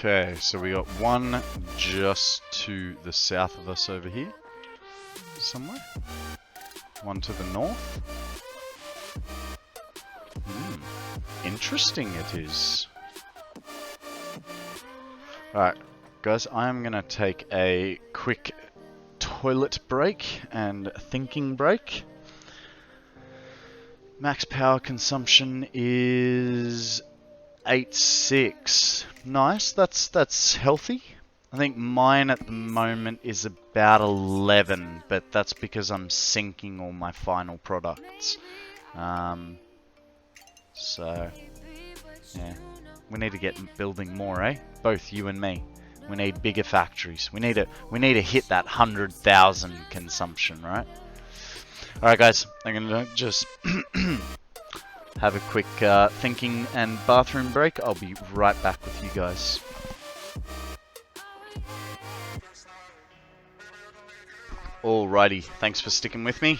Okay, so we got one just to the south of us over here, somewhere. One to the north. Interesting it is. Alright, guys, I'm gonna take a quick toilet break and thinking break. Max power consumption is 8.6. Nice, that's healthy. I think mine at the moment is about 11, but that's because I'm syncing all my final products. So, yeah. We need to get building more, eh? Both you and me. We need bigger factories. We need to hit that 100,000 consumption, right? Alright guys, I'm gonna just have a quick thinking and bathroom break. I'll be right back with you guys. Alrighty, thanks for sticking with me.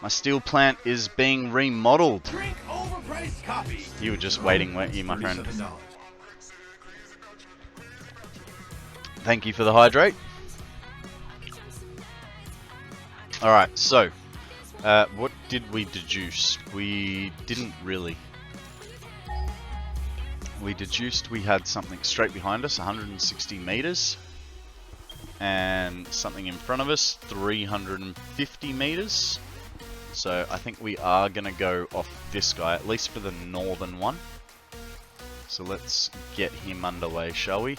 My steel plant is being remodeled. You were just waiting, weren't you, my friend? Thank you for the hydrate. Alright, so, what did we deduce? We didn't really. We deduced we had something straight behind us, 160 meters. And something in front of us, 350 meters. So I think we are going to go off this guy, at least for the northern one. So let's get him underway, shall we?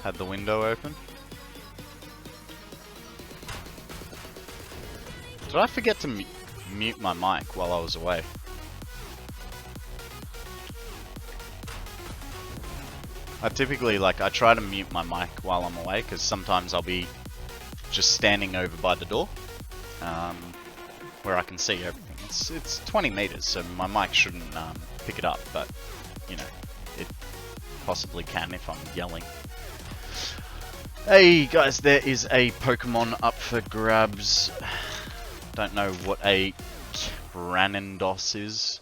Had the window open. Did I forget to mute my mic while I was away? I typically, I try to mute my mic while I'm away, because sometimes I'll be just standing over by the door, where I can see everything. It's 20 meters, so my mic shouldn't pick it up, but, you know, it possibly can if I'm yelling. Hey guys, there is a Pokemon up for grabs. Don't know what a Branendos is.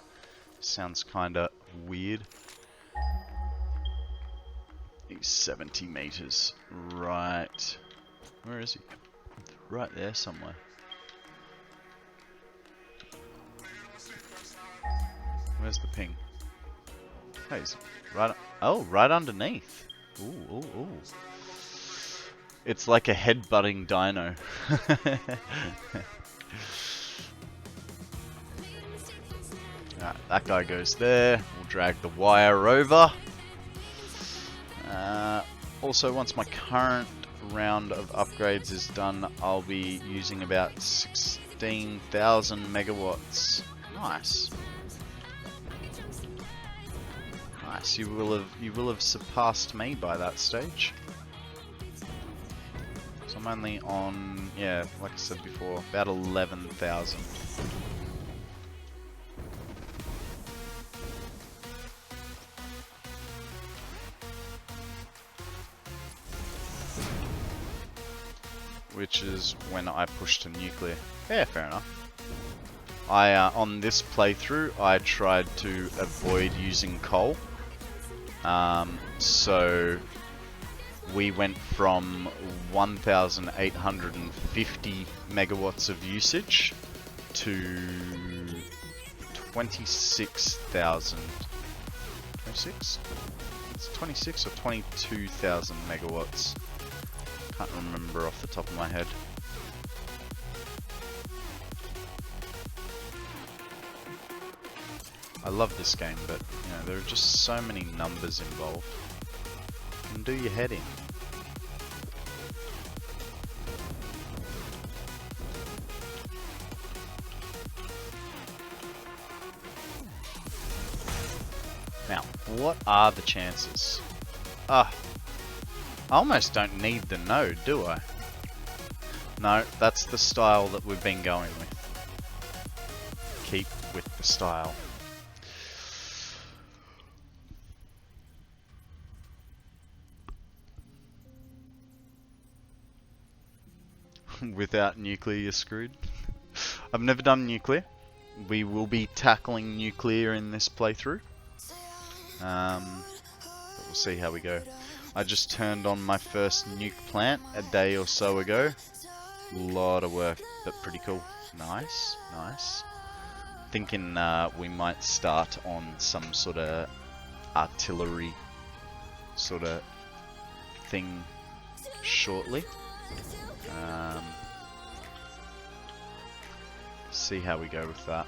Sounds kinda weird. He's 70 meters. Right. Where is he? Right there somewhere. Where's the ping? Oh, he's right. Oh, right underneath. Ooh, ooh, ooh. It's like a head-butting dino. Alright, that guy goes there. We'll drag the wire over. Also, once my current round of upgrades is done, I'll be using about 16,000 megawatts. Nice. Nice. You will have surpassed me by that stage. So I'm only on, yeah, like I said before, about 11,000. Which is when I push to nuclear. Yeah, fair enough. On this playthrough, I tried to avoid using coal. So we went from 1,850 megawatts of usage to 26,000. 26? It's 26 or 22,000 megawatts. Can't remember off the top of my head. I love this game, but you know, there are just so many numbers involved. You can do your head in. Now, what are the chances? I almost don't need the node, do I? No, that's the style that we've been going with. Keep with the style. Without nuclear, you're screwed. I've never done nuclear. We will be tackling nuclear in this playthrough. But we'll see how we go. I just turned on my first nuke plant a day or so ago. Lot of work, but pretty cool. Nice, nice. Thinking we might start on some sort of artillery sort of thing shortly. See how we go with that.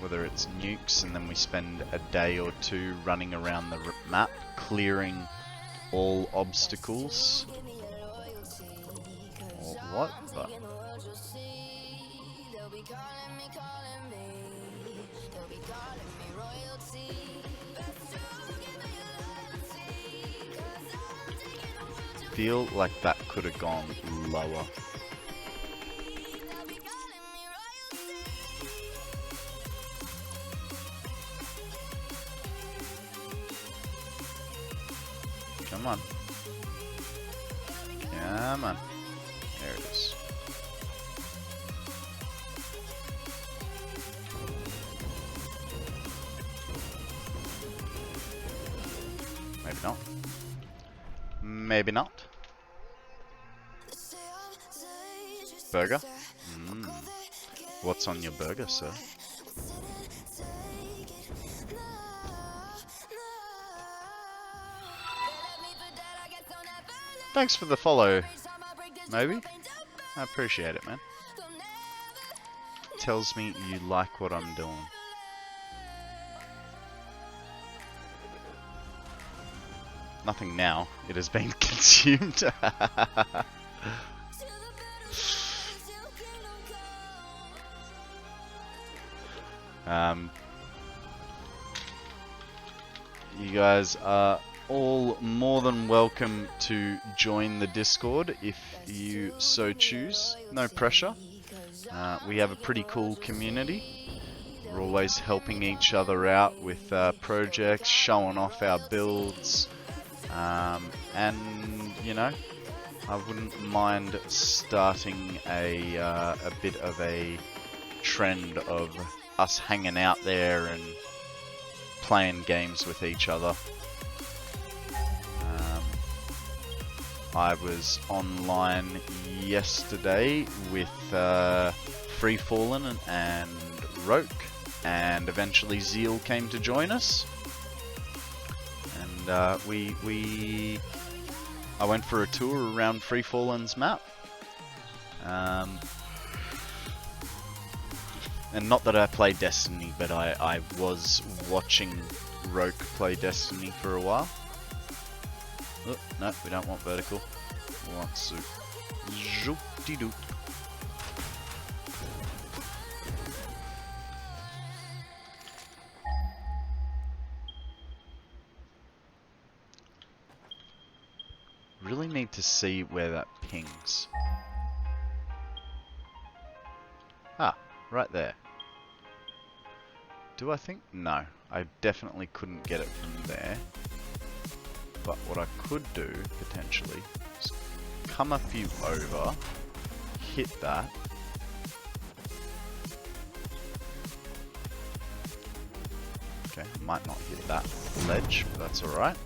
Whether it's nukes and then we spend a day or two running around the map clearing all obstacles. Or what the? Feel like that could have gone lower. Come on. Come on. There it is. Maybe not. Maybe not. Burger? What's on your burger, sir? Thanks for the follow, maybe. I appreciate it, man. Tells me you like what I'm doing. Nothing now. It has been consumed. You guys are all more than welcome to join the Discord if you so choose. No pressure. We have a pretty cool community. We're always helping each other out with projects, showing off our builds, and you know, I wouldn't mind starting a bit of a trend of us hanging out there and playing games with each other. I was online yesterday with Free Fallen and Roke, and eventually Zeal came to join us. And I went for a tour around Free Fallen's map. And not that I play Destiny, but I was watching Roke play Destiny for a while. Oh, no, we don't want vertical. We want soup. Zoop-de-doop. Really need to see where that pings. Ah, right there. Do I think? No, I definitely couldn't get it from there. But what I could do, potentially, is come a few over, hit that. Okay, might not hit that ledge, but that's alright.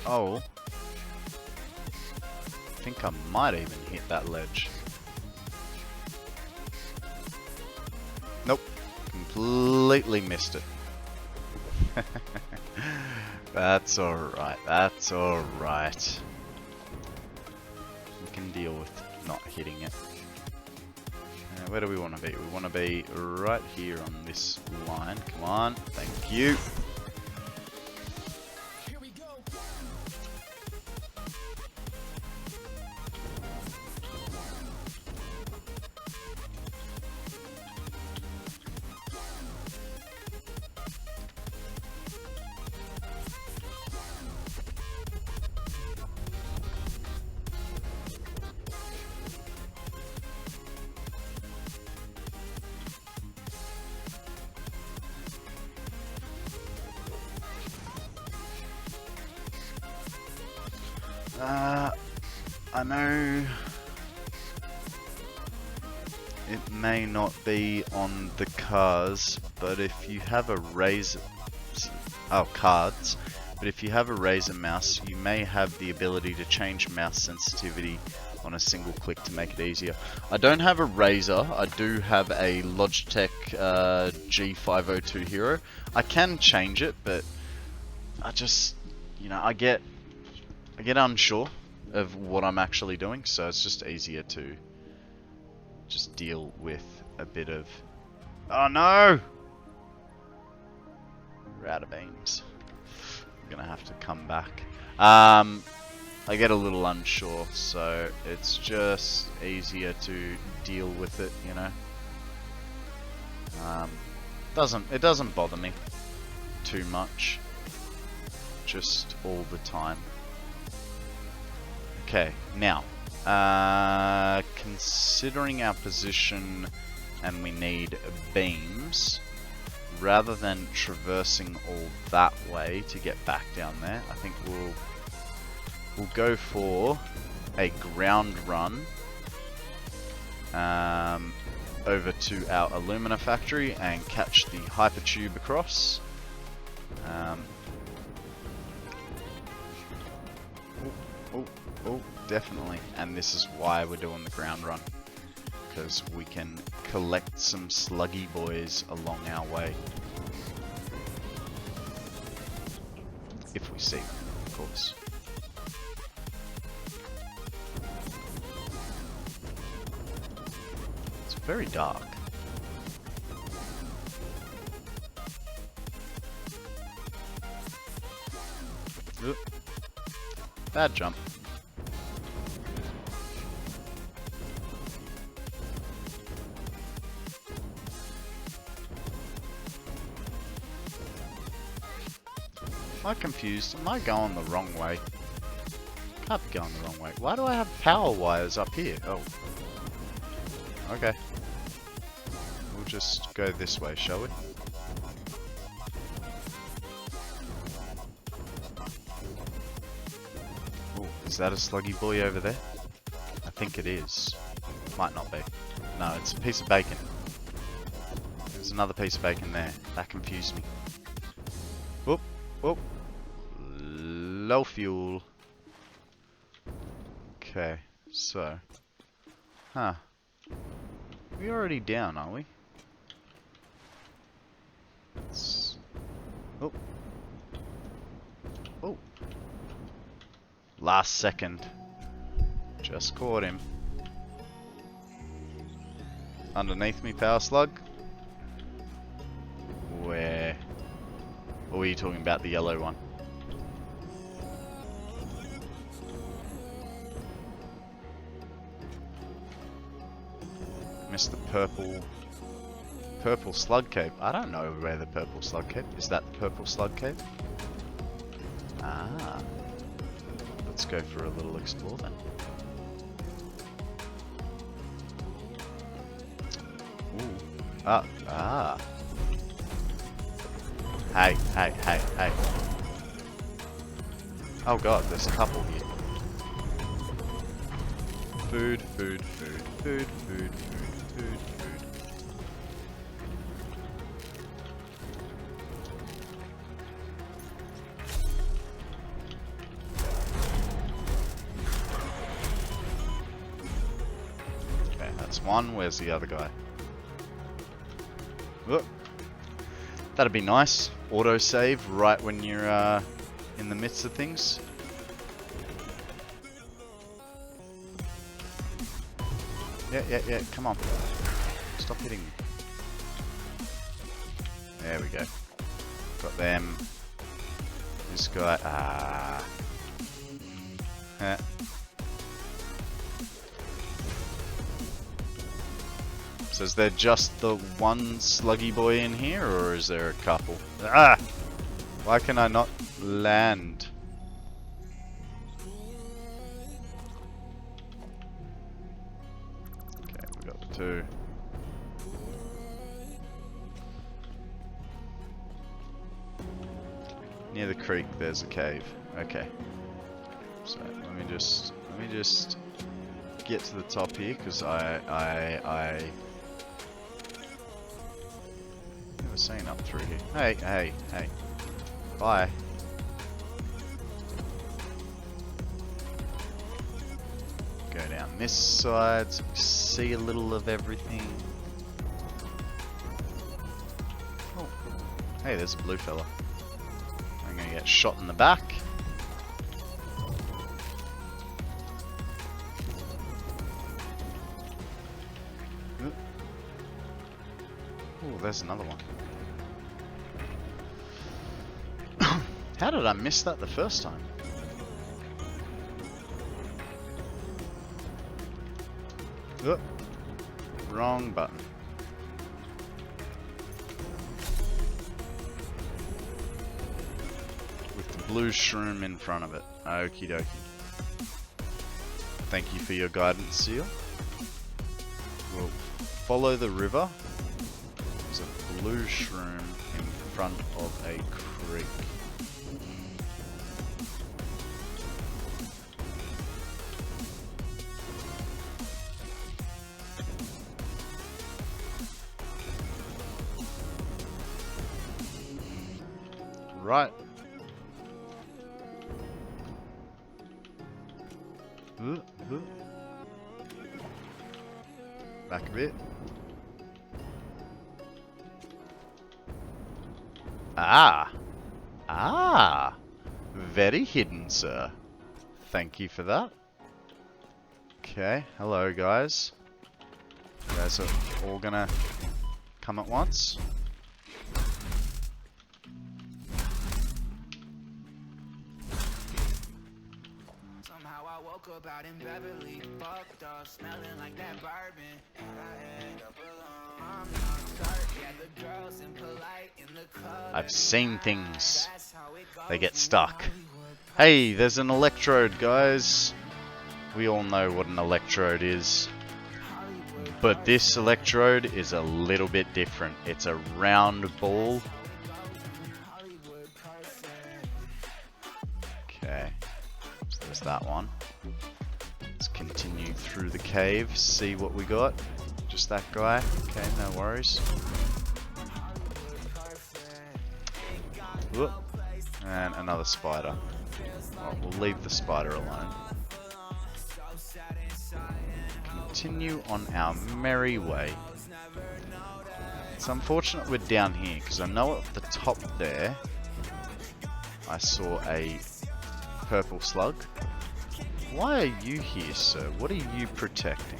Oh, I think I might even hit that ledge. Nope, completely missed it. That's alright, that's alright. We can deal with not hitting it. Where do we want to be? We want to be right here on this line. Come on, thank you. I know it may not be on the cars, but if you have a cards, but if you have a Razer mouse, you may have the ability to change mouse sensitivity on a single click to make it easier. I don't have a Razer, I do have a Logitech G502 Hero. I can change it, but I just, you know, I get unsure of what I'm actually doing, so it's just easier to just deal with a bit of... Oh no! Router beams. I'm gonna have to come back. I get a little unsure, so it's just easier to deal with it, you know. It doesn't bother me too much, just all the time. Okay, now, considering our position and we need beams, rather than traversing all that way to get back down there, I think we'll go for a ground run over to our alumina factory and catch the hypertube across. Oh, definitely. And this is why we're doing the ground run, because we can collect some sluggy boys along our way. If we see them, of course. It's very dark. Oop. Bad jump. Am I confused? Am I going the wrong way? Can't be going the wrong way. Why do I have power wires up here? Oh. Okay. We'll just go this way, shall we? Oh, is that a sluggy boy over there? I think it is. Might not be. No, it's a piece of bacon. There's another piece of bacon there. That confused me. Whoop, whoop. Low fuel. Okay, so. Huh. We're already down, are we? Let's... Oh. Oh. Last second. Just caught him. Underneath me, power slug. Where? Or were you talking about the yellow one? Missed the purple slug cape. I don't know where the purple slug cape is. That the purple slug cape? Ah, let's go for a little explore then. Ooh. Ah. Hey. Oh god, there's a couple here. Food. Okay, that's one. Where's the other guy? Whoop. That'd be nice. Auto save right when you're in the midst of things. Yeah, come on. Stop hitting me. There we go. Got them. This guy, So is there just the one sluggy boy in here, or is there a couple? Ah! Why can I not land? Okay, we got the two. Near the creek, there's a cave. Okay. So let me just get to the top here, because I never seen up through here. Hey. Bye. Go down this side so we see a little of everything. Oh, hey, there's a blue fella. I'm gonna get shot in the back. Oh, there's another one. How did I miss that the first time? Oh, wrong button. With the blue shroom in front of it. Okie dokie. Thank you for your guidance, Seal. We'll follow the river. There's a blue shroom in front of a creek. Right. Back a bit. Ah! Very hidden, sir. Thank you for that. Okay, hello guys. You guys are all gonna come at once? Out in Beverly, fucked up, smelling like that bourbon, and I end up alone. I'm not certain, yeah, the girls impolite in the club. I've seen things. They get stuck. Hey, there's an electrode, guys. We all know what an electrode is. But this electrode is a little bit different. It's a round ball. Okay, so there's that one. Let's continue through the cave, see what we got. Just that guy. Okay, no worries. Whoop. And another spider. Well, we'll leave the spider alone. Continue on our merry way. It's unfortunate we're down here, because I know at the top there I saw a purple slug. Why are you here, sir? What are you protecting?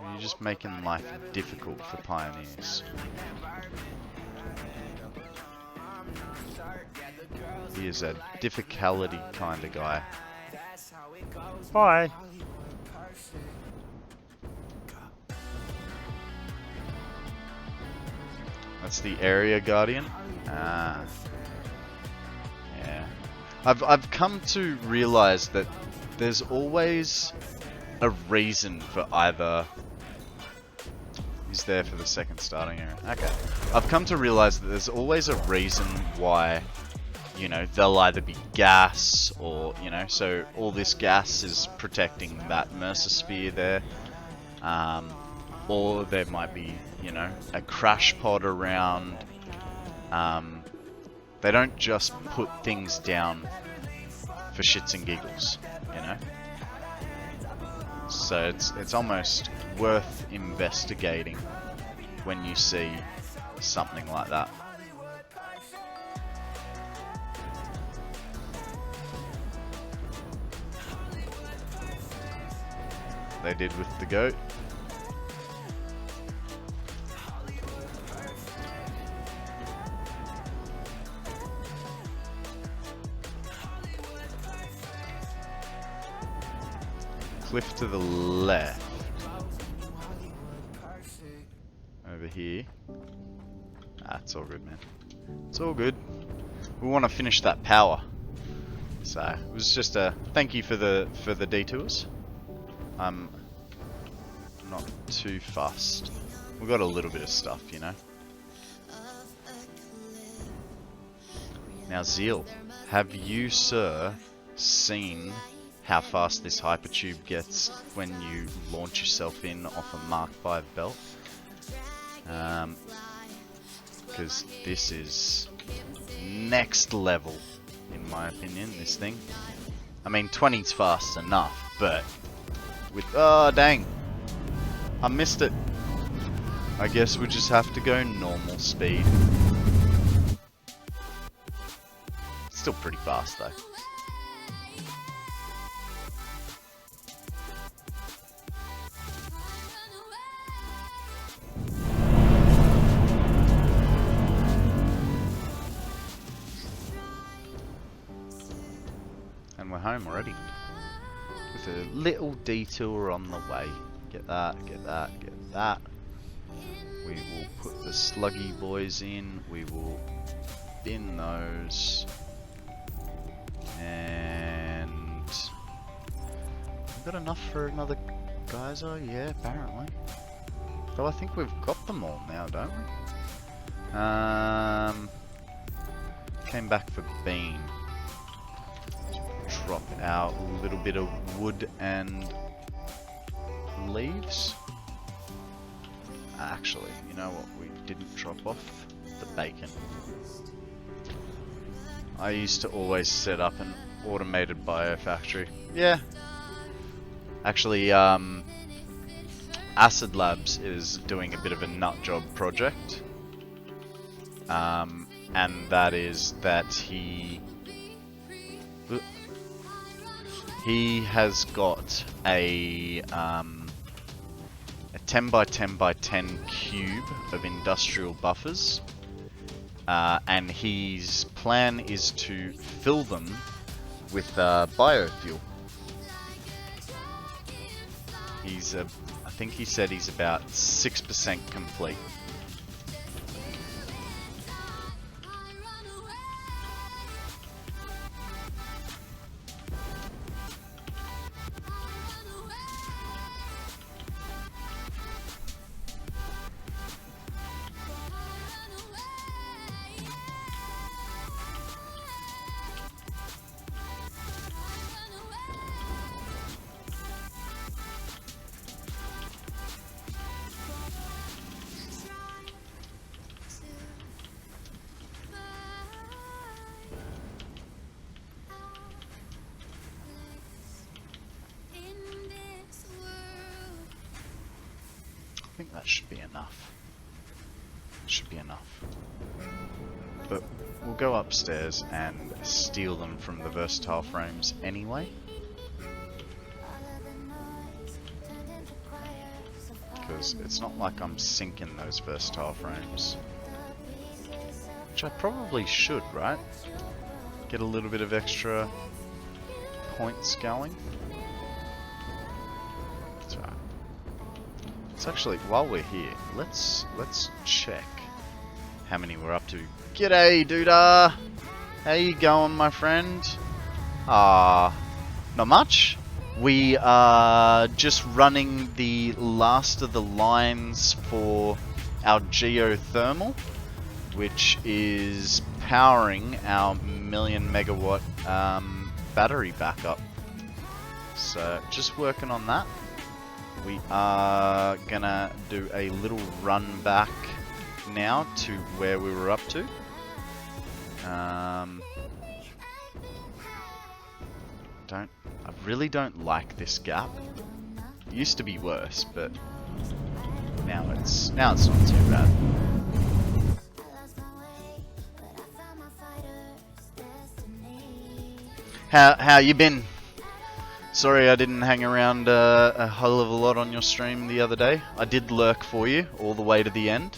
Are you just making life difficult for pioneers? He is a difficulty kind of guy. Bye. That's the area guardian. Ah. Yeah. I've come to realize that there's always a reason for either. He's there for the second starting area. Okay. I've come to realize that there's always a reason why, you know, they'll either be gas or, you know, so all this gas is protecting that Mercer sphere there. Or there might be, you know, a crash pod around. They don't just put things down for shits and giggles, you know? So it's almost worth investigating when you see something like that. They did with the goat. Cliff to the left. Over here. Ah, it's all good, man. It's all good. We want to finish that power. So it was just a thank you for the detours. I'm not too fussed. We've got a little bit of stuff, you know. Now Zeal. have you, sir, seen how fast this hypertube gets when you launch yourself in off a Mark 5 belt? Because this is next level, in my opinion, this thing. I mean, 20's fast enough, but with... Oh, dang. I missed it. I guess we just have to go normal speed. Still pretty fast, though. And we're home already. With a little detour on the way. Get that, get that, get that. We will put the sluggy boys in. We will bin those. And we've got enough for another geyser? Yeah, apparently. Though I think we've got them all now, don't we? Came back for bean. Drop our little bit of wood and leaves. Actually, you know what we didn't drop off? The bacon. I used to always set up an automated biofactory. Yeah. Actually, Acid Labs is doing a bit of a nut job project. And that is that he has got a 10 by 10 by 10 cube of industrial buffers, and his plan is to fill them with biofuel. He's I think he said he's about 6% complete. I think that should be enough. Should be enough. But we'll go upstairs and steal them from the versatile frames anyway. Because it's not like I'm sinking those versatile frames. Which I probably should, right? Get a little bit of extra points going. That's right. Let's actually, while we're here, let's check how many we're up to. G'day, Doodah! How you going, my friend? Not much. We are just running the last of the lines for our geothermal, which is powering our 1,000,000 megawatt battery backup. So just working on that. We are gonna do a little run back now to where we were up to. I really don't like this gap. It used to be worse, but now it's not too bad. How you been? Sorry I didn't hang around a hell of a lot on your stream the other day. I did lurk for you all the way to the end.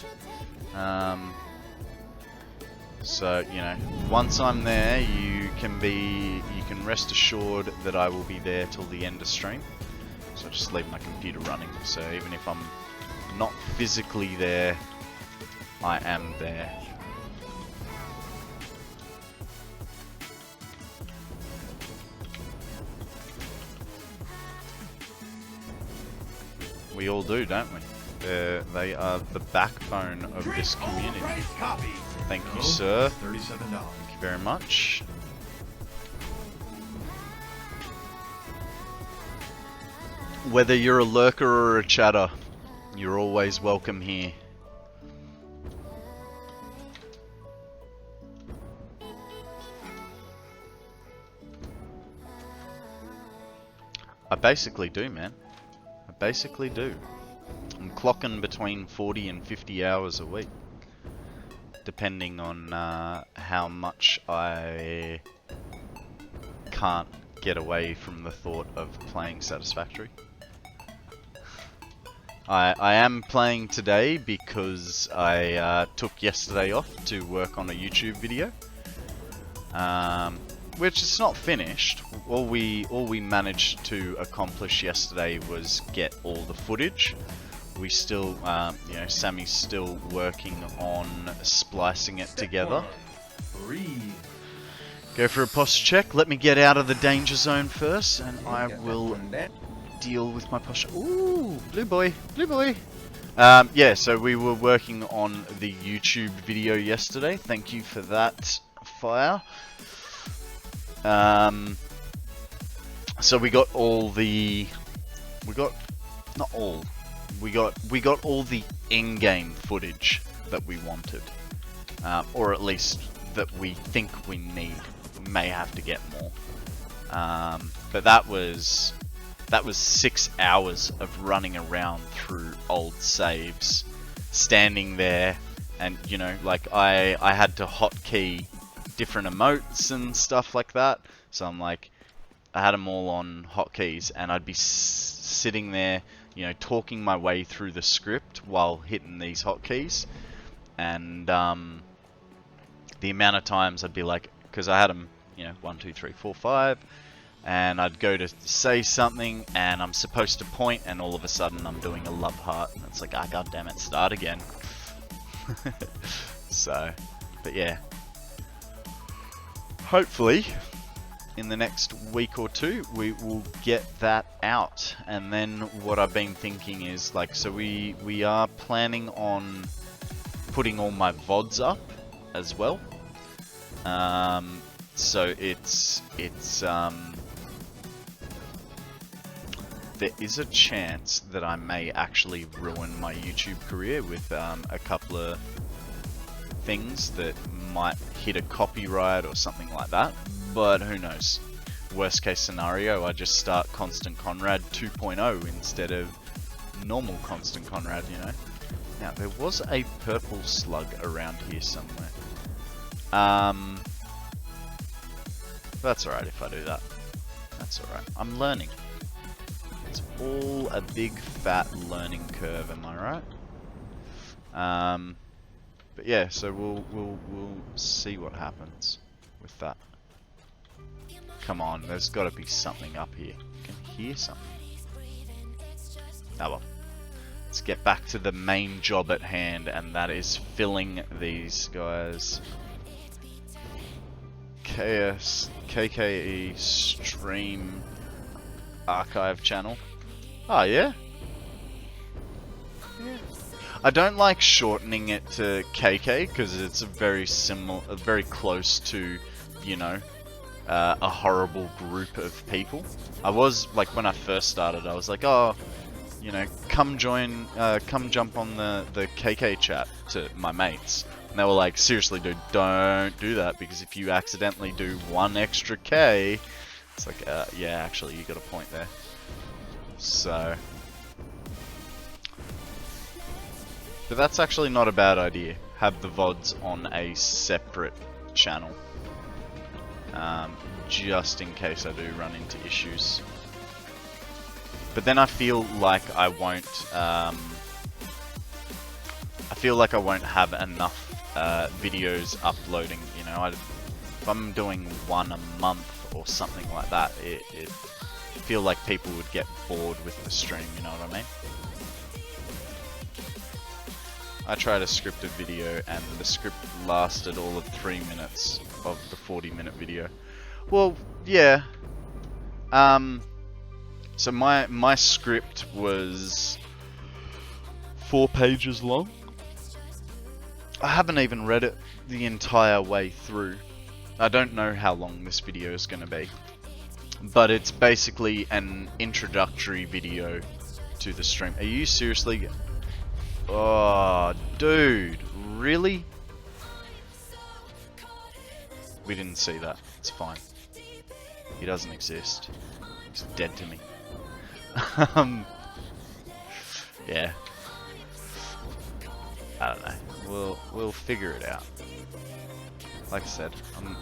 So, you know, once I'm there, you can rest assured that I will be there till the end of stream. So I just leave my computer running. So even if I'm not physically there, I am there. We all do, don't we? They are the backbone of this community. Thank you, sir. $37. Thank you very much. Whether you're a lurker or a chatter, you're always welcome here. I basically do, man. I basically do. I'm clocking between 40 and 50 hours a week, depending on how much I can't get away from the thought of playing Satisfactory. I am playing today because I took yesterday off to work on a YouTube video. Which is not finished. All we managed to accomplish yesterday was get all the footage. We still, you know, Sammy's still working on splicing it together. Breathe. Go for a posture check. Let me get out of the danger zone first, and I will deal with my posture. Ooh, blue boy, blue boy. Yeah, so we were working on the YouTube video yesterday. Thank you for that, Fire. So we got all the, we got all the in-game footage that we wanted, or at least that we think we need. We may have to get more, but that was 6 hours of running around through old saves, standing there, and you know, like I had to hotkey different emotes and stuff like that. So I'm like, I had them all on hotkeys, and I'd be sitting there, you know, talking my way through the script while hitting these hotkeys. And the amount of times I'd be like, because I had them, you know, 1, 2, 3, 4, 5, and I'd go to say something, and I'm supposed to point, and all of a sudden I'm doing a love heart, and it's like, ah, god damn it, start again. So, but yeah. Hopefully, in the next week or two, we will get that out. And then what I've been thinking is, like, so we are planning on putting all my VODs up as well. So it's there is a chance that I may actually ruin my YouTube career with a couple of things that might hit a copyright or something like that, but who knows. Worst case scenario, I just start KonstantKonrad 2.0 instead of normal KonstantKonrad, you know. Now, there was a purple slug around here somewhere. That's alright if I do that. That's alright. I'm learning. It's all a big fat learning curve, am I right? But yeah, so we'll see what happens with that. Come on, there's got to be something up here. You can hear something. Ah well. Let's get back to the main job at hand, and that is filling these guys. KKE stream archive channel. Oh yeah? Yeah. I don't like shortening it to KK because it's very similar, very close to, you know, a horrible group of people. I was like, when I first started, I was like, oh, you know, come jump on the KK chat to my mates. And they were like, seriously, dude, don't do that, because if you accidentally do 1 extra K, it's like, yeah, actually, you got a point there. So. But that's actually not a bad idea. Have the VODs on a separate channel. Just in case I do run into issues. But then I feel like I won't have enough videos uploading, you know. If I'm doing 1 a month or something like that, I feel like people would get bored with the stream, you know what I mean? I tried a scripted video, and the script lasted all of 3 minutes of the 40-minute video. Well, yeah. So my script was 4 pages long. I haven't even read it the entire way through. I don't know how long this video is going to be. but it's basically an introductory video to the stream. Are you seriously? Oh, dude, really? We didn't see that. It's fine. He doesn't exist. He's dead to me. Yeah. I don't know. We'll figure it out. Like I said,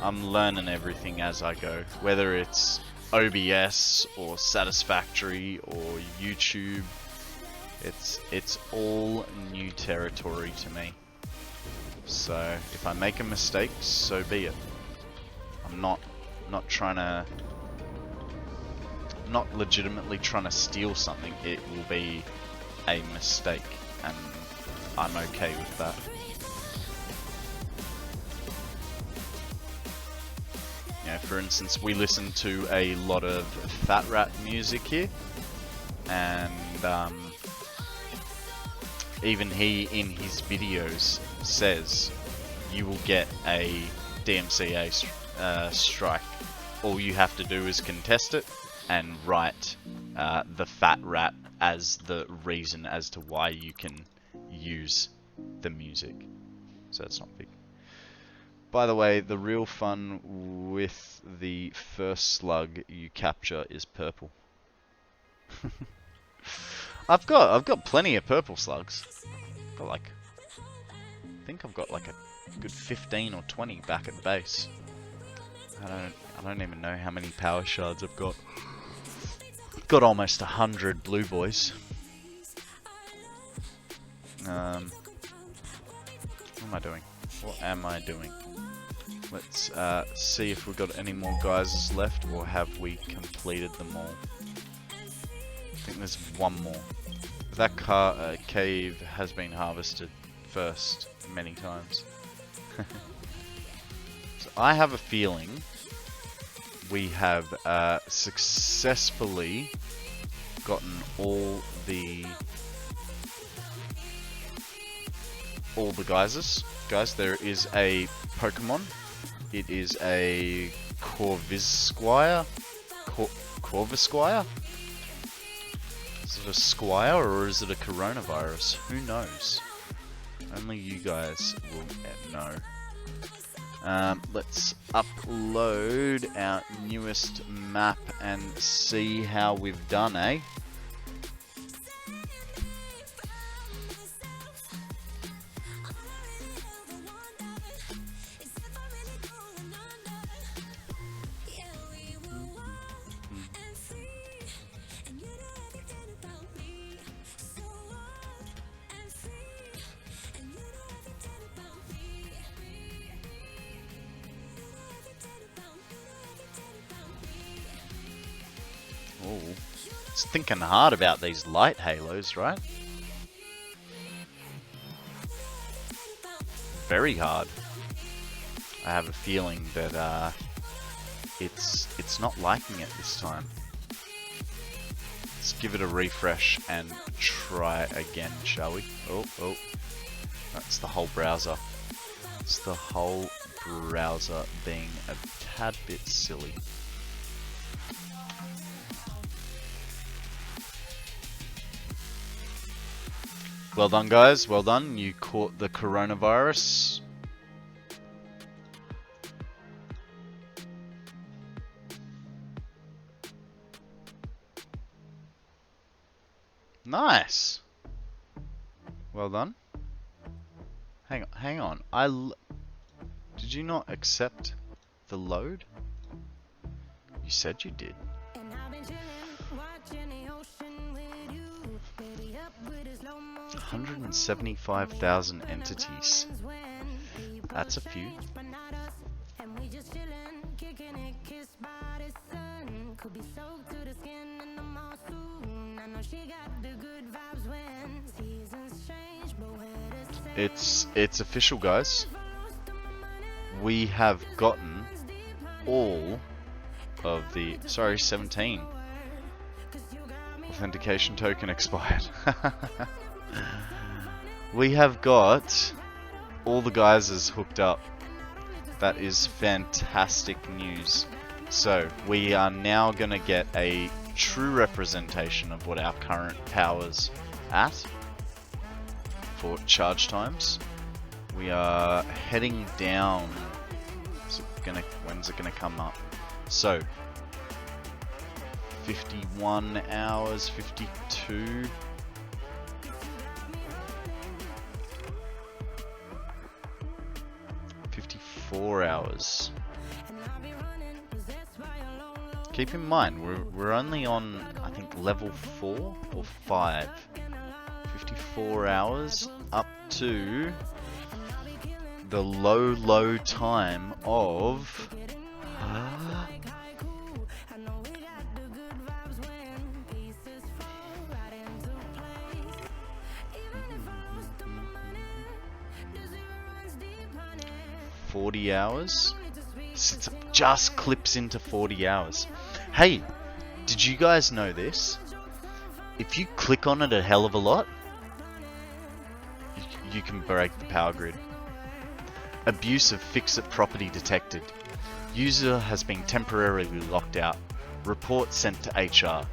I'm learning everything as I go. Whether it's OBS or Satisfactory or YouTube, it's all new territory to me. So if I make a mistake, so be it. I'm not legitimately trying to steal something. It will be a mistake, and I'm okay with that. You know, for instance, we listen to a lot of FatRat music here, and even he in his videos says you will get a DMCA strike. All you have to do is contest it and write the FatRat as the reason as to why you can use the music. So it's not big. By the way, the real fun with the first slug you capture is purple. I've got plenty of purple slugs. Got like, I think I've got like a good 15 or 20 back at the base. I don't even know how many power shards I've got. Got almost 100 blue boys. What am I doing? What am I doing? Let's see if we've got any more geysers left, or have we completed them all? I think there's one more. That cave has been harvested first many times. So I have a feeling we have successfully gotten all the geysers. Guys, there is a Pokemon. It is a Corvisquire. Corvisquire? Is it a squire or is it a coronavirus? Who knows? Only you guys will know. Let's upload our newest map and see how we've done, eh? Oh, it's thinking hard about these light halos, right? Very hard. I have a feeling that it's not liking it this time. Let's give it a refresh and try again, shall we? Oh, that's the whole browser. It's the whole browser being a tad bit silly. Well done, guys. Well done. You caught the coronavirus. Nice. Well done. Hang on. Did you not accept the load? You said you did. 175,000 entities. That's a few. It's official, guys. We have gotten all of the 17. Authentication token expired. We have got all the geysers hooked up. That is fantastic news. So we are now going to get a true representation of what our current power's at for charge times. We are heading down. When's it gonna come up? So 51 hours, 52. 54 hours. Keep in mind, we're only on, I think, level 4 or 5. 54 hours up to the low time of... 40 hours. It just clips into 40 hours. Hey, did you guys know this? If you click on it a hell of a lot, you can break the power grid. Abuse of fix-it property detected. User has been temporarily locked out. Report sent to HR.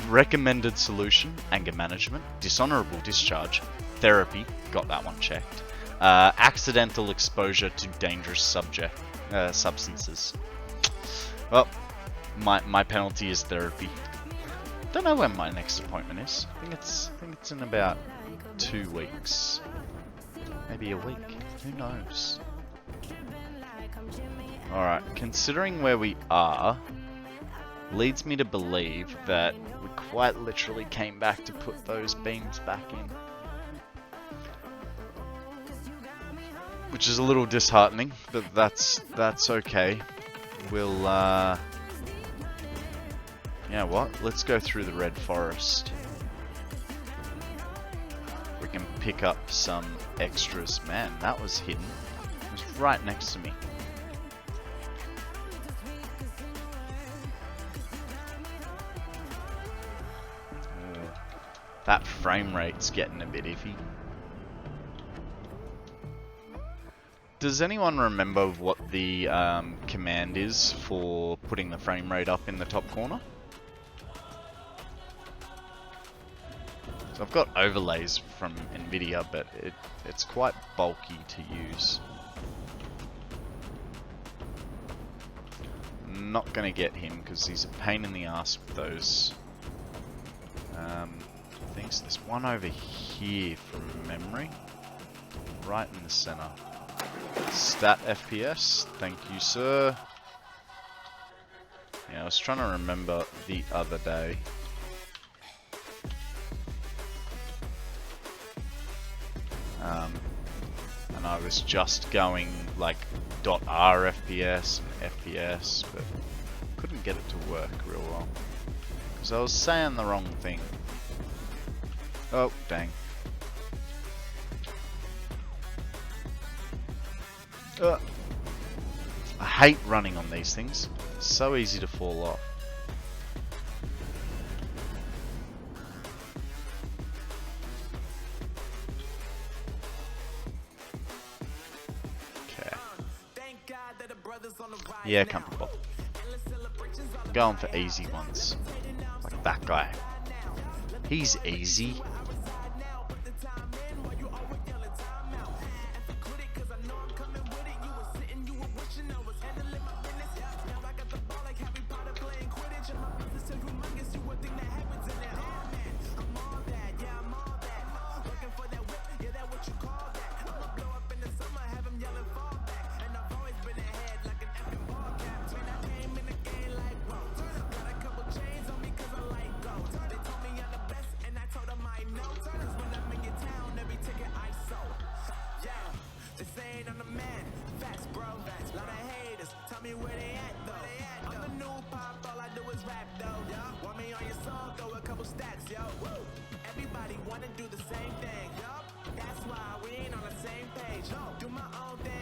Recommended solution, anger management, dishonorable discharge, therapy, got that one checked. Accidental exposure to dangerous substances. Well, my penalty is therapy. Don't know when my next appointment is. I think it's in about 2 weeks, maybe a week. Who knows? All right. Considering where we are, leads me to believe that we quite literally came back to put those beams back in. Which is a little disheartening, but that's okay. We'll, yeah, what? Let's go through the red forest. We can pick up some extras. Man, that was hidden. It was right next to me. That frame rate's getting a bit iffy. Does anyone remember what the command is for putting the frame rate up in the top corner? So I've got overlays from Nvidia, but it's quite bulky to use. I'm not going to get him because he's a pain in the ass with those things. There's one over here from memory, right in the center. Stat FPS, thank you, sir. Yeah, I was trying to remember the other day. And I was just going like .r FPS and FPS, but couldn't get it to work real well. Because I was saying the wrong thing. Oh, dang. I hate running on these things. It's so easy to fall off. Okay. Yeah, comfortable. I'm going for easy ones. Like that guy. He's easy.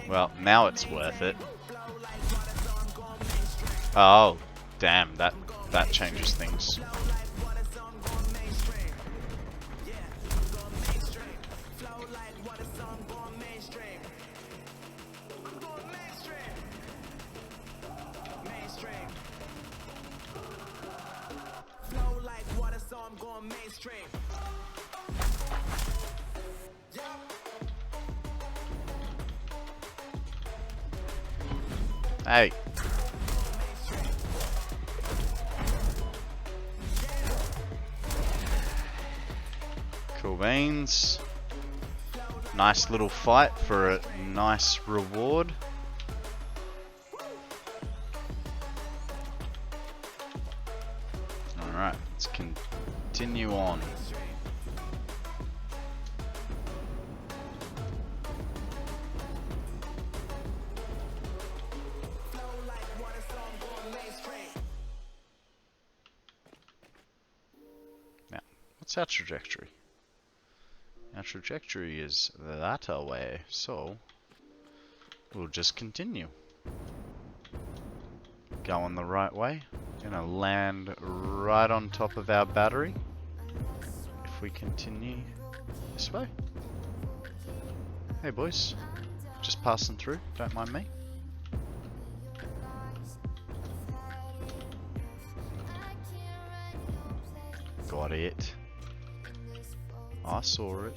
Well, now it's worth it. Oh, damn, that changes things. Hey. Cool beans. Nice little fight for a nice reward. Alright, let's continue on. Now, what's our trajectory? Our trajectory is that way, so we'll just continue. Going the right way. Gonna land right on top of our battery. If we continue this way. Hey boys, just passing through, don't mind me. Got it. I saw it.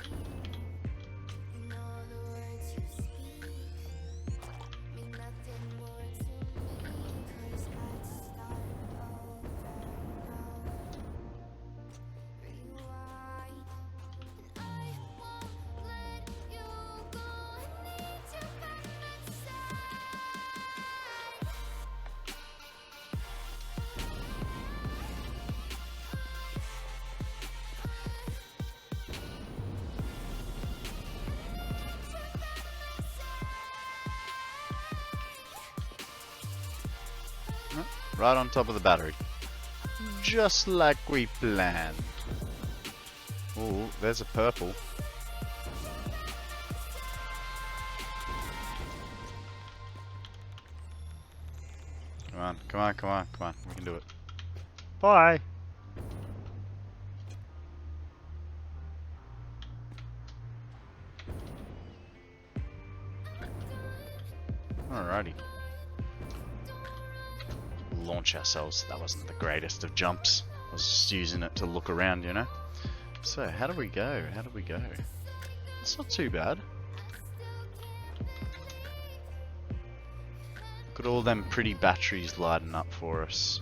Right on top of the battery. Just like we planned. Ooh, there's a purple. Come on, come on, come on, come on. We can do it. Bye! Alrighty. Launch ourselves. That wasn't the greatest of jumps. I was just using it to look around, you know. So, how do we go? How do we go? It's not too bad. Look at all them pretty batteries lighting up for us.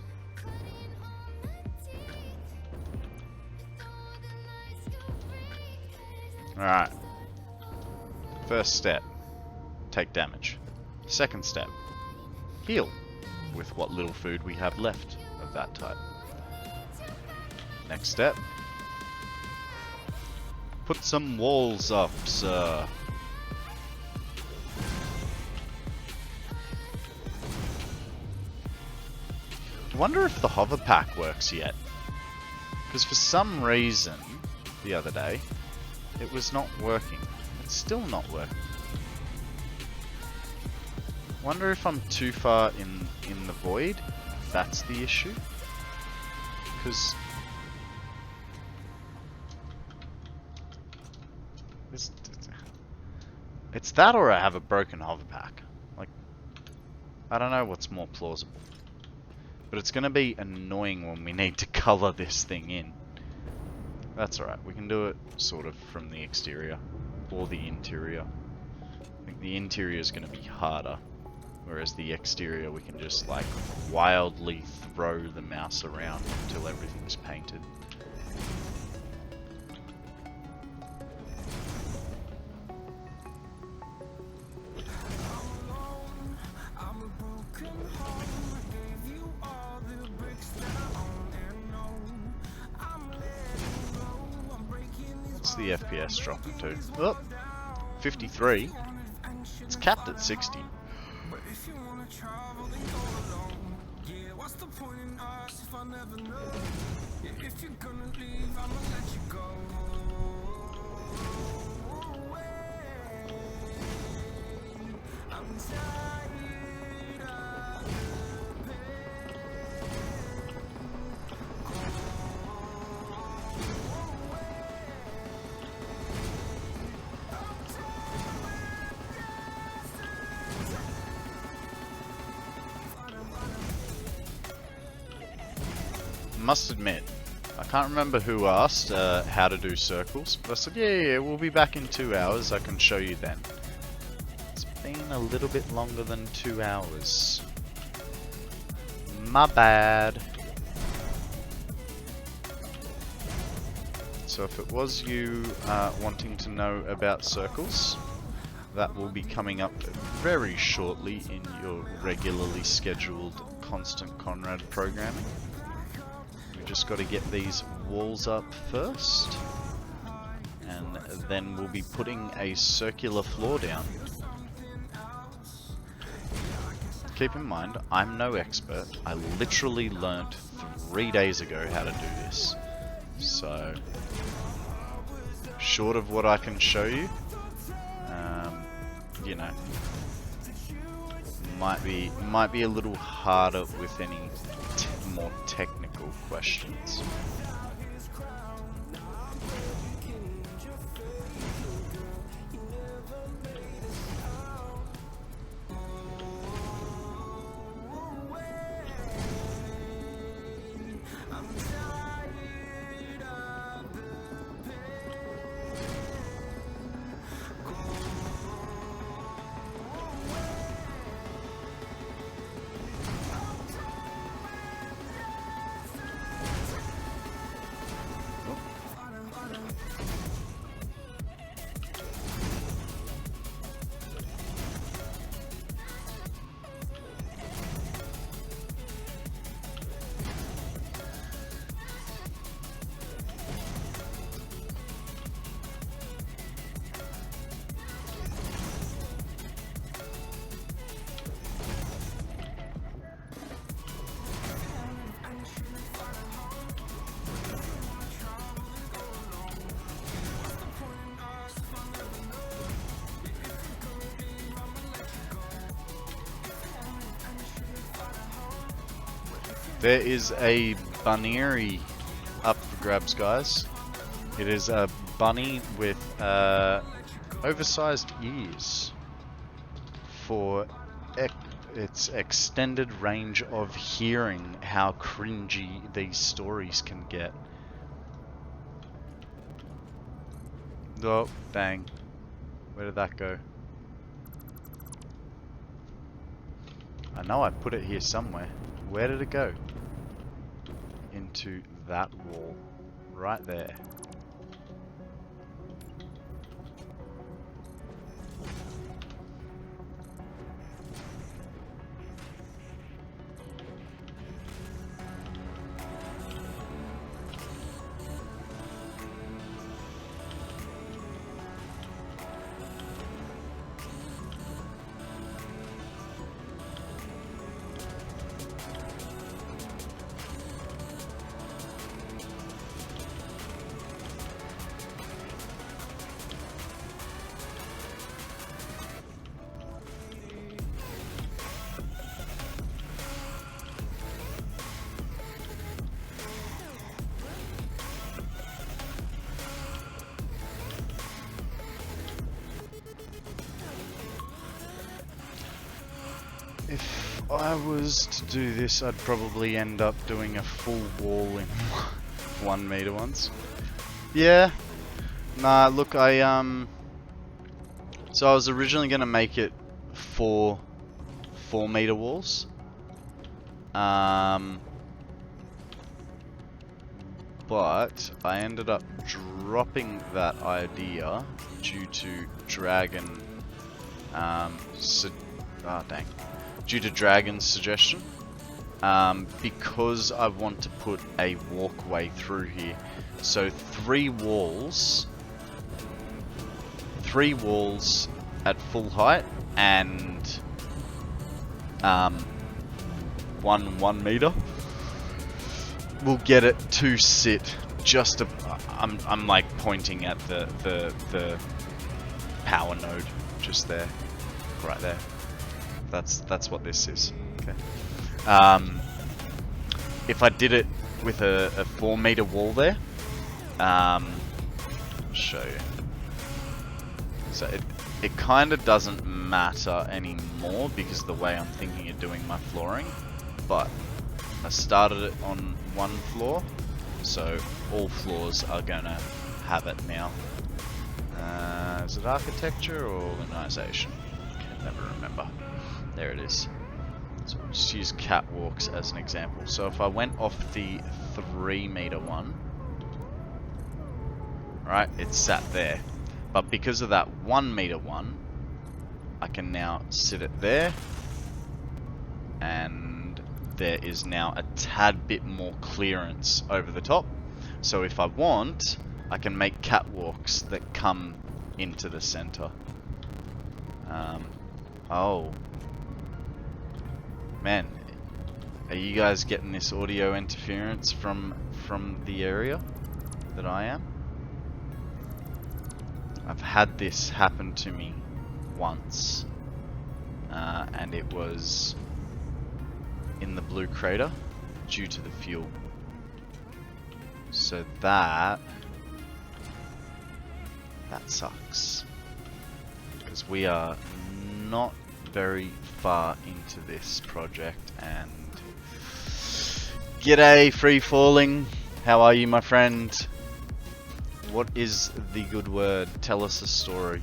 Alright. First step. Take damage. Second step. Heal. With what little food we have left of that type. Next step. Put some walls up, sir. I wonder if the hover pack works yet. Because for some reason, the other day, it was not working. It's still not working. Wonder if I'm too far in the void, if that's the issue. Because it's that, or I have a broken hover pack. Like, I don't know what's more plausible. But it's gonna be annoying when we need to color this thing in. That's alright, we can do it sort of from the exterior or the interior. I think the interior is gonna be harder. Whereas the exterior, we can just like wildly throw the mouse around until everything's painted. What's the FPS dropping to? Oh, 53. It's capped at 60. If you're gonna leave, I'ma let you go. I'm tired of the Must admit, I can't remember who asked how to do circles, but I said, yeah, we'll be back in 2 hours. I can show you then. It's been a little bit longer than 2 hours. My bad. So if it was you wanting to know about circles, that will be coming up very shortly in your regularly scheduled KonstantKonrad programming. We just got to get these walls up first, and then we'll be putting a circular floor down. Keep in mind, I'm no expert. I literally learnt 3 days ago how to do this. So, short of what I can show you, you know, might be a little harder with any more technical questions. There is a bunnery up for grabs, guys. It is a bunny with oversized ears for its extended range of hearing how cringy these stories can get. Oh, dang. Where did that go? I know I put it here somewhere. Where did it go? Into that wall. Right there. If I was to do this, I'd probably end up doing a full wall in 1 meter ones. Yeah. Nah, look, so I was originally gonna make it 4 4-meter walls. But I ended up dropping that idea due to Dragon, due to Dragon's suggestion, because I want to put a walkway through here. So 3 walls at full height, and 1 meter will get it to sit just I'm like pointing at the power node just there, right there. That's what this is. Okay. If I did it with a 4-meter wall there, I'll show you. So it kind of doesn't matter anymore because of the way I'm thinking of doing my flooring. But I started it on 1 floor, So all floors are gonna have it now. Is it architecture or organization? Can never remember. There it is. So we'll just use catwalks as an example. So if I went off the 3-meter one, right, it's sat there. But because of that 1-meter one, I can now sit it there, and there is now a tad bit more clearance over the top. So if I want, I can make catwalks that come into the center. Oh. Man, are you guys getting this audio interference from the area that I am? I've had this happen to me once, and it was in the blue crater due to the fuel. So that sucks, because we are not very far into this project. And g'day, free falling, how are you, my friend? What is the good word? Tell us a story.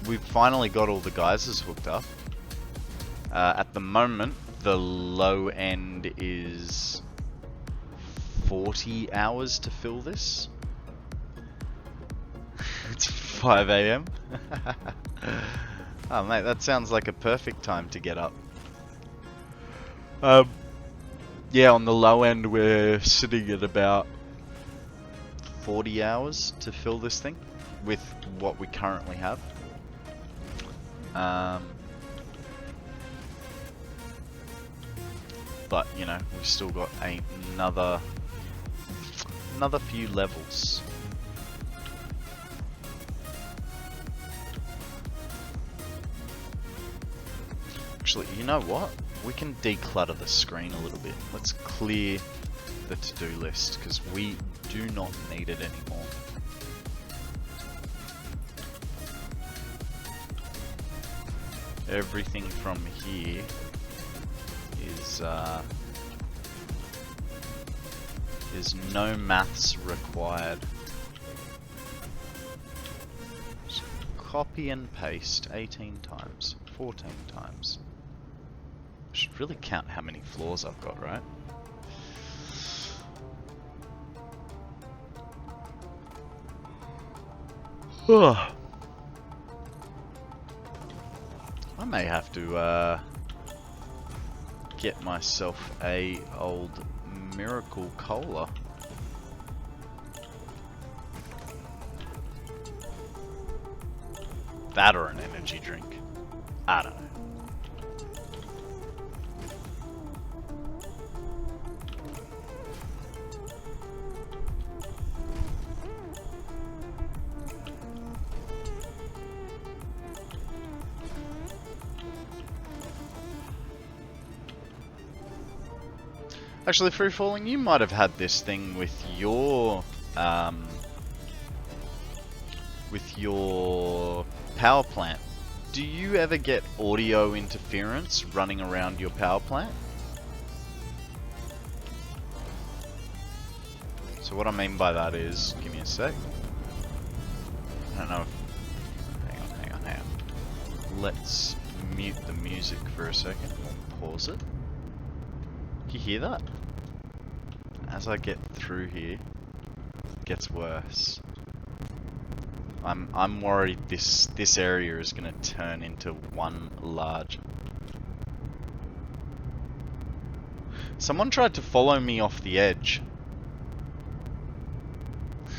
We've finally got all the geysers hooked up. At the moment, the low end is 40 hours to fill this. It's 5 AM. Oh mate, that sounds like a perfect time to get up. Yeah, on the low end we're sitting at about 40 hours to fill this thing with what we currently have. But you know, we've still got another few levels. Actually, you know what? We can declutter the screen a little bit. Let's clear the to-do list, because we do not need it anymore. Everything from here is no maths required. Just copy and paste 18 times, 14 times. I should really count how many floors I've got, right? I may have to get myself a old Miracle Cola. That or an energy drink. I don't know. Actually, Free Falling, you might have had this thing with your power plant. Do you ever get audio interference running around your power plant? So what I mean by that is, give me a sec. I don't know if, hang on. Let's mute the music for a second. We'll pause it. Do you hear that? As I get through here, it gets worse. I'm worried this area is gonna turn into one large. Someone tried to follow me off the edge.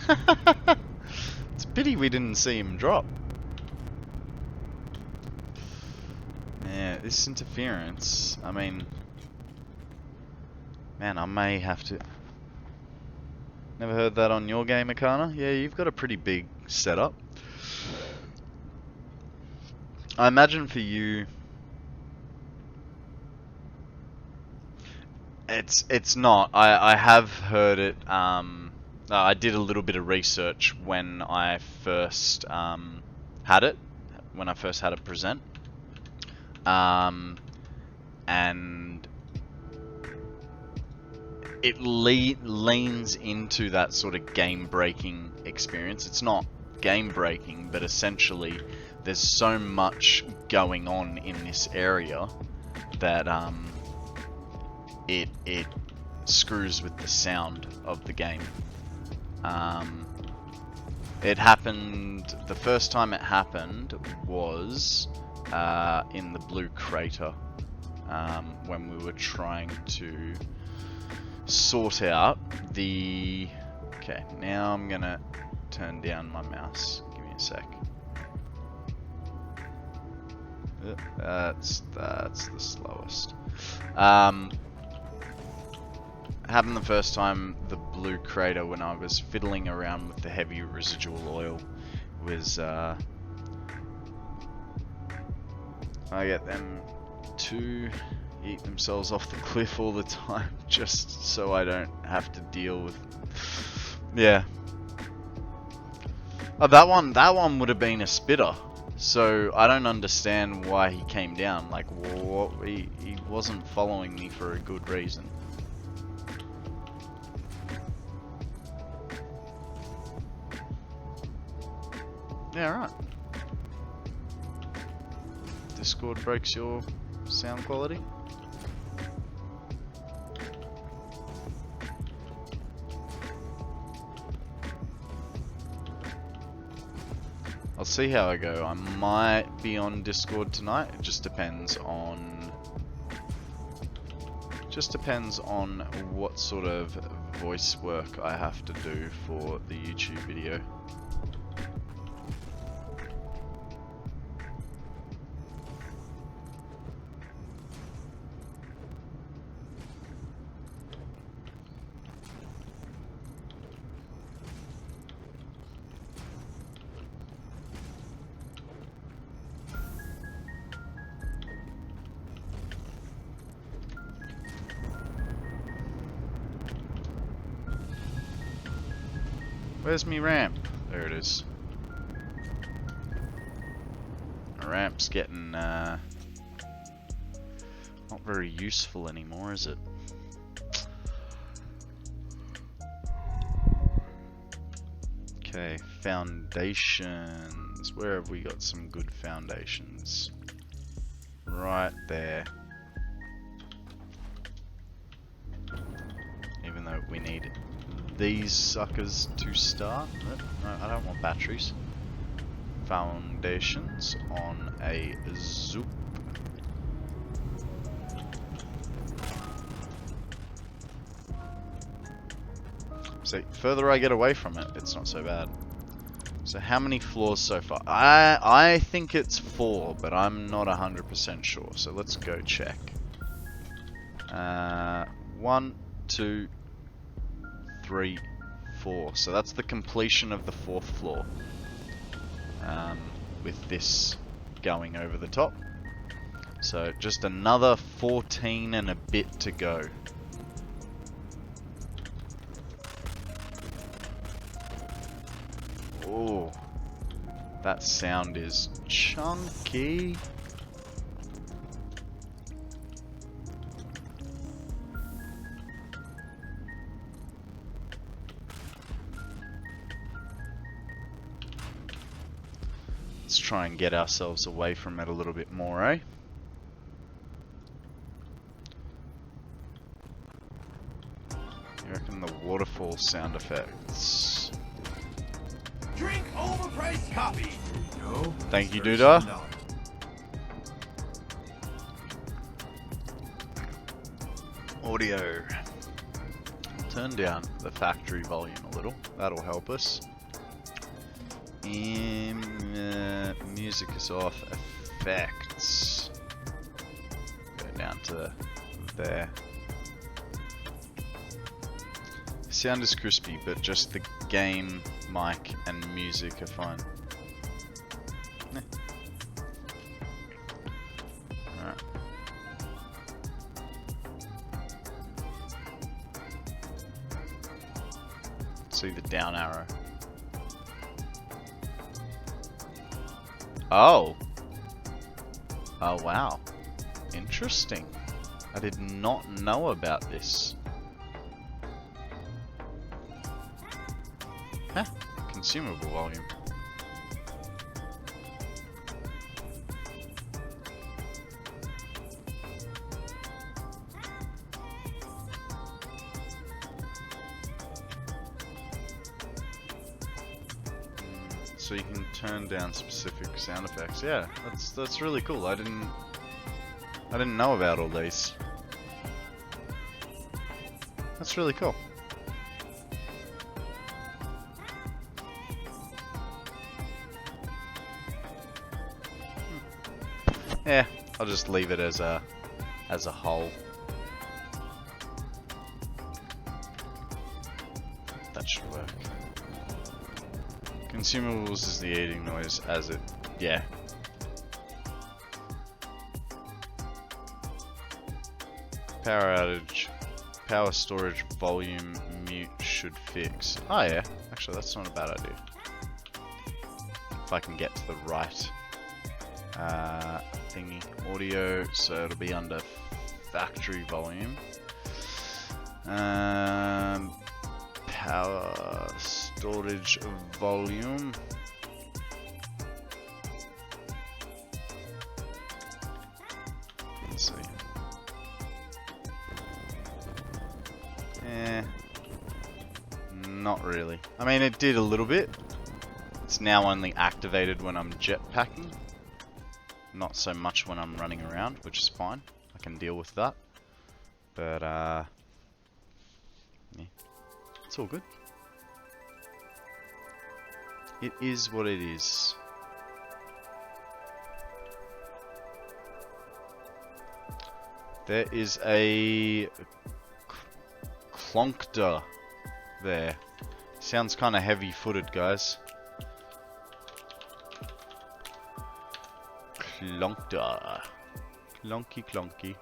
It's a pity we didn't see him drop. Yeah, this interference, I mean, man, I may have to... Never heard that on your game, Akana? Yeah, you've got a pretty big setup. I imagine for you, It's not. I have heard it. I did a little bit of research when I first had it, when I first had it present, and it leans into that sort of game-breaking experience. It's not game-breaking, but essentially there's so much going on in this area that it screws with the sound of the game. It happened, the first time it happened was in the Blue Crater, when we were trying to sort out the... Okay, now I'm gonna turn down my mouse. Give me a sec. That's the slowest. Happened the first time, the Blue Crater, when I was fiddling around with the heavy residual oil, was I get them to eat themselves off the cliff all the time, just so I don't have to deal with... Yeah. Oh, that one would have been a spitter. So I don't understand why he came down. Like, what? He wasn't following me for a good reason. Yeah, right. Discord breaks your sound quality. I'll see how I go. I might be on Discord tonight. It just depends on what sort of voice work I have to do for the YouTube video. Where's me ramp? There it is. My ramp's getting not very useful anymore, is it? Okay, foundations. Where have we got some good foundations? Right there. Even though we need these suckers to start. No, I don't want batteries. Foundations on a zoop. So further I get away from it, it's not so bad. So how many floors so far? I think it's 4, but I'm not 100% sure. So let's go check. 1, 2, 3, 4. So that's the completion of the 4th floor. With this going over the top. So just another 14 and a bit to go. Oh, that sound is chunky. Let's try and get ourselves away from it a little bit more, eh? You reckon the waterfall sound effects? Drink overpriced coffee. No. Thank you, Duda. Audio. Turn down the factory volume a little. That'll help us. Music is off. Effects. Go down to there. Sound is crispy, but just the game, mic, and music are fine. Alright. see the down arrow. Oh. Oh wow. Interesting. I did not know about this. Huh. Consumable volume. So you can turn down specific sound effects. Yeah, that's really cool. I didn't know about all these. That's really cool. Yeah, I'll just leave it as a whole. That should work. Consumables is the eating noise as it, yeah. Power outage, power storage volume mute should fix. Oh yeah, actually that's not a bad idea. If I can get to the right thingy, audio, so it'll be under factory volume. Power storage volume. Let's see. Not really. I mean, it did a little bit. It's now only activated when I'm jetpacking. Not so much when I'm running around, which is fine. I can deal with that. But, yeah. It's all good. It is what it is. There is a clonkter there. Sounds kind of heavy-footed, guys. Clonkter. Clonky, clonky.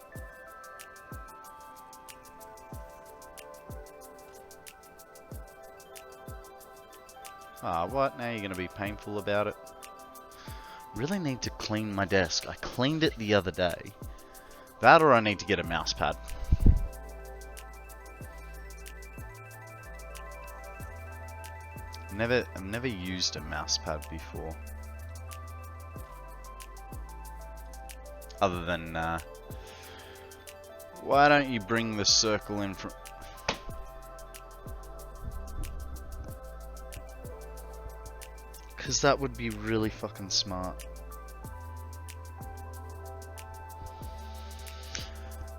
Ah, what? Now you're going to be painful about it? Really need to clean my desk. I cleaned it the other day. That or I need to get a mouse pad. I've never used a mouse pad before. Other than, why don't you bring the circle in from... Because that would be really fucking smart.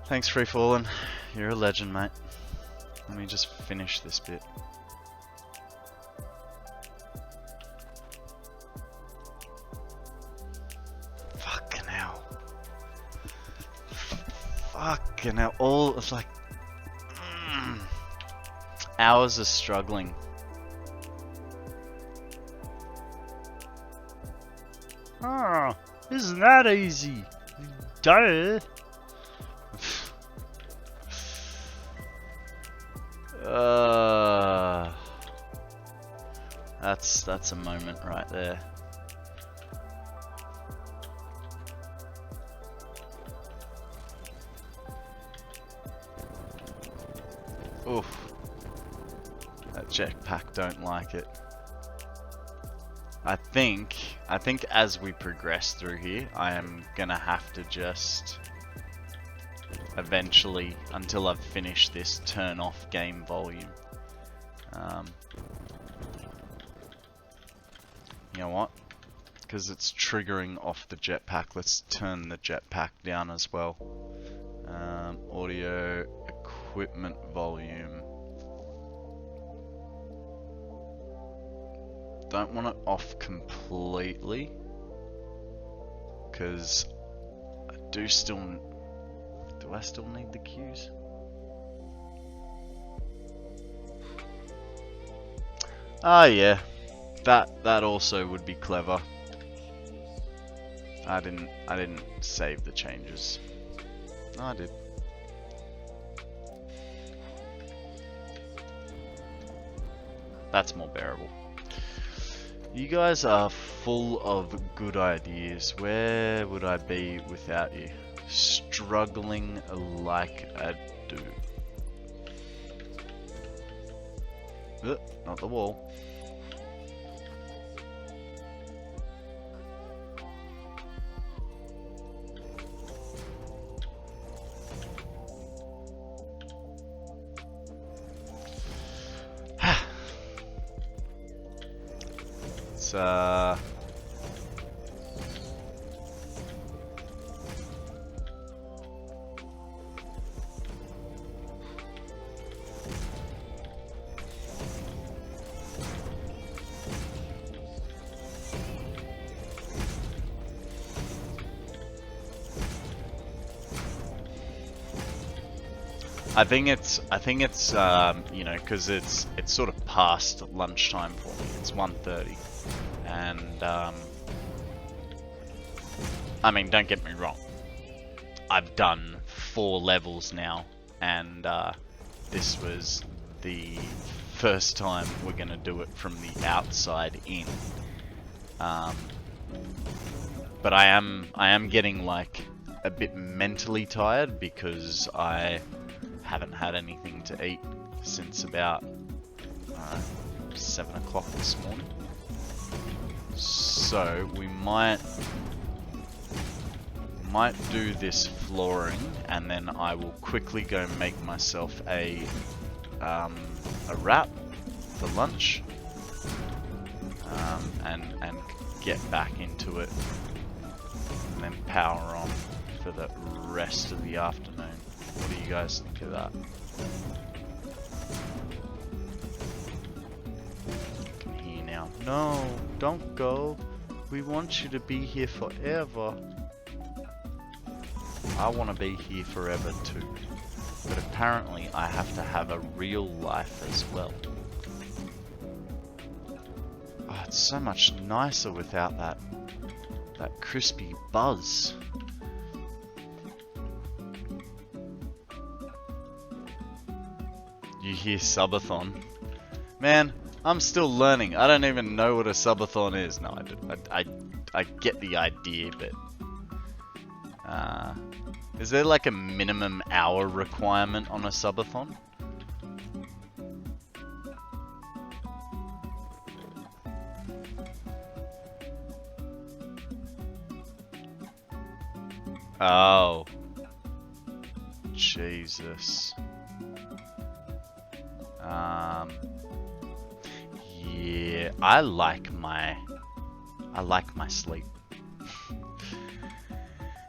Thanks, Free Fallen. You're a legend, mate. Let me just finish this bit. Fucking hell. Fucking hell. All, it's like... hours of struggling. Oh, isn't that easy? Duh. That's a moment right there. Oof. That jetpack don't like it. I think as we progress through here, I am gonna have to just eventually, until I've finished this, turn off game volume. You know what? Because it's triggering off the jetpack, let's turn the jetpack down as well. Audio equipment volume. Don't want it off completely, because I do I still need the cues? Ah yeah, that also would be clever. I didn't save the changes. No, I did. That's more bearable. You guys are full of good ideas. Where would I be without you? Struggling like a dude. Not the wall. It's I think it's you know, because it's sort of past lunchtime for me. It's 1:30, and I mean, don't get me wrong. I've done 4 levels now, and this was the first time we're gonna do it from the outside in. But I am getting like a bit mentally tired because I haven't had anything to eat since about 7 o'clock this morning. So we might do this flooring, and then I will quickly go make myself a wrap for lunch, and get back into it, and then power on for the rest of the afternoon. What do you guys think of that? I can hear now. No, don't go. We want you to be here forever. I want to be here forever too. But apparently I have to have a real life as well. Oh, it's so much nicer without that crispy buzz. You hear subathon? Man, I'm still learning. I don't even know what a subathon is. No, I get the idea, but is there like a minimum hour requirement on a subathon? Oh, Jesus. Yeah, I like my sleep.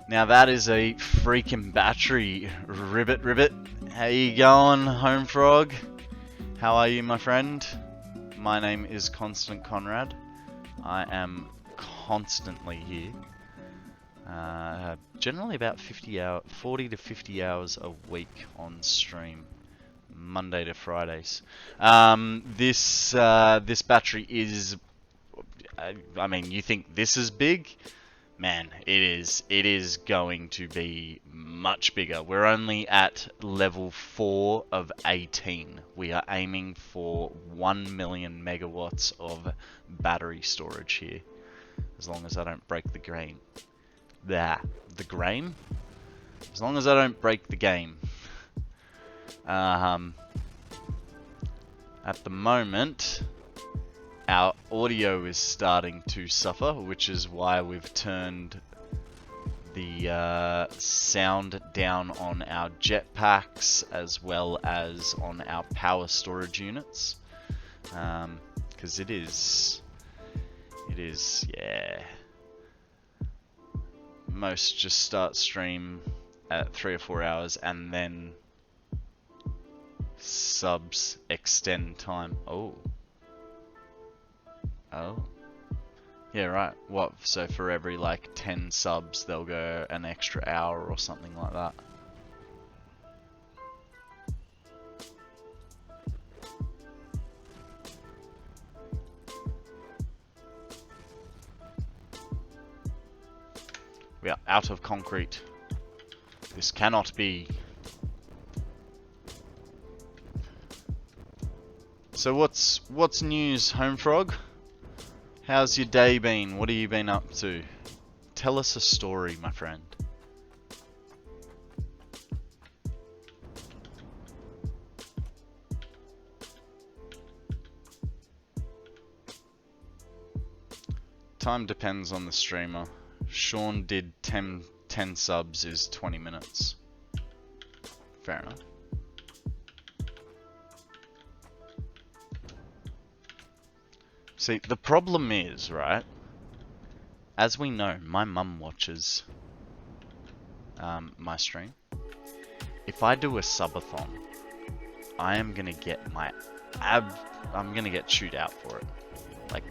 Now that is a freaking battery. Ribbit. How you going, Home Frog? How are you, my friend? My name is KonstantKonrad. I am constantly here. Generally about 40 to 50 hours a week on stream. Monday to Fridays. This battery is, I mean, you think this is big? Man, it is going to be much bigger. We're only at level 4 of 18. We are aiming for 1 million megawatts of battery storage here. As long as I don't break the game. The game? As long as I don't break the game. At the moment, our audio is starting to suffer, which is why we've turned the sound down on our jetpacks as well as on our power storage units, because it is, yeah. Most just start stream at 3 or 4 hours and then subs extend time. Oh. Yeah, right. What? So for every like 10 subs, they'll go an extra hour or something like that. We are out of concrete. This cannot be. So what's news, Home Frog? How's your day been? What have you been up to? Tell us a story, my friend. Time depends on the streamer. Sean did 10 subs is 20 minutes. Fair enough. See, the problem is, right? As we know, my mum watches my stream. If I do a subathon, I am gonna get I'm gonna get chewed out for it. Like,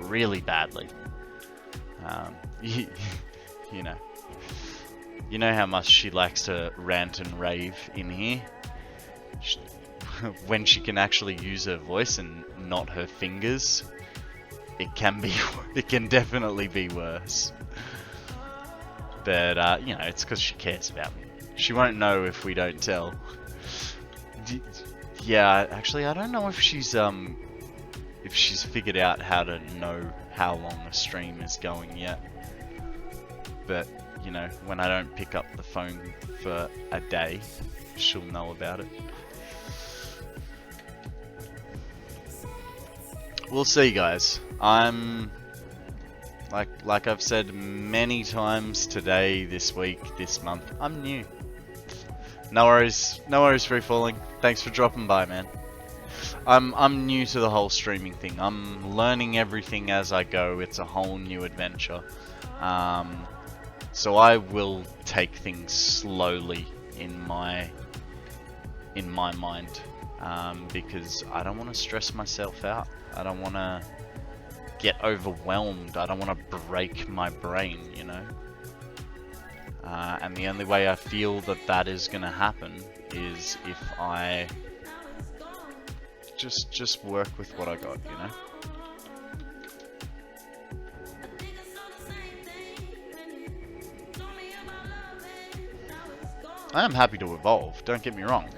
really badly. You know how much she likes to rant and rave in here. When she can actually use her voice and not her fingers, it can definitely be worse. But you know, it's because she cares about me. She won't know if we don't tell. Yeah, actually, I don't know if she's figured out how to know how long a stream is going yet. But you know, when I don't pick up the phone for a day, she'll know about it. We'll see, guys. I'm like I've said many times today, this week, this month, I'm new. No worries, free falling. Thanks for dropping by, man. I'm new to the whole streaming thing. I'm learning everything as I go. It's a whole new adventure. So I will take things slowly in my mind, because I don't want to stress myself out. I don't want to get overwhelmed. I don't want to break my brain, you know. And the only way I feel that is going to happen is if I just work with what I got, you know. I am happy to evolve, don't get me wrong.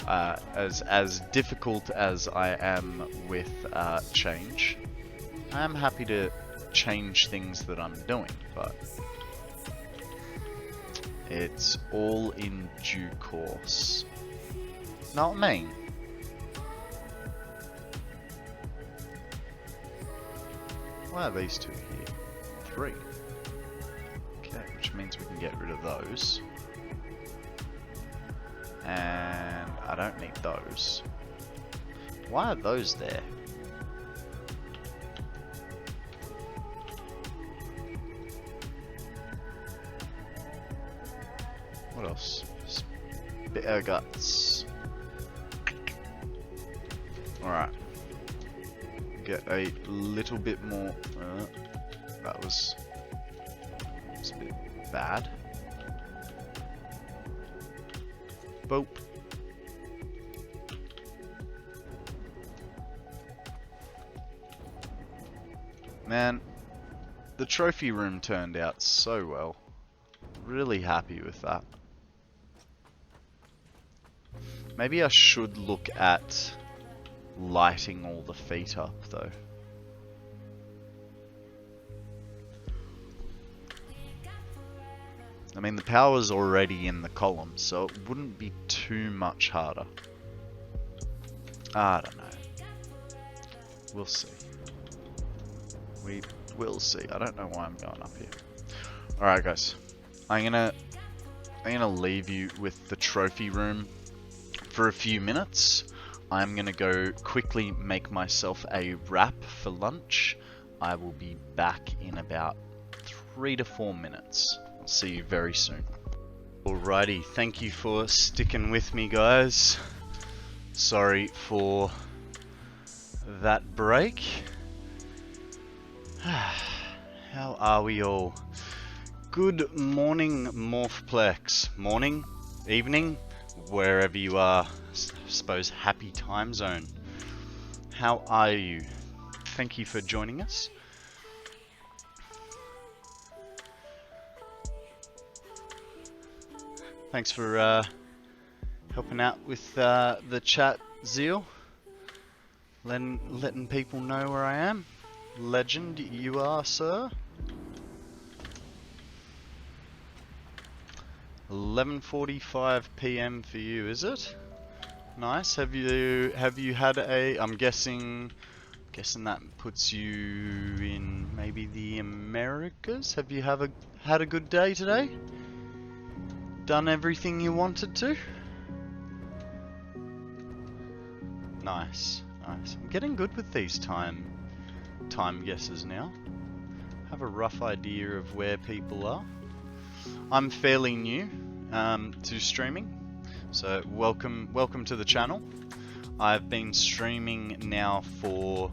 As difficult as I am with change, I am happy to change things that I'm doing, but it's all in due course. Not me. Why are these two here? 3. Okay, which means we can get rid of those. And I don't need those. Why are those there? What else? Bitter guts. Alright. Get a little bit more. That was a bit bad. Boop. Man, the trophy room turned out so well. Really happy with that. Maybe I should look at lighting all the feet up though. I mean, the power's already in the column, so it wouldn't be too much harder. I don't know. We'll see. We will see. I don't know why I'm going up here. Alright guys. I'm gonna leave you with the trophy room for a few minutes. I'm gonna go quickly make myself a wrap for lunch. I will be back in about 3 to 4 minutes. I'll see you very soon. Alrighty, thank you for sticking with me, guys. Sorry for that break. How are we all? Good morning, Morphplex. Morning, evening, wherever you are. I suppose happy time zone. How are you? Thank you for joining us. Thanks for helping out with the chat, Zeal. letting people know where I am. Legend you are, sir. 11:45 p.m. for you, is it? Nice. Have you had a? I'm guessing that puts you in maybe the Americas. Have you had a good day today? Done everything you wanted to? Nice, nice. I'm getting good with these time guesses now. Have a rough idea of where people are. I'm fairly new to streaming, so welcome to the channel. I've been streaming now for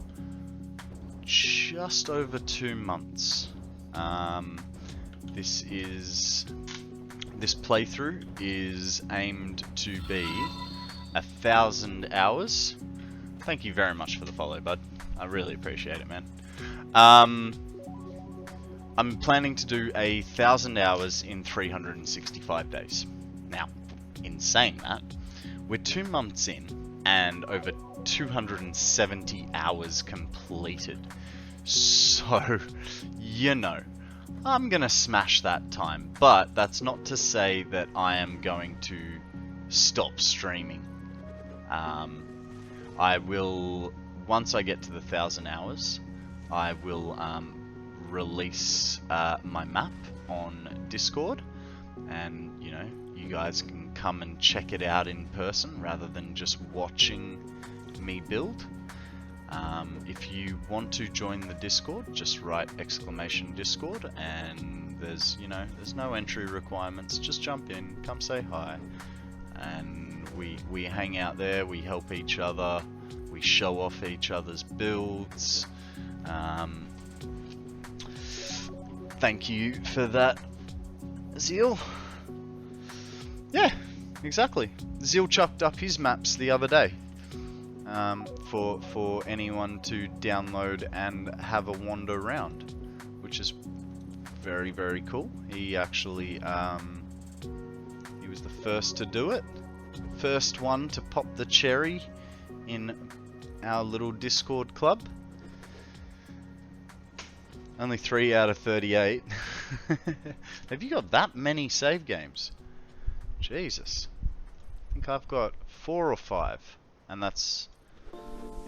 just over 2 months. This playthrough is aimed to be 1,000 hours. Thank you very much for the follow, bud. I really appreciate it, man. I'm planning to do 1,000 hours in 365 days. Now, in saying that, we're 2 months in and over 270 hours completed. So, you know, I'm gonna smash that time, but that's not to say that I am going to stop streaming. I will, once I get to the 1,000 hours, I will release my map on Discord, and you know, you guys can come and check it out in person rather than just watching me build. If you want to join the Discord, just write !Discord, and there's no entry requirements. Just jump in, come say hi, and we hang out there, we help each other, we show off each other's builds. Thank you for that, Zeal. Yeah, exactly. Zeal chucked up his maps the other day for anyone to download and have a wander around, which is very, very cool. He actually he was the first to do it. First one to pop the cherry in our little Discord club. Only 3 out of 38. Have you got that many save games? Jesus. I think I've got 4 or 5. And that's...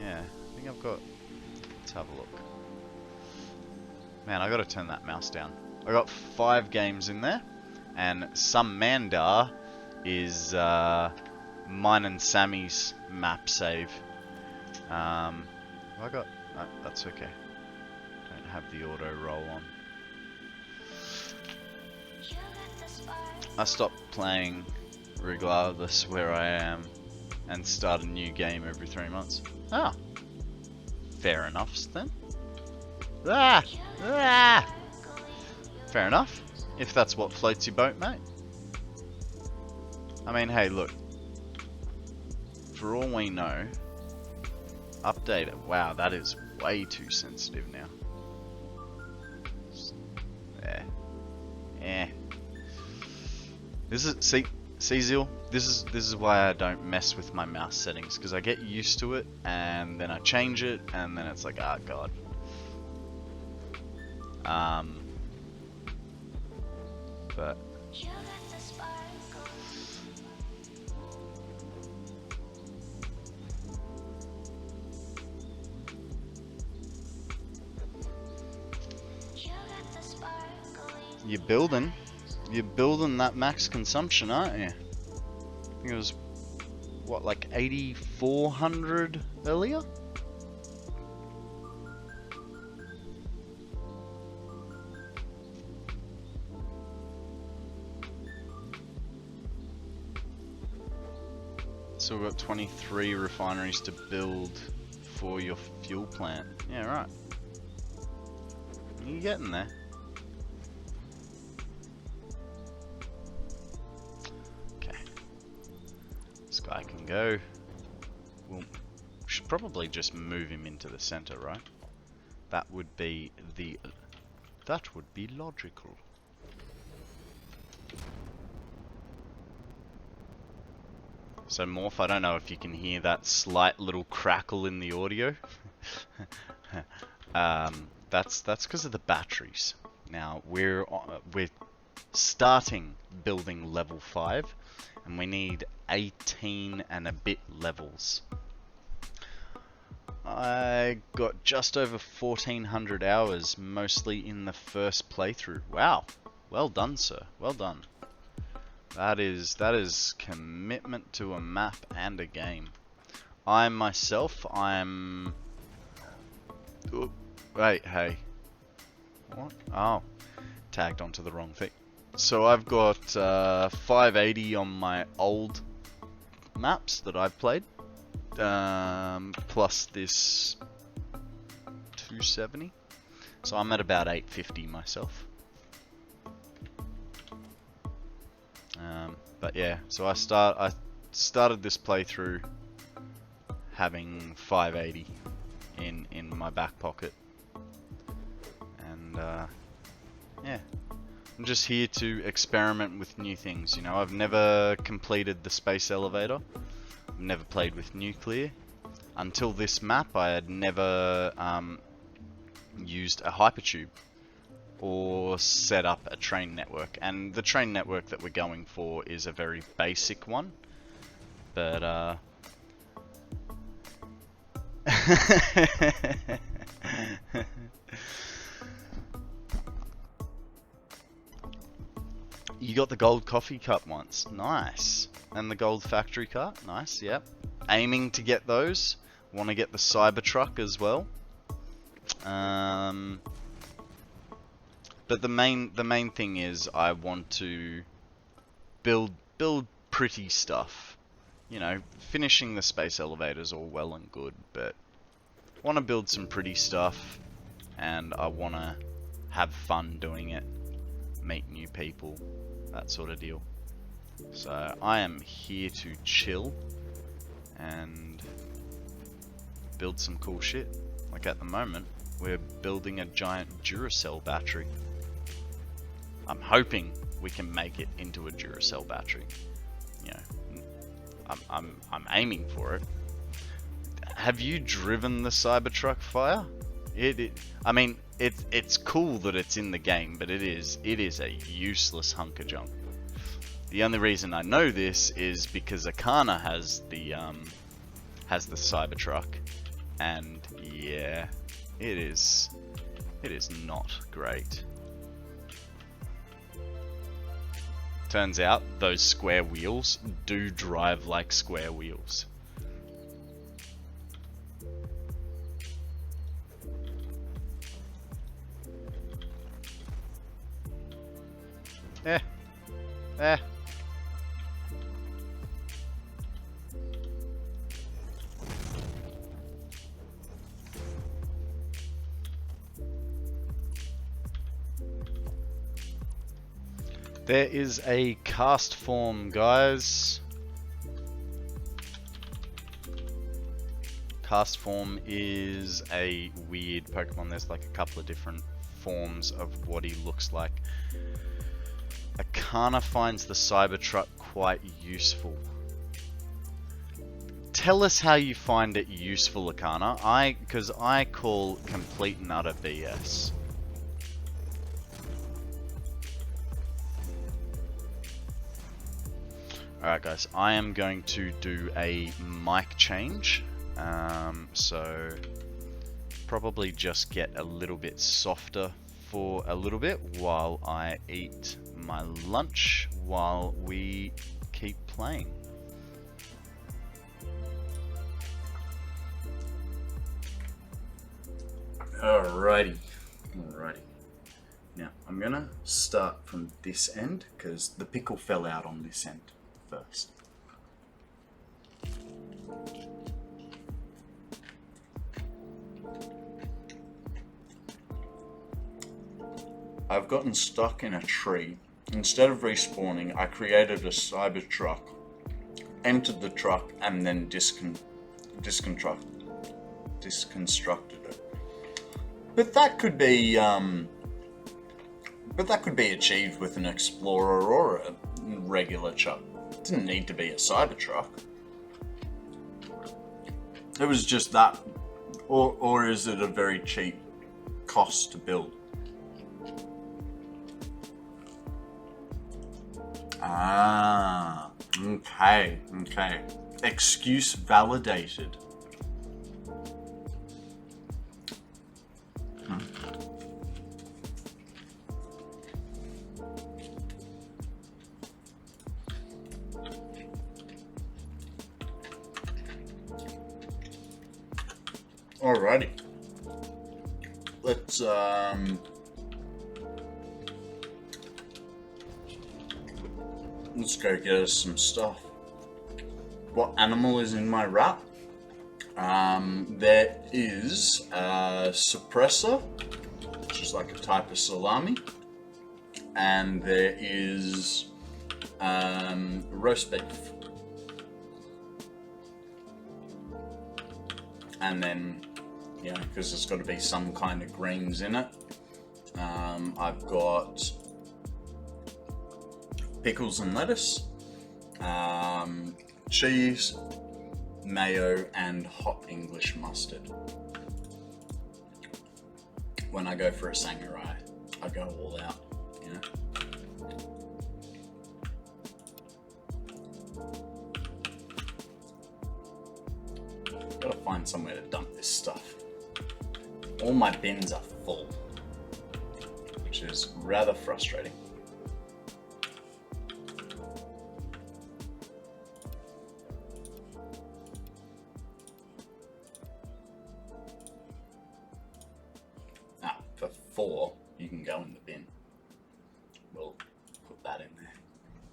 yeah, I think I've got... let's have a look. Man, I gotta turn that mouse down. I got 5 games in there. And some Mandar is mine and Sammy's map save. I got... no, that's okay. Don't have the auto roll on. I stopped playing regardless where I am and start a new game every 3 months. Ah, fair enough then. Ah, ah. Fair enough, if that's what floats your boat, mate. I mean, hey, look. For all we know, update it. Wow, that is way too sensitive now. Yeah. Eh. This is see Zeal. This is why I don't mess with my mouse settings, because I get used to it and then I change it and then it's like, ah, god. But you're building that max consumption, aren't you? I think it was, what, like 8,400 earlier? So we've got 23 refineries to build for your fuel plant. Yeah, right. You're getting there. I can go. We should probably just move him into the center, right? That would be logical. So Morph, I don't know if you can hear that slight little crackle in the audio. That's because of the batteries. Now we're starting building level 5, and we need 18 and a bit levels. I got just over 1400 hours, mostly in the first playthrough. Wow, well done, sir. Well done. That is commitment to a map and a game. I myself, I'm... Ooh, wait, hey. What? Oh, tagged onto the wrong thing. So I've got 580 on my old maps that I've played. Plus this 270. So I'm at about 850 myself. But yeah, so I started this playthrough having 580 in my back pocket, and yeah, I'm just here to experiment with new things. You know, I've never completed the space elevator. I've never played with nuclear. Until this map, I had never used a hypertube or set up a train network, and the train network that we're going for is a very basic one, but you got the gold coffee cup once, nice, and the gold factory car, nice, yep, aiming to get those. Want to get the Cybertruck as well. But the main thing is I want to build pretty stuff. You know, finishing the space elevators all well and good, but I want to build some pretty stuff, and I want to have fun doing it, meet new people, that sort of deal. So I am here to chill and build some cool shit. Like at the moment, we're building a giant Duracell battery. I'm hoping we can make it into a Duracell battery. You know, I'm aiming for it. Have you driven the Cybertruck Fire? I mean, it's cool that it's in the game, but it is a useless hunk of junk. The only reason I know this is because Akana has the Cybertruck, and yeah, it is not great. Turns out those square wheels do drive like square wheels. Eh. There is a cast form, guys. Cast form is a weird Pokemon. There's like a couple of different forms of what he looks like. Akana finds the Cybertruck quite useful. Tell us how you find it useful, Akana. Because I call complete and utter BS. Alright guys, I am going to do a mic change, so probably just get a little bit softer for a little bit while I eat my lunch while we keep playing. Alrighty. Now, I'm gonna start from this end, because the pickle fell out on this end first. I've gotten stuck in a tree. Instead of respawning, I created a Cybertruck, entered the truck, and then disconstructed it. But that could be achieved with an Explorer or a regular truck. It didn't need to be a Cybertruck. It was just that, or is it a very cheap cost to build? Ah, okay. Excuse validated. Alrighty. Let's go get us some stuff. What animal is in my wrap? There is a suppressor, which is like a type of salami, and there is roast beef. And then, you know, because there's got to be some kind of greens in it, I've got pickles and lettuce, cheese, mayo, and hot English mustard. When I go for a samurai, I go all out, you know. Gotta find somewhere to dump this stuff. All my bins are full, which is rather frustrating. For 4, you can go in the bin. We'll put that in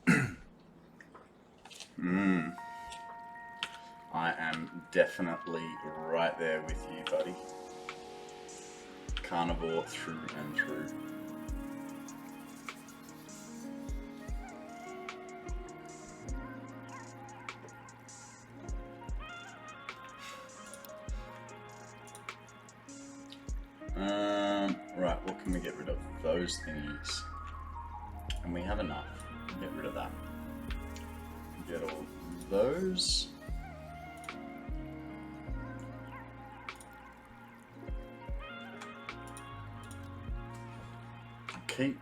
there. I am definitely right there with you, buddy. Carnivore through and through. Right, what can we get rid of? Those thingies. And we have enough. Get rid of that. Get all those. Keep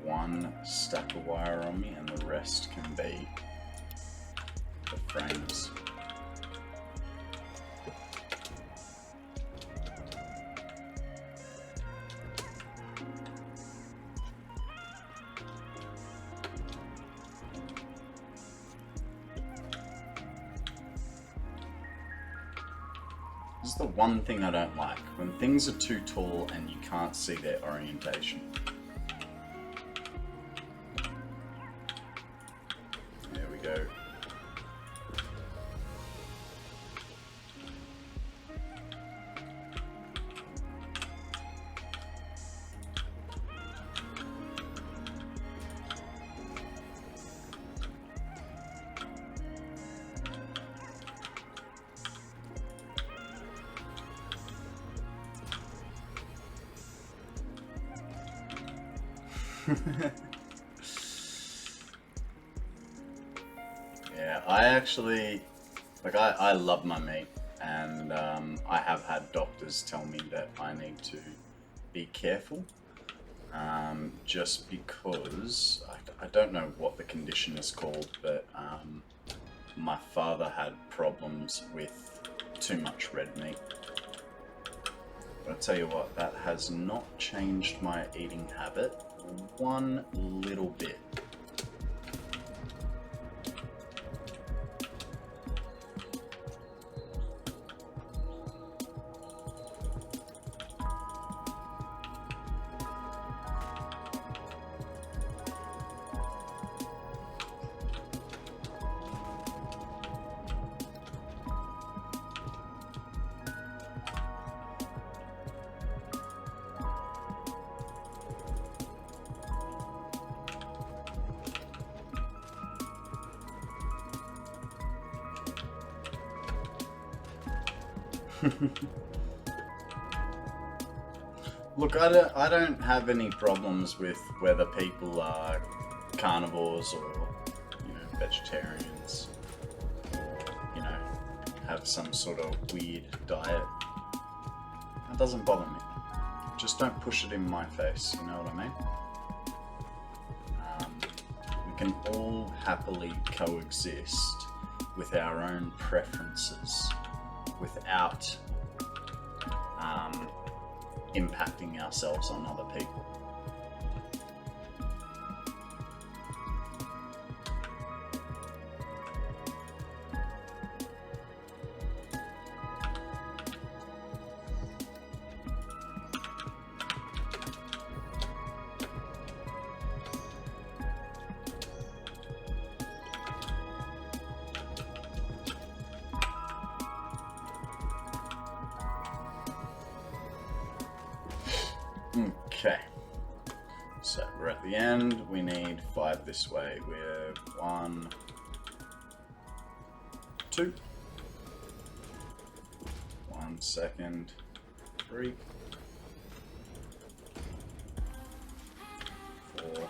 one stack of wire on me and the rest can be the frames. This is the one thing I don't like, when things are too tall and you can't see their orientation. There we go. Yeah, I actually, like, I love my meat, and I have had doctors tell me that I need to be careful, just because, I don't know what the condition is called, but my father had problems with too much red meat. But I'll tell you what, that has not changed my eating habit one little bit. Look, I don't have any problems with whether people are carnivores or, you know, vegetarians, or, you know, have some sort of weird diet. That doesn't bother me. Just don't push it in my face, you know what I mean? We can all happily coexist with our own preferences without impacting ourselves on other people. Okay, so we're at the end. We need 5 this way. We're 1, 2, 1 second, 3, 4,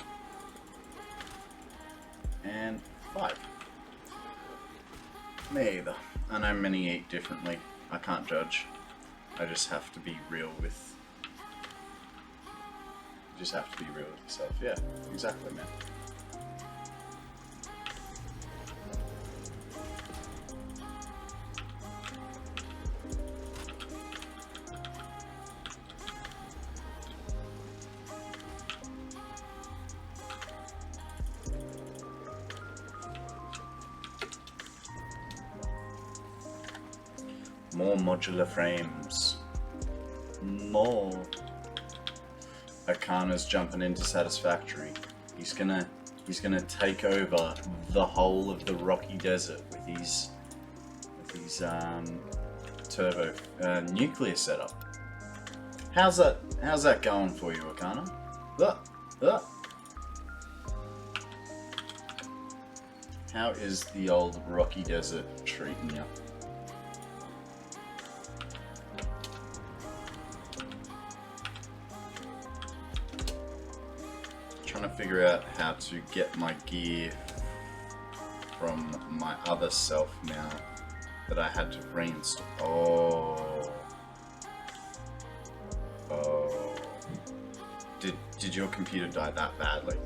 and 5. Me either. I know many eat differently. I can't judge. I just have to be real with. You just have to be real with yourself. Yeah, exactly, man. More modular frames. More. Akana's jumping into Satisfactory. He's gonna take over the whole of the rocky desert with his turbo nuclear setup. How's that going for you, Akana? How is the old rocky desert treating you? Trying to figure out how to get my gear from my other self now that I had to reinstall. Oh. Did your computer die that badly?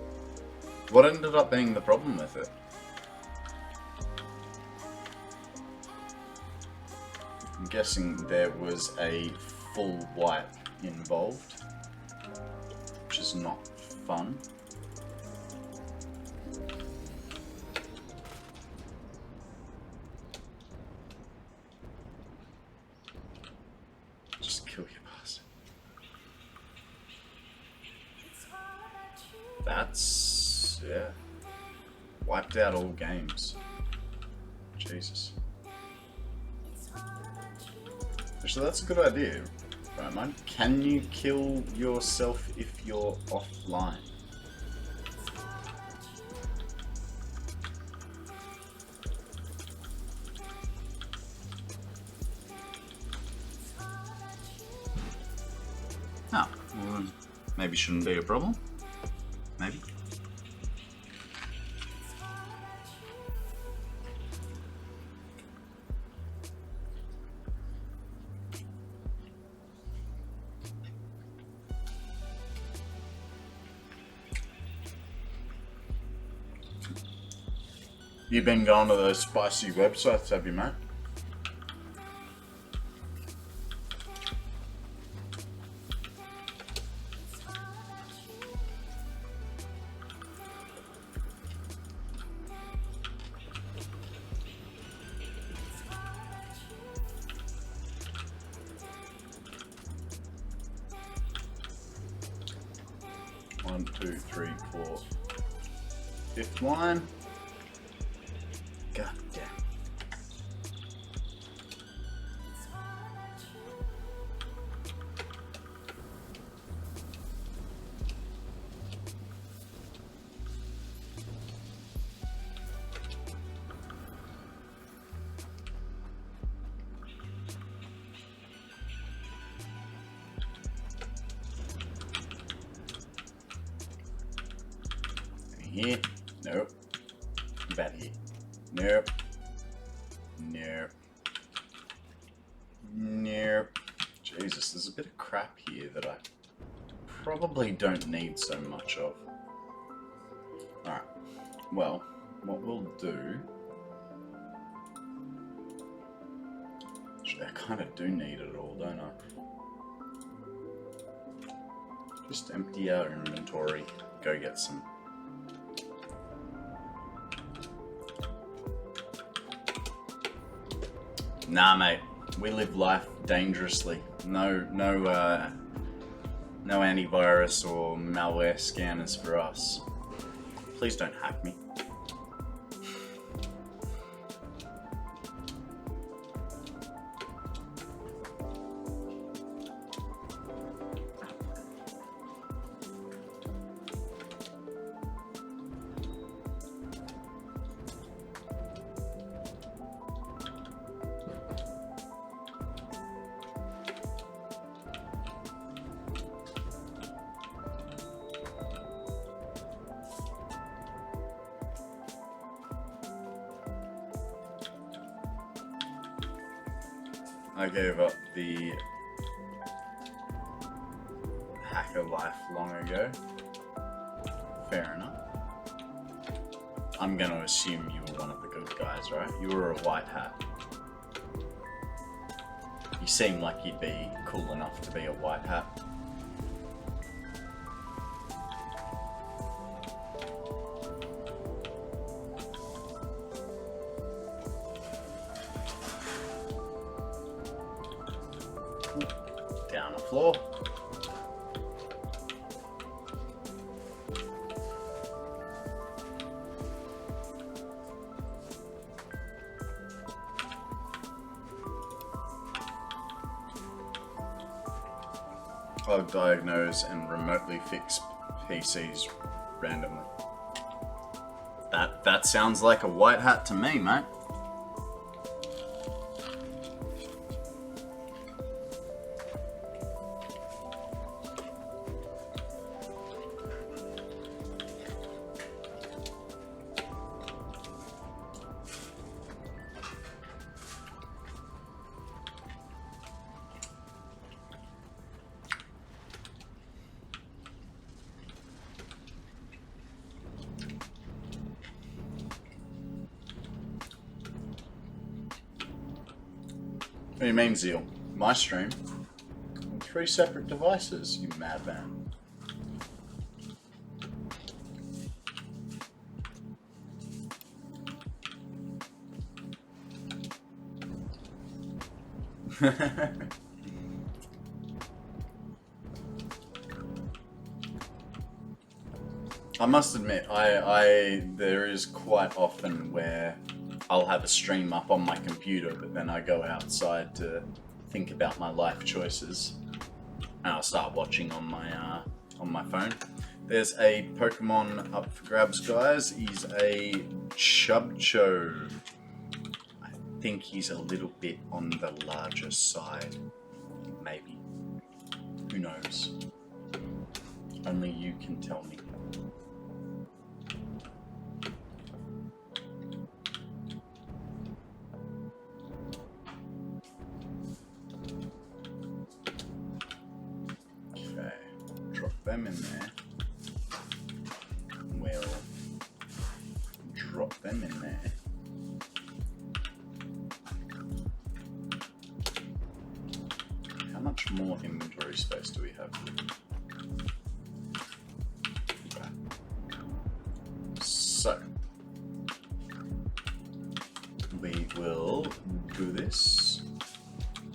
What ended up being the problem with it? I'm guessing there was a full wipe involved, which is not fun. Just kill your bastard. That's, yeah, wiped out all games. Jesus. Actually, that's a good idea. Right, man. Can you kill yourself if you're offline? Oh, well, maybe shouldn't be a problem. Maybe. You've been going to those spicy websites, have you, mate? One, two, three, four. 5th line. God damn. Here? Nope. About here. Nope. Nope. Nope. Jesus, there's a bit of crap here that I probably don't need so much of. Alright. Well, what we'll do... Actually, I kind of do need it all, don't I? Just empty our inventory. Go get some. Nah, mate. We live life dangerously. No antivirus or malware scanners for us. Please don't hack me. I gave up the hacker life long ago. Fair enough. I'm gonna assume you were one of the good guys, right? You were a white hat. You seem like you'd be cool enough to be a white hat. Down the floor. I'll diagnose and remotely fix PCs randomly. That sounds like a white hat to me, mate. What do you mean, Zeal? My stream? 3 separate devices, you madman. I must admit, there is quite often where I'll have a stream up on my computer, but then I go outside to think about my life choices, and I'll start watching on my phone. There's a Pokemon up for grabs, guys. He's a Chubcho. I think he's a little bit on the larger side, maybe. Who knows? Only you can tell me. Them in there. We'll drop them in there. How much more inventory space do we have? Okay. So we will do this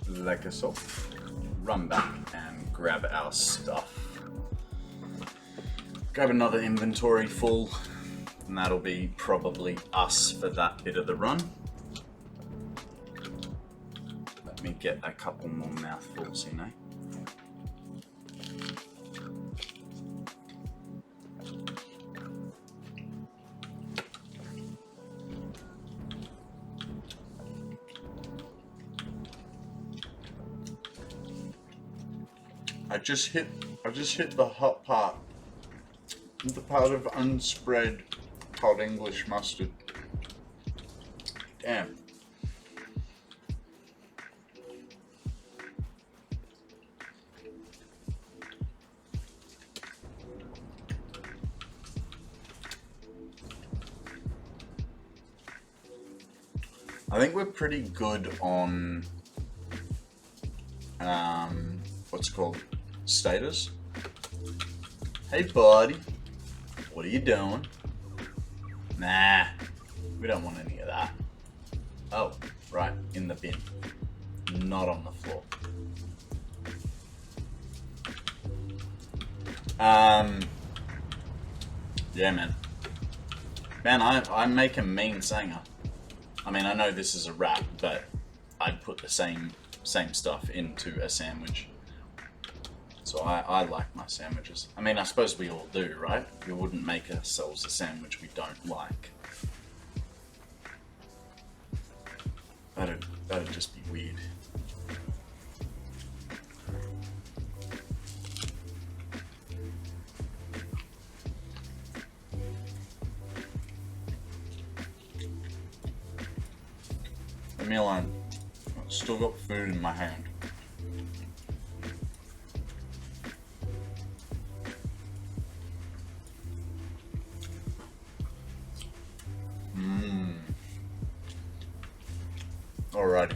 like a so. Run back and grab our stuff. Grab another inventory full, and that'll be probably us for that bit of the run. Let me get a couple more mouthfuls, you know. I just hit the hot part. The part of unspread hot English mustard. Damn. I think we're pretty good on what's it called? Status. Hey buddy, what are you doing? Nah, we don't want any of that. Oh, right, in the bin. Not on the floor. Yeah, man. Man, I make a mean singer. I mean, I know this is a rap, but I'd put the same stuff into a sandwich. So I like my sandwiches. I mean, I suppose we all do, right? We wouldn't make ourselves a sandwich we don't like. That'd just be weird. Leave me alone. I've still got food in my hand. Alrighty.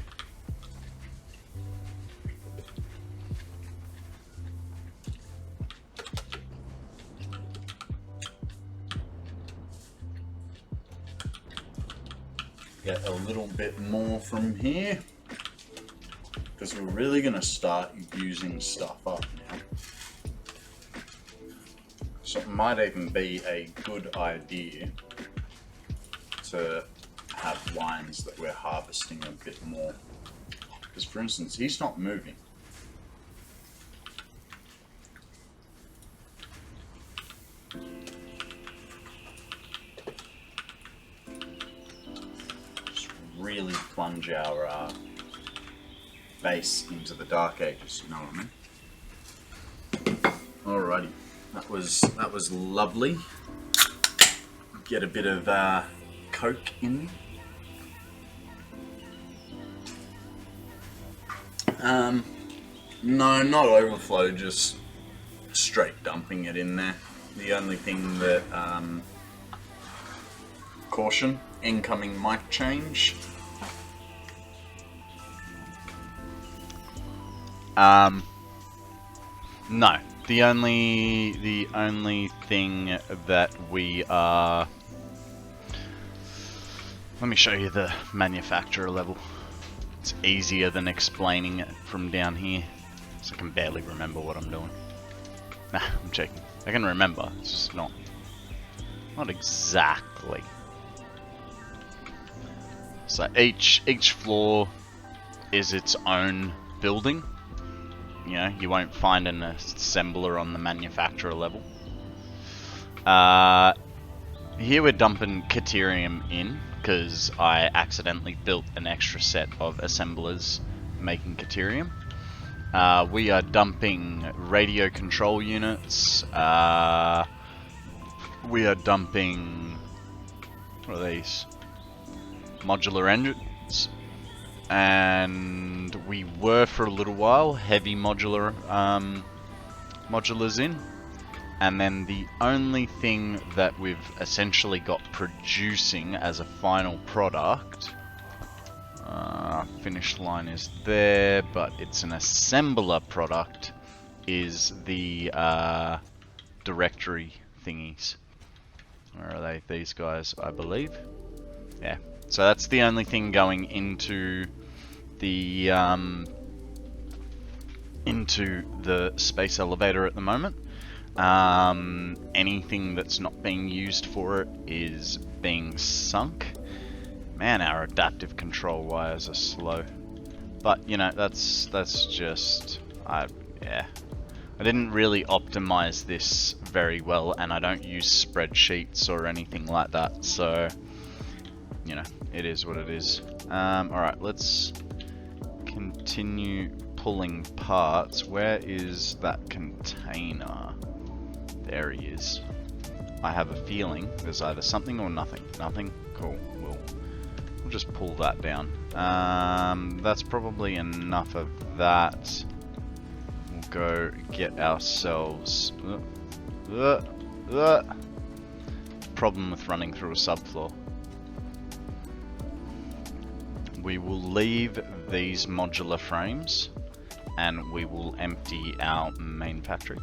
Get a little bit more from here, because we're really going to start using stuff up now. So it might even be a good idea to have lines that we're harvesting a bit more. Because for instance, he's not moving. Just really plunge our base into the dark ages, you know what I mean? Alrighty, that was lovely. Get a bit of Coke in. No, not overflow, just straight dumping it in there. The only thing that, caution, incoming mic change. No. The only thing that we are... Let me show you the manufacturer level. It's easier than explaining it from down here, so I can barely remember what I'm doing. Nah, I'm checking. I can remember, it's just not exactly. So each floor is its own building. You know, you won't find an assembler on the manufacturer level. Here we're dumping Caterium in, because I accidentally built an extra set of assemblers making Caterium. We are dumping radio control units. We are dumping... what are these? Modular engines. And we were for a little while heavy modulars in. And then the only thing that we've essentially got producing as a final product, finish line is there, but it's an assembler product, is the directory thingies. Where are they? These guys, I believe. Yeah. So that's the only thing going into the space elevator at the moment. Anything that's not being used for it is being sunk. Man, our adaptive control wires are slow. But, you know, that's just... yeah. I didn't really optimize this very well, and I don't use spreadsheets or anything like that, so... you know, it is what it is. Alright, let's continue pulling parts. Where is that container? There he is. I have a feeling there's either something or nothing. Nothing? Cool. We'll just pull that down. That's probably enough of that. We'll go get ourselves... problem with running through a subfloor. we will leave these modular frames and we will empty our main factory.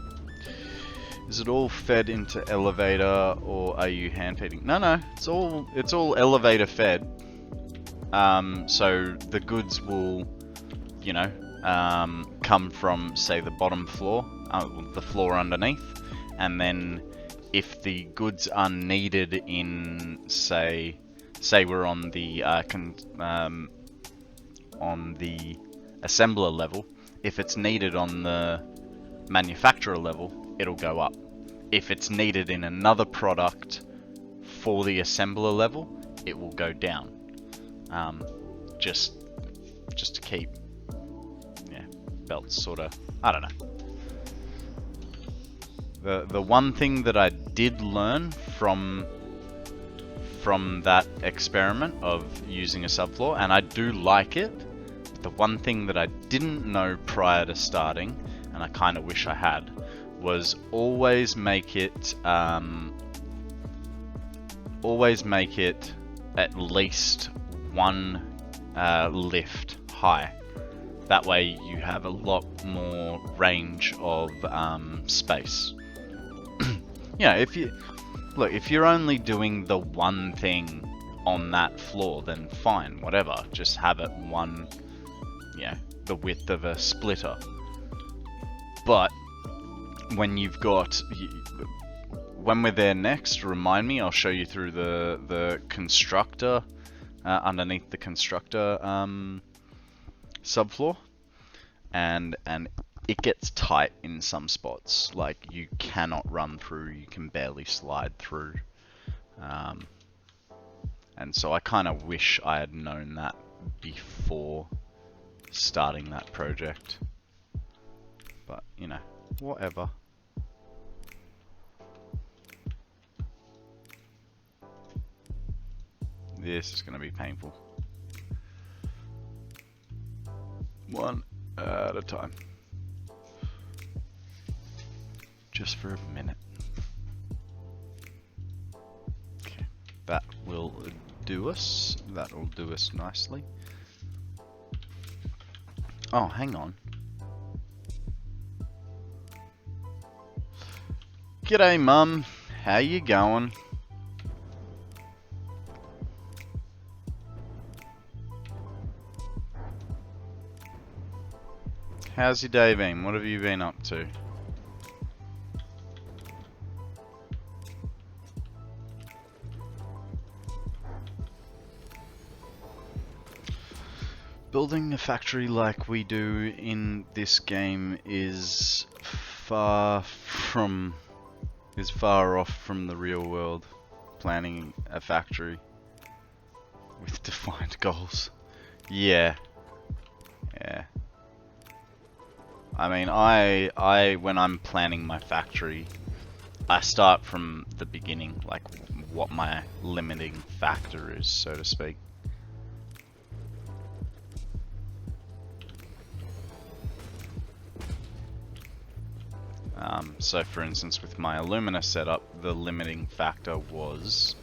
Is it all fed into elevator, or are you hand feeding? No, it's all elevator fed. So the goods will, you know, come from, say, the bottom floor, the floor underneath, and then if the goods are needed in, say we're on the assembler level, if it's needed on the manufacturer level, it'll go up. If it's needed in another product for the assembler level, it will go down. Just to keep, yeah, belts sort of, I don't know. The one thing that I did learn from that experiment of using a subfloor, and I do like it, but the one thing that I didn't know prior to starting, and I kind of wish I had, was always make it at least one lift high. That way you have a lot more range of space. Yeah, if you're only doing the one thing on that floor, then fine, whatever. Just have it one, yeah, the width of a splitter. But when you've got, when we're there next, remind me, I'll show you through the constructor, underneath the constructor subfloor, and it gets tight in some spots. Like, you cannot run through, you can barely slide through. And so I kind of wish I had known that before starting that project. But, you know, whatever. This is going to be painful. One at a time. Just for a minute. Okay, that will do us. That will do us nicely. Oh, hang on. G'day, Mum. How you going? How's your day been? What have you been up to? Building a factory like we do in this game is far off from the real world. Planning a factory with defined goals. Yeah. I mean, I when I'm planning my factory, I start from the beginning, like what my limiting factor is, so to speak. So for instance, with my alumina setup, the limiting factor was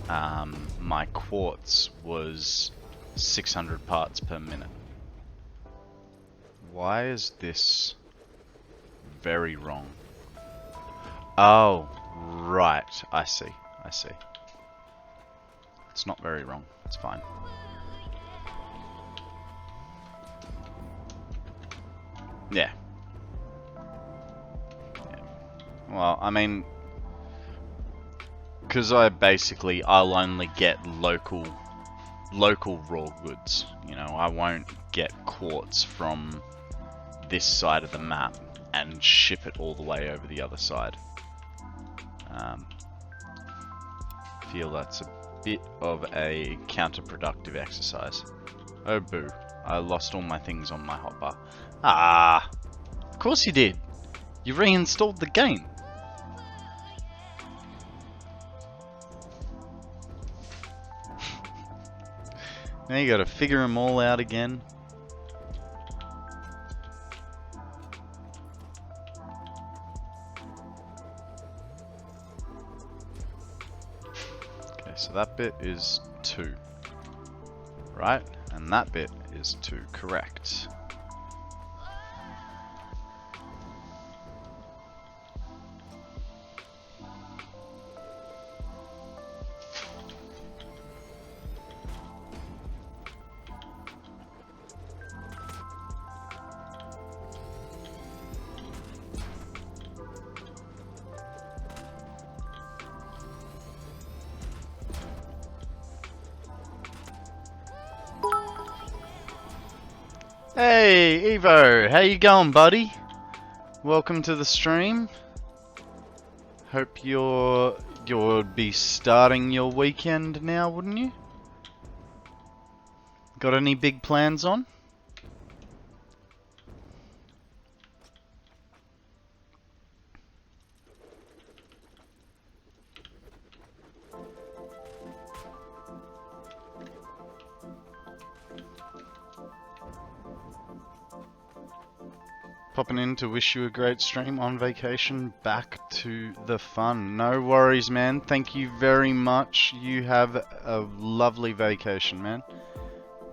my quartz was 600 parts per minute. Why is this very wrong? Oh, right. I see. It's not very wrong. It's fine. Yeah. Well, I mean, because I'll only get local raw goods. You know, I won't get quartz from this side of the map and ship it all the way over the other side. Feel that's a bit of a counterproductive exercise. Oh boo, I lost all my things on my hotbar. Ah, of course you did. You reinstalled the game. Now you gotta figure them all out again. Okay, so that bit is 2, right? And that bit is to correct. Hey, Evo, how you going, buddy? Welcome to the stream. Hope you'd be starting your weekend now, wouldn't you? Got any big plans on? Popping in to wish you a great stream on vacation. Back to the fun. No worries, man. Thank you very much. You have a lovely vacation, man.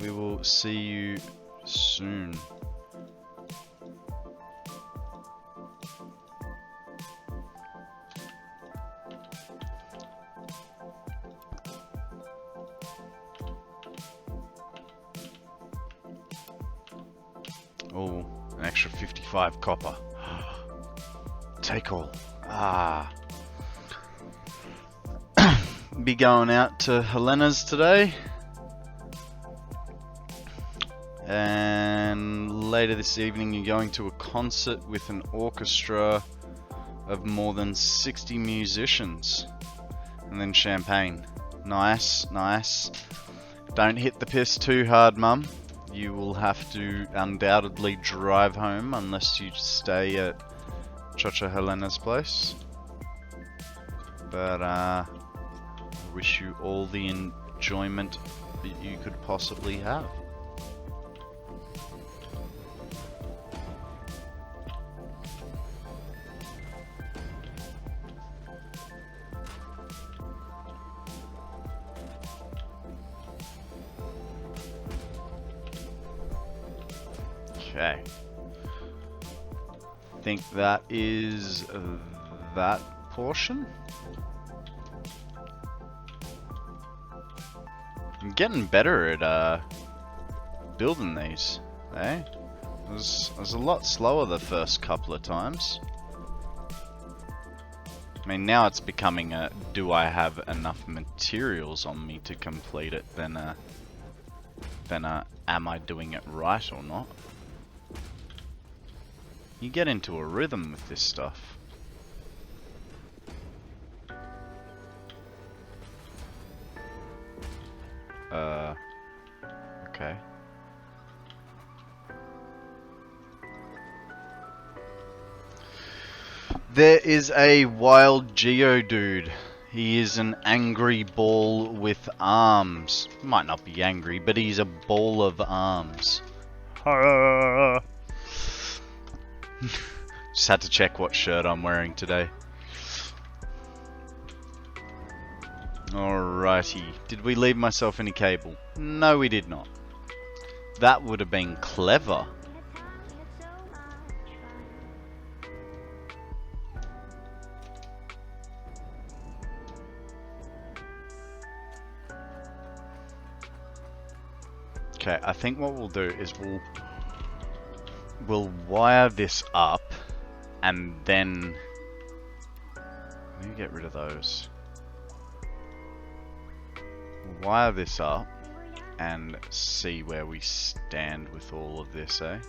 We will see you soon. Oh. An extra 55 copper. Take all. Ah. Be going out to Helena's today. And later this evening you're going to a concert with an orchestra of more than 60 musicians. And then champagne. Nice, nice. Don't hit the piss too hard, Mum. You will have to undoubtedly drive home unless you stay at Chocha Helena's place. But I wish you all the enjoyment that you could possibly have. Okay. I think that is that portion. I'm getting better at building these, eh? I was a lot slower the first couple of times. I mean, now it's becoming a do I have enough materials on me to complete it than am I doing it right or not? You get into a rhythm with this stuff. Okay. There is a wild Geodude. He is an angry ball with arms. Might not be angry, but he's a ball of arms. Just had to check what shirt I'm wearing today. Alrighty. Did we leave myself any cable? No, we did not. That would have been clever. Okay, I think what we'll do is we'll wire this up and then let me get rid of those. We'll wire this up and see where we stand with all of this, eh?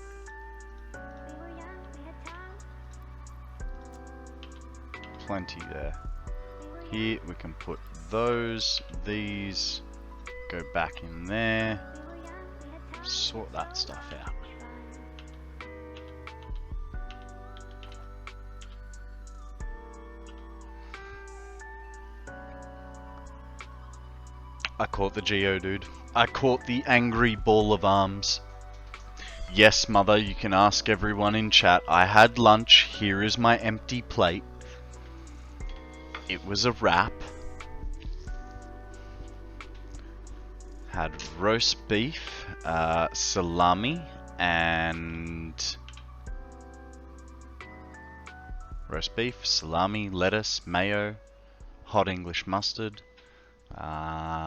Plenty there. Here we can put those, these, go back in there, sort that stuff out. I caught the Geodude. I caught the angry ball of arms. Yes, mother, you can ask everyone in chat. I had lunch. Here is my empty plate. It was a wrap. had roast beef, salami, and roast beef, salami, lettuce, mayo, hot English mustard, and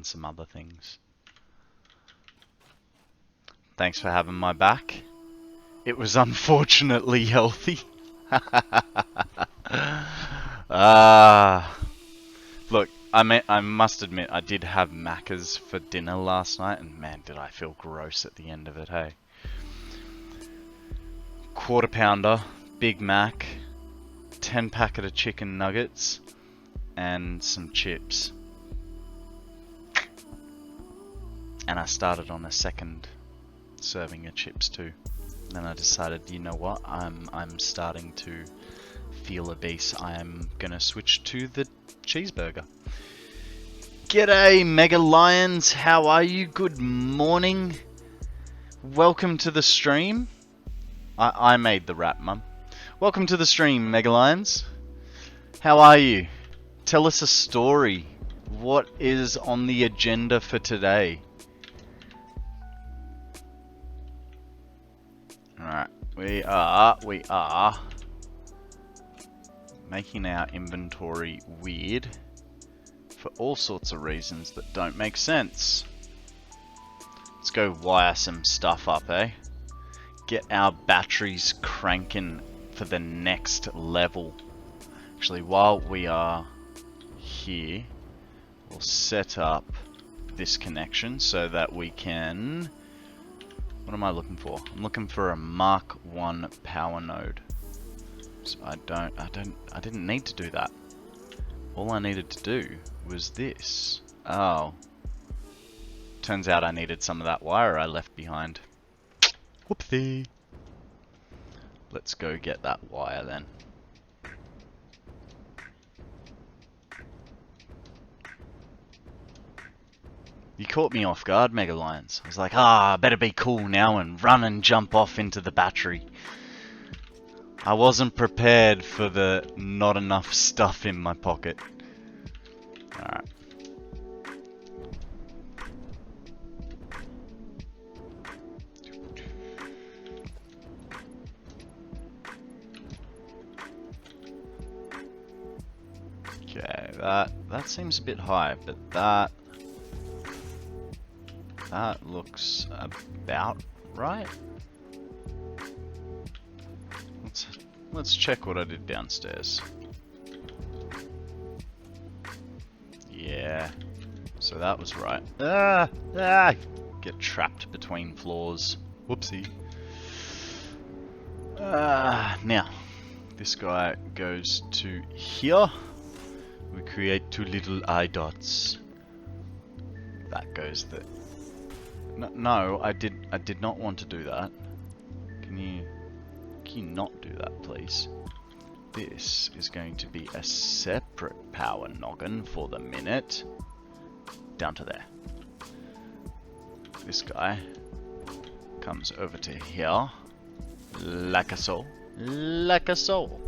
some other things. Thanks for having my back. It was unfortunately healthy. Look, I must admit, I did have Macca's for dinner last night, and man, did I feel gross at the end of it, hey. Quarter pounder, Big Mac, 10 packet of chicken nuggets, and some chips. And I started on a second serving of chips too. Then I decided, you know what, I'm starting to feel obese. I am gonna switch to the cheeseburger. G'day Mega Lions, how are you? Good morning. Welcome to the stream. I made the rap, mum. Welcome to the stream, Mega Lions. How are you? Tell us a story. What is on the agenda for today? Alright, we are making our inventory weird for all sorts of reasons that don't make sense. Let's go wire some stuff up, eh? Get our batteries cranking for the next level. Actually, while we are here, we'll set up this connection so that we can... What am I looking for? I'm looking for a Mark 1 power node. So I didn't need to do that. All I needed to do was this. Oh. Turns out I needed some of that wire I left behind. Whoopsie. Let's go get that wire then. You caught me off guard, Mega Lions. I was like, I better be cool now and run and jump off into the battery. I wasn't prepared for the not enough stuff in my pocket. Alright. Okay, that seems a bit high, but that looks about right. Let's check what I did downstairs. Yeah, so that was right. Get trapped between floors. Whoopsie. Now, this guy goes to here. We create two little eye dots. That goes there. No, I did not want to do that. Can you not do that, please? This is going to be a separate power noggin for the minute. Down to there. This guy comes over to here. Like a soul. Like a soul.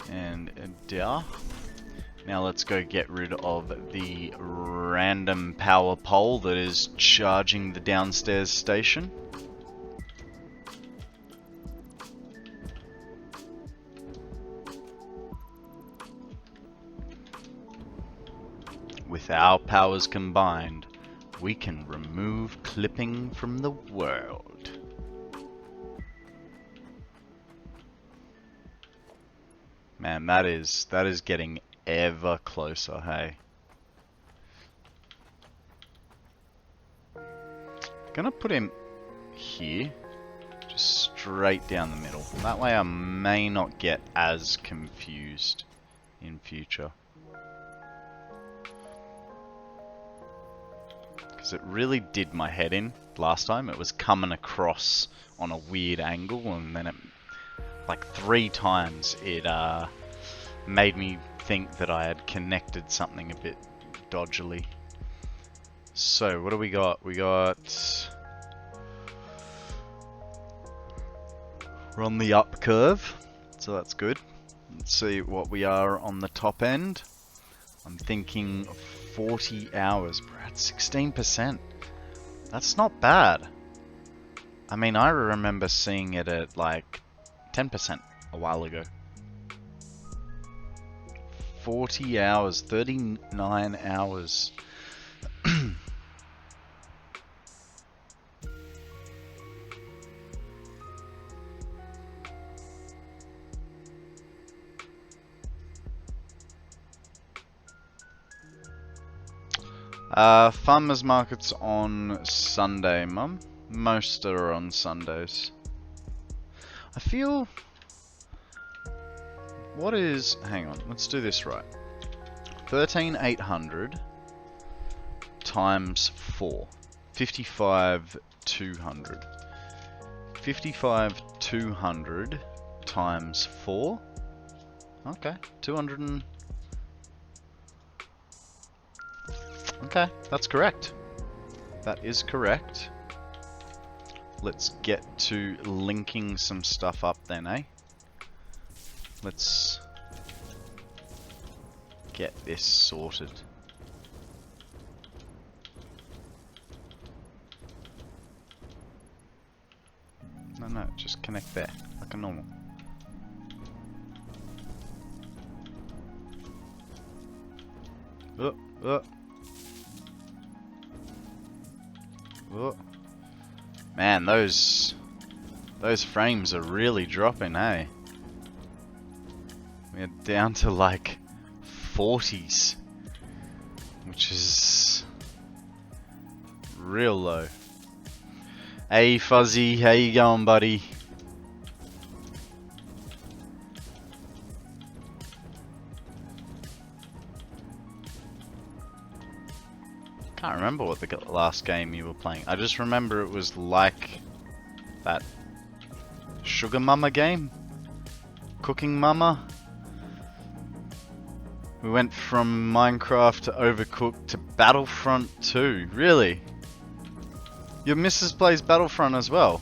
And there. Now let's go get rid of the random power pole that is charging the downstairs station. With our powers combined, we can remove clipping from the world. Man, that is getting ever closer, hey. Gonna put him here, just straight down the middle. That way I may not get as confused in future. Because it really did my head in last time. It was coming across on a weird angle, and then it, like 3 times, it made me think that I had connected something a bit dodgily. So what do we got? We're on the up curve, so that's good. Let's see what we are on the top end. I'm thinking 40 hours, bro. That's 16%. That's not bad. I mean, I remember seeing it at like 10% a while ago. 40 hours, 39 hours. Farmers markets on Sunday, Mum. Most are on Sundays. I feel... What is... Hang on, let's do this right. 13,800 times 4. 55,200. 55,200 times 4. Okay, 200 and... Okay, that's correct. That is correct. Let's get to linking some stuff up then, eh? Let's get this sorted. No, just connect there, like a normal. Oh. Man, those frames are really dropping, hey? We're down to like 40s, which is real low. Hey Fuzzy, how you going, buddy? Can't remember what the last game you were playing. I just remember it was like that Sugar Mama game? Cooking Mama? We went from Minecraft to Overcooked to Battlefront 2. Really? Your missus plays Battlefront as well?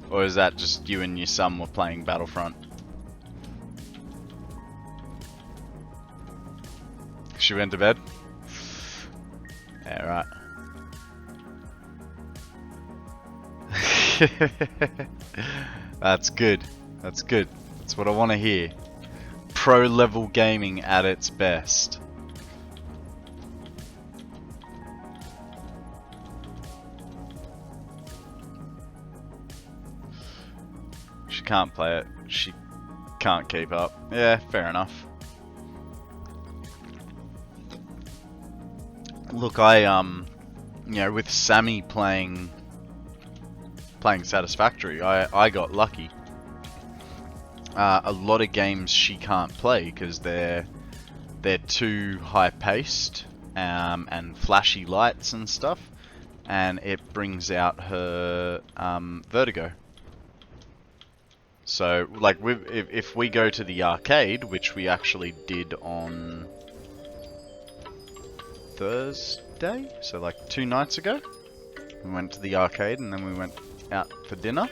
Or is that just you and your son were playing Battlefront? She went to bed? Yeah, right. That's good. That's good. That's what I want to hear. Pro level gaming at its best. She can't play it. She can't keep up. Yeah, fair enough. Look, you know, with Sammy playing Satisfactory, I got lucky. A lot of games she can't play because they're too high paced and flashy lights and stuff, and it brings out her vertigo. So, like, if we go to the arcade, which we actually did on Thursday, so like 2 nights ago, we went to the arcade and then we went out for dinner.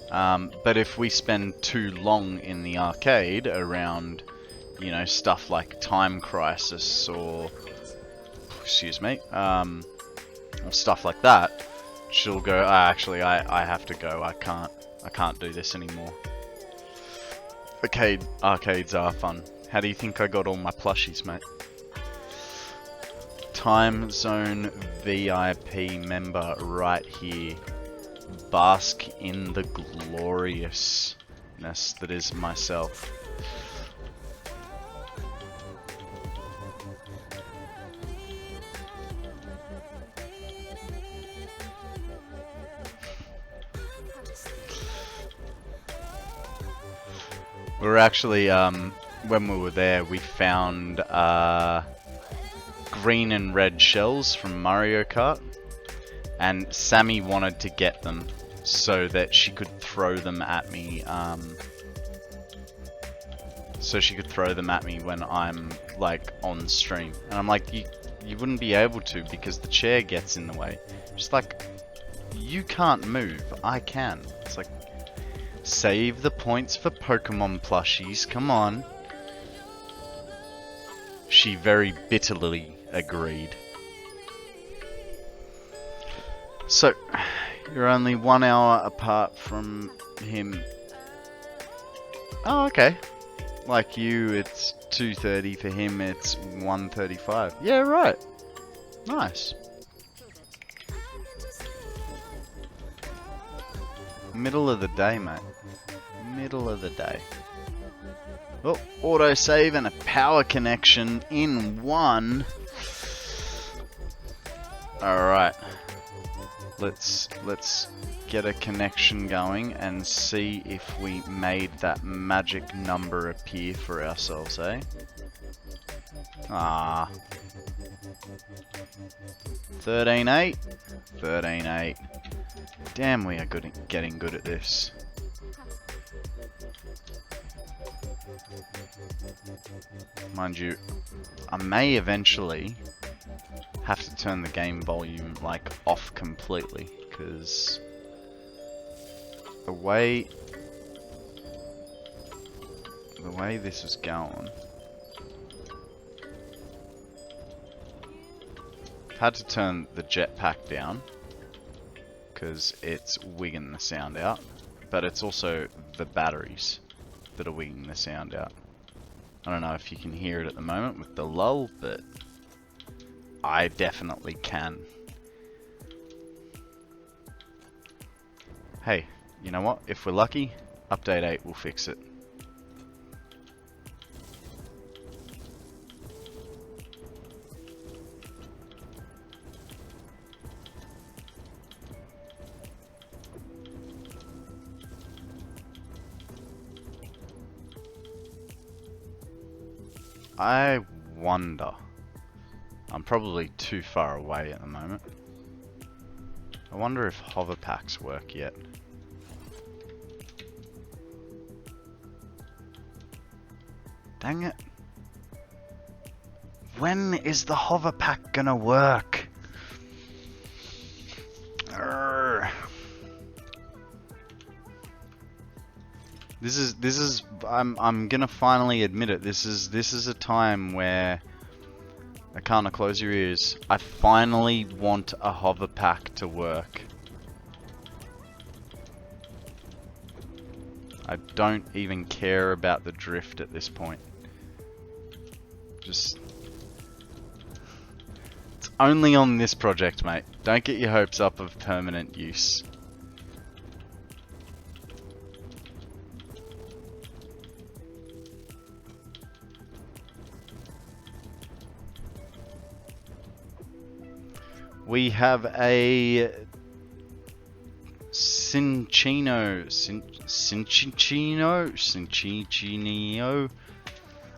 But if we spend too long in the arcade around, you know, stuff like Time Crisis or, excuse me, or stuff like that, she'll go, actually, I have to go, I can't do this anymore. Arcades are fun. How do you think I got all my plushies, mate? Time Zone VIP member right here. Bask in the gloriousness that is myself. We were actually, when we were there, we found green and red shells from Mario Kart, and Sammy wanted to get them so that she could throw them at me. When I'm like on stream, and I'm like, you wouldn't be able to because the chair gets in the way. Just like, you can't move, I can. It's like, Save the points for Pokemon plushies, come on. She very bitterly agreed. So, you're only 1 hour apart from him. Oh, okay. Like you, it's 2:30. For him, it's 1:35. Yeah, right. Nice. Middle of the day, mate. Middle of the day. Oh, autosave and a power connection in one. Alright. Let's get a connection going and see if we made that magic number appear for ourselves, eh? Ah. 13.8. 13.8. Damn, we are good at getting good at this. Mind you, I may eventually have to turn the game volume like off completely, because the way this is going, I've had to turn the jetpack down because it's wigging the sound out, but it's also the batteries that are wigging the sound out. I don't know if you can hear it at the moment with the lull, but I definitely can. Hey, you know what? If we're lucky, update 8 will fix it. I wonder. I'm probably too far away at the moment. I wonder if hover packs work yet. Dang it. When is the hover pack gonna work? Urgh. This is I'm gonna finally admit it. This is a time where Akana, close your ears. I finally want a hover pack to work. I don't even care about the drift at this point. Just... It's only on this project, mate. Don't get your hopes up of permanent use. We have a Cinchino.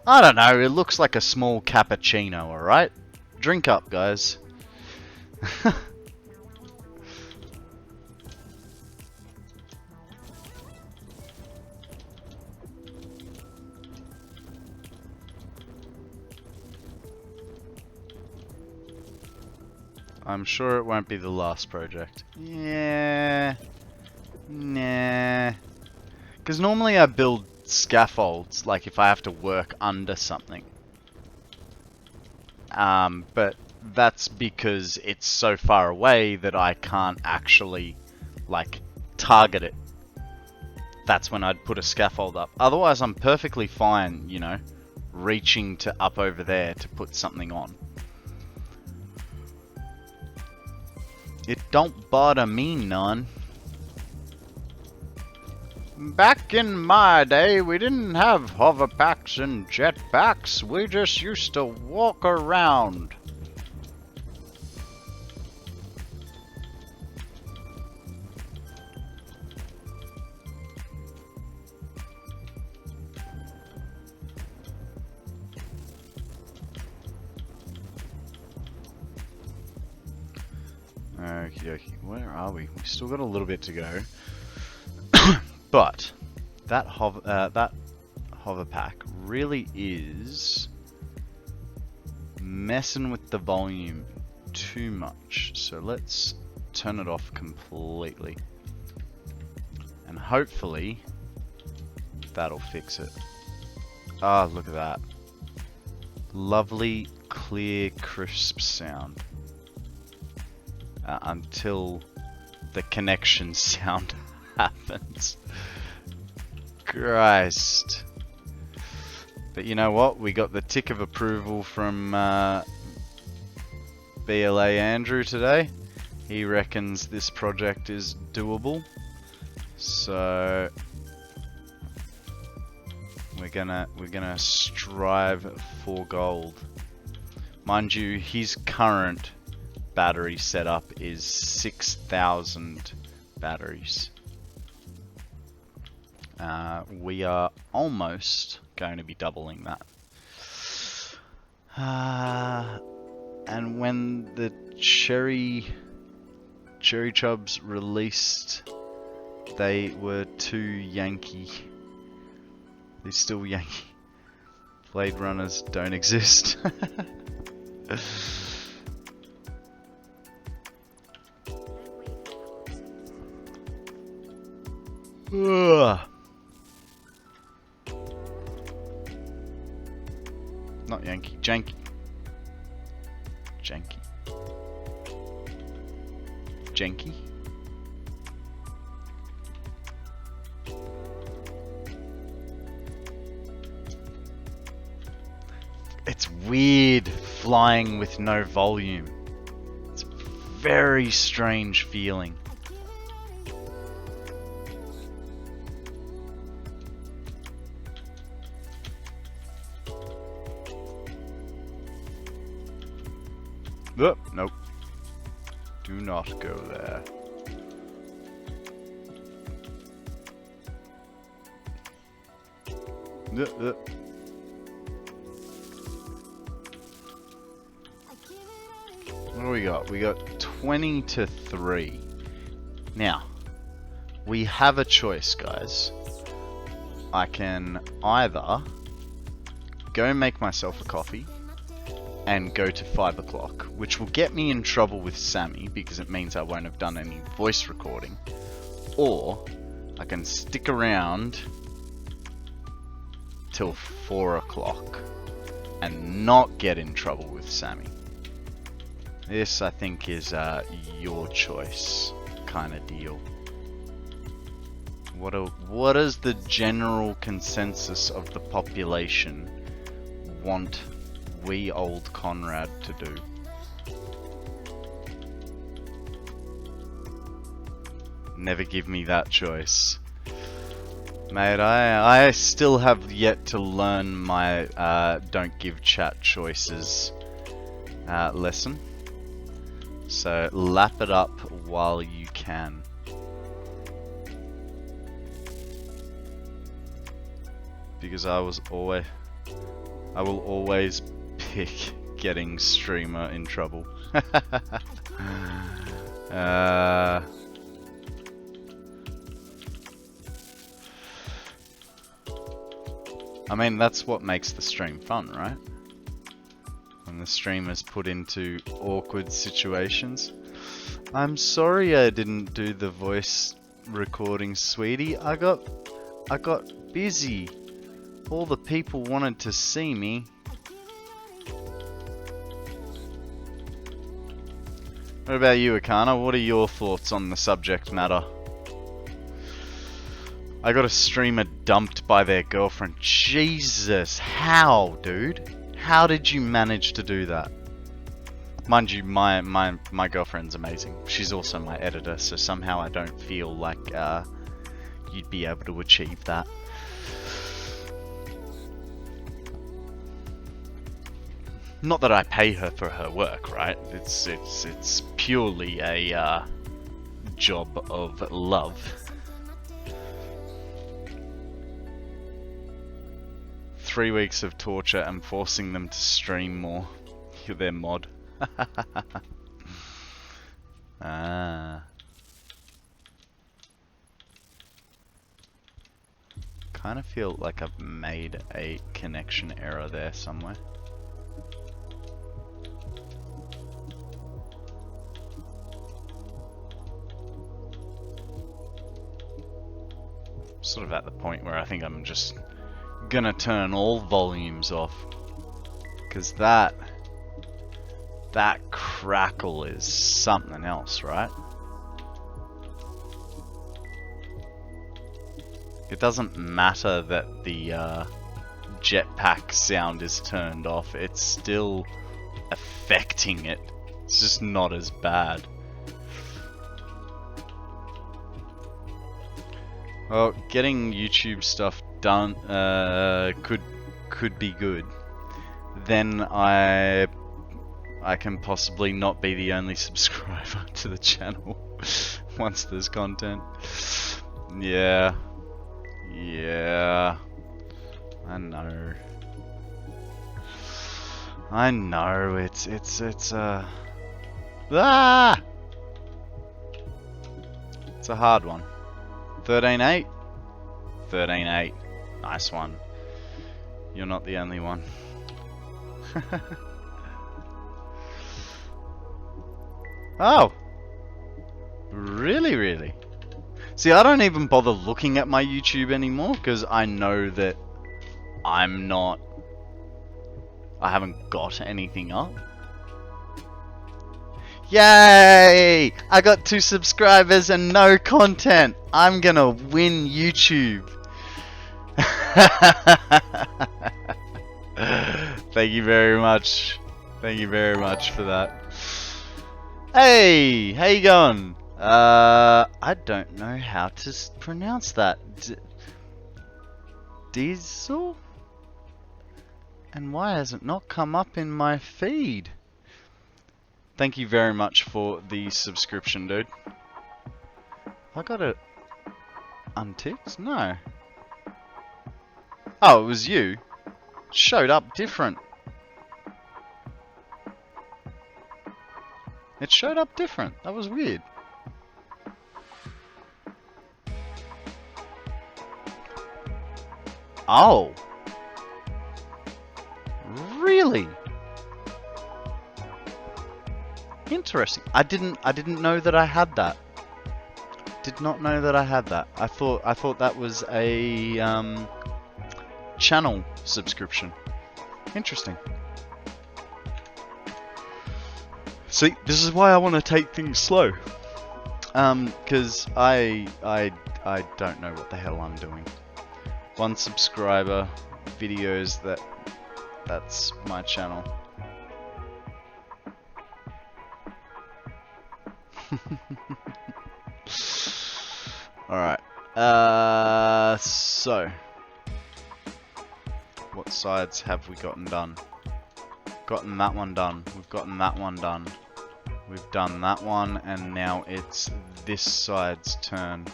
I don't know, it looks like a small cappuccino, alright? Drink up, guys. I'm sure it won't be the last project. Yeah. Nah. Because normally I build scaffolds, like if I have to work under something. But that's because it's so far away that I can't actually, like, target it. That's when I'd put a scaffold up. Otherwise, I'm perfectly fine, you know, reaching to up over there to put something on. It don't bother me none. Back in my day, we didn't have hover packs and jetpacks. We just used to walk around. Okie dokie, where are we? We've still got a little bit to go. But that hover pack really is messing with the volume too much. So let's turn it off completely. And hopefully That'll fix it. Ah, look at that. Lovely, clear, crisp sound. Until the connection sound happens. Christ. But you know what? We got the tick of approval from BLA Andrew today. He reckons this project is doable. So we're gonna strive for gold. Mind you, his current battery setup is 6,000 batteries. We are almost going to be doubling that. And when the Cherry Chubs released, they were too Yankee. They're still Yankee. Blade Runners don't exist. Not Yankee, Janky. Janky. Janky? It's weird flying with no volume. It's a very strange feeling. Oh, nope. Do not go there. What do we got? We got 20 to 3. Now, we have a choice, guys. I can either go make myself a coffee and go to 5 o'clock, which will get me in trouble with Sammy because it means I won't have done any voice recording, or I can stick around till 4 o'clock and not get in trouble with Sammy. This, I think, is your choice kind of deal. What is the general consensus of the population want we old Konrad to do? Never give me that choice. Mate, I still have yet to learn my don't give chat choices lesson. So lap it up while you can. Because I will always pick getting streamer in trouble. I mean, that's what makes the stream fun, right? When the streamer's put into awkward situations. I'm sorry I didn't do the voice recording, sweetie. I got busy. All the people wanted to see me. What about you, Akana? What are your thoughts on the subject matter? I got a streamer dumped by their girlfriend. Jesus, how, dude? How did you manage to do that? Mind you, my girlfriend's amazing. She's also my editor, so somehow I don't feel like you'd be able to achieve that. Not that I pay her for her work, right? It's purely a job of love. 3 weeks of torture and forcing them to stream more. You're their mod. Ah. Kind of feel like I've made a connection error there somewhere. sort of at the point where I think I'm just gonna turn all volumes off, because that crackle is something else, right? It doesn't matter that the jetpack sound is turned off, it's still affecting it. It's just not as bad. Well, getting YouTube stuff done could be good. Then I can possibly not be the only subscriber to the channel once there's content. Yeah. Yeah. I know. It's ah! It's a hard one. 13.8? 13.8. Nice one. You're not the only one. Oh! Really? See, I don't even bother looking at my YouTube anymore, because I know that I haven't got anything up. Yay! I got 2 subscribers and no content. I'm gonna win YouTube. Thank you very much. Thank you very much for that. Hey, how you going? I don't know how to pronounce that. Diesel? And why has it not come up in my feed? Thank you very much for the subscription, dude. I got it unticked? No. Oh, it was you. It showed up different. It showed up different. That was weird. Oh. Really? Interesting. I didn't know that I had that. Did not know that I had that. I thought that was a channel subscription. Interesting. See, this is why I want to take things slow. Because I don't know what the hell I'm doing. 1 subscriber, videos, that's my channel. Alright. So what sides have we gotten done? Gotten that one done. We've gotten that one done. We've done that one, and now it's this side's turn.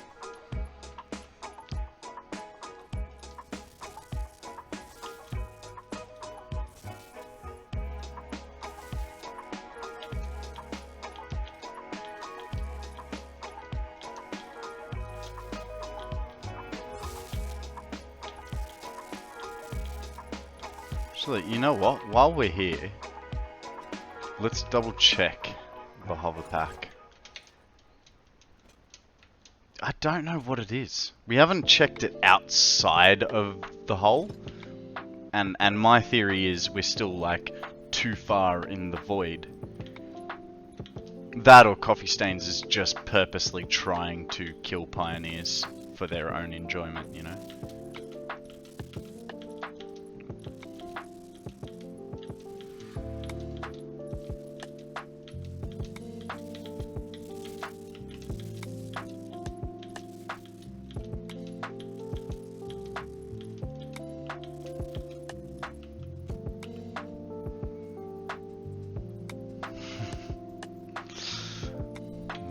Actually, you know what? While we're here, let's double check the hover pack. I don't know what it is. We haven't checked it outside of the hole. And my theory is we're still like too far in the void. That or Coffee Stains is just purposely trying to kill pioneers for their own enjoyment, you know?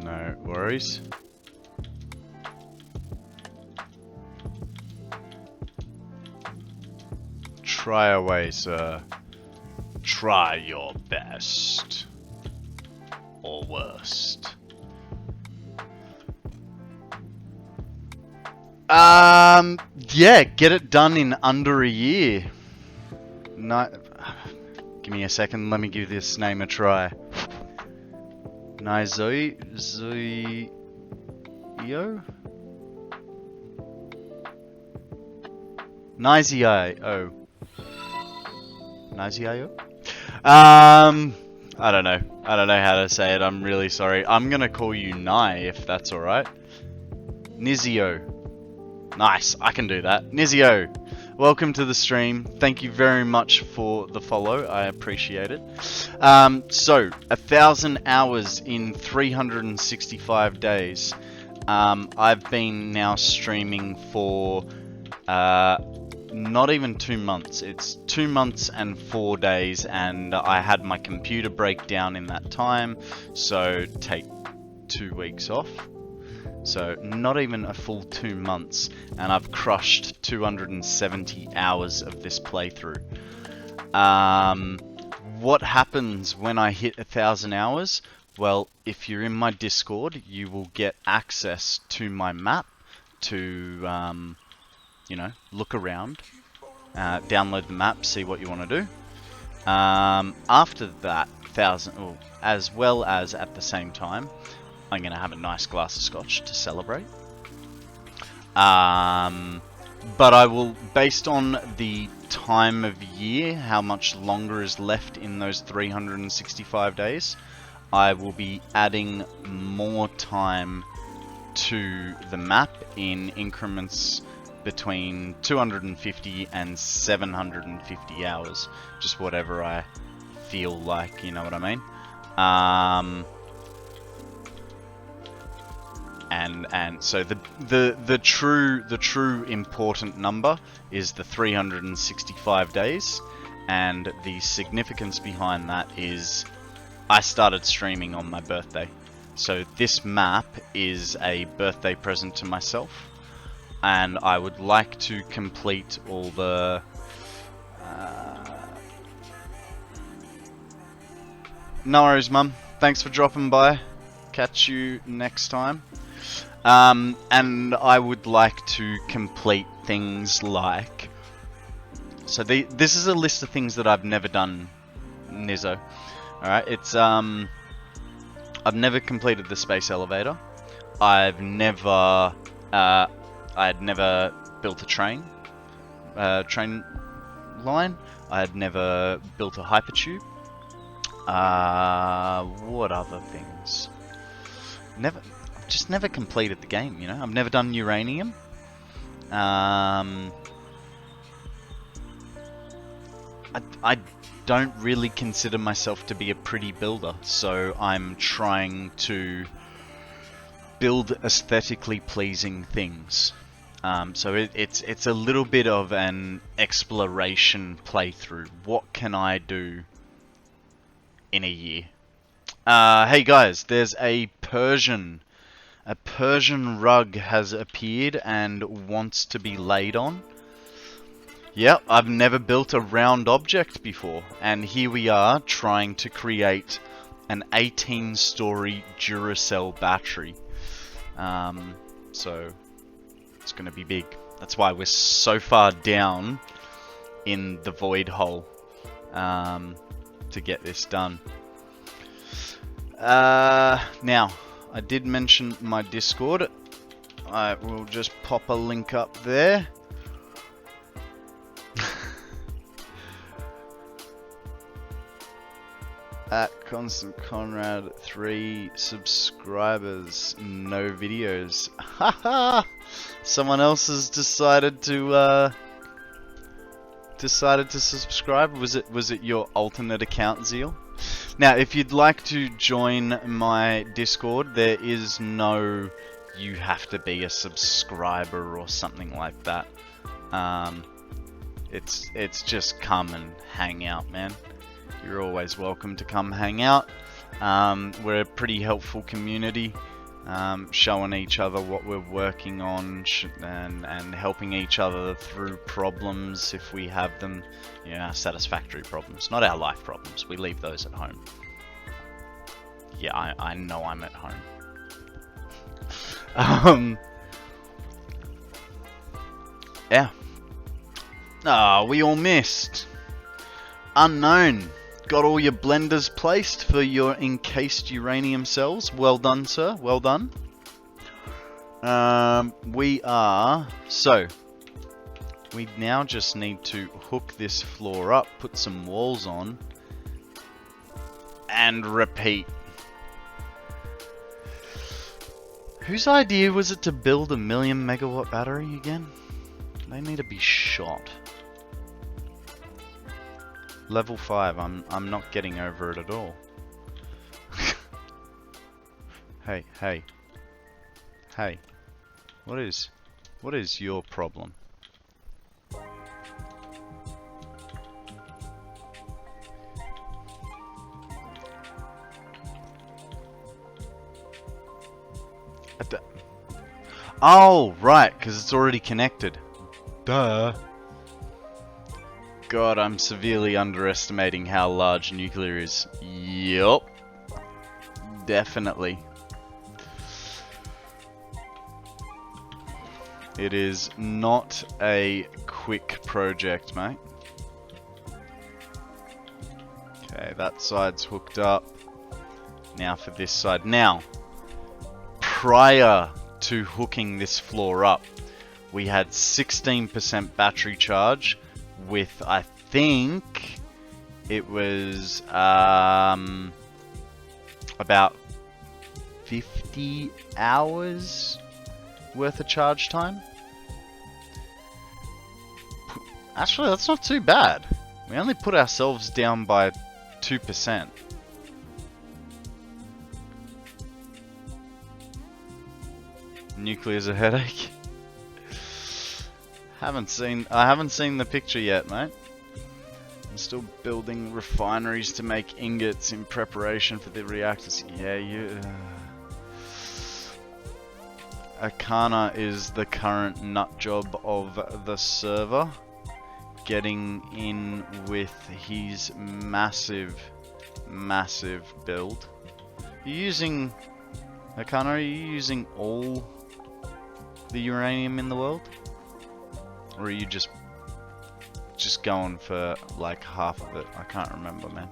No worries. Try away, sir. Try your best. Or worst. Yeah, get it done in under a year. No, give me a second, let me give this name a try. Nizoio? Nizio. Nizio? I don't know. I don't know how to say it. I'm really sorry. I'm gonna call you Nye if that's alright. Nizio. Nice, I can do that. Nizio, welcome to the stream. Thank you very much for the follow. I appreciate it. So, 1,000 hours in 365 days. I've been now streaming for not even 2 months. It's 2 months and 4 days, and I had my computer break down in that time, so take 2 weeks off. So not even a full 2 months, and I've crushed 270 hours of this playthrough. What happens when I hit 1,000 hours? Well, if you're in my Discord, you will get access to my map to, you know, look around, download the map, see what you want to do. After that 1,000, as well as at the same time, I'm going to have a nice glass of scotch to celebrate. But I will, based on the time of year, how much longer is left in those 365 days, I will be adding more time to the map in increments between 250 and 750 hours. Just whatever I feel like, you know what I mean? And so the true important number is the 365 days, and the significance behind that is I started streaming on my birthday. So this map is a birthday present to myself, and I would like to complete all the no worries, Mum. Thanks for dropping by. Catch you next time. And I would like to complete things like... So this is a list of things that I've never done, Nizzo. Alright, it's... I've never completed the space elevator. I've never... I had never built a train line. I had never built a hypertube. What other things? Just never completed the game, you know? I've never done uranium. I don't really consider myself to be a pretty builder, so I'm trying to build aesthetically pleasing things. So it's a little bit of an exploration playthrough. What can I do in a year? Hey guys, there's a Persian rug has appeared and wants to be laid on. Yep, I've never built a round object before, and here we are trying to create an 18-story Duracell battery. So it's going to be big. That's why we're so far down in the void hole to get this done. Now, I did mention my Discord. I will just pop a link up there. At KonstantKonrad, 3 subscribers, no videos. Haha! Someone else has decided to subscribe. Was it your alternate account, Zeal? Now, if you'd like to join my Discord, there is no you have to be a subscriber or something like that. It's just come and hang out, man. You're always welcome to come hang out. We're a pretty helpful community, showing each other what we're working on and helping each other through problems if we have them. You know, our satisfactory problems, not our life problems. We leave those at home. Yeah, I know I'm at home. Yeah. Ah, we all missed. Unknown. Got all your blenders placed for your encased uranium cells. Well done, sir. Well done. We are... So, We now just need to hook this floor up, put some walls on, and repeat. Whose idea was it to build a 1,000,000 megawatt battery again? They need to be shot. Level 5, I'm not getting over it at all. Hey, hey. Hey. What is your problem? Oh, right, because it's already connected. Duh. God, I'm severely underestimating how large nuclear is. Yup. Definitely. It is not a quick project, mate. Okay, that side's hooked up. Now for this side. Now, prior to hooking this floor up, we had 16% battery charge with, I think, it was about 50 hours worth of charge time. Actually, that's not too bad. We only put ourselves down by 2%. Nuclear's a headache. I haven't seen the picture yet, mate. I'm still building refineries to make ingots in preparation for the reactors. Yeah, you. Akana is the current nut job of the server, getting in with his massive build. Akana, are you using all the uranium in the world? Or are you just going for like half of it? I can't remember, man.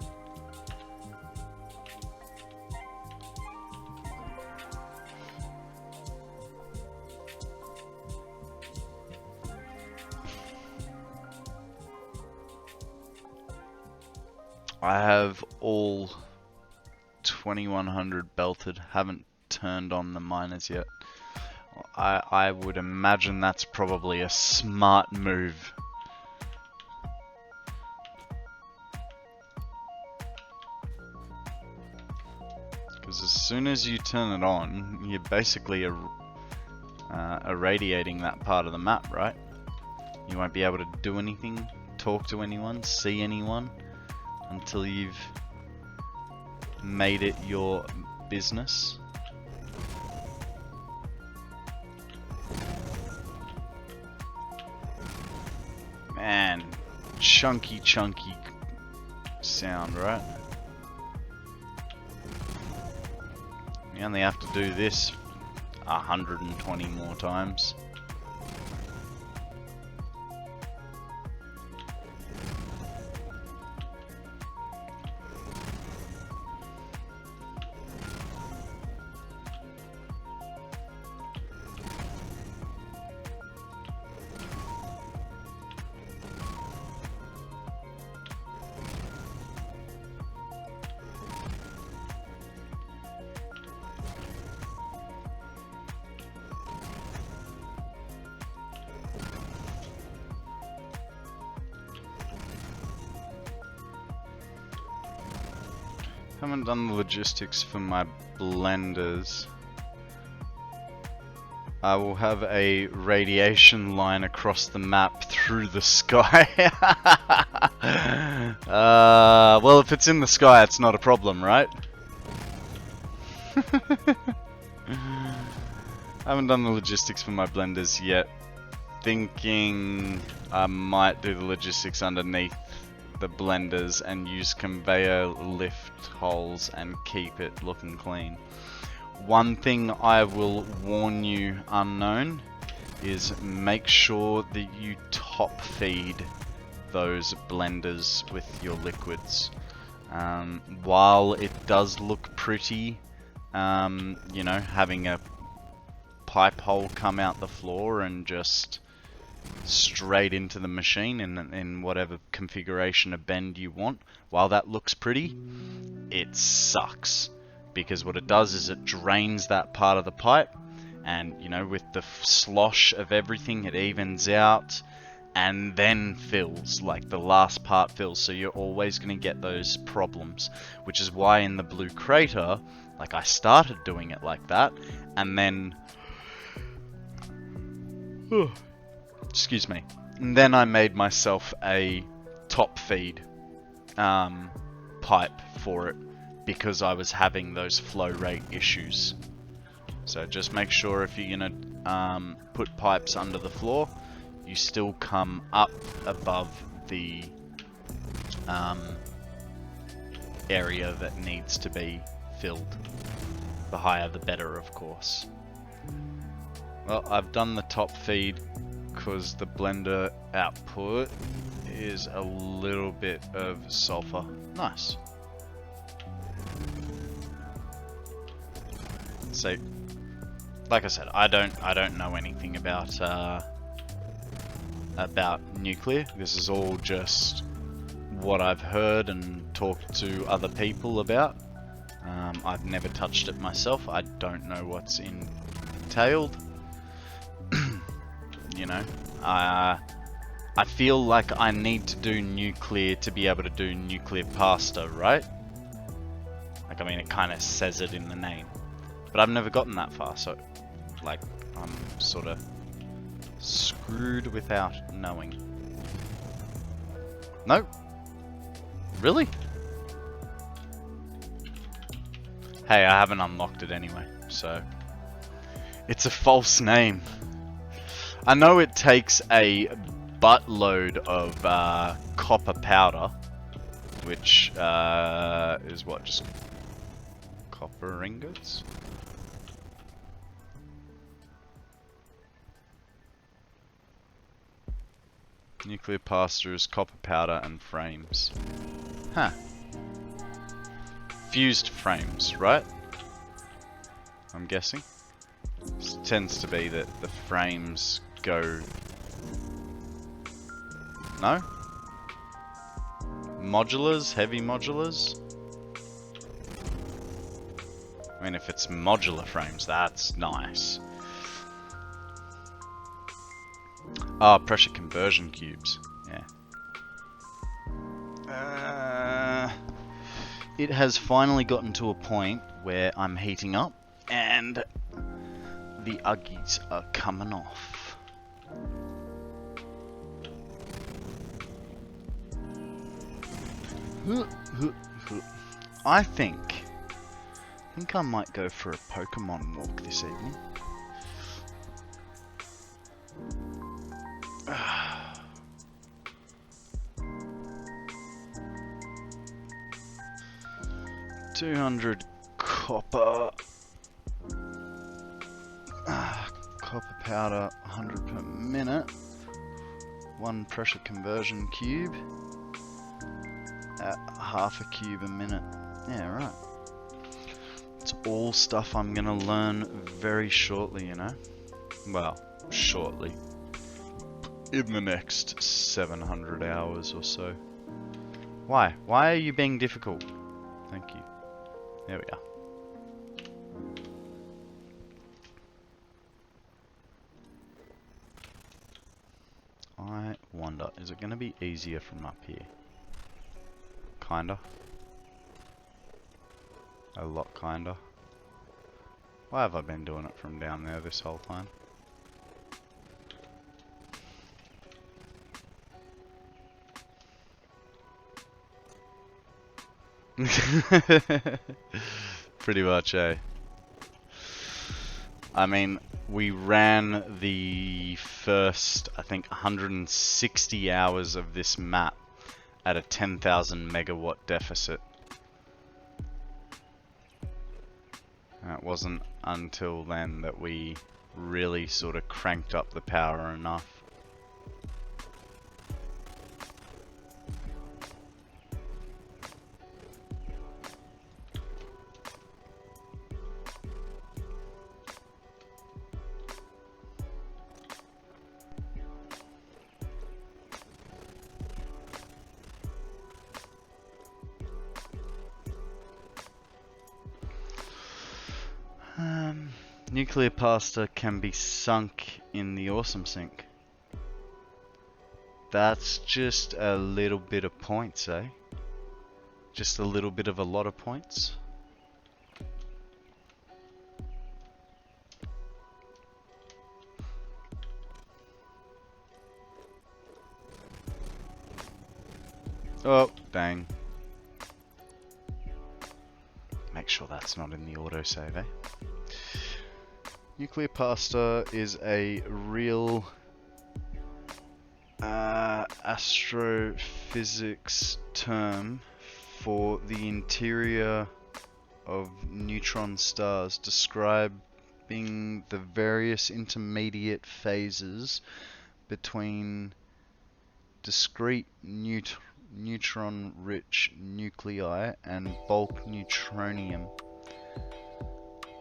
I have all 2100 belted, haven't turned on the miners yet. I would imagine that's probably a smart move. Because as soon as you turn it on, you're basically irradiating that part of the map, right? You won't be able to do anything, talk to anyone, see anyone, until you've made it your business. Man, chunky sound, right? You only have to do this 120 more times. Haven't done the logistics for my blenders. I will have a radiation line across the map through the sky. Well, if it's in the sky, it's not a problem, right? I haven't done the logistics for my blenders yet. Thinking I might do the logistics underneath the blenders and use conveyor lift holes and keep it looking clean. One thing I will warn you, unknown, is make sure that you top feed those blenders with your liquids. While it does look pretty, you know, having a pipe hole come out the floor and just straight into the machine in whatever configuration of bend you want. While that looks pretty, it sucks, because what it does is it drains that part of the pipe, and you know, with the slosh of everything, it evens out and then fills, like the last part fills, so you're always going to get those problems, which is why in the blue crater, like, I started doing it like that, and then excuse me, and then I made myself a top feed pipe for it, because I was having those flow rate issues. So just make sure if you're gonna put pipes under the floor, you still come up above the area that needs to be filled. The higher the better, of course. Well, I've done the top feed because the blender output is a little bit of sulfur. Nice. So, like I said, I don't know anything about nuclear. This is all just what I've heard and talked to other people about. I've never touched it myself. I don't know what's entailed. You know, I feel like I need to do nuclear to be able to do nuclear pasta, right? Like, I mean, it kind of says it in the name. But I've never gotten that far, so, like, I'm sort of screwed without knowing. No? Really? Hey, I haven't unlocked it anyway, so... It's a false name. I know it takes a buttload of copper powder, which is what, just copper ingots? Nuclear pasta is copper powder and frames. Huh. Fused frames, right? I'm guessing. This tends to be that the frames go... No? Modulars? Heavy modulars? I mean, if it's modular frames, that's nice. Ah, pressure conversion cubes. Yeah. It has finally gotten to a point where I'm heating up and the Uggies are coming off. I think I might go for a Pokemon walk this evening. $200 copper. Copper powder, 100 per minute. 1 pressure conversion cube. At half a cube a minute. Yeah, right. It's all stuff I'm gonna learn very shortly, you know? Well, shortly. In the next 700 hours or so. Why? Why are you being difficult? Thank you. There we are. I wonder, is it going to be easier from up here? Kinda. A lot kinda. Why have I been doing it from down there this whole time? Pretty much, eh? I mean, we ran the first, I think, 160 hours of this map at a 10,000 megawatt deficit. And it wasn't until then that we really sort of cranked up the power enough. Nuclear pasta can be sunk in the awesome sink. That's just a little bit of points, eh? Just a little bit of a lot of points. Oh, dang. Make sure that's not in the autosave, eh? Nuclear pasta is a real astrophysics term for the interior of neutron stars, describing the various intermediate phases between discrete neutron-rich nuclei and bulk neutronium.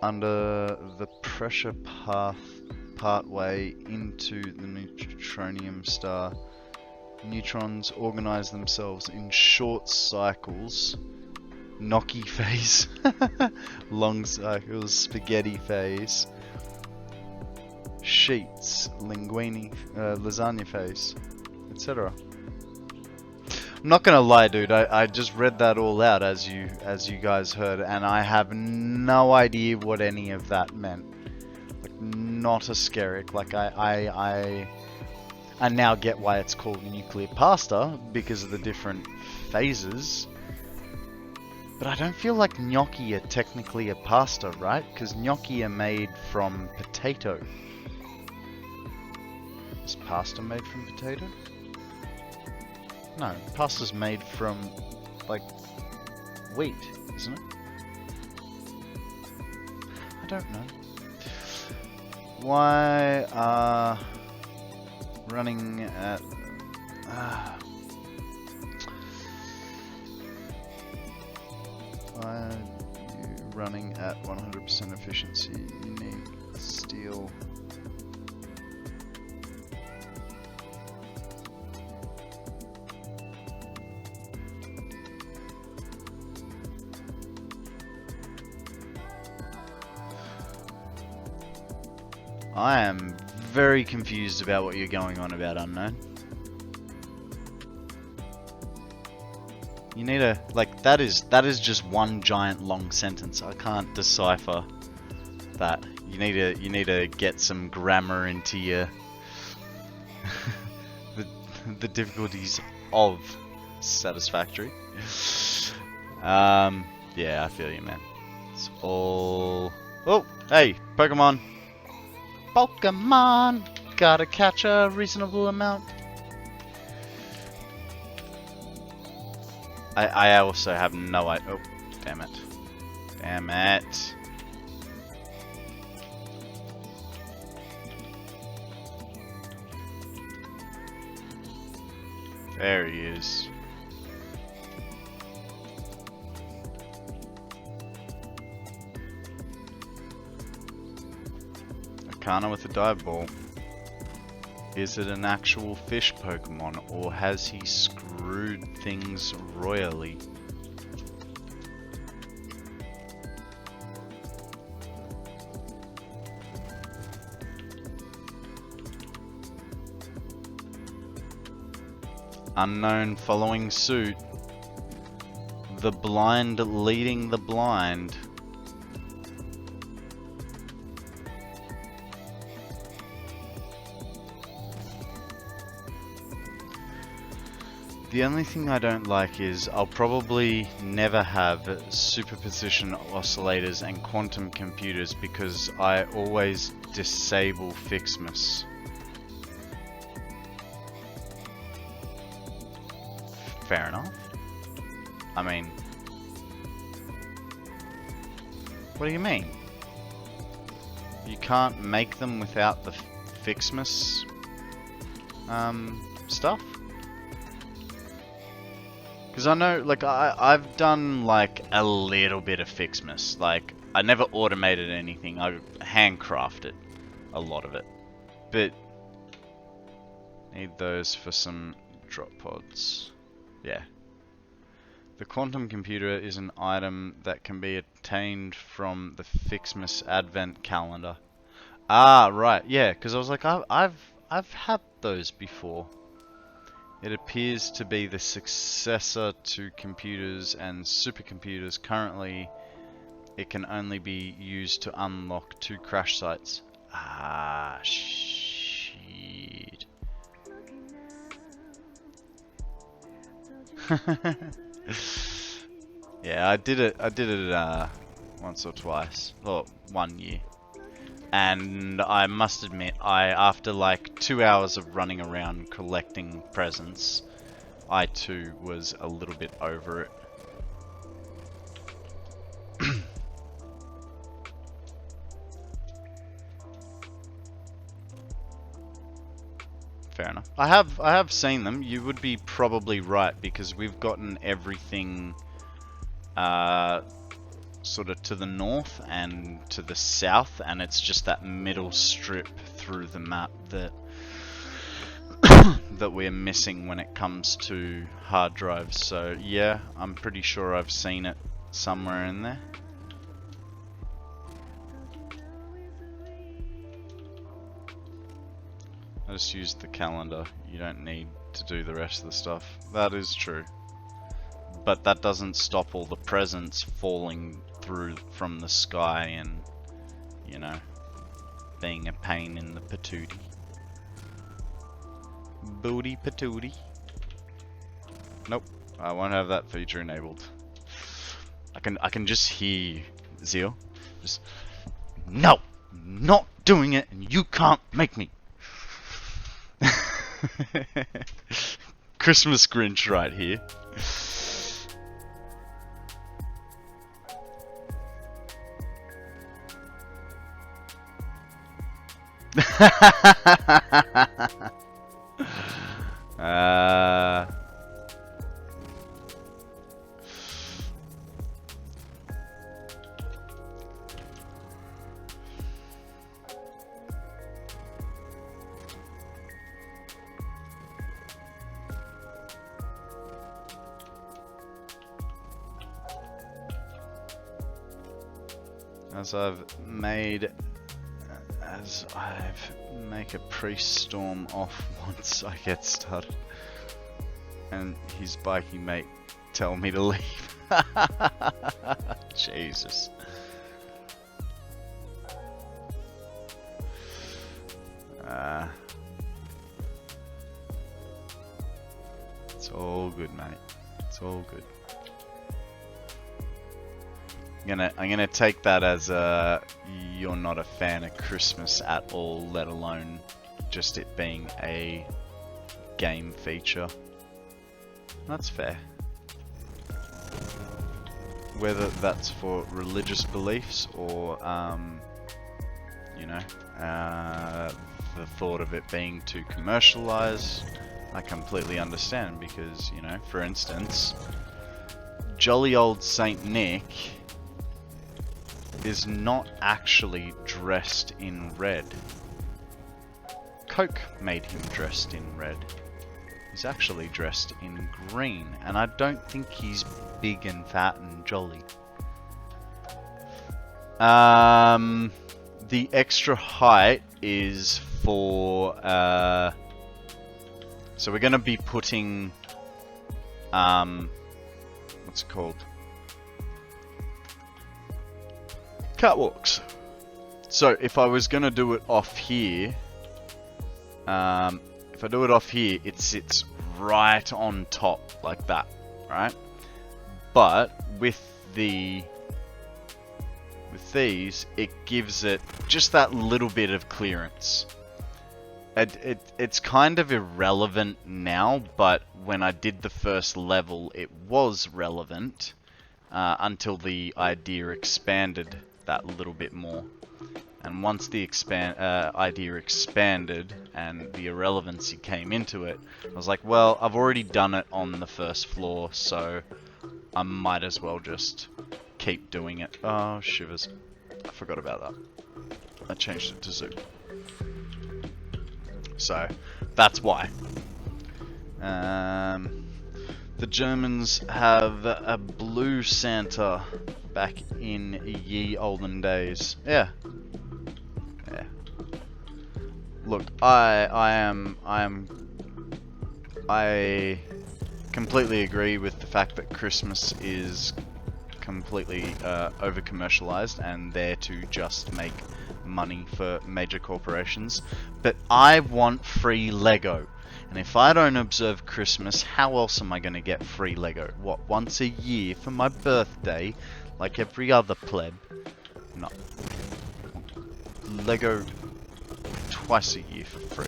Under the pressure path partway into the neutronium star, neutrons organize themselves in short cycles, gnocchi phase, long cycles, spaghetti phase, sheets, linguine, lasagna phase, etc. I'm not gonna lie, dude. I just read that all out as you guys heard, and I have no idea what any of that meant. Like, not a skerrick. Like, I now get why it's called nuclear pasta because of the different phases. But I don't feel like gnocchi are technically a pasta, right? Because gnocchi are made from potato. Is pasta made from potato? No, pasta's made from, like, wheat, isn't it? I don't know. Why are running at... why are you running at 100% efficiency? You need steel... I am very confused about what you're going on about, Unknown. You need a, like, that is just one giant long sentence. I can't decipher that. You need to get some grammar into your the difficulties of Satisfactory. Yeah, I feel you, man. It's all... Oh, hey, Pokemon. Pokemon, gotta catch a reasonable amount. I also have no idea. Oh, damn it. Damn it. There he is. Arcana with a dive ball. Is it an actual fish Pokemon, or has he screwed things royally? Unknown following suit. The blind leading the blind. The only thing I don't like is I'll probably never have superposition oscillators and quantum computers because I always disable Fixmas. Fair enough. I mean, what do you mean? You can't make them without the Fixmas stuff? Because I know, like, I've done, like, a little bit of Fixmas. Like, I never automated anything. I handcrafted a lot of it. But, need those for some drop pods. Yeah. The quantum computer is an item that can be obtained from the Fixmas advent calendar. Ah, right, yeah, because I was like, I've had those before. It appears to be the successor to computers and supercomputers. Currently, it can only be used to unlock 2 crash sites. Ah, shit. Yeah, I did it once or twice, or 1 year. And I must admit, after like 2 hours of running around collecting presents, I too was a little bit over it. Fair enough. I have seen them. You would be probably right, because we've gotten everything sort of to the north and to the south, and it's just that middle strip through the map that that we're missing when it comes to hard drives. So yeah, I'm pretty sure I've seen it somewhere in there. I just used the calendar. You don't need to do the rest of the stuff. That is true. But that doesn't stop all the presents falling through from the sky and, you know, being a pain in the patootie. Booty patootie. Nope, I won't have that feature enabled. I can just hear you, Zeal. Just, no, not doing it, and you can't make me. Christmas Grinch right here. As I've make a priest storm off once I get started, and his bikie mate tell me to leave. Jesus. It's all good, mate. It's all good. I'm gonna take that as you're not a fan of Christmas at all, let alone just it being a game feature. That's fair. Whether that's for religious beliefs or you know, the thought of it being too commercialized, I completely understand, because, you know, for instance, jolly old Saint Nick is not actually dressed in red. Coke made him dressed in red. He's actually dressed in green, and I don't think he's big and fat and jolly. The extra height is for so we're gonna be putting what's it called? Catwalks. So if I was gonna do it off here, if I do it off here, it sits right on top like that, right? But with these, it gives it just that little bit of clearance. It's kind of irrelevant now, but when I did the first level, it was relevant until the idea expanded that little bit more. And once the idea expanded and the irrelevancy came into it, I was like, well, I've already done it on the first floor, so I might as well just keep doing it. Oh, shivers. I forgot about that. I changed it to zoo. So, that's why. The Germans have a blue Santa back in ye olden days. Yeah. Yeah. look, I completely agree with the fact that Christmas is completely over commercialized and there to just make money for major corporations. But I want free Lego. And if I don't observe Christmas, how else am I going to get free Lego? What, once a year for my birthday, like every other pleb? No. Lego twice a year for free.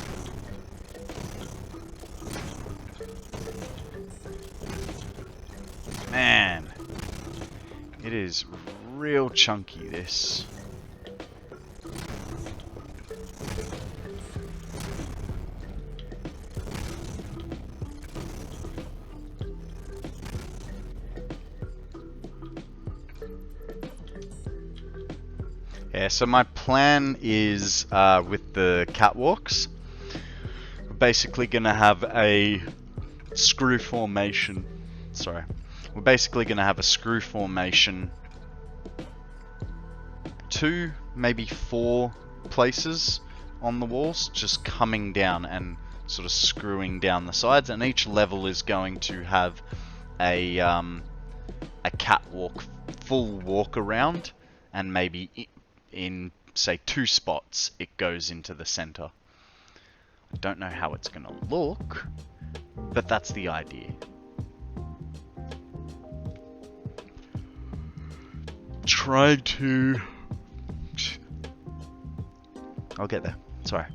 Man, it is real chunky, this. Yeah, so my plan is, with the catwalks, we're basically going to have a screw formation. Sorry. We're basically going to have a screw formation, 2, maybe 4 places on the walls, just coming down and sort of screwing down the sides, and each level is going to have a catwalk, full walk around, and maybe in, say, 2 spots it goes into the center. I don't know how it's going to look, but that's the idea. Try to... I'll get there. Sorry.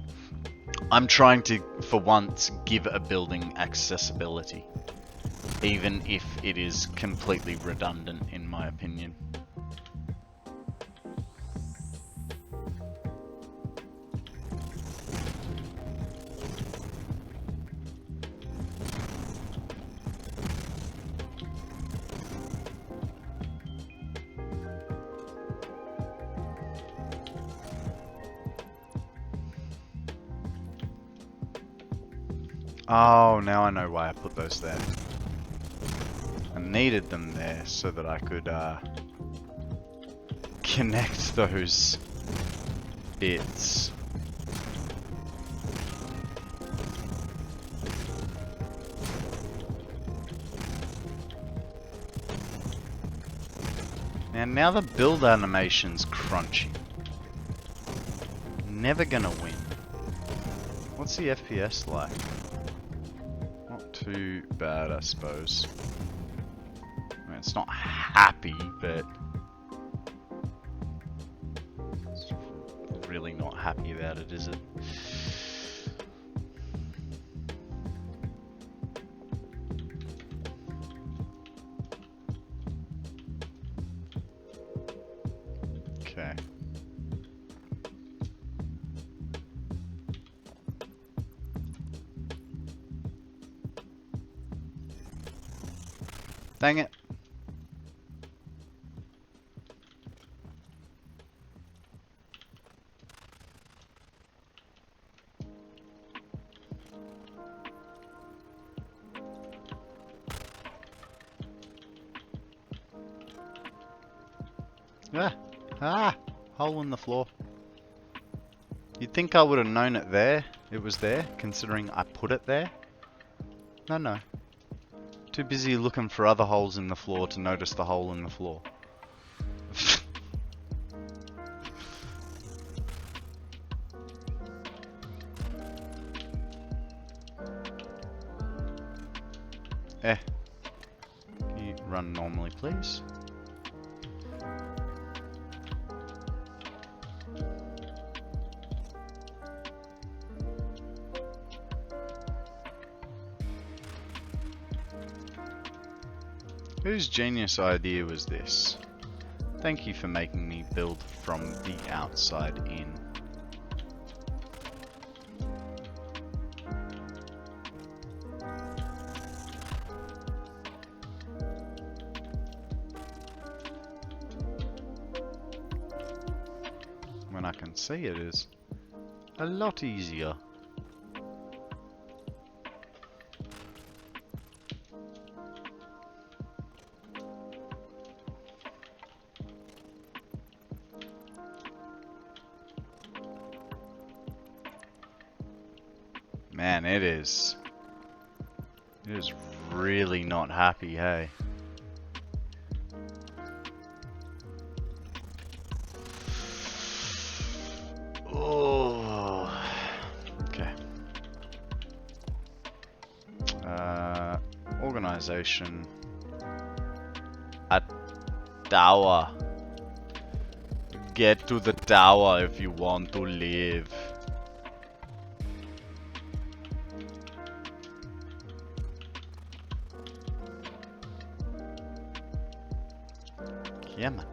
I'm trying to, for once, give a building accessibility, even if it is completely redundant, in my opinion. Oh, now I know why I put those there. I needed them there so that I could connect those bits. And now the build animation's crunchy. Never gonna win. What's the FPS like? Not too bad, I suppose. I mean, it's not happy, but it's really not happy about it, is it? Okay. Dang it. Hole in the floor. You'd think I would have known it there. It was there, considering I put it there. No. Too busy looking for other holes in the floor to notice the hole in the floor. Can you run normally, please? Whose genius idea was this? Thank you for making me build from the outside in. When I can see it is a lot easier. Man, it is really not happy, hey? Oh, okay. Organization. A tower. Get to the tower if you want to live. Yeah, man.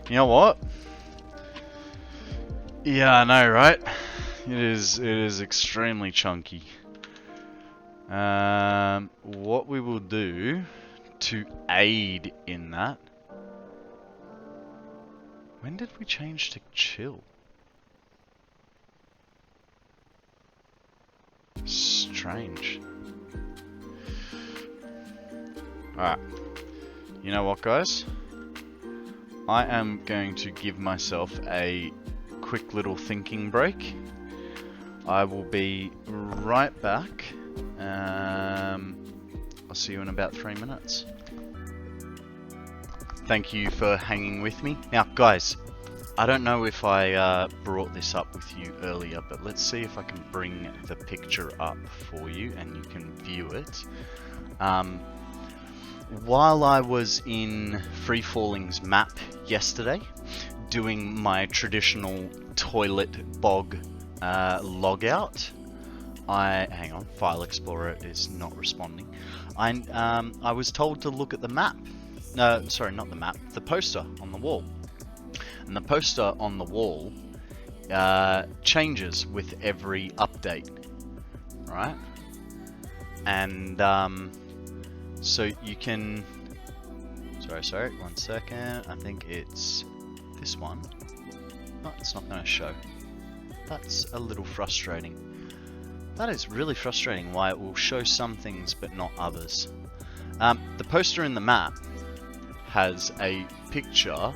You know what? Yeah, I know, right? It is extremely chunky. What we will do to aid in that. When did we change to chill? Strange. Alright. You know what, guys? I am going to give myself a quick little thinking break. I will be right back. I'll see you in about 3 minutes. Thank you for hanging with me. Now, guys, I don't know if I brought this up with you earlier, but let's see if I can bring the picture up for you and you can view it. While I was in Free Falling's map yesterday, doing my traditional toilet bog logout, hang on, File Explorer is not responding. I was told to look at the map. Sorry, not the map, the poster on the wall. And the poster on the wall changes with every update, right? And so you can, sorry, 1 second, I think it's this one. No, it's not going to show. That's a little frustrating. That is really frustrating why it will show some things but not others. The poster in the map has a picture.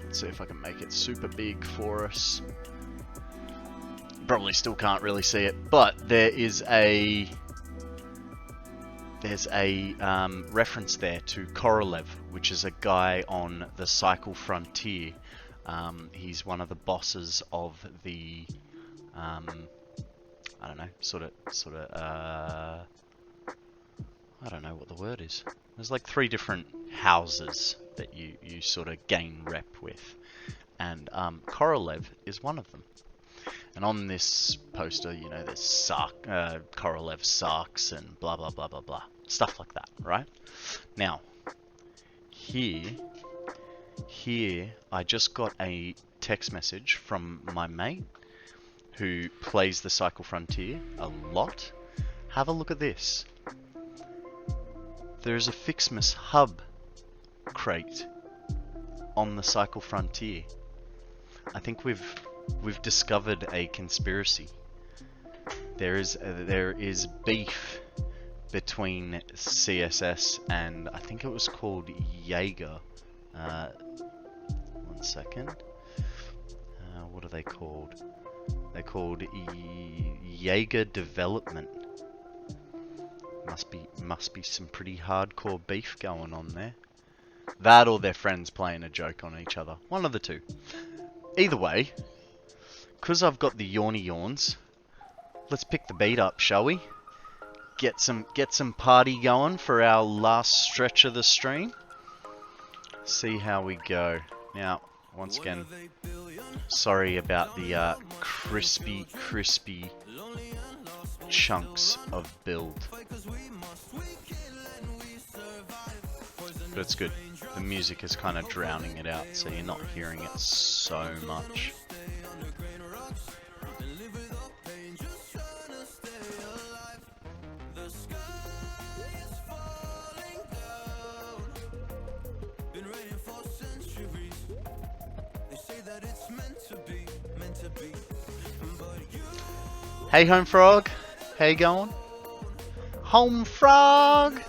Let's see if I can make it super big for us. Probably still can't really see it, but there's a reference there to Korolev, which is a guy on the Cycle Frontier. He's one of the bosses of the I don't know, sort of I don't know what the word is. There's like 3 different houses that you sort of gain rep with, and Korolev is one of them. And on this poster, you know, there's Korolev sucks and blah blah blah blah blah, stuff like that, right? Now, here, I just got a text message from my mate who plays the Cycle Frontier a lot. Have a look at this. There's a Fixmas hub crate on the Cycle Frontier. I think we've discovered a conspiracy. There is beef between CSS and I think it was called Jaeger. 1 second. What are they called? They're called Jaeger Development. Must be some pretty hardcore beef going on there. That or their friends playing a joke on each other. One of the two. Either way, because I've got the yawny yawns, let's pick the beat up, shall we? Get some party going for our last stretch of the stream. See how we go. Now, once again, sorry about the crispy chunks of build. But it's good. The music is kind of drowning it out, so you're not hearing it so much. Hey Home Frog, how you going? Home Frog!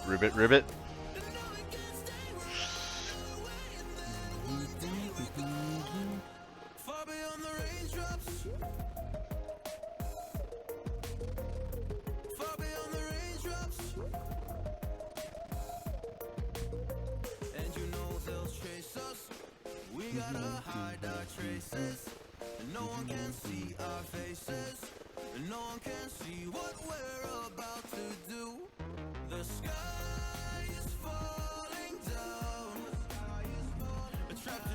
Ribbit, ribbit. Far beyond the raindrops. Far beyond the raindrops. And you know they'll chase us. We gotta hide our traces. And no one can see our faces. And no one can see what we're about to do. The sky is falling down.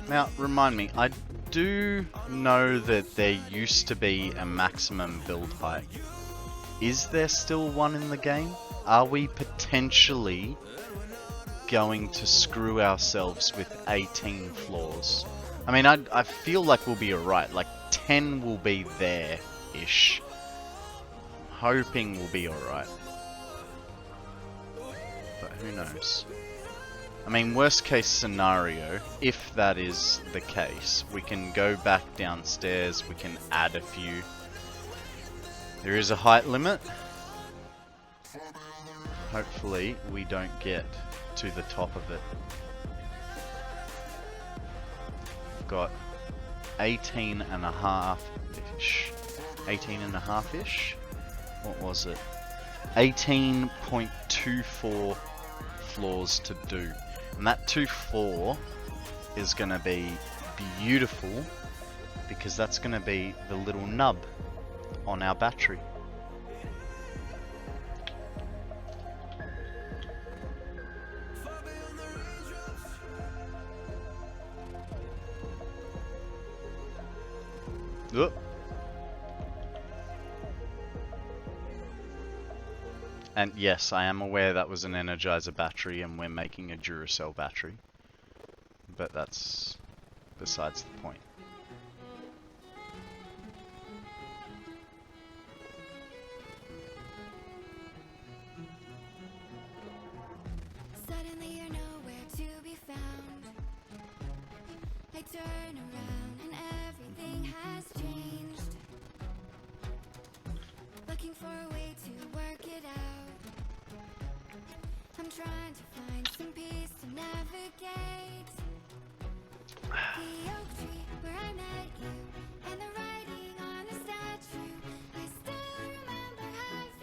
Now, remind me, I do know that there used to be a maximum build height. Is there still one in the game? Are we potentially going to screw ourselves with 18 floors? I mean, I feel like we'll be alright. Like, 10 will be there-ish. Hoping we'll be alright. But who knows? I mean, worst case scenario, if that is the case, we can go back downstairs, we can add a few. There is a height limit. Hopefully we don't get to the top of it. We've got 18 and a half-ish. 18 and a half-ish? What was it? 18.24 floors to do. And that 2-4 is going to be beautiful because that's going to be the little nub on our battery. Oop. And yes, I am aware that was an Energizer battery and we're making a Duracell battery. But that's besides the point. Suddenly you're nowhere to be found. I turn around and everything has changed. Looking for a way to work it out. I'm trying to find some peace to navigate. The oak tree where I met you and the writing on the statue. I still remember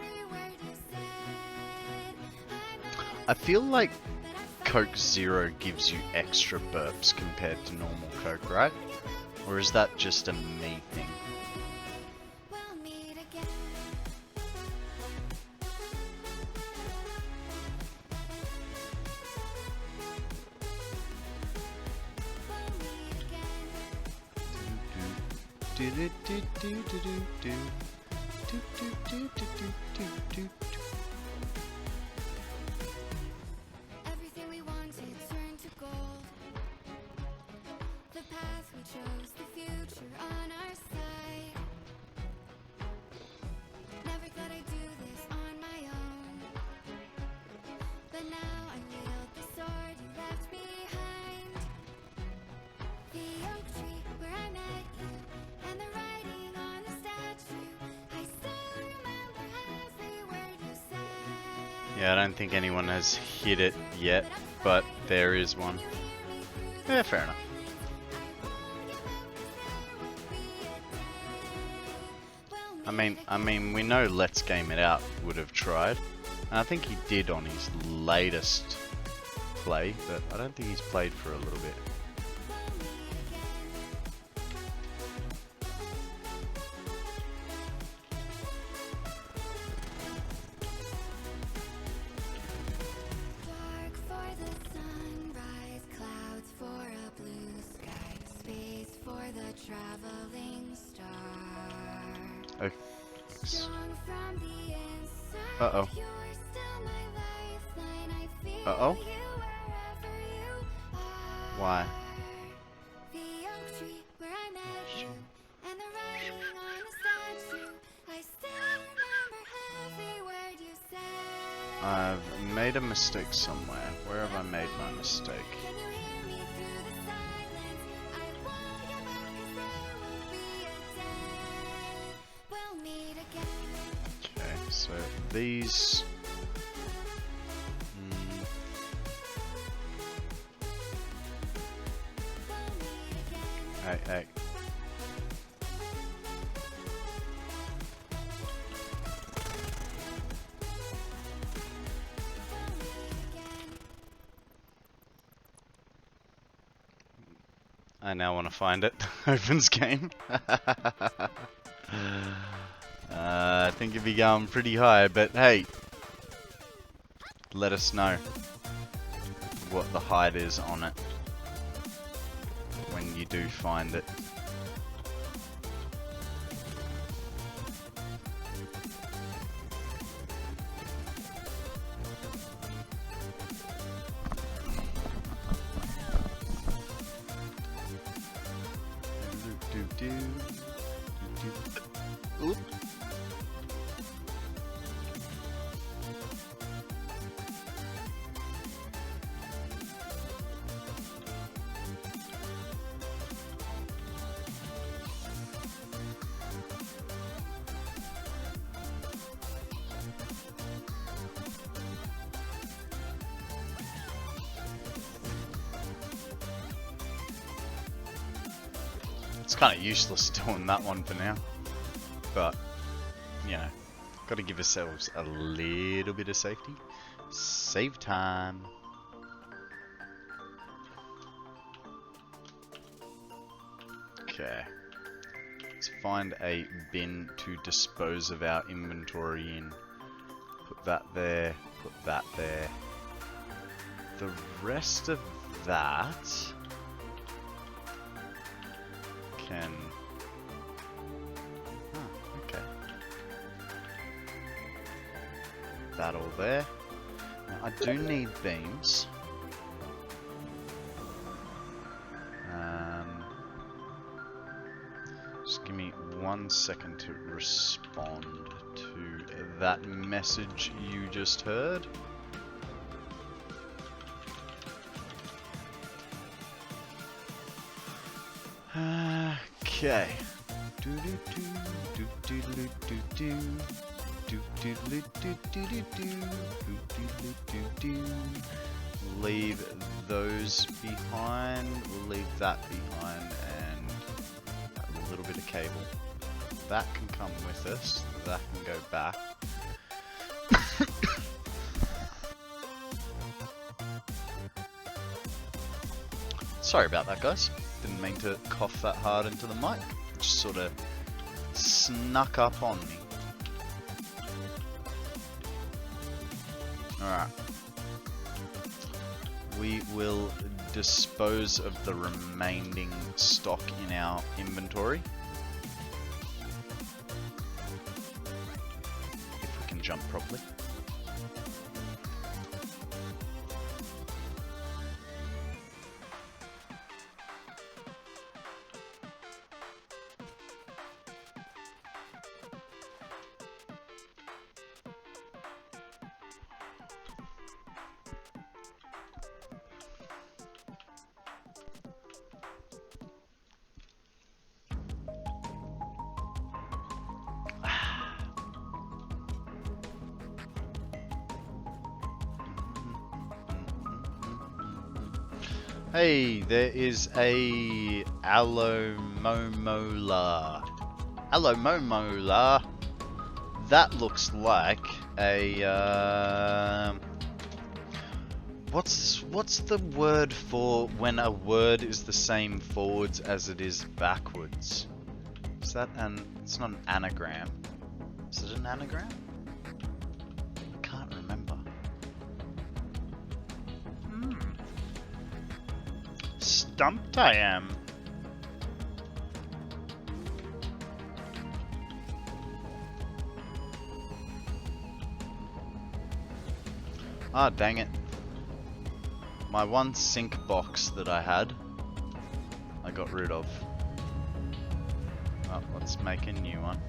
every word you said. I feel like Coke Zero gives you extra burps compared to normal Coke, right? Or is that just a me thing? We'll meet again. We'll meet again. Everything we wanted turned to gold. The path we chose, the future on our side. Never thought I'd do this on my own. But now I wield the sword you left behind. The oak tree where I met you and the writing on the statue. I still remember every word you said. Yeah, I don't think anyone has hit it yet, but there is one. Yeah, fair enough. I mean, we know Let's Game It Out would have tried. And I think he did on his latest play, but I don't think he's played for a little bit. Dark for the sunrise, clouds for a blue sky, space for the traveling star. Oh, Strong from the inside, Uh-oh. you're still my lifeline. I feel Uh-oh. you wherever you are. Why? The oak tree where I met you and the writing on the statue. I still remember every word you said. I've made a mistake somewhere. Where have I made my mistake? Can you hear me through the silence? I won't give up 'cause there will be a day these. Hey. I now want to find it. Opens game. I think it'd be going pretty high, but hey, let us know what the height is on it when you do find it. Oop. It's kind of useless doing that one for now, but you know, got to give ourselves a little bit of safety. Save time. Okay, let's find a bin to dispose of our inventory in. Put that there, put that there. The rest of that can... Oh, okay. That all there. Now, I do need beams. Just give me 1 second to respond to that message you just heard. Okay. Leave those behind. We'll leave that behind and a little bit of cable. That can come with us. That can go back. Sorry about that, guys. Didn't mean to cough that hard into the mic. It just sort of snuck up on me. Alright. We will dispose of the remaining stock in our inventory. If we can jump properly. Hey, there is a Alomomola. That looks like a what's the word for when a word is the same forwards as it is backwards? Is that it's not an anagram. Is it an anagram? I can't remember. Stumped I am. Ah, dang it. My one sink box that I had, I got rid of. Oh, let's make a new one.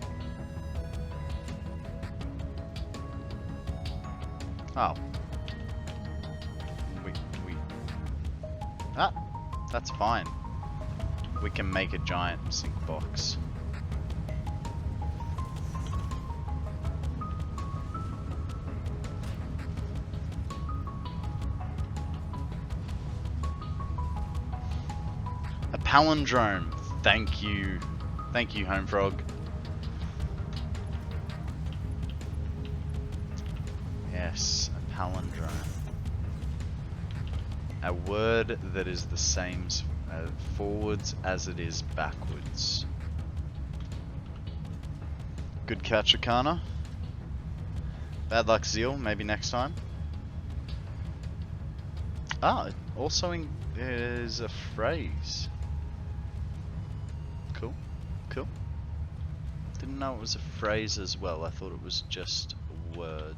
Oh. Ah, that's fine. We can make a giant sink box. palindrome. Thank you. Thank you, Homefrog. Yes, a palindrome. A word that is the same forwards as it is backwards. Good catch, Akana. Bad luck, Zeal. Maybe next time. Ah, it also is a phrase. Cool. Cool. Didn't know it was a phrase as well. I thought it was just a word.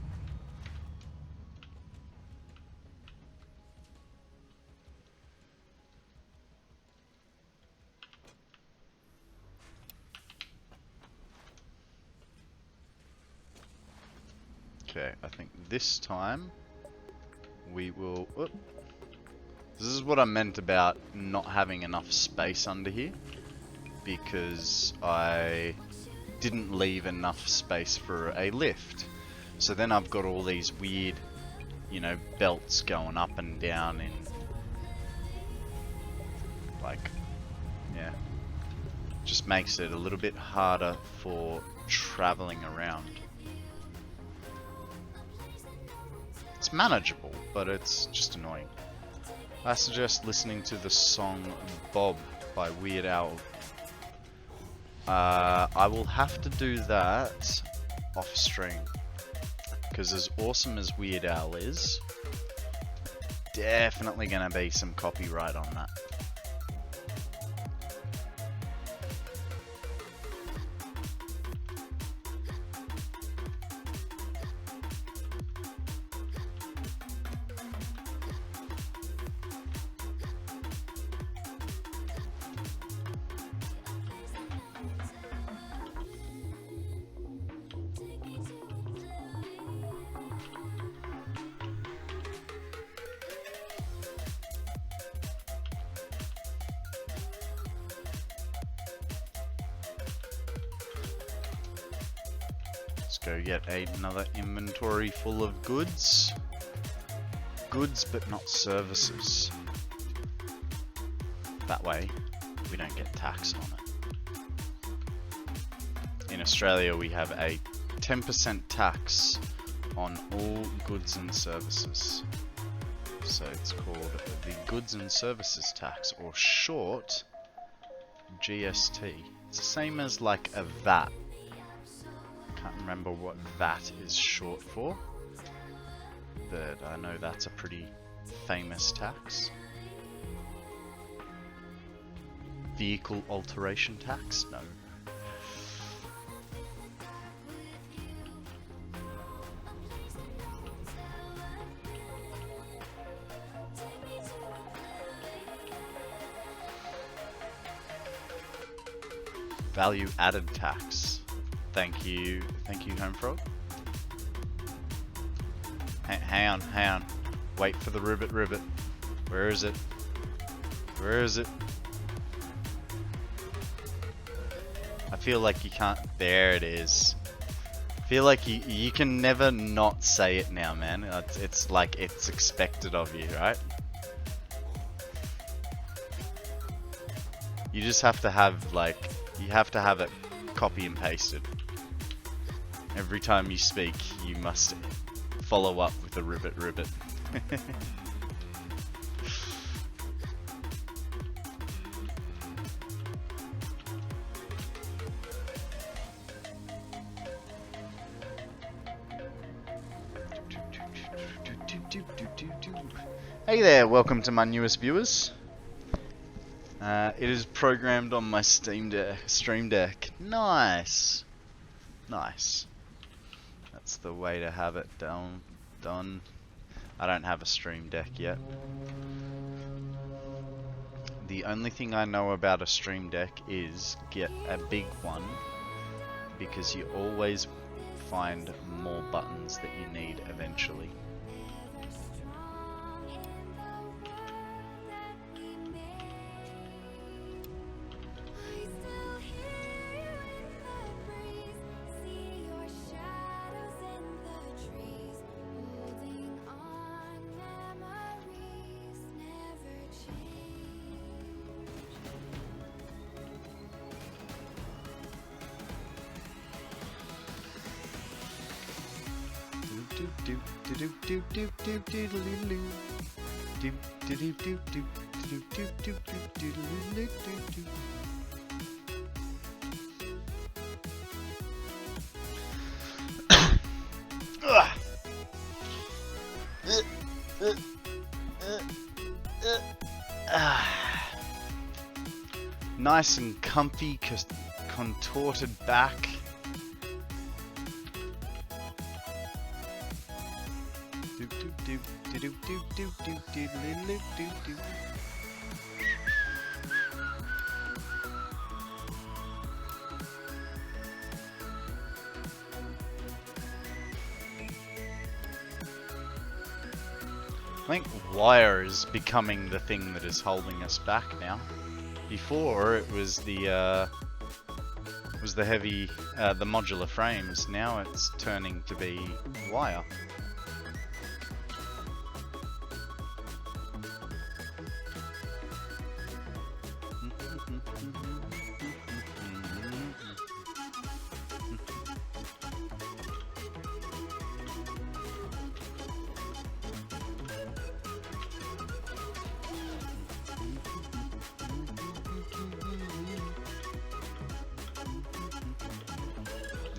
Okay, I think this time we will... Whoop. This is what I meant about not having enough space under here, because I didn't leave enough space for a lift. So then I've got all these weird, you know, belts going up and down in, like, yeah. Just makes it a little bit harder for traveling around. It's manageable, but it's just annoying. I suggest listening to the song Bob by Weird Al. I will have to do that off stream, because as awesome as Weird Al is, definitely gonna be some copyright on that. Let's go get another inventory full of goods. Goods but not services. That way we don't get taxed on it. In Australia we have a 10% tax on all goods and services. So it's called the Goods and Services Tax, or short GST. It's the same as like a VAT. Can't remember what VAT is short for, but I know that's a pretty famous tax. Vehicle alteration tax? No. Value added tax. Thank you, Homefrog. Hang on. Wait for the ribbit. Where is it? Where is it? I feel like you can't. There it is. I feel like you can never not say it now, man. It's like it's expected of you, right? You just have to have like, you have to have it copy and pasted. Every time you speak, you must follow up with a ribbit. Hey there, welcome to my newest viewers. It is programmed on my Stream Deck. Nice. That's the way to have it done. I don't have a Stream Deck yet. The only thing I know about a Stream Deck is get a big one, because you always find more buttons that you need eventually. Nice and comfy, contorted back. I think wire is becoming the thing that is holding us back now. Before it was the heavy, the modular frames. Now it's turning to be wire.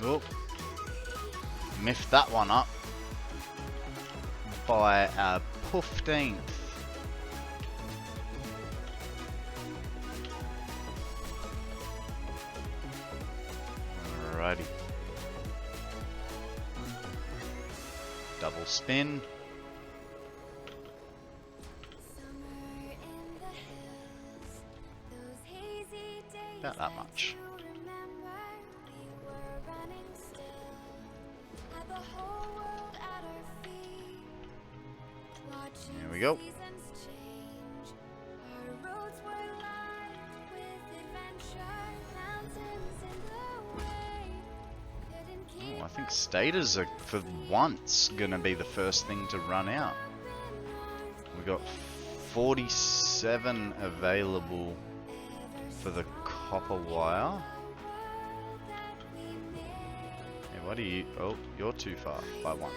Oh, miffed that one up by a 15th. Alrighty. Double spin. About that much. There we go. Oh, I think status are for once gonna be the first thing to run out. We got 47 available for the copper wire. Hey, what are you? Oh, you're too far by one.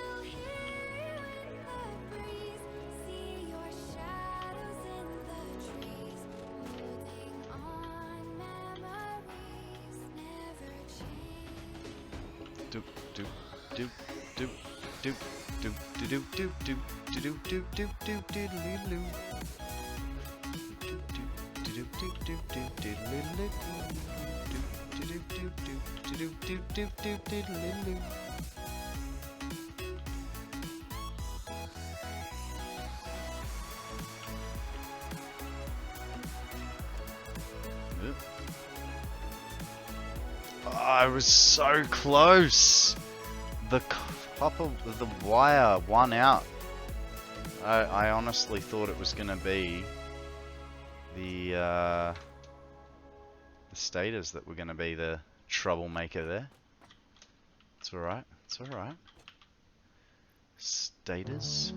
I was so close. The copper, the wire won out. I honestly thought it was gonna be the stators that were gonna be the troublemaker there. It's alright, it's alright. Stators.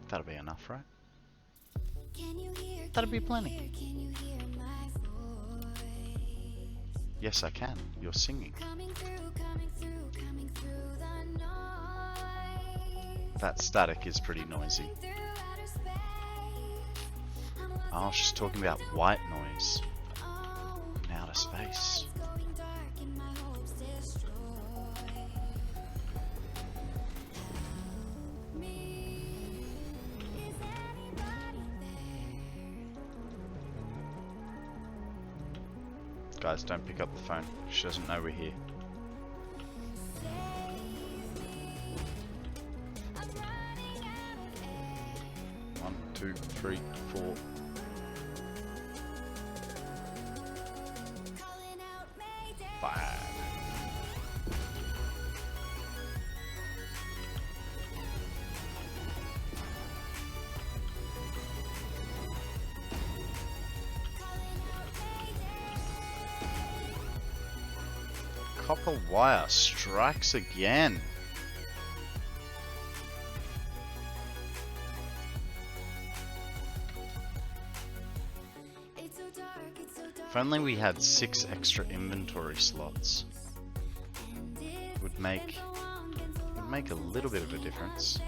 That'll be enough, right? That'll be plenty. Yes, I can. You're singing. That static is pretty noisy. I was just talking about white noise in outer space. Guys, don't pick up the phone. She doesn't know we're here. One, two, three, four. Five. Copper wire strikes again. If only we had 6 extra inventory slots. Would make a little bit of a difference.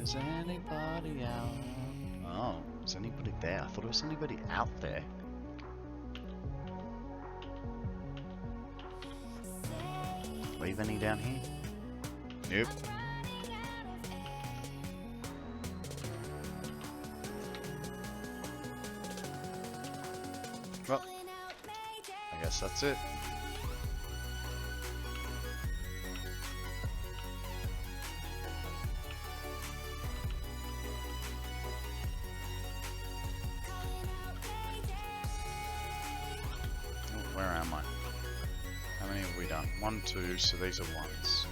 Is anybody out? Oh, is anybody there? I thought it was anybody out there. Leave any down here? Nope. Well, I guess that's it. Oh, where am I? How many have we done? 1, 2, so these are ones.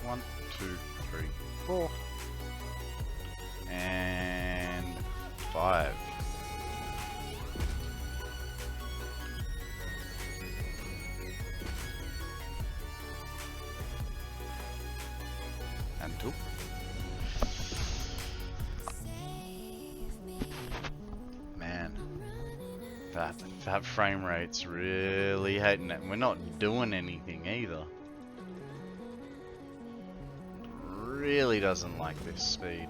One, 2, 3, 4, and 5. And 2. Man, that frame rate's really hating it. We're not doing anything either. Really doesn't like this speed.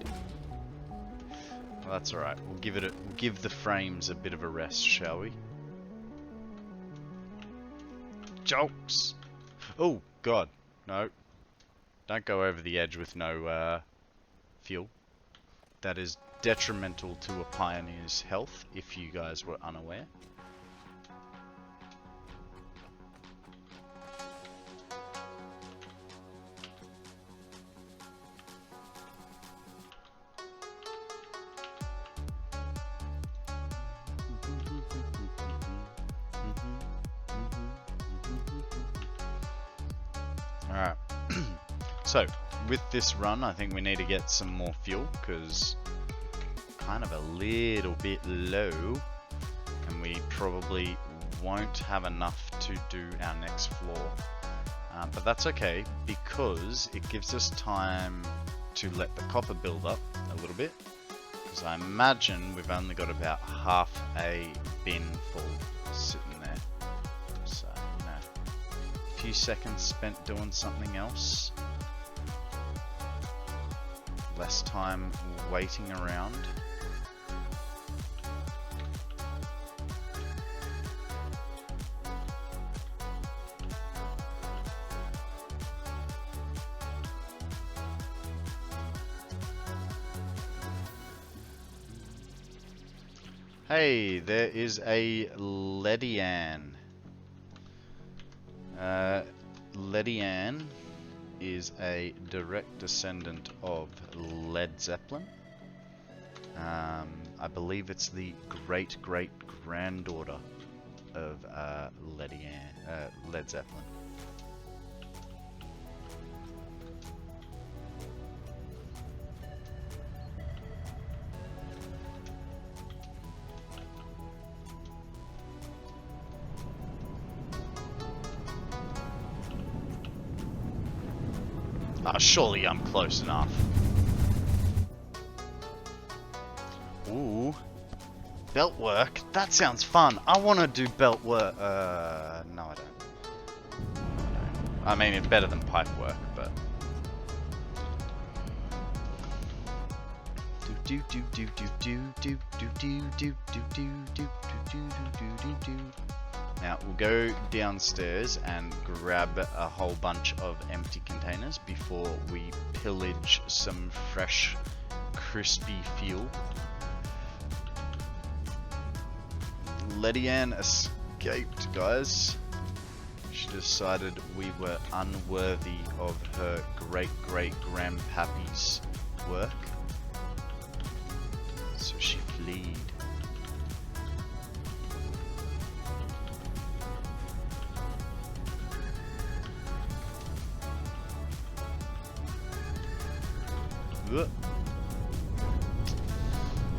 Well, that's alright. We'll give the frames a bit of a rest, shall we? Jokes! Oh god, no. Don't go over the edge with no fuel. That is detrimental to a pioneer's health, if you guys were unaware. Alright, so with this run I think we need to get some more fuel because kind of a little bit low and we probably won't have enough to do our next floor. But that's okay because it gives us time to let the copper build up a little bit because I imagine we've only got about half a bin full sitting there. So, you know, a few seconds spent doing something else. Less time waiting around. Hey, there is a Ledian. Ledian is a direct descendant of Led Zeppelin. I believe it's the great-great-granddaughter of Led Zeppelin. Surely I'm close enough. Ooh. Belt work? That sounds fun. I want to do belt work. No, I don't. I mean, it's better than pipe work, but... Now we'll go downstairs and grab a whole bunch of empty containers before we pillage some fresh, crispy fuel. Letty Ann escaped, guys. She decided we were unworthy of her great-great-grandpappy's work, so she fled.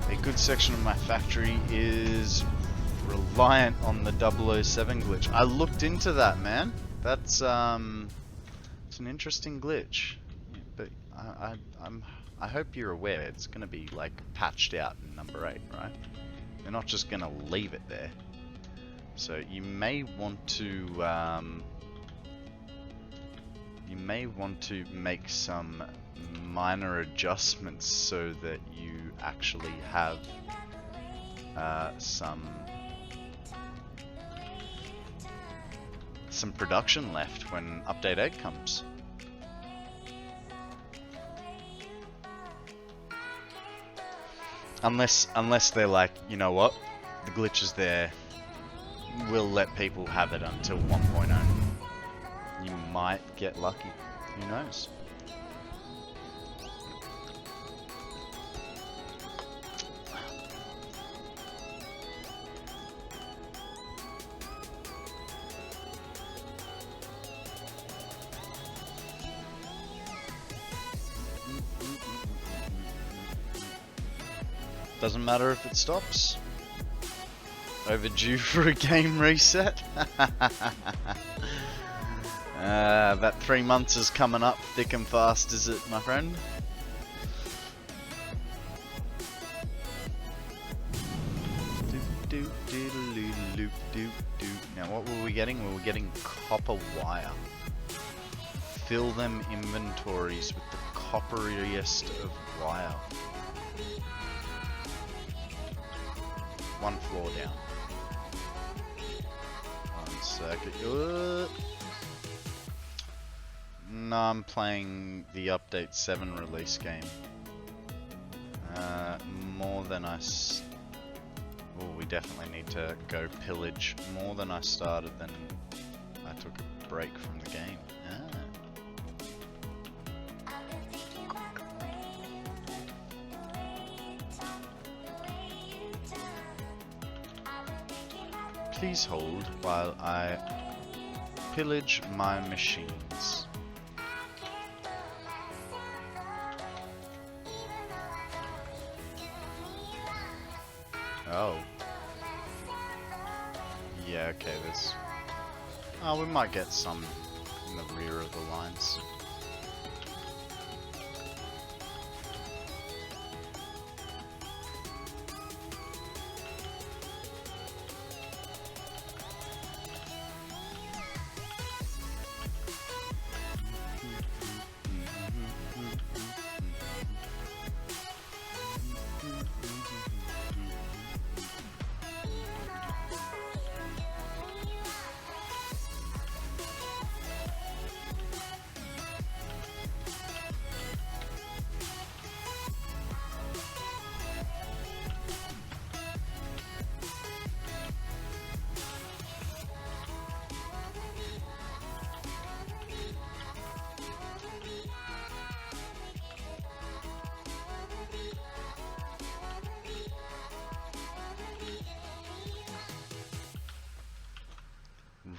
A good section of my factory is reliant on the 007 glitch. I looked into that, man. That's it's an interesting glitch. Yeah, but I hope you're aware it's gonna be like patched out in number 8, right? They're not just gonna leave it there. So you may want to make some minor adjustments so that you actually have some production left when update 8 comes. Unless they're like, you know what, the glitch is there, we'll let people have it until 1.0. You might get lucky, who knows. Doesn't matter if it stops. Overdue for a game reset. That 3 months is coming up thick and fast, is it, my friend? Now what were we getting? We were getting copper wire. Fill them inventories with the copperiest of wire. 1 floor down. 1 second. No, I'm playing the update 7 release game. More than I... Oh, we definitely need to go pillage. More than I started, then I took a break from the game. Please hold while I pillage my machines. Oh. Yeah, okay, there's... Oh, we might get some in the rear of the lines.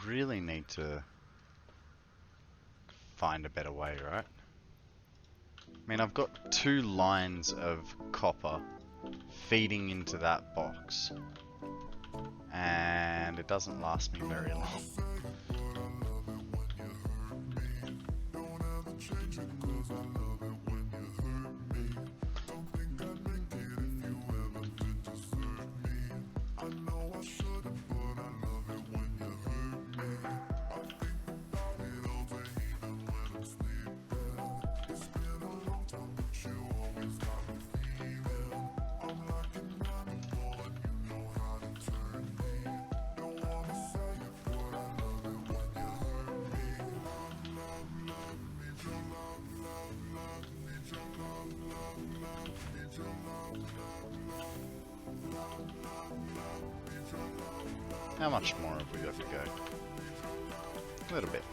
Really need to find a better way, right? I mean, I've got 2 lines of copper feeding into that box, and it doesn't last me very long. How much more have we got to go? A little bit.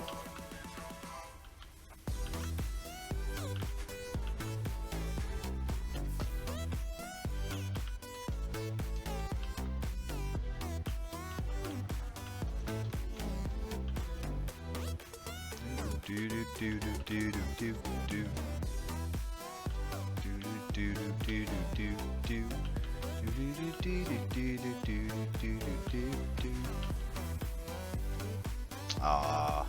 Do do do do do do do do do do do do do. Ah,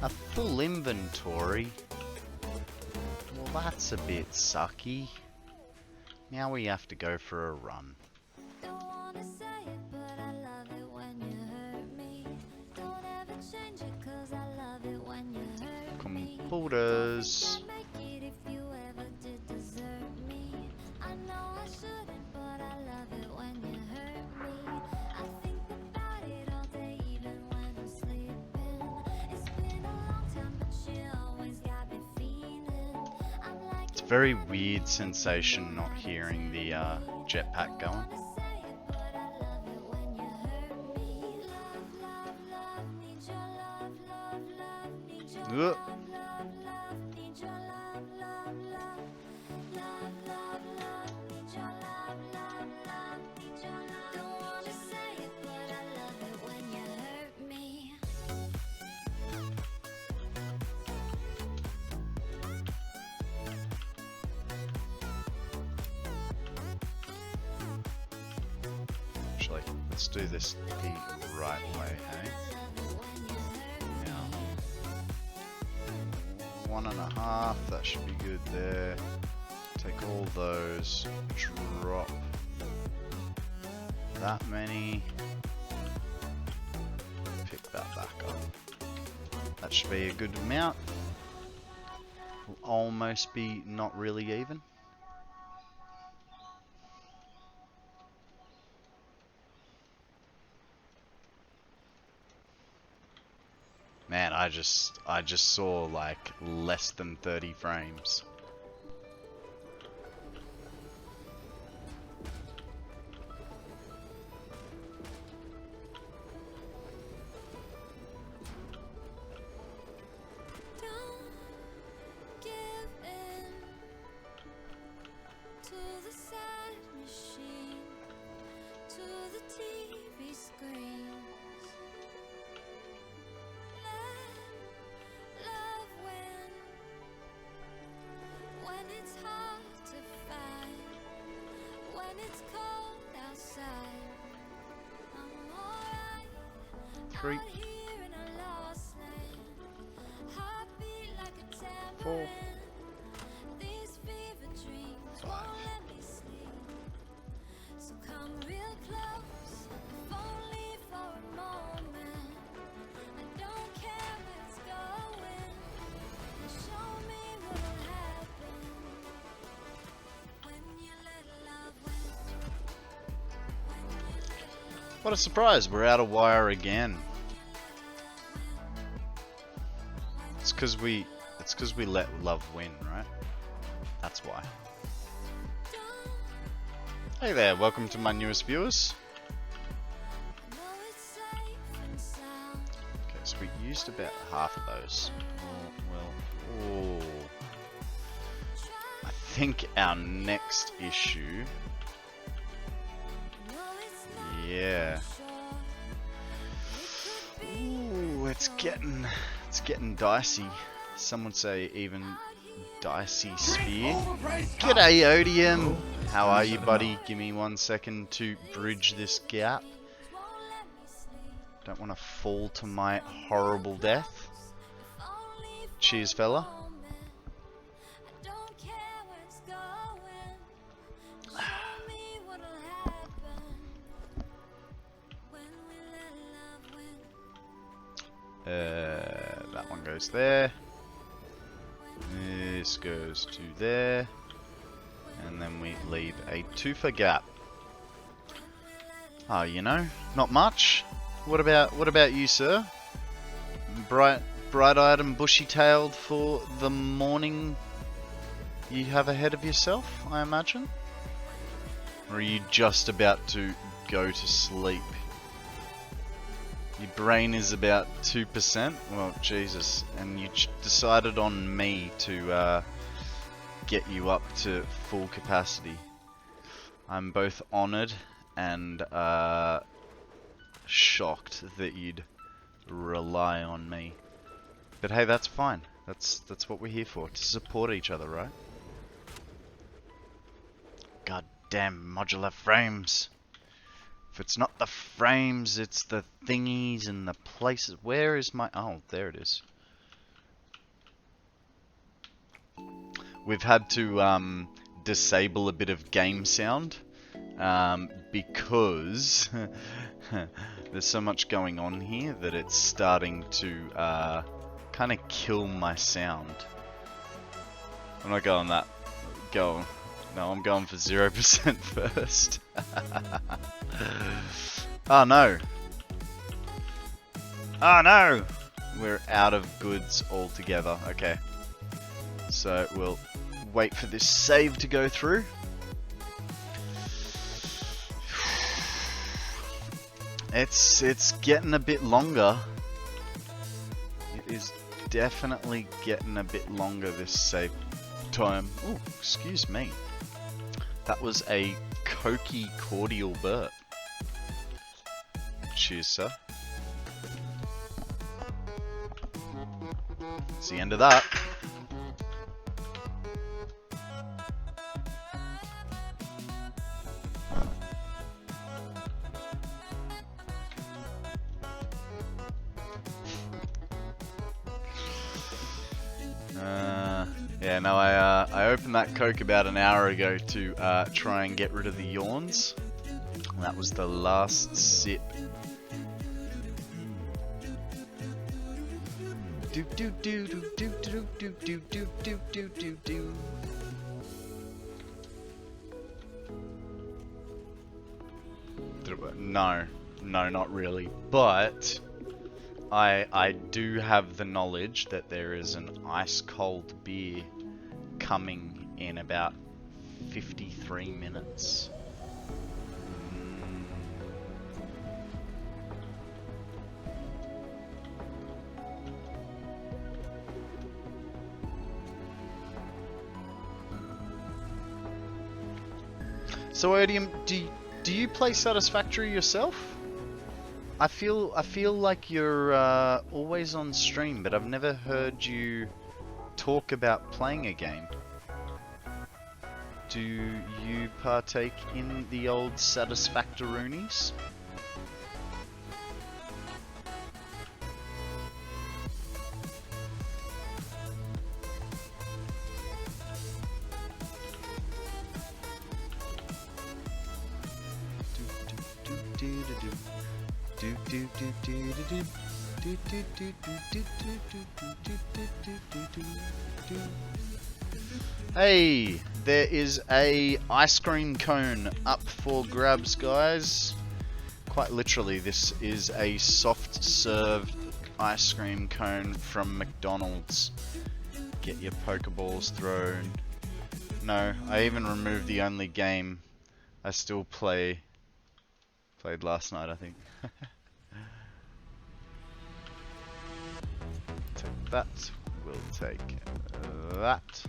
a full inventory. Well, that's a bit sucky. Now we have to go for a run. Don't wanna say it, but I love it when you hurt me. Don't ever change it, 'cause I love it when you hurt me. Computers. Make it if you ever did desert me. I know I shouldn't, but I love it when you hurt me. I think about it all day, even when I'm sleeping. It's been a long time, but you always got me feeling. I'm like It's a very weird sensation not hearing the jetpack going. Ugh. Actually, let's do this the right way, hey? Now, 1.5, that should be good there. Take all those, drop that many, pick that back up. That should be a good amount. Will almost be not really even. Man, I just saw like less than 30 frames. Don't give in to the sad machine, to the TV screens. Let love win when it's hard to find, when it's cold outside. I'm alright. 3, Out here in a lost land, heartbeat like a 4, tambourine. These fever dreams 5. won't let me sleep. So come real close, if only for a moment. I don't care where it's going. And show me what'll happen when you let love win. When you let love What a surprise, we're out of wire again. It's cause we let love win, right? That's why. Hey there, welcome to my newest viewers. know it's safe and sound. Okay, so we used about half of those. Oh. I think our next issue, Know it's not yeah. sure. Ooh, it's getting dicey. Some would say even dicey spear. Overpriced G'day Odium! How are you, buddy? Give me 1 second to bridge this gap. won't let me sleep. Don't want to fall to my horrible death. Only Cheers, fella. moment. I don't care where it's going. Show me what'll happen when we let love win. That one goes there. This goes to there. And then we leave a twofer gap. Ah, you know, not much. What about you, sir? Bright-eyed and bushy-tailed for the morning you have ahead of yourself, I imagine? Or are you just about to go to sleep? Your brain is about 2%? Well, Jesus. And you decided on me to get you up to full capacity. I'm both honoured and shocked that you'd rely on me. But hey, that's fine. That's what we're here for, to support each other, right? God damn modular frames. If it's not the frames, it's the thingies and the places. Where is my... Oh, there it is. We've had to disable a bit of game sound because there's so much going on here that it's starting to kind of kill my sound. I'm not going that. No, I'm going for 0% first. Oh no. Oh no! We're out of goods altogether. Okay. So we'll wait for this save to go through. It's getting a bit longer. It is definitely getting a bit longer, this save time. Oh, excuse me. That was a cokey cordial burp. Cheers, sir. It's the end of that. Yeah, no, I opened that Coke about an hour ago to try and get rid of the yawns. And that was the last sip. Do do do do do do do do do do do do do. Did it work? No, not really. But I do have the knowledge that there is an ice cold beer coming in about 53 minutes. So Odium, do you play Satisfactory yourself? I feel like you're always on stream, but I've never heard you talk about playing a game. Do you partake in the old Satisfactoonies? Hey, there is a ice cream cone up for grabs, guys. Quite literally, this is a soft serve ice cream cone from McDonald's. Get your Pokeballs thrown. No, I even removed the only game I still played last night, I think. Take that. We'll take that.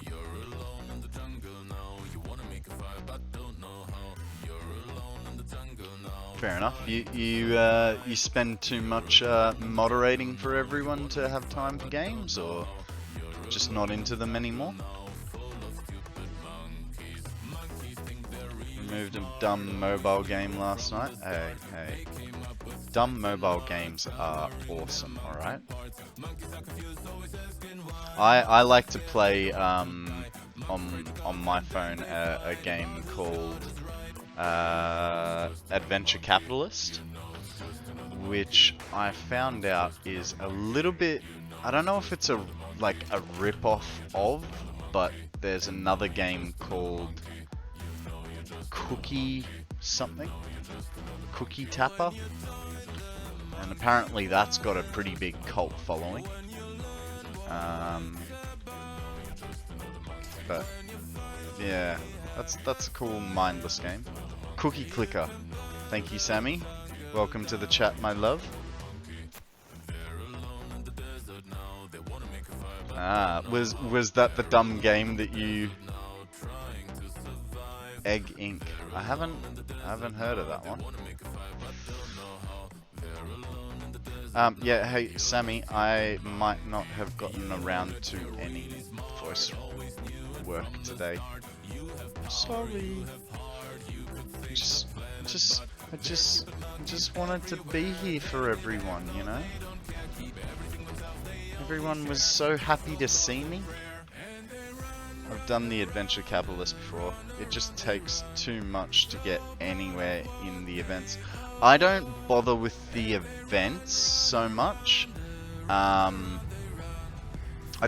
You're alone in the jungle now. You wanna make a fire, but don't know how. You're alone in the jungle now. Fair enough. You spend too much moderating for everyone to have time for games, or just not into them anymore? Removed a dumb mobile game last night. Hey. Dumb mobile games are awesome, alright? I like to play on my phone a game called Adventure Capitalist, which I found out is a little bit, I don't know if it's a rip-off of, but there's another game called Cookie something? Cookie Tapper? and apparently that's got a pretty big cult following. But yeah, that's a cool mindless game. Cookie Clicker, thank you, Sammy. Welcome to the chat, my love. Ah, was that the dumb game that you... Egg Inc. I haven't heard of that one. Yeah, hey Sammy, I might not have gotten around to any voice work today. Sorry. I just wanted to be here for everyone, you know? Everyone was so happy to see me. I've done the Adventure Capitalist before. It just takes too much to get anywhere in the events. I don't bother with the events so much. I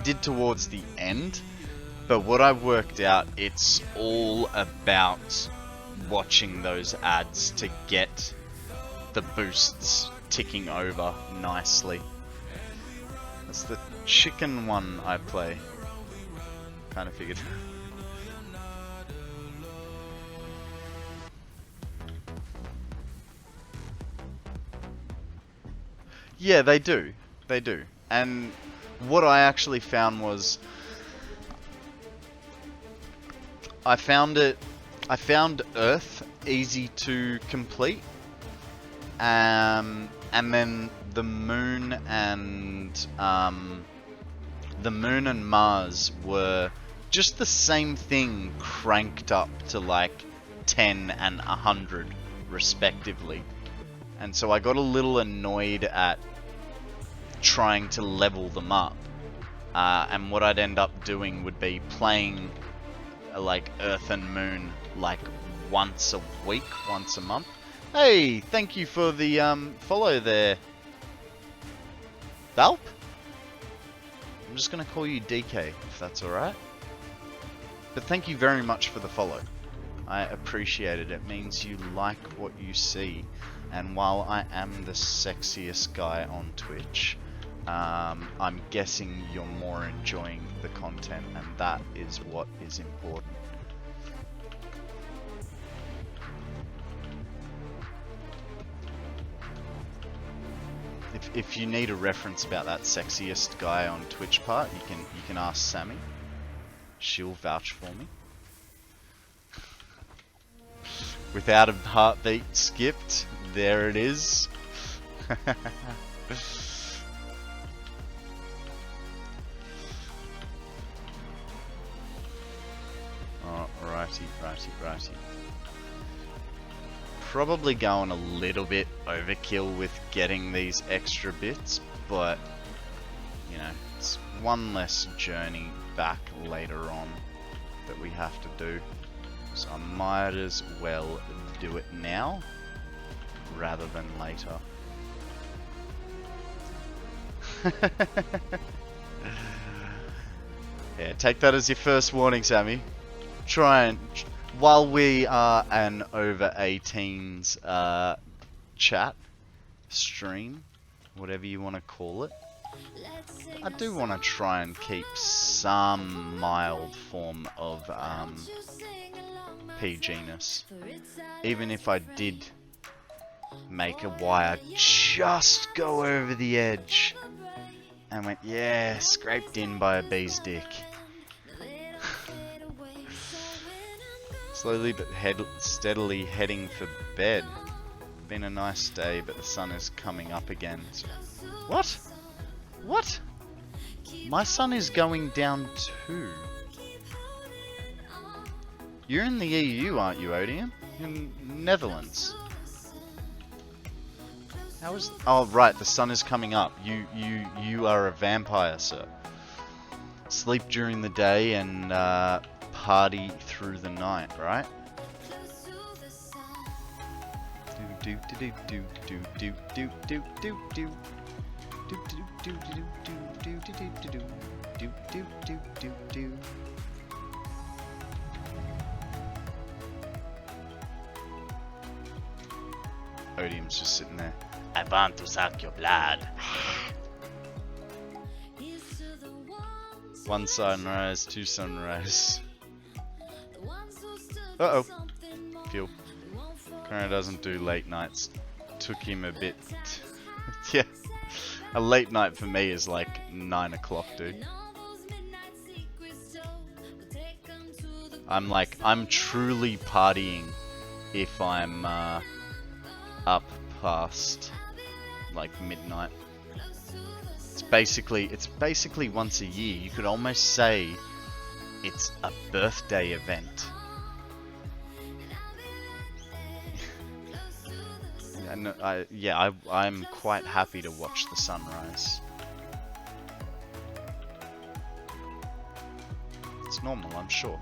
did towards the end, but what I've worked out, it's all about watching those ads to get the boosts ticking over nicely. That's the chicken one I play. Kind of figured. Yeah, they do. They do. And what I actually found was I found Earth easy to complete. And then the Moon and Mars were just the same thing cranked up to like 10 and 100 respectively. And so I got a little annoyed at trying to level them up. And what I'd end up doing would be playing like Earth and Moon like once a week, once a month. Hey, thank you for the follow there, Valp. I'm just gonna call you DK if that's alright. But thank you very much for the follow. I appreciate it. It means you like what you see. And while I am the sexiest guy on Twitch, I'm guessing you're more enjoying the content, and that is what is important. If you need a reference about that sexiest guy on Twitch part, you can ask Sammy. She'll vouch for me. Without a heartbeat skipped, there it is. Oh, righty. Probably going a little bit overkill with getting these extra bits, but you know, it's one less journey back later on that we have to do. So I might as well do it now rather than later. Yeah, take that as your first warning, Sammy. Try and, while we are an over 18s chat, stream, whatever you want to call it, I do want to try and keep some mild form of PG-ness. Even if I did make a wire just go over the edge and went, yeah, scraped in by a bee's dick. Slowly but steadily heading for bed. Been a nice day, but the sun is coming up again. What? What? My sun is going down too. You're in the EU, aren't you, Odium? In Netherlands. How is? Oh, right. The sun is coming up. You are a vampire, sir. Sleep during the day and party through the night, right? Do do do do do do do do do do do do do do do do. Odium's just sitting there. I want to suck your blood. Here's to the ones One sunrise, two sunrise. the ones who stood Uh-oh. for something more. Fuel. They won't forget Konrad doesn't do late nights. Took him a bit. times Yeah. A late night for me is like 9 o'clock, dude. and all those midnight secrets told. We'll take 'em to the I'm truly partying if I'm up past like midnight. It's basically once a year. You could almost say it's a birthday event. And I'm quite happy to watch the sunrise. It's normal, I'm sure.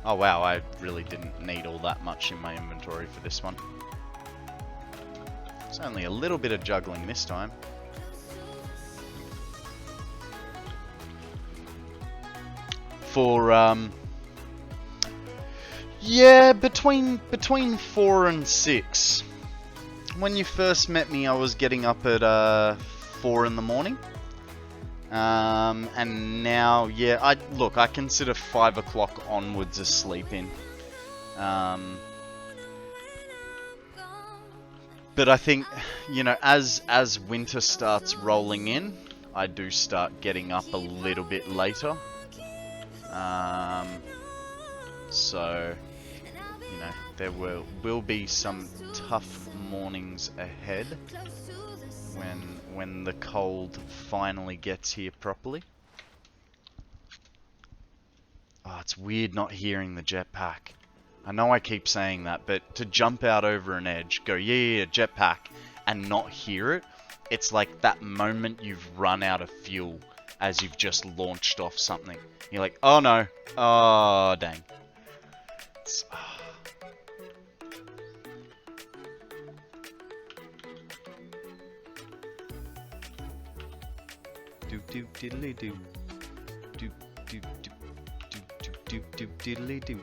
Oh wow, I really didn't need all that much in my inventory for this one. It's only a little bit of juggling this time. For yeah, between 4 and 6. When you first met me, I was getting up at 4 in the morning. And now, yeah, I consider 5 o'clock onwards a sleep in. But I think, you know, as winter starts rolling in, I do start getting up a little bit later. So, you know, there will be some tough mornings ahead when the cold finally gets here properly. Oh, it's weird not hearing the jetpack. I know I keep saying that, but to jump out over an edge, go, yeah, jetpack, and not hear it, it's like that moment you've run out of fuel as you've just launched off something. You're like, oh no, oh dang. It's, do do diddly do, do do do do do do diddly do.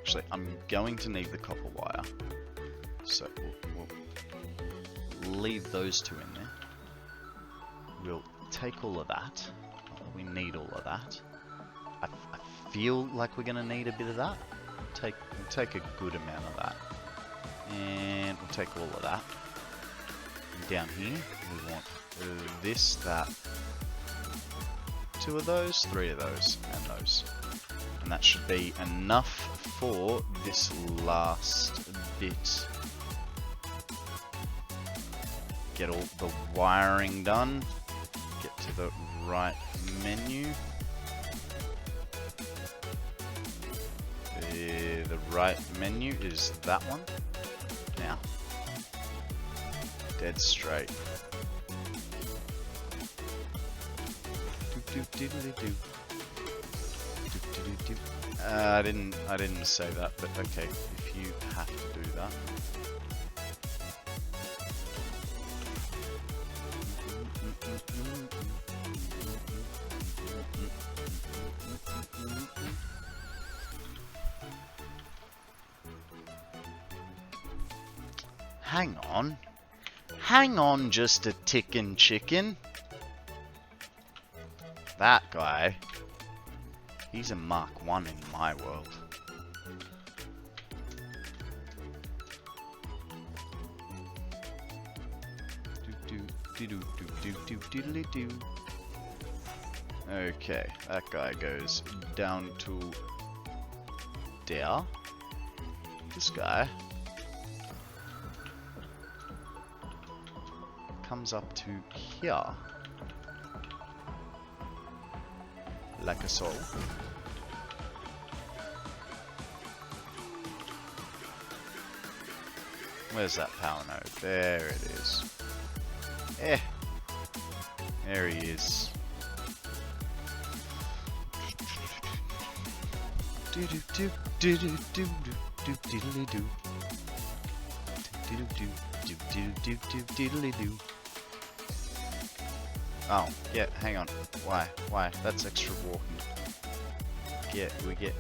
Actually, I'm going to need the copper wire, so we'll leave those two in there. We'll take all of that. We need all of that. I feel like we're gonna need a bit of that. We'll take a good amount of that, and we'll take all of that. And down here, we want this, that, 2 of those, 3 of those, and those. And that should be enough for this last bit. Get all the wiring done. Get to the right menu. The right menu is that one. Now, dead straight. I didn't say that, but okay, if you have to do that. Hang on just a tickin' chicken. That guy, he's a Mark 1 in my world. Okay, that guy goes down to there. This guy comes up to here. Like a soul. Where's that power node? There it is. Eh. There he is. Do do do do do do do diddly do. Do do do do do do diddly do. Oh, yeah, hang on. Why? That's extra walking. we get.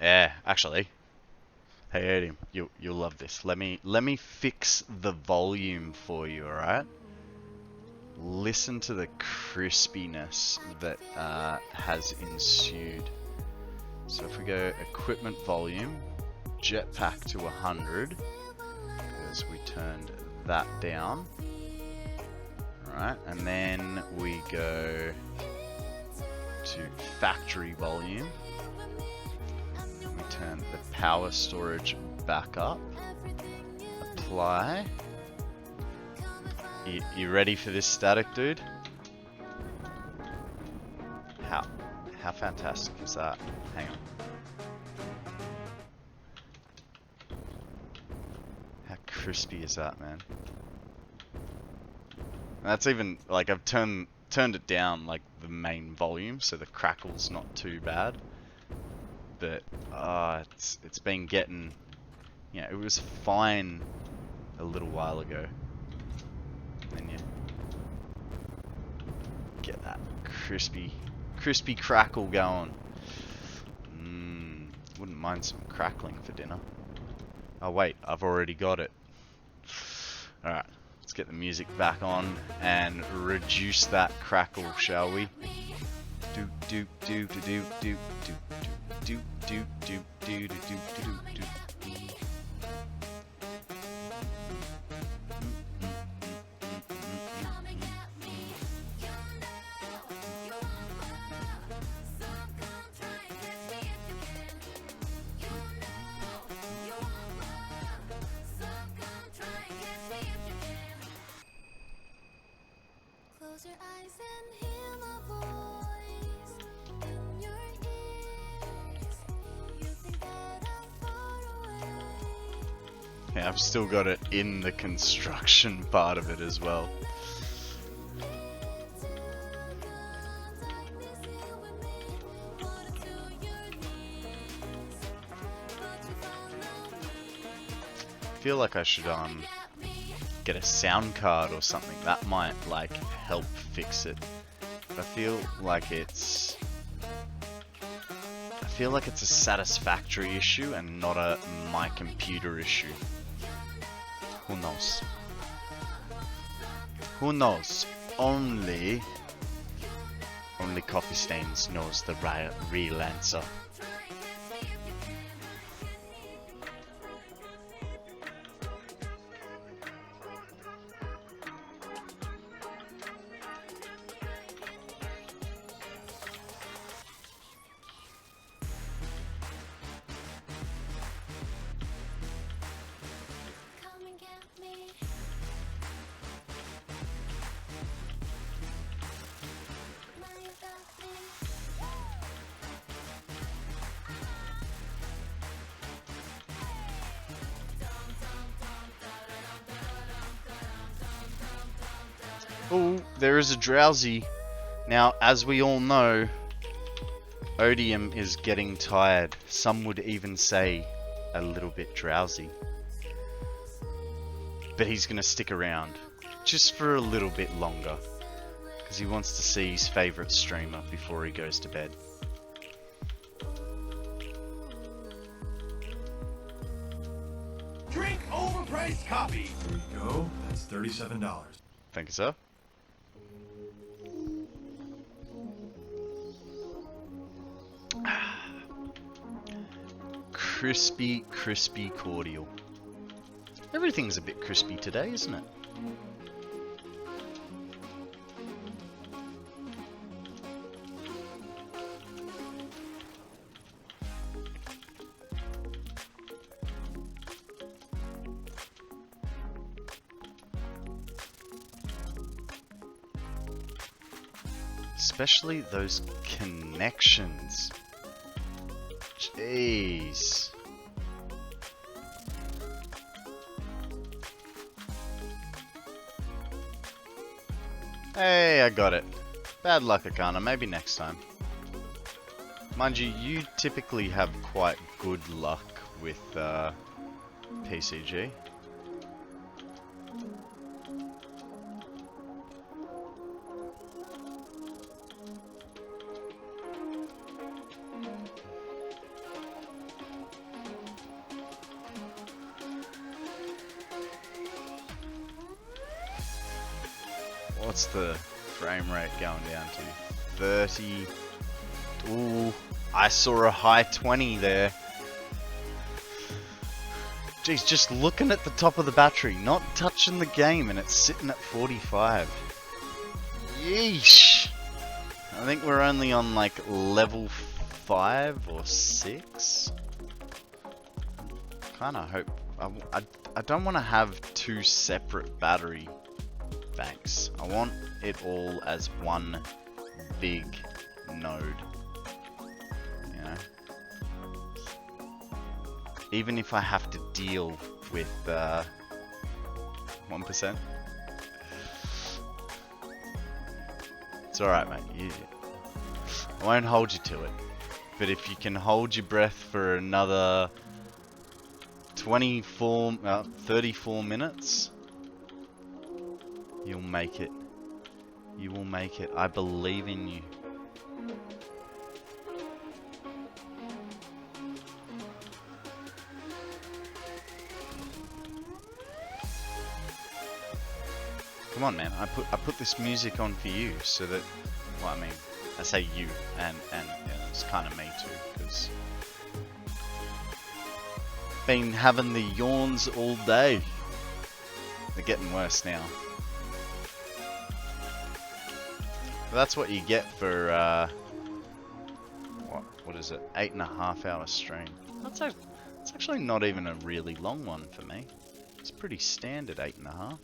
Yeah, actually. Hey Adam, you'll love this. Let me fix the volume for you, alright? Listen to the crispiness that has ensued. So if we go equipment volume, jetpack to 100, because we turned that down. Alright, and then we go to factory volume. We turn the power storage back up. Apply. You ready for this static, dude? How fantastic is that? Hang on. How crispy is that, man? That's even like I've turned it down like the main volume, so the crackle's not too bad. But it's been getting, you know, it was fine a little while ago. And then you get that crispy crackle going. Wouldn't mind some crackling for dinner. Oh wait, I've already got it. Alright, let's get the music back on and reduce that crackle, shall we? Do do do do do do do do do do do do do do. Close your eyes and hear my voice in your ears. You think that I'm far away. Yeah, I've still got it in the construction part of it as well. I feel like I should get a sound card or something that might like help fix it. But I feel like it's a Satisfactory issue and not a my computer issue. Who knows? Who knows? Only Coffee Stains knows the real answer. Come and get me. Now you got me. Oh, there is a drowsy. Now, as we all know, Odium is getting tired. Some would even say a little bit drowsy. But he's going to stick around just for a little bit longer because he wants to see his favorite streamer before he goes to bed. Drink overpriced coffee. There you go. That's $37. Thank you, sir. Crispy, crispy cordial. Everything's a bit crispy today, isn't it? Especially those connections. Jeez. Hey, I got it. Bad luck, Akana. Maybe next time. Mind you, you typically have quite good luck with PCG. What's the frame rate going down to? 30. Ooh, I saw a high 20 there. Jeez, just looking at the top of the battery, not touching the game, and it's sitting at 45. Yeesh. I think we're only on like level 5 or 6. Kinda hope... I don't want to have 2 separate battery banks. I want it all as one big node. You know? Even if I have to deal with 1%. It's alright, mate. I won't hold you to it. But if you can hold your breath for another 34 minutes, you'll make it. You will make it. I believe in you. Come on, man. I put this music on for you so that, well, I mean, I say you, and yeah, it's kind of me too, because been having the yawns all day. They're getting worse now. But that's what you get for what is it? 8.5 hour stream. It's actually not even a really long one for me. It's pretty standard 8.5.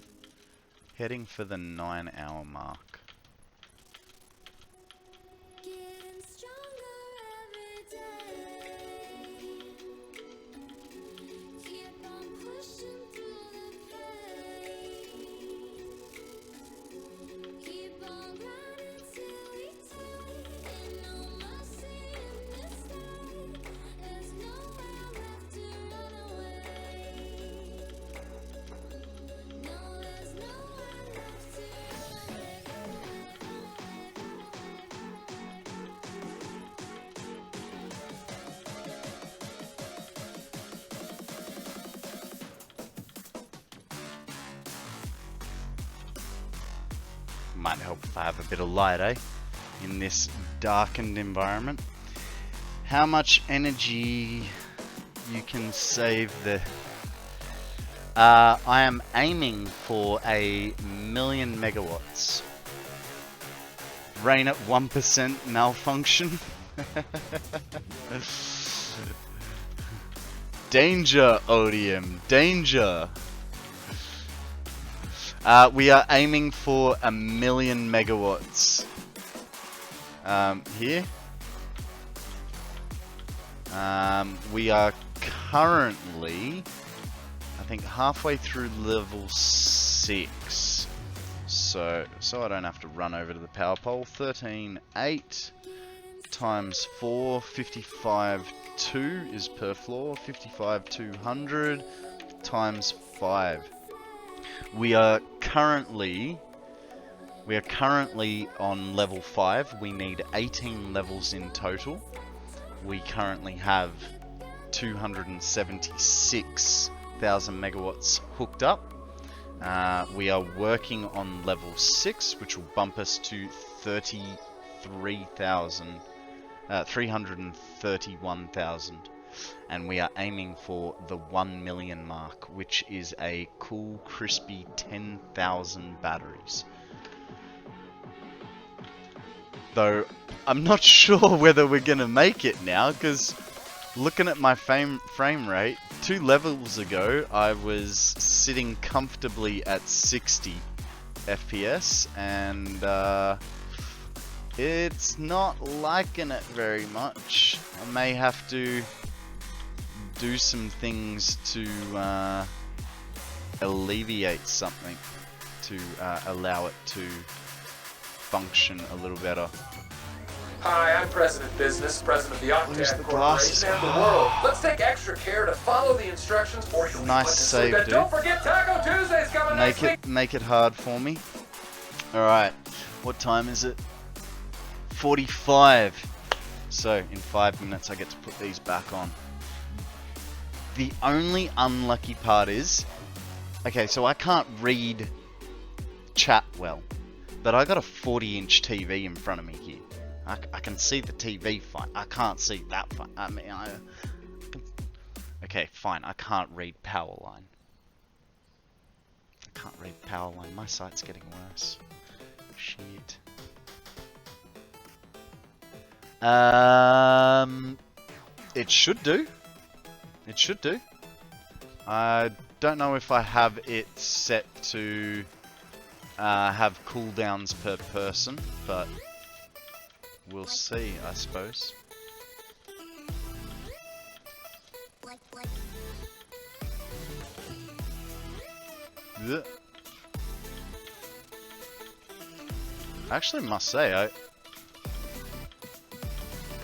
Heading for the 9 hour mark. Getting stronger every day. Keep on pushing through the flames. Keep on grinding till we take. Ain't no mercy in this life. There's nowhere left to run away. No, there's nowhere left to run away. Might help if I have a bit of light, eh? In this darkened environment. How much energy you can save the... I am aiming for 1,000,000 megawatts. Rain at 1% malfunction. Danger, Odium, danger. We are aiming for 1,000,000 megawatts. Here. We are currently, I think, halfway through level 6. So I don't have to run over to the power pole. 13.8 times 4, 55.2 is per floor. 55,200 times 5. We are currently on level 5. We need 18 levels in total. We currently have 276,000 megawatts hooked up. We are working on level 6, which will bump us to 331,000. And we are aiming for the 1 million mark, which is a cool, crispy 10,000 batteries. Though, I'm not sure whether we're gonna make it now, because looking at my frame rate, 2 levels ago, I was sitting comfortably at 60 FPS, and it's not liking it very much. I may have to do some things to alleviate something, to allow it to function a little better. Hi, I'm President Business, President of the Where's Octane the Corporation glasses? and the world. Let's take extra care to follow the instructions or you'll Nice be put to save, sleep. And dude. don't forget Taco Tuesday's coming next week. Make it hard for me. Alright, what time is it? 45. So, in 5 minutes I get to put these back on. The only unlucky part is... Okay, so I can't read chat well. But I got a 40-inch TV in front of me here. I can see the TV fine. I can't see that fine. I mean, okay, fine. I can't read Powerline. I can't read Powerline. My site's getting worse. Shit. It should do. It should do. I don't know if I have it set to have cooldowns per person, but we'll see, I suppose. Ugh. I actually must say,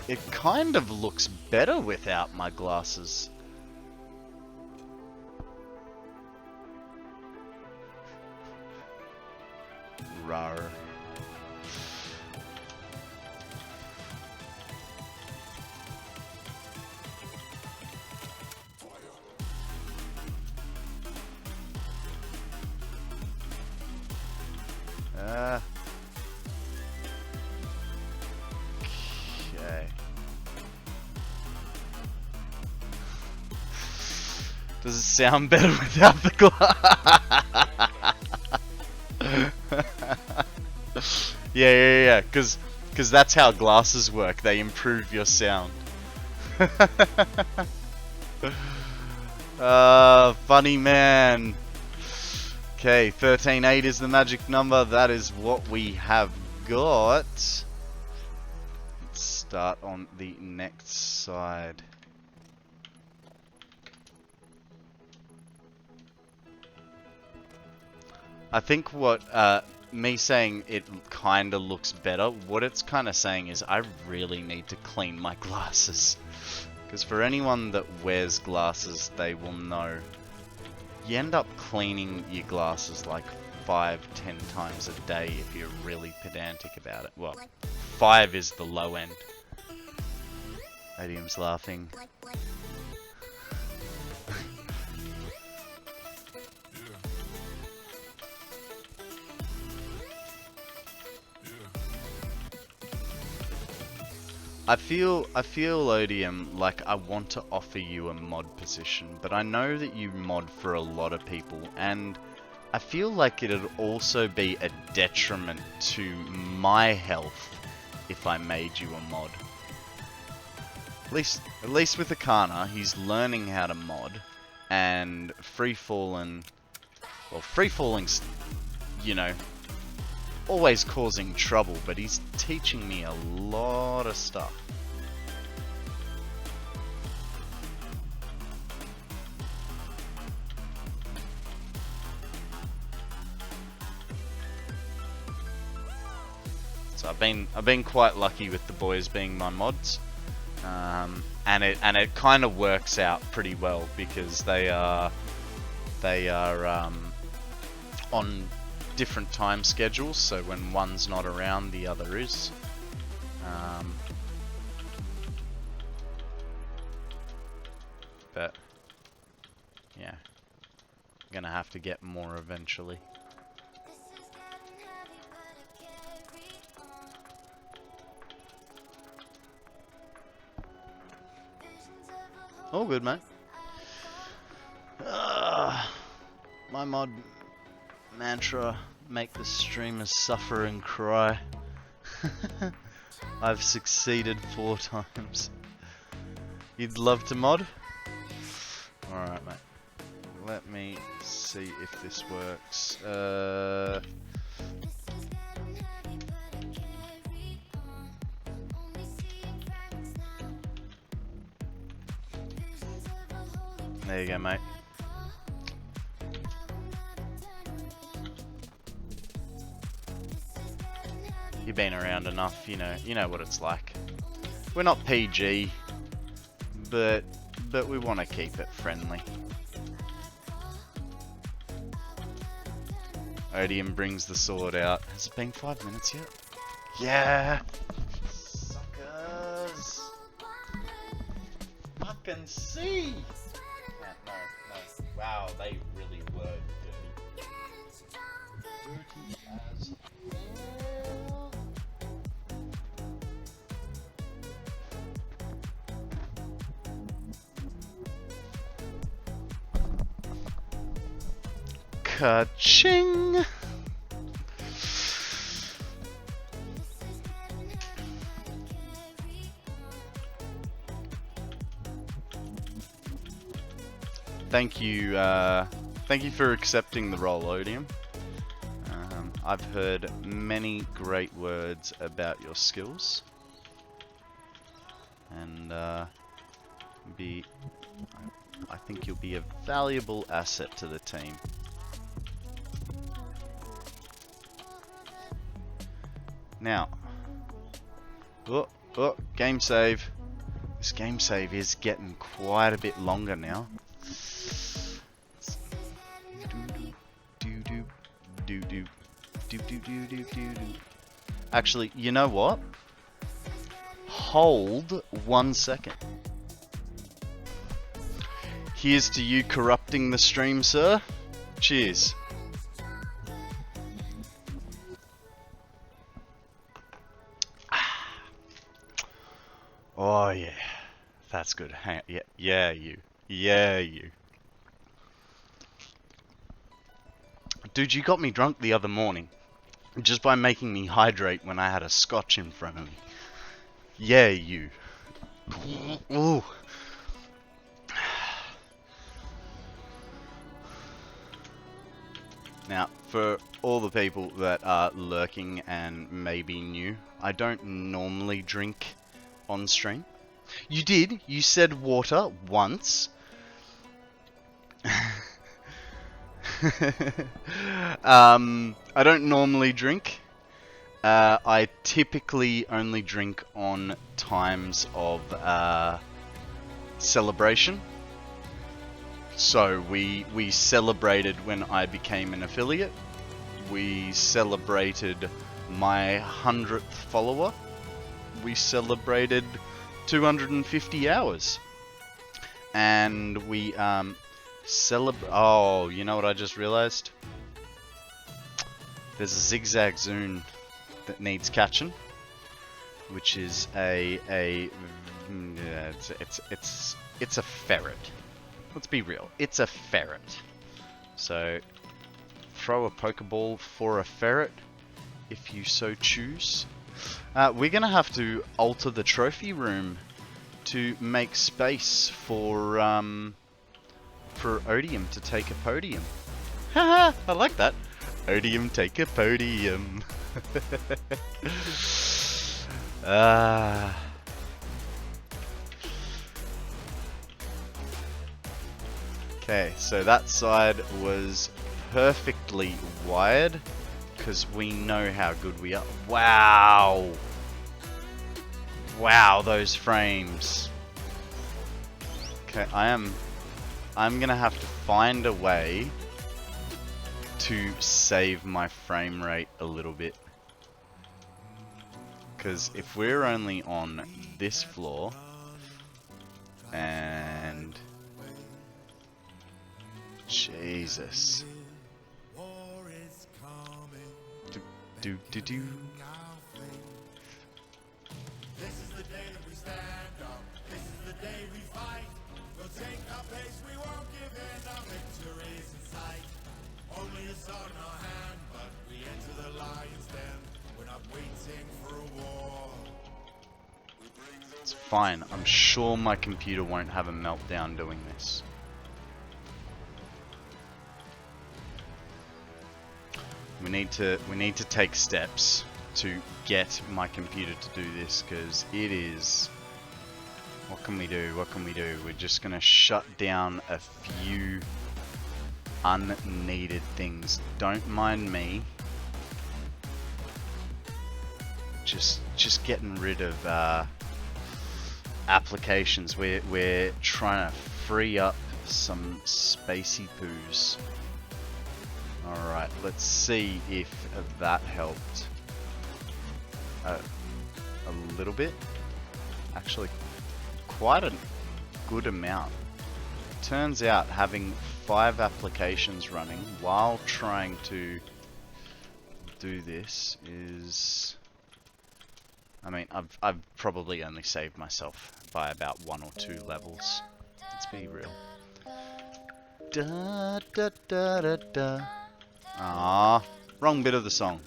it kind of looks better without my glasses. Rar. Okay. Does it sound better without the glass? Yeah. Because that's how glasses work. They improve your sound. Funny man. Okay, 13.8 is the magic number. That is what we have got. Let's start on the next side. I think what me saying it kind of looks better, what it's kind of saying is I really need to clean my glasses. Because for anyone that wears glasses, they will know you end up cleaning your glasses like 5-10 times a day if you're really pedantic about it. Well, 5 is the low end. Adium's laughing. I feel Odium, like I want to offer you a mod position, but I know that you mod for a lot of people, and I feel like it'd also be a detriment to my health if I made you a mod. At least with Akana, he's learning how to mod, and Freefalling's, you know, always causing trouble, but he's teaching me a lot of stuff. So I've been quite lucky with the boys being my mods, and it kind of works out pretty well because they are on different time schedules, so when one's not around, the other is. But yeah, I'm gonna have to get more eventually. All good, mate. My mod mantra: make the streamers suffer and cry. I've succeeded 4 times. You'd love to mod? Alright, mate. Let me see if this works. There you go, mate. You've been around enough, you know what it's like. We're not PG, but we want to keep it friendly. Odium brings the sword out. Has it been 5 minutes yet? Yeah! Suckers! Fucking see! No. Wow, they really were dirty. Dirty as hell. Ka-ching! Thank you for accepting the role, Odium. I've heard many great words about your skills, and I think you'll be a valuable asset to the team. Now, game save. This game save is getting quite a bit longer now. Actually, you know what? Hold 1 second. Here's to you corrupting the stream, sir. Cheers. Oh yeah, that's good. Hang on. Yeah, you. Dude, you got me drunk the other morning just by making me hydrate when I had a scotch in front of me. Yeah, you. Ooh. Now, for all the people that are lurking and maybe new, I don't normally drink on stream. You did. You said water once. I don't normally drink. I typically only drink on times of celebration. So we celebrated when I became an affiliate. We celebrated my 100th follower. We celebrated 250 hours. And we oh, you know what I just realized? There's a zigzag zoon that needs catching, which is it's a ferret. Let's be real, it's a ferret. So throw a Pokeball for a ferret if you so choose. We're gonna have to alter the trophy room to make space for Odium to take a podium. Haha, I like that. Odium take a podium. Okay, so that side was perfectly wired because we know how good we are. Wow! Wow, those frames. Okay, I'm gonna have to find a way to save my frame rate a little bit. Because if we're only on this floor and Jesus. Do. This is the day that we stand up. This is the day we fight. We'll take our pace, we won't give in. Our victory's in sight. Only a sword in our hand, but we enter the lion's den. We're not waiting for a war. It's fine. I'm sure my computer won't have a meltdown doing this. We need to take steps to get my computer to do this because it is What can we do? What can we do? We're just gonna shut down a few unneeded things. Don't mind me. Just getting rid of applications. We're trying to free up some spacey poos. Alright, let's see if that helped. A little bit. Actually, quite a good amount. Turns out having 5 applications running while trying to do this is... I mean, I've probably only saved myself by about 1 or 2 levels. Let's be real. Da da da da da. Ah, wrong bit of the song.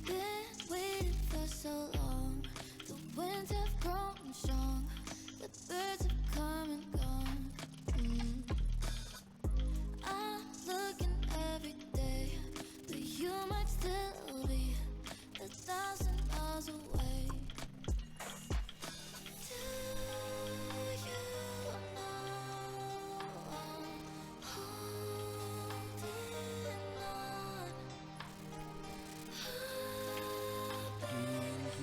Been waiting for so long. The winds have grown strong. The birds have come and gone. I'm looking every day, but you might still be 1,000 miles away. Do you know I'm holding on?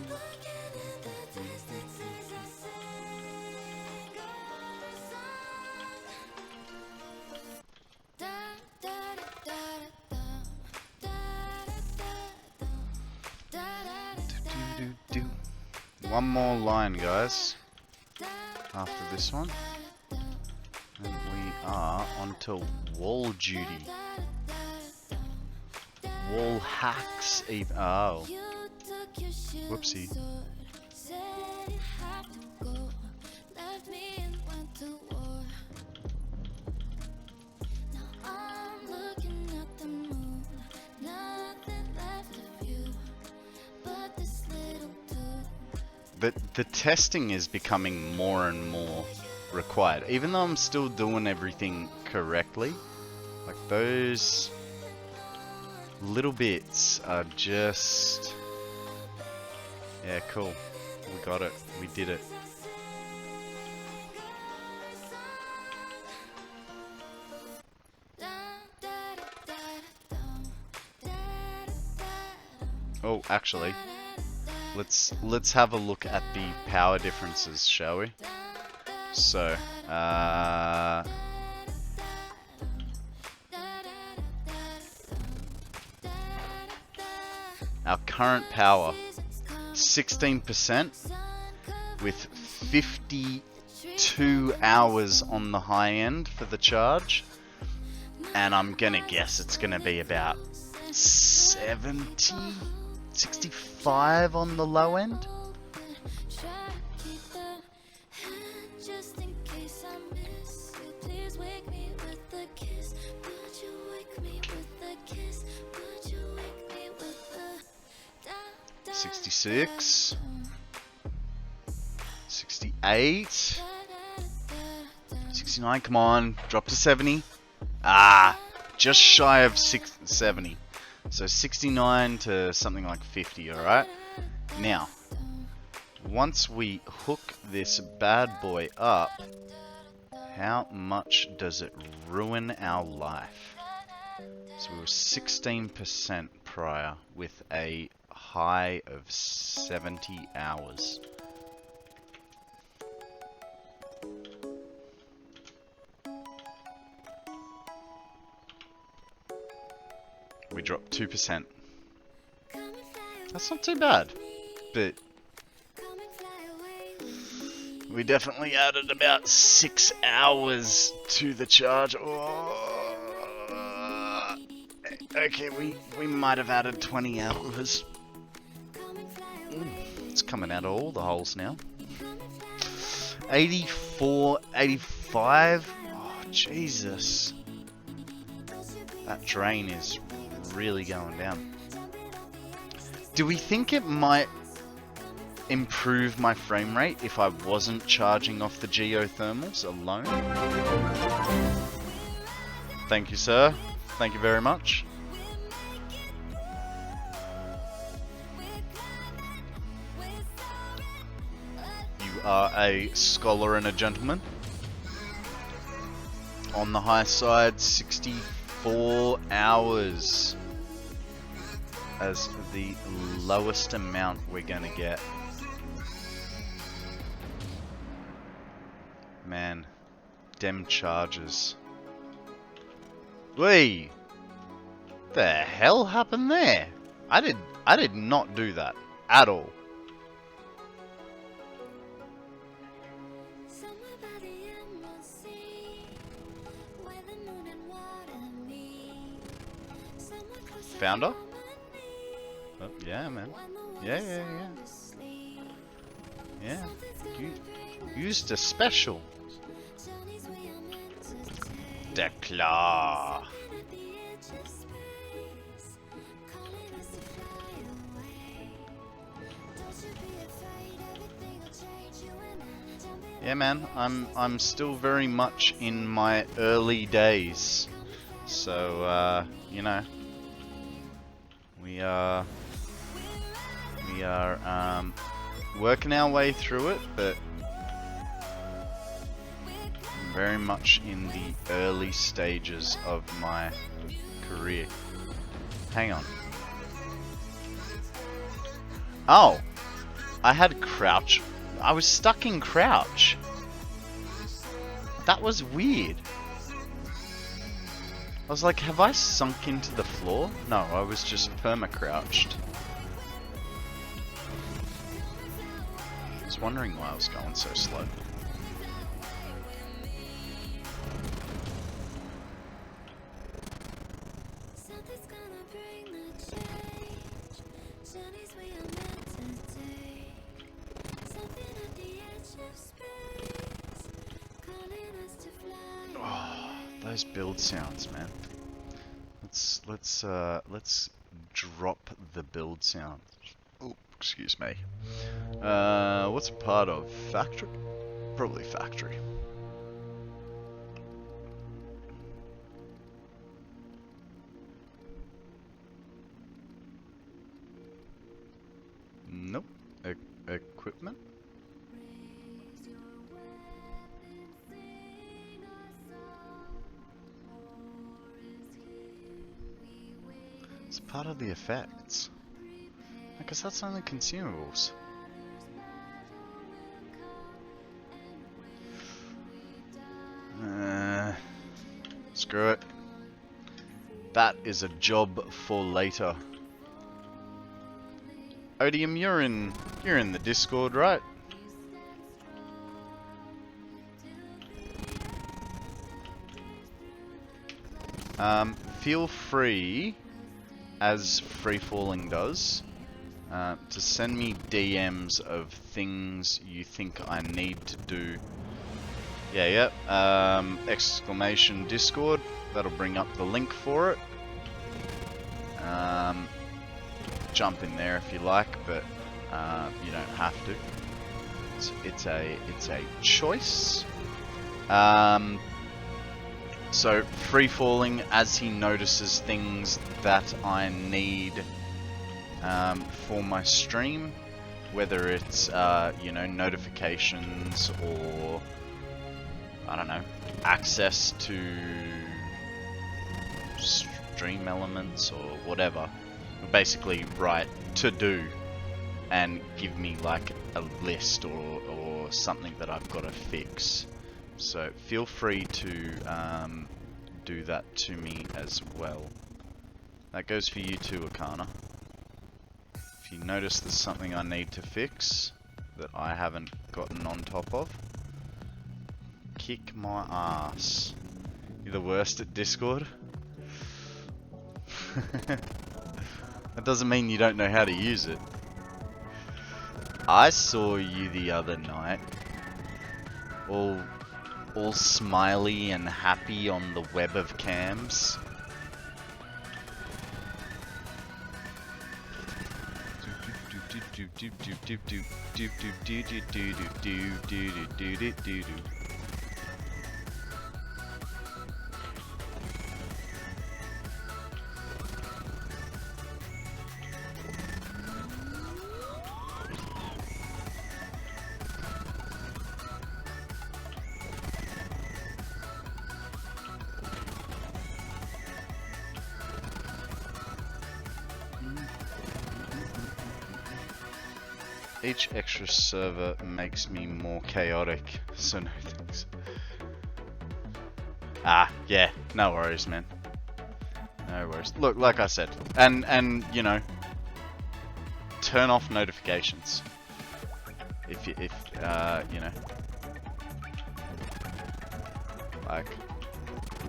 Looking in the distance as I sing our song. Da da da da da da da da da. One more line, guys. After this one. And we are onto wall duty. Wall hacks even. Oh. Whoopsie. The testing is becoming more and more required. Even though I'm still doing everything correctly, like those little bits are just... Yeah, cool. We got it. We did it. Oh, actually, let's have a look at the power differences, shall we? So, our current power, 16% with 52 hours on the high end for the charge, and I'm gonna guess it's gonna be about 65 on the low end. Please wake me with a kiss. Would you wake me with a kiss? Would you wake me with a 66, 68, 69, come on, drop to 70. Ah, just shy of 70. So 69 to something like 50, alright? Now, once we hook this bad boy up, how much does it ruin our life? So we were 16% prior with a high of 70 hours. We dropped 2%. That's not too bad, but we definitely added about 6 hours to the charge. Oh, okay, we might have added 20 hours. It's coming out of all the holes now. 84, 85. Oh, Jesus. That drain is really going down. Do we think it might improve my frame rate if I wasn't charging off the geothermals alone? Thank you, sir. Thank you very much. You are a scholar and a gentleman. On the high side, 64 hours as the lowest amount we're gonna get. Man, dem charges. Whee! The hell happened there? I did not do that at all. Somewhere by the emerald sea, where the moon and water meet. Somewhere close to Found her? harmony, Oh, yeah, man. when the world Yeah, is yeah, yeah. sound asleep. Yeah. Something's gonna You bring the used a special. journeys we are meant to take. Declar. Something at the edge of space, calling us to fly away. Don't you be afraid, everything will change. You and I jump in. Yeah, man. I'm still very much in my early days. So, you know, we are working our way through it, but I'm very much in the early stages of my career. Hang on. Oh, I had crouch. I was stuck in crouch. That was weird. I was like, have I sunk into the floor? No, I was just perma-crouched. I was wondering why I was going so slow. Something's gonna bring the change. Journeys we are meant to take. Something at the edge of space, calling us to fly away. Those build sounds, man. Let's drop the build sound. Oh, excuse me. What's a part of factory? Probably factory. Nope. Equipment. Raise your weapon, sing a song. War is here, we wait. It's part of the effects. I guess that's only consumables. Screw it. That is a job for later. Odium, you're in the Discord, right? Feel free, as Free Falling does, to send me DMs of things you think I need to do. Yeah, exclamation Discord. That'll bring up the link for it. Jump in there if you like, but you don't have to. It's a choice. So Free Falling, as he notices things that I need for my stream, whether it's notifications or I don't know, access to stream elements or whatever, basically write to do and give me like a list or something that I've got to fix. So feel free to do that to me as well. That goes for you too, Akana. If you notice there's something I need to fix that I haven't gotten on top of, kick my ass. You're the worst at Discord? That doesn't mean you don't know how to use it. I saw you the other night, all smiley and happy on the web of cams. Each extra server makes me more chaotic, so no thanks. Ah, yeah, no worries, man. No worries. Look, like I said, and you know, turn off notifications. If you know, like,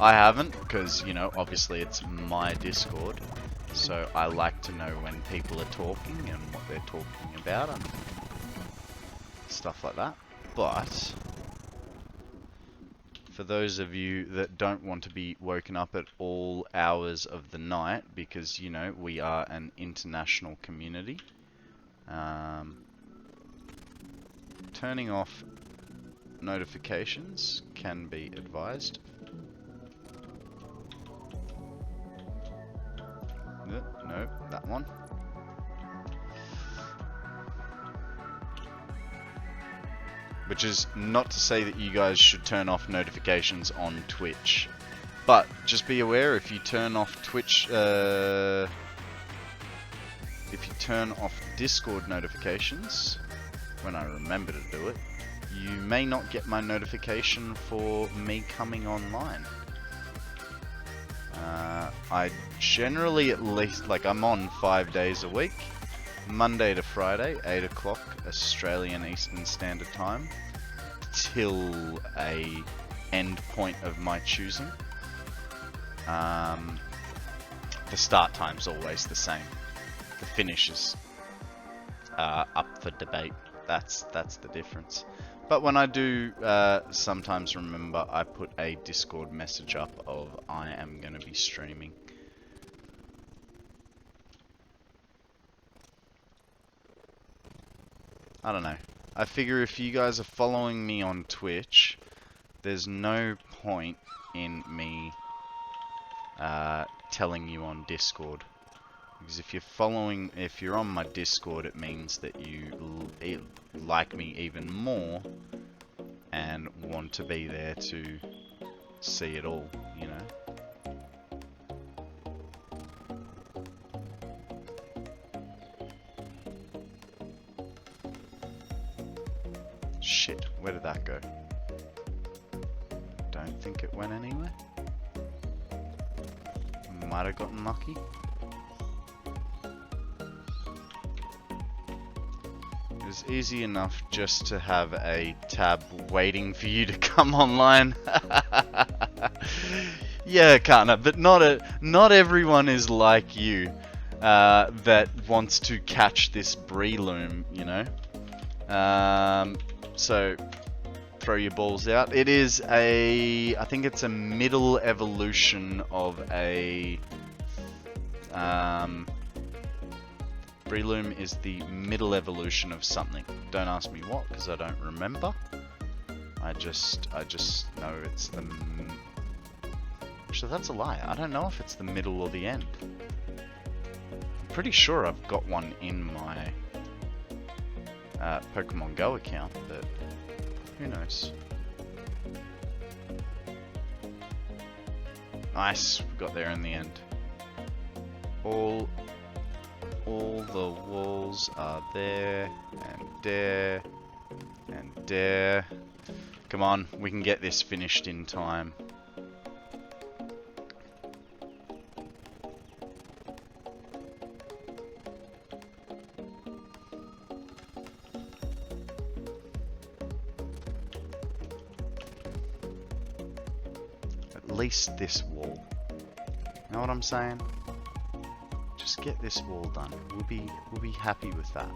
I haven't, because, you know, obviously it's my Discord, so I like to know when people are talking and what they're talking about and stuff like that. But for those of you that don't want to be woken up at all hours of the night, because, you know, we are an international community, turning off notifications can be advised. No, that one. Which is not to say that you guys should turn off notifications on Twitch. But just be aware, if you turn off Twitch, if you turn off Discord notifications, when I remember to do it, you may not get my notification for me coming online. I generally, at least, like, I'm on 5 days a week, Monday to Friday, 8 o'clock Australian Eastern Standard Time, till a end point of my choosing. The start time's always the same. The finish is up for debate. That's the difference. But when I do sometimes remember, I put a Discord message up of I am going to be streaming. I don't know. I figure if you guys are following me on Twitch, there's no point in me telling you on Discord. Because if you're on my Discord, it means that you like me even more and want to be there to see it all, you know? Shit, where did that go? Don't think it went anywhere. Might have gotten lucky. It was easy enough just to have a tab waiting for you to come online. Yeah, kinda, but not everyone is like you that wants to catch this Breloom, you know. So throw your balls out. It is I think it's a middle evolution of a Breloom is the middle evolution of something. Don't ask me what, because I don't remember. I just know it's the... Actually, that's a lie. I don't know if it's the middle or the end. I'm pretty sure I've got one in my Pokemon Go account, but who knows. Nice, we got there in the end. All the walls are there, and there, and there. Come on, we can get this finished in time. At least this wall. You know what I'm saying? Just get this wall done. We'll be happy with that.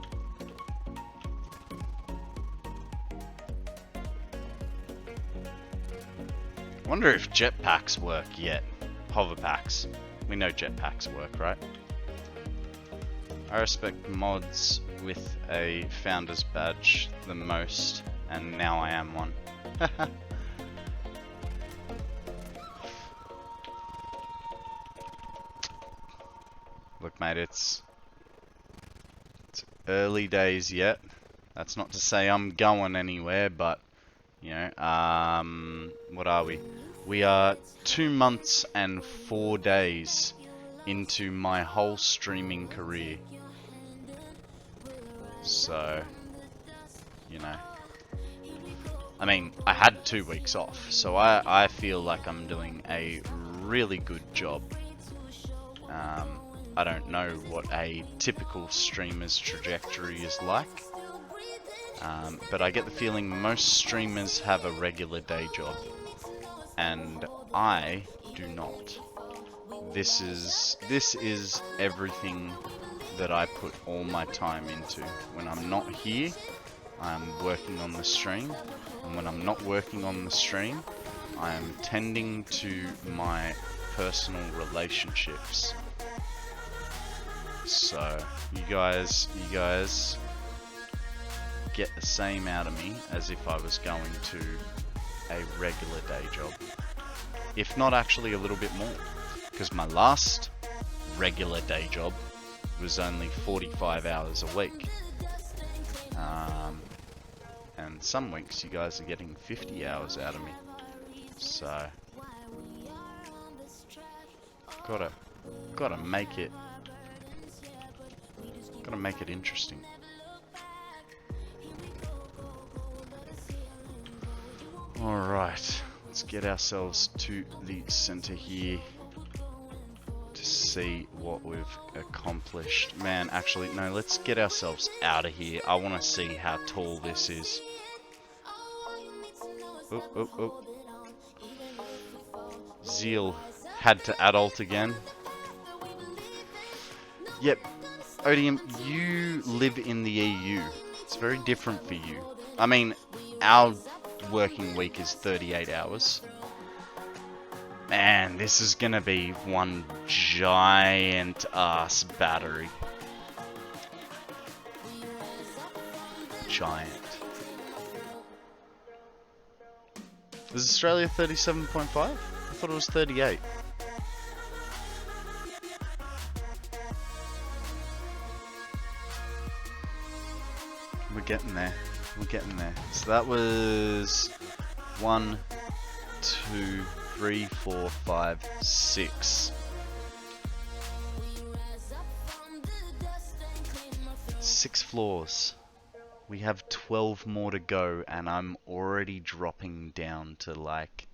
I wonder if jetpacks work yet. Hover packs. We know jetpacks work, right? I respect mods with a founder's badge the most, and now I am one. Look, mate, it's early days yet. That's not to say I'm going anywhere, but, you know, what are we? We are 2 months and 4 days into my whole streaming career. So, you know. I mean, I had 2 weeks off, so I feel like I'm doing a really good job. I don't know what a typical streamer's trajectory is like, but I get the feeling most streamers have a regular day job, and I do not. This is everything that I put all my time into. When I'm not here, I'm working on the stream, and when I'm not working on the stream, I am tending to my personal relationships. So you guys get the same out of me as if I was going to a regular day job, if not actually a little bit more, because my last regular day job was only 45 hours a week, and some weeks you guys are getting 50 hours out of me, so gotta make it interesting. Alright, let's get ourselves to the center here to see what we've accomplished. Man, actually, no, let's get ourselves out of here. I want to see how tall this is. Oh. Zeal had to adult again. Yep, Odium, you live in the EU. It's very different for you. I mean, our working week is 38 hours. Man, this is gonna be one giant ass battery. Giant. Is Australia 37.5? I thought it was 38. We're getting there. We're getting there. So that was 1, 2, 3, 4, 5, 6. 6 floors. We have 12 more to go, and I'm already dropping down to like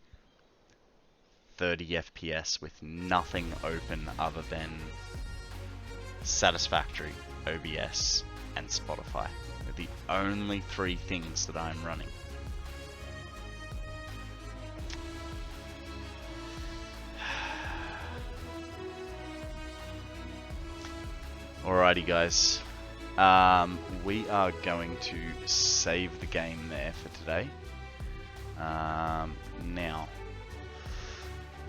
30 FPS with nothing open other than Satisfactory, OBS, and Spotify. They're the only 3 things that I'm running. Alrighty guys, we are going to save the game there for today. Now,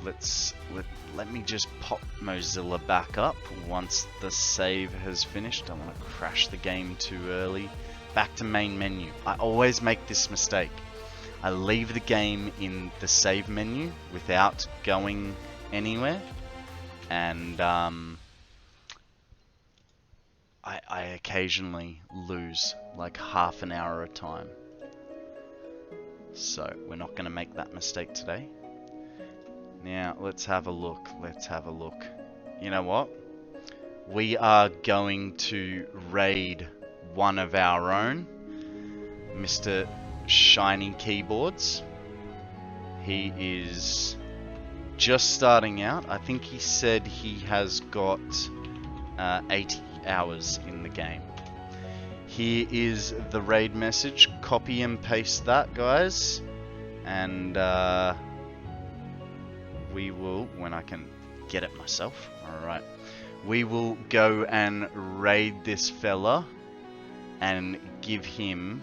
let me just pop Mozilla back up once the save has finished. I want to crash the game too early. Back to main menu. I always make this mistake. I leave the game in the save menu without going anywhere, and I occasionally lose like half an hour at a time. So we're not going to make that mistake today. Now let's have a look. Let's have a look. You know what? We are going to raid one of our own, Mr. Shiny Keyboards. He is just starting out. I think he said he has got 80 hours in the game. Here is the raid message. Copy and paste that, guys, and we will, when I can get it myself. Alright, we will go and raid this fella and give him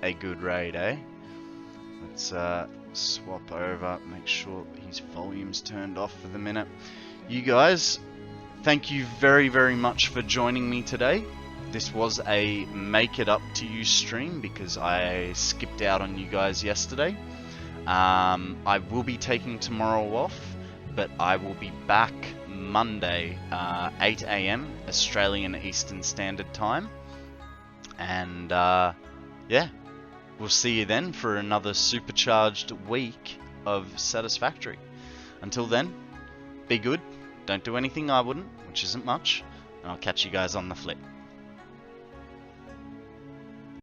a good raid, eh? Let's swap over, make sure his volume's turned off for the minute. You guys, thank you very, very much for joining me today. This was a make it up to you stream because I skipped out on you guys yesterday. I will be taking tomorrow off, but I will be back Monday, 8 AM Australian Eastern Standard Time. And yeah, we'll see you then for another supercharged week of Satisfactory. Until then, be good. Don't do anything I wouldn't, which isn't much, and I'll catch you guys on the flip.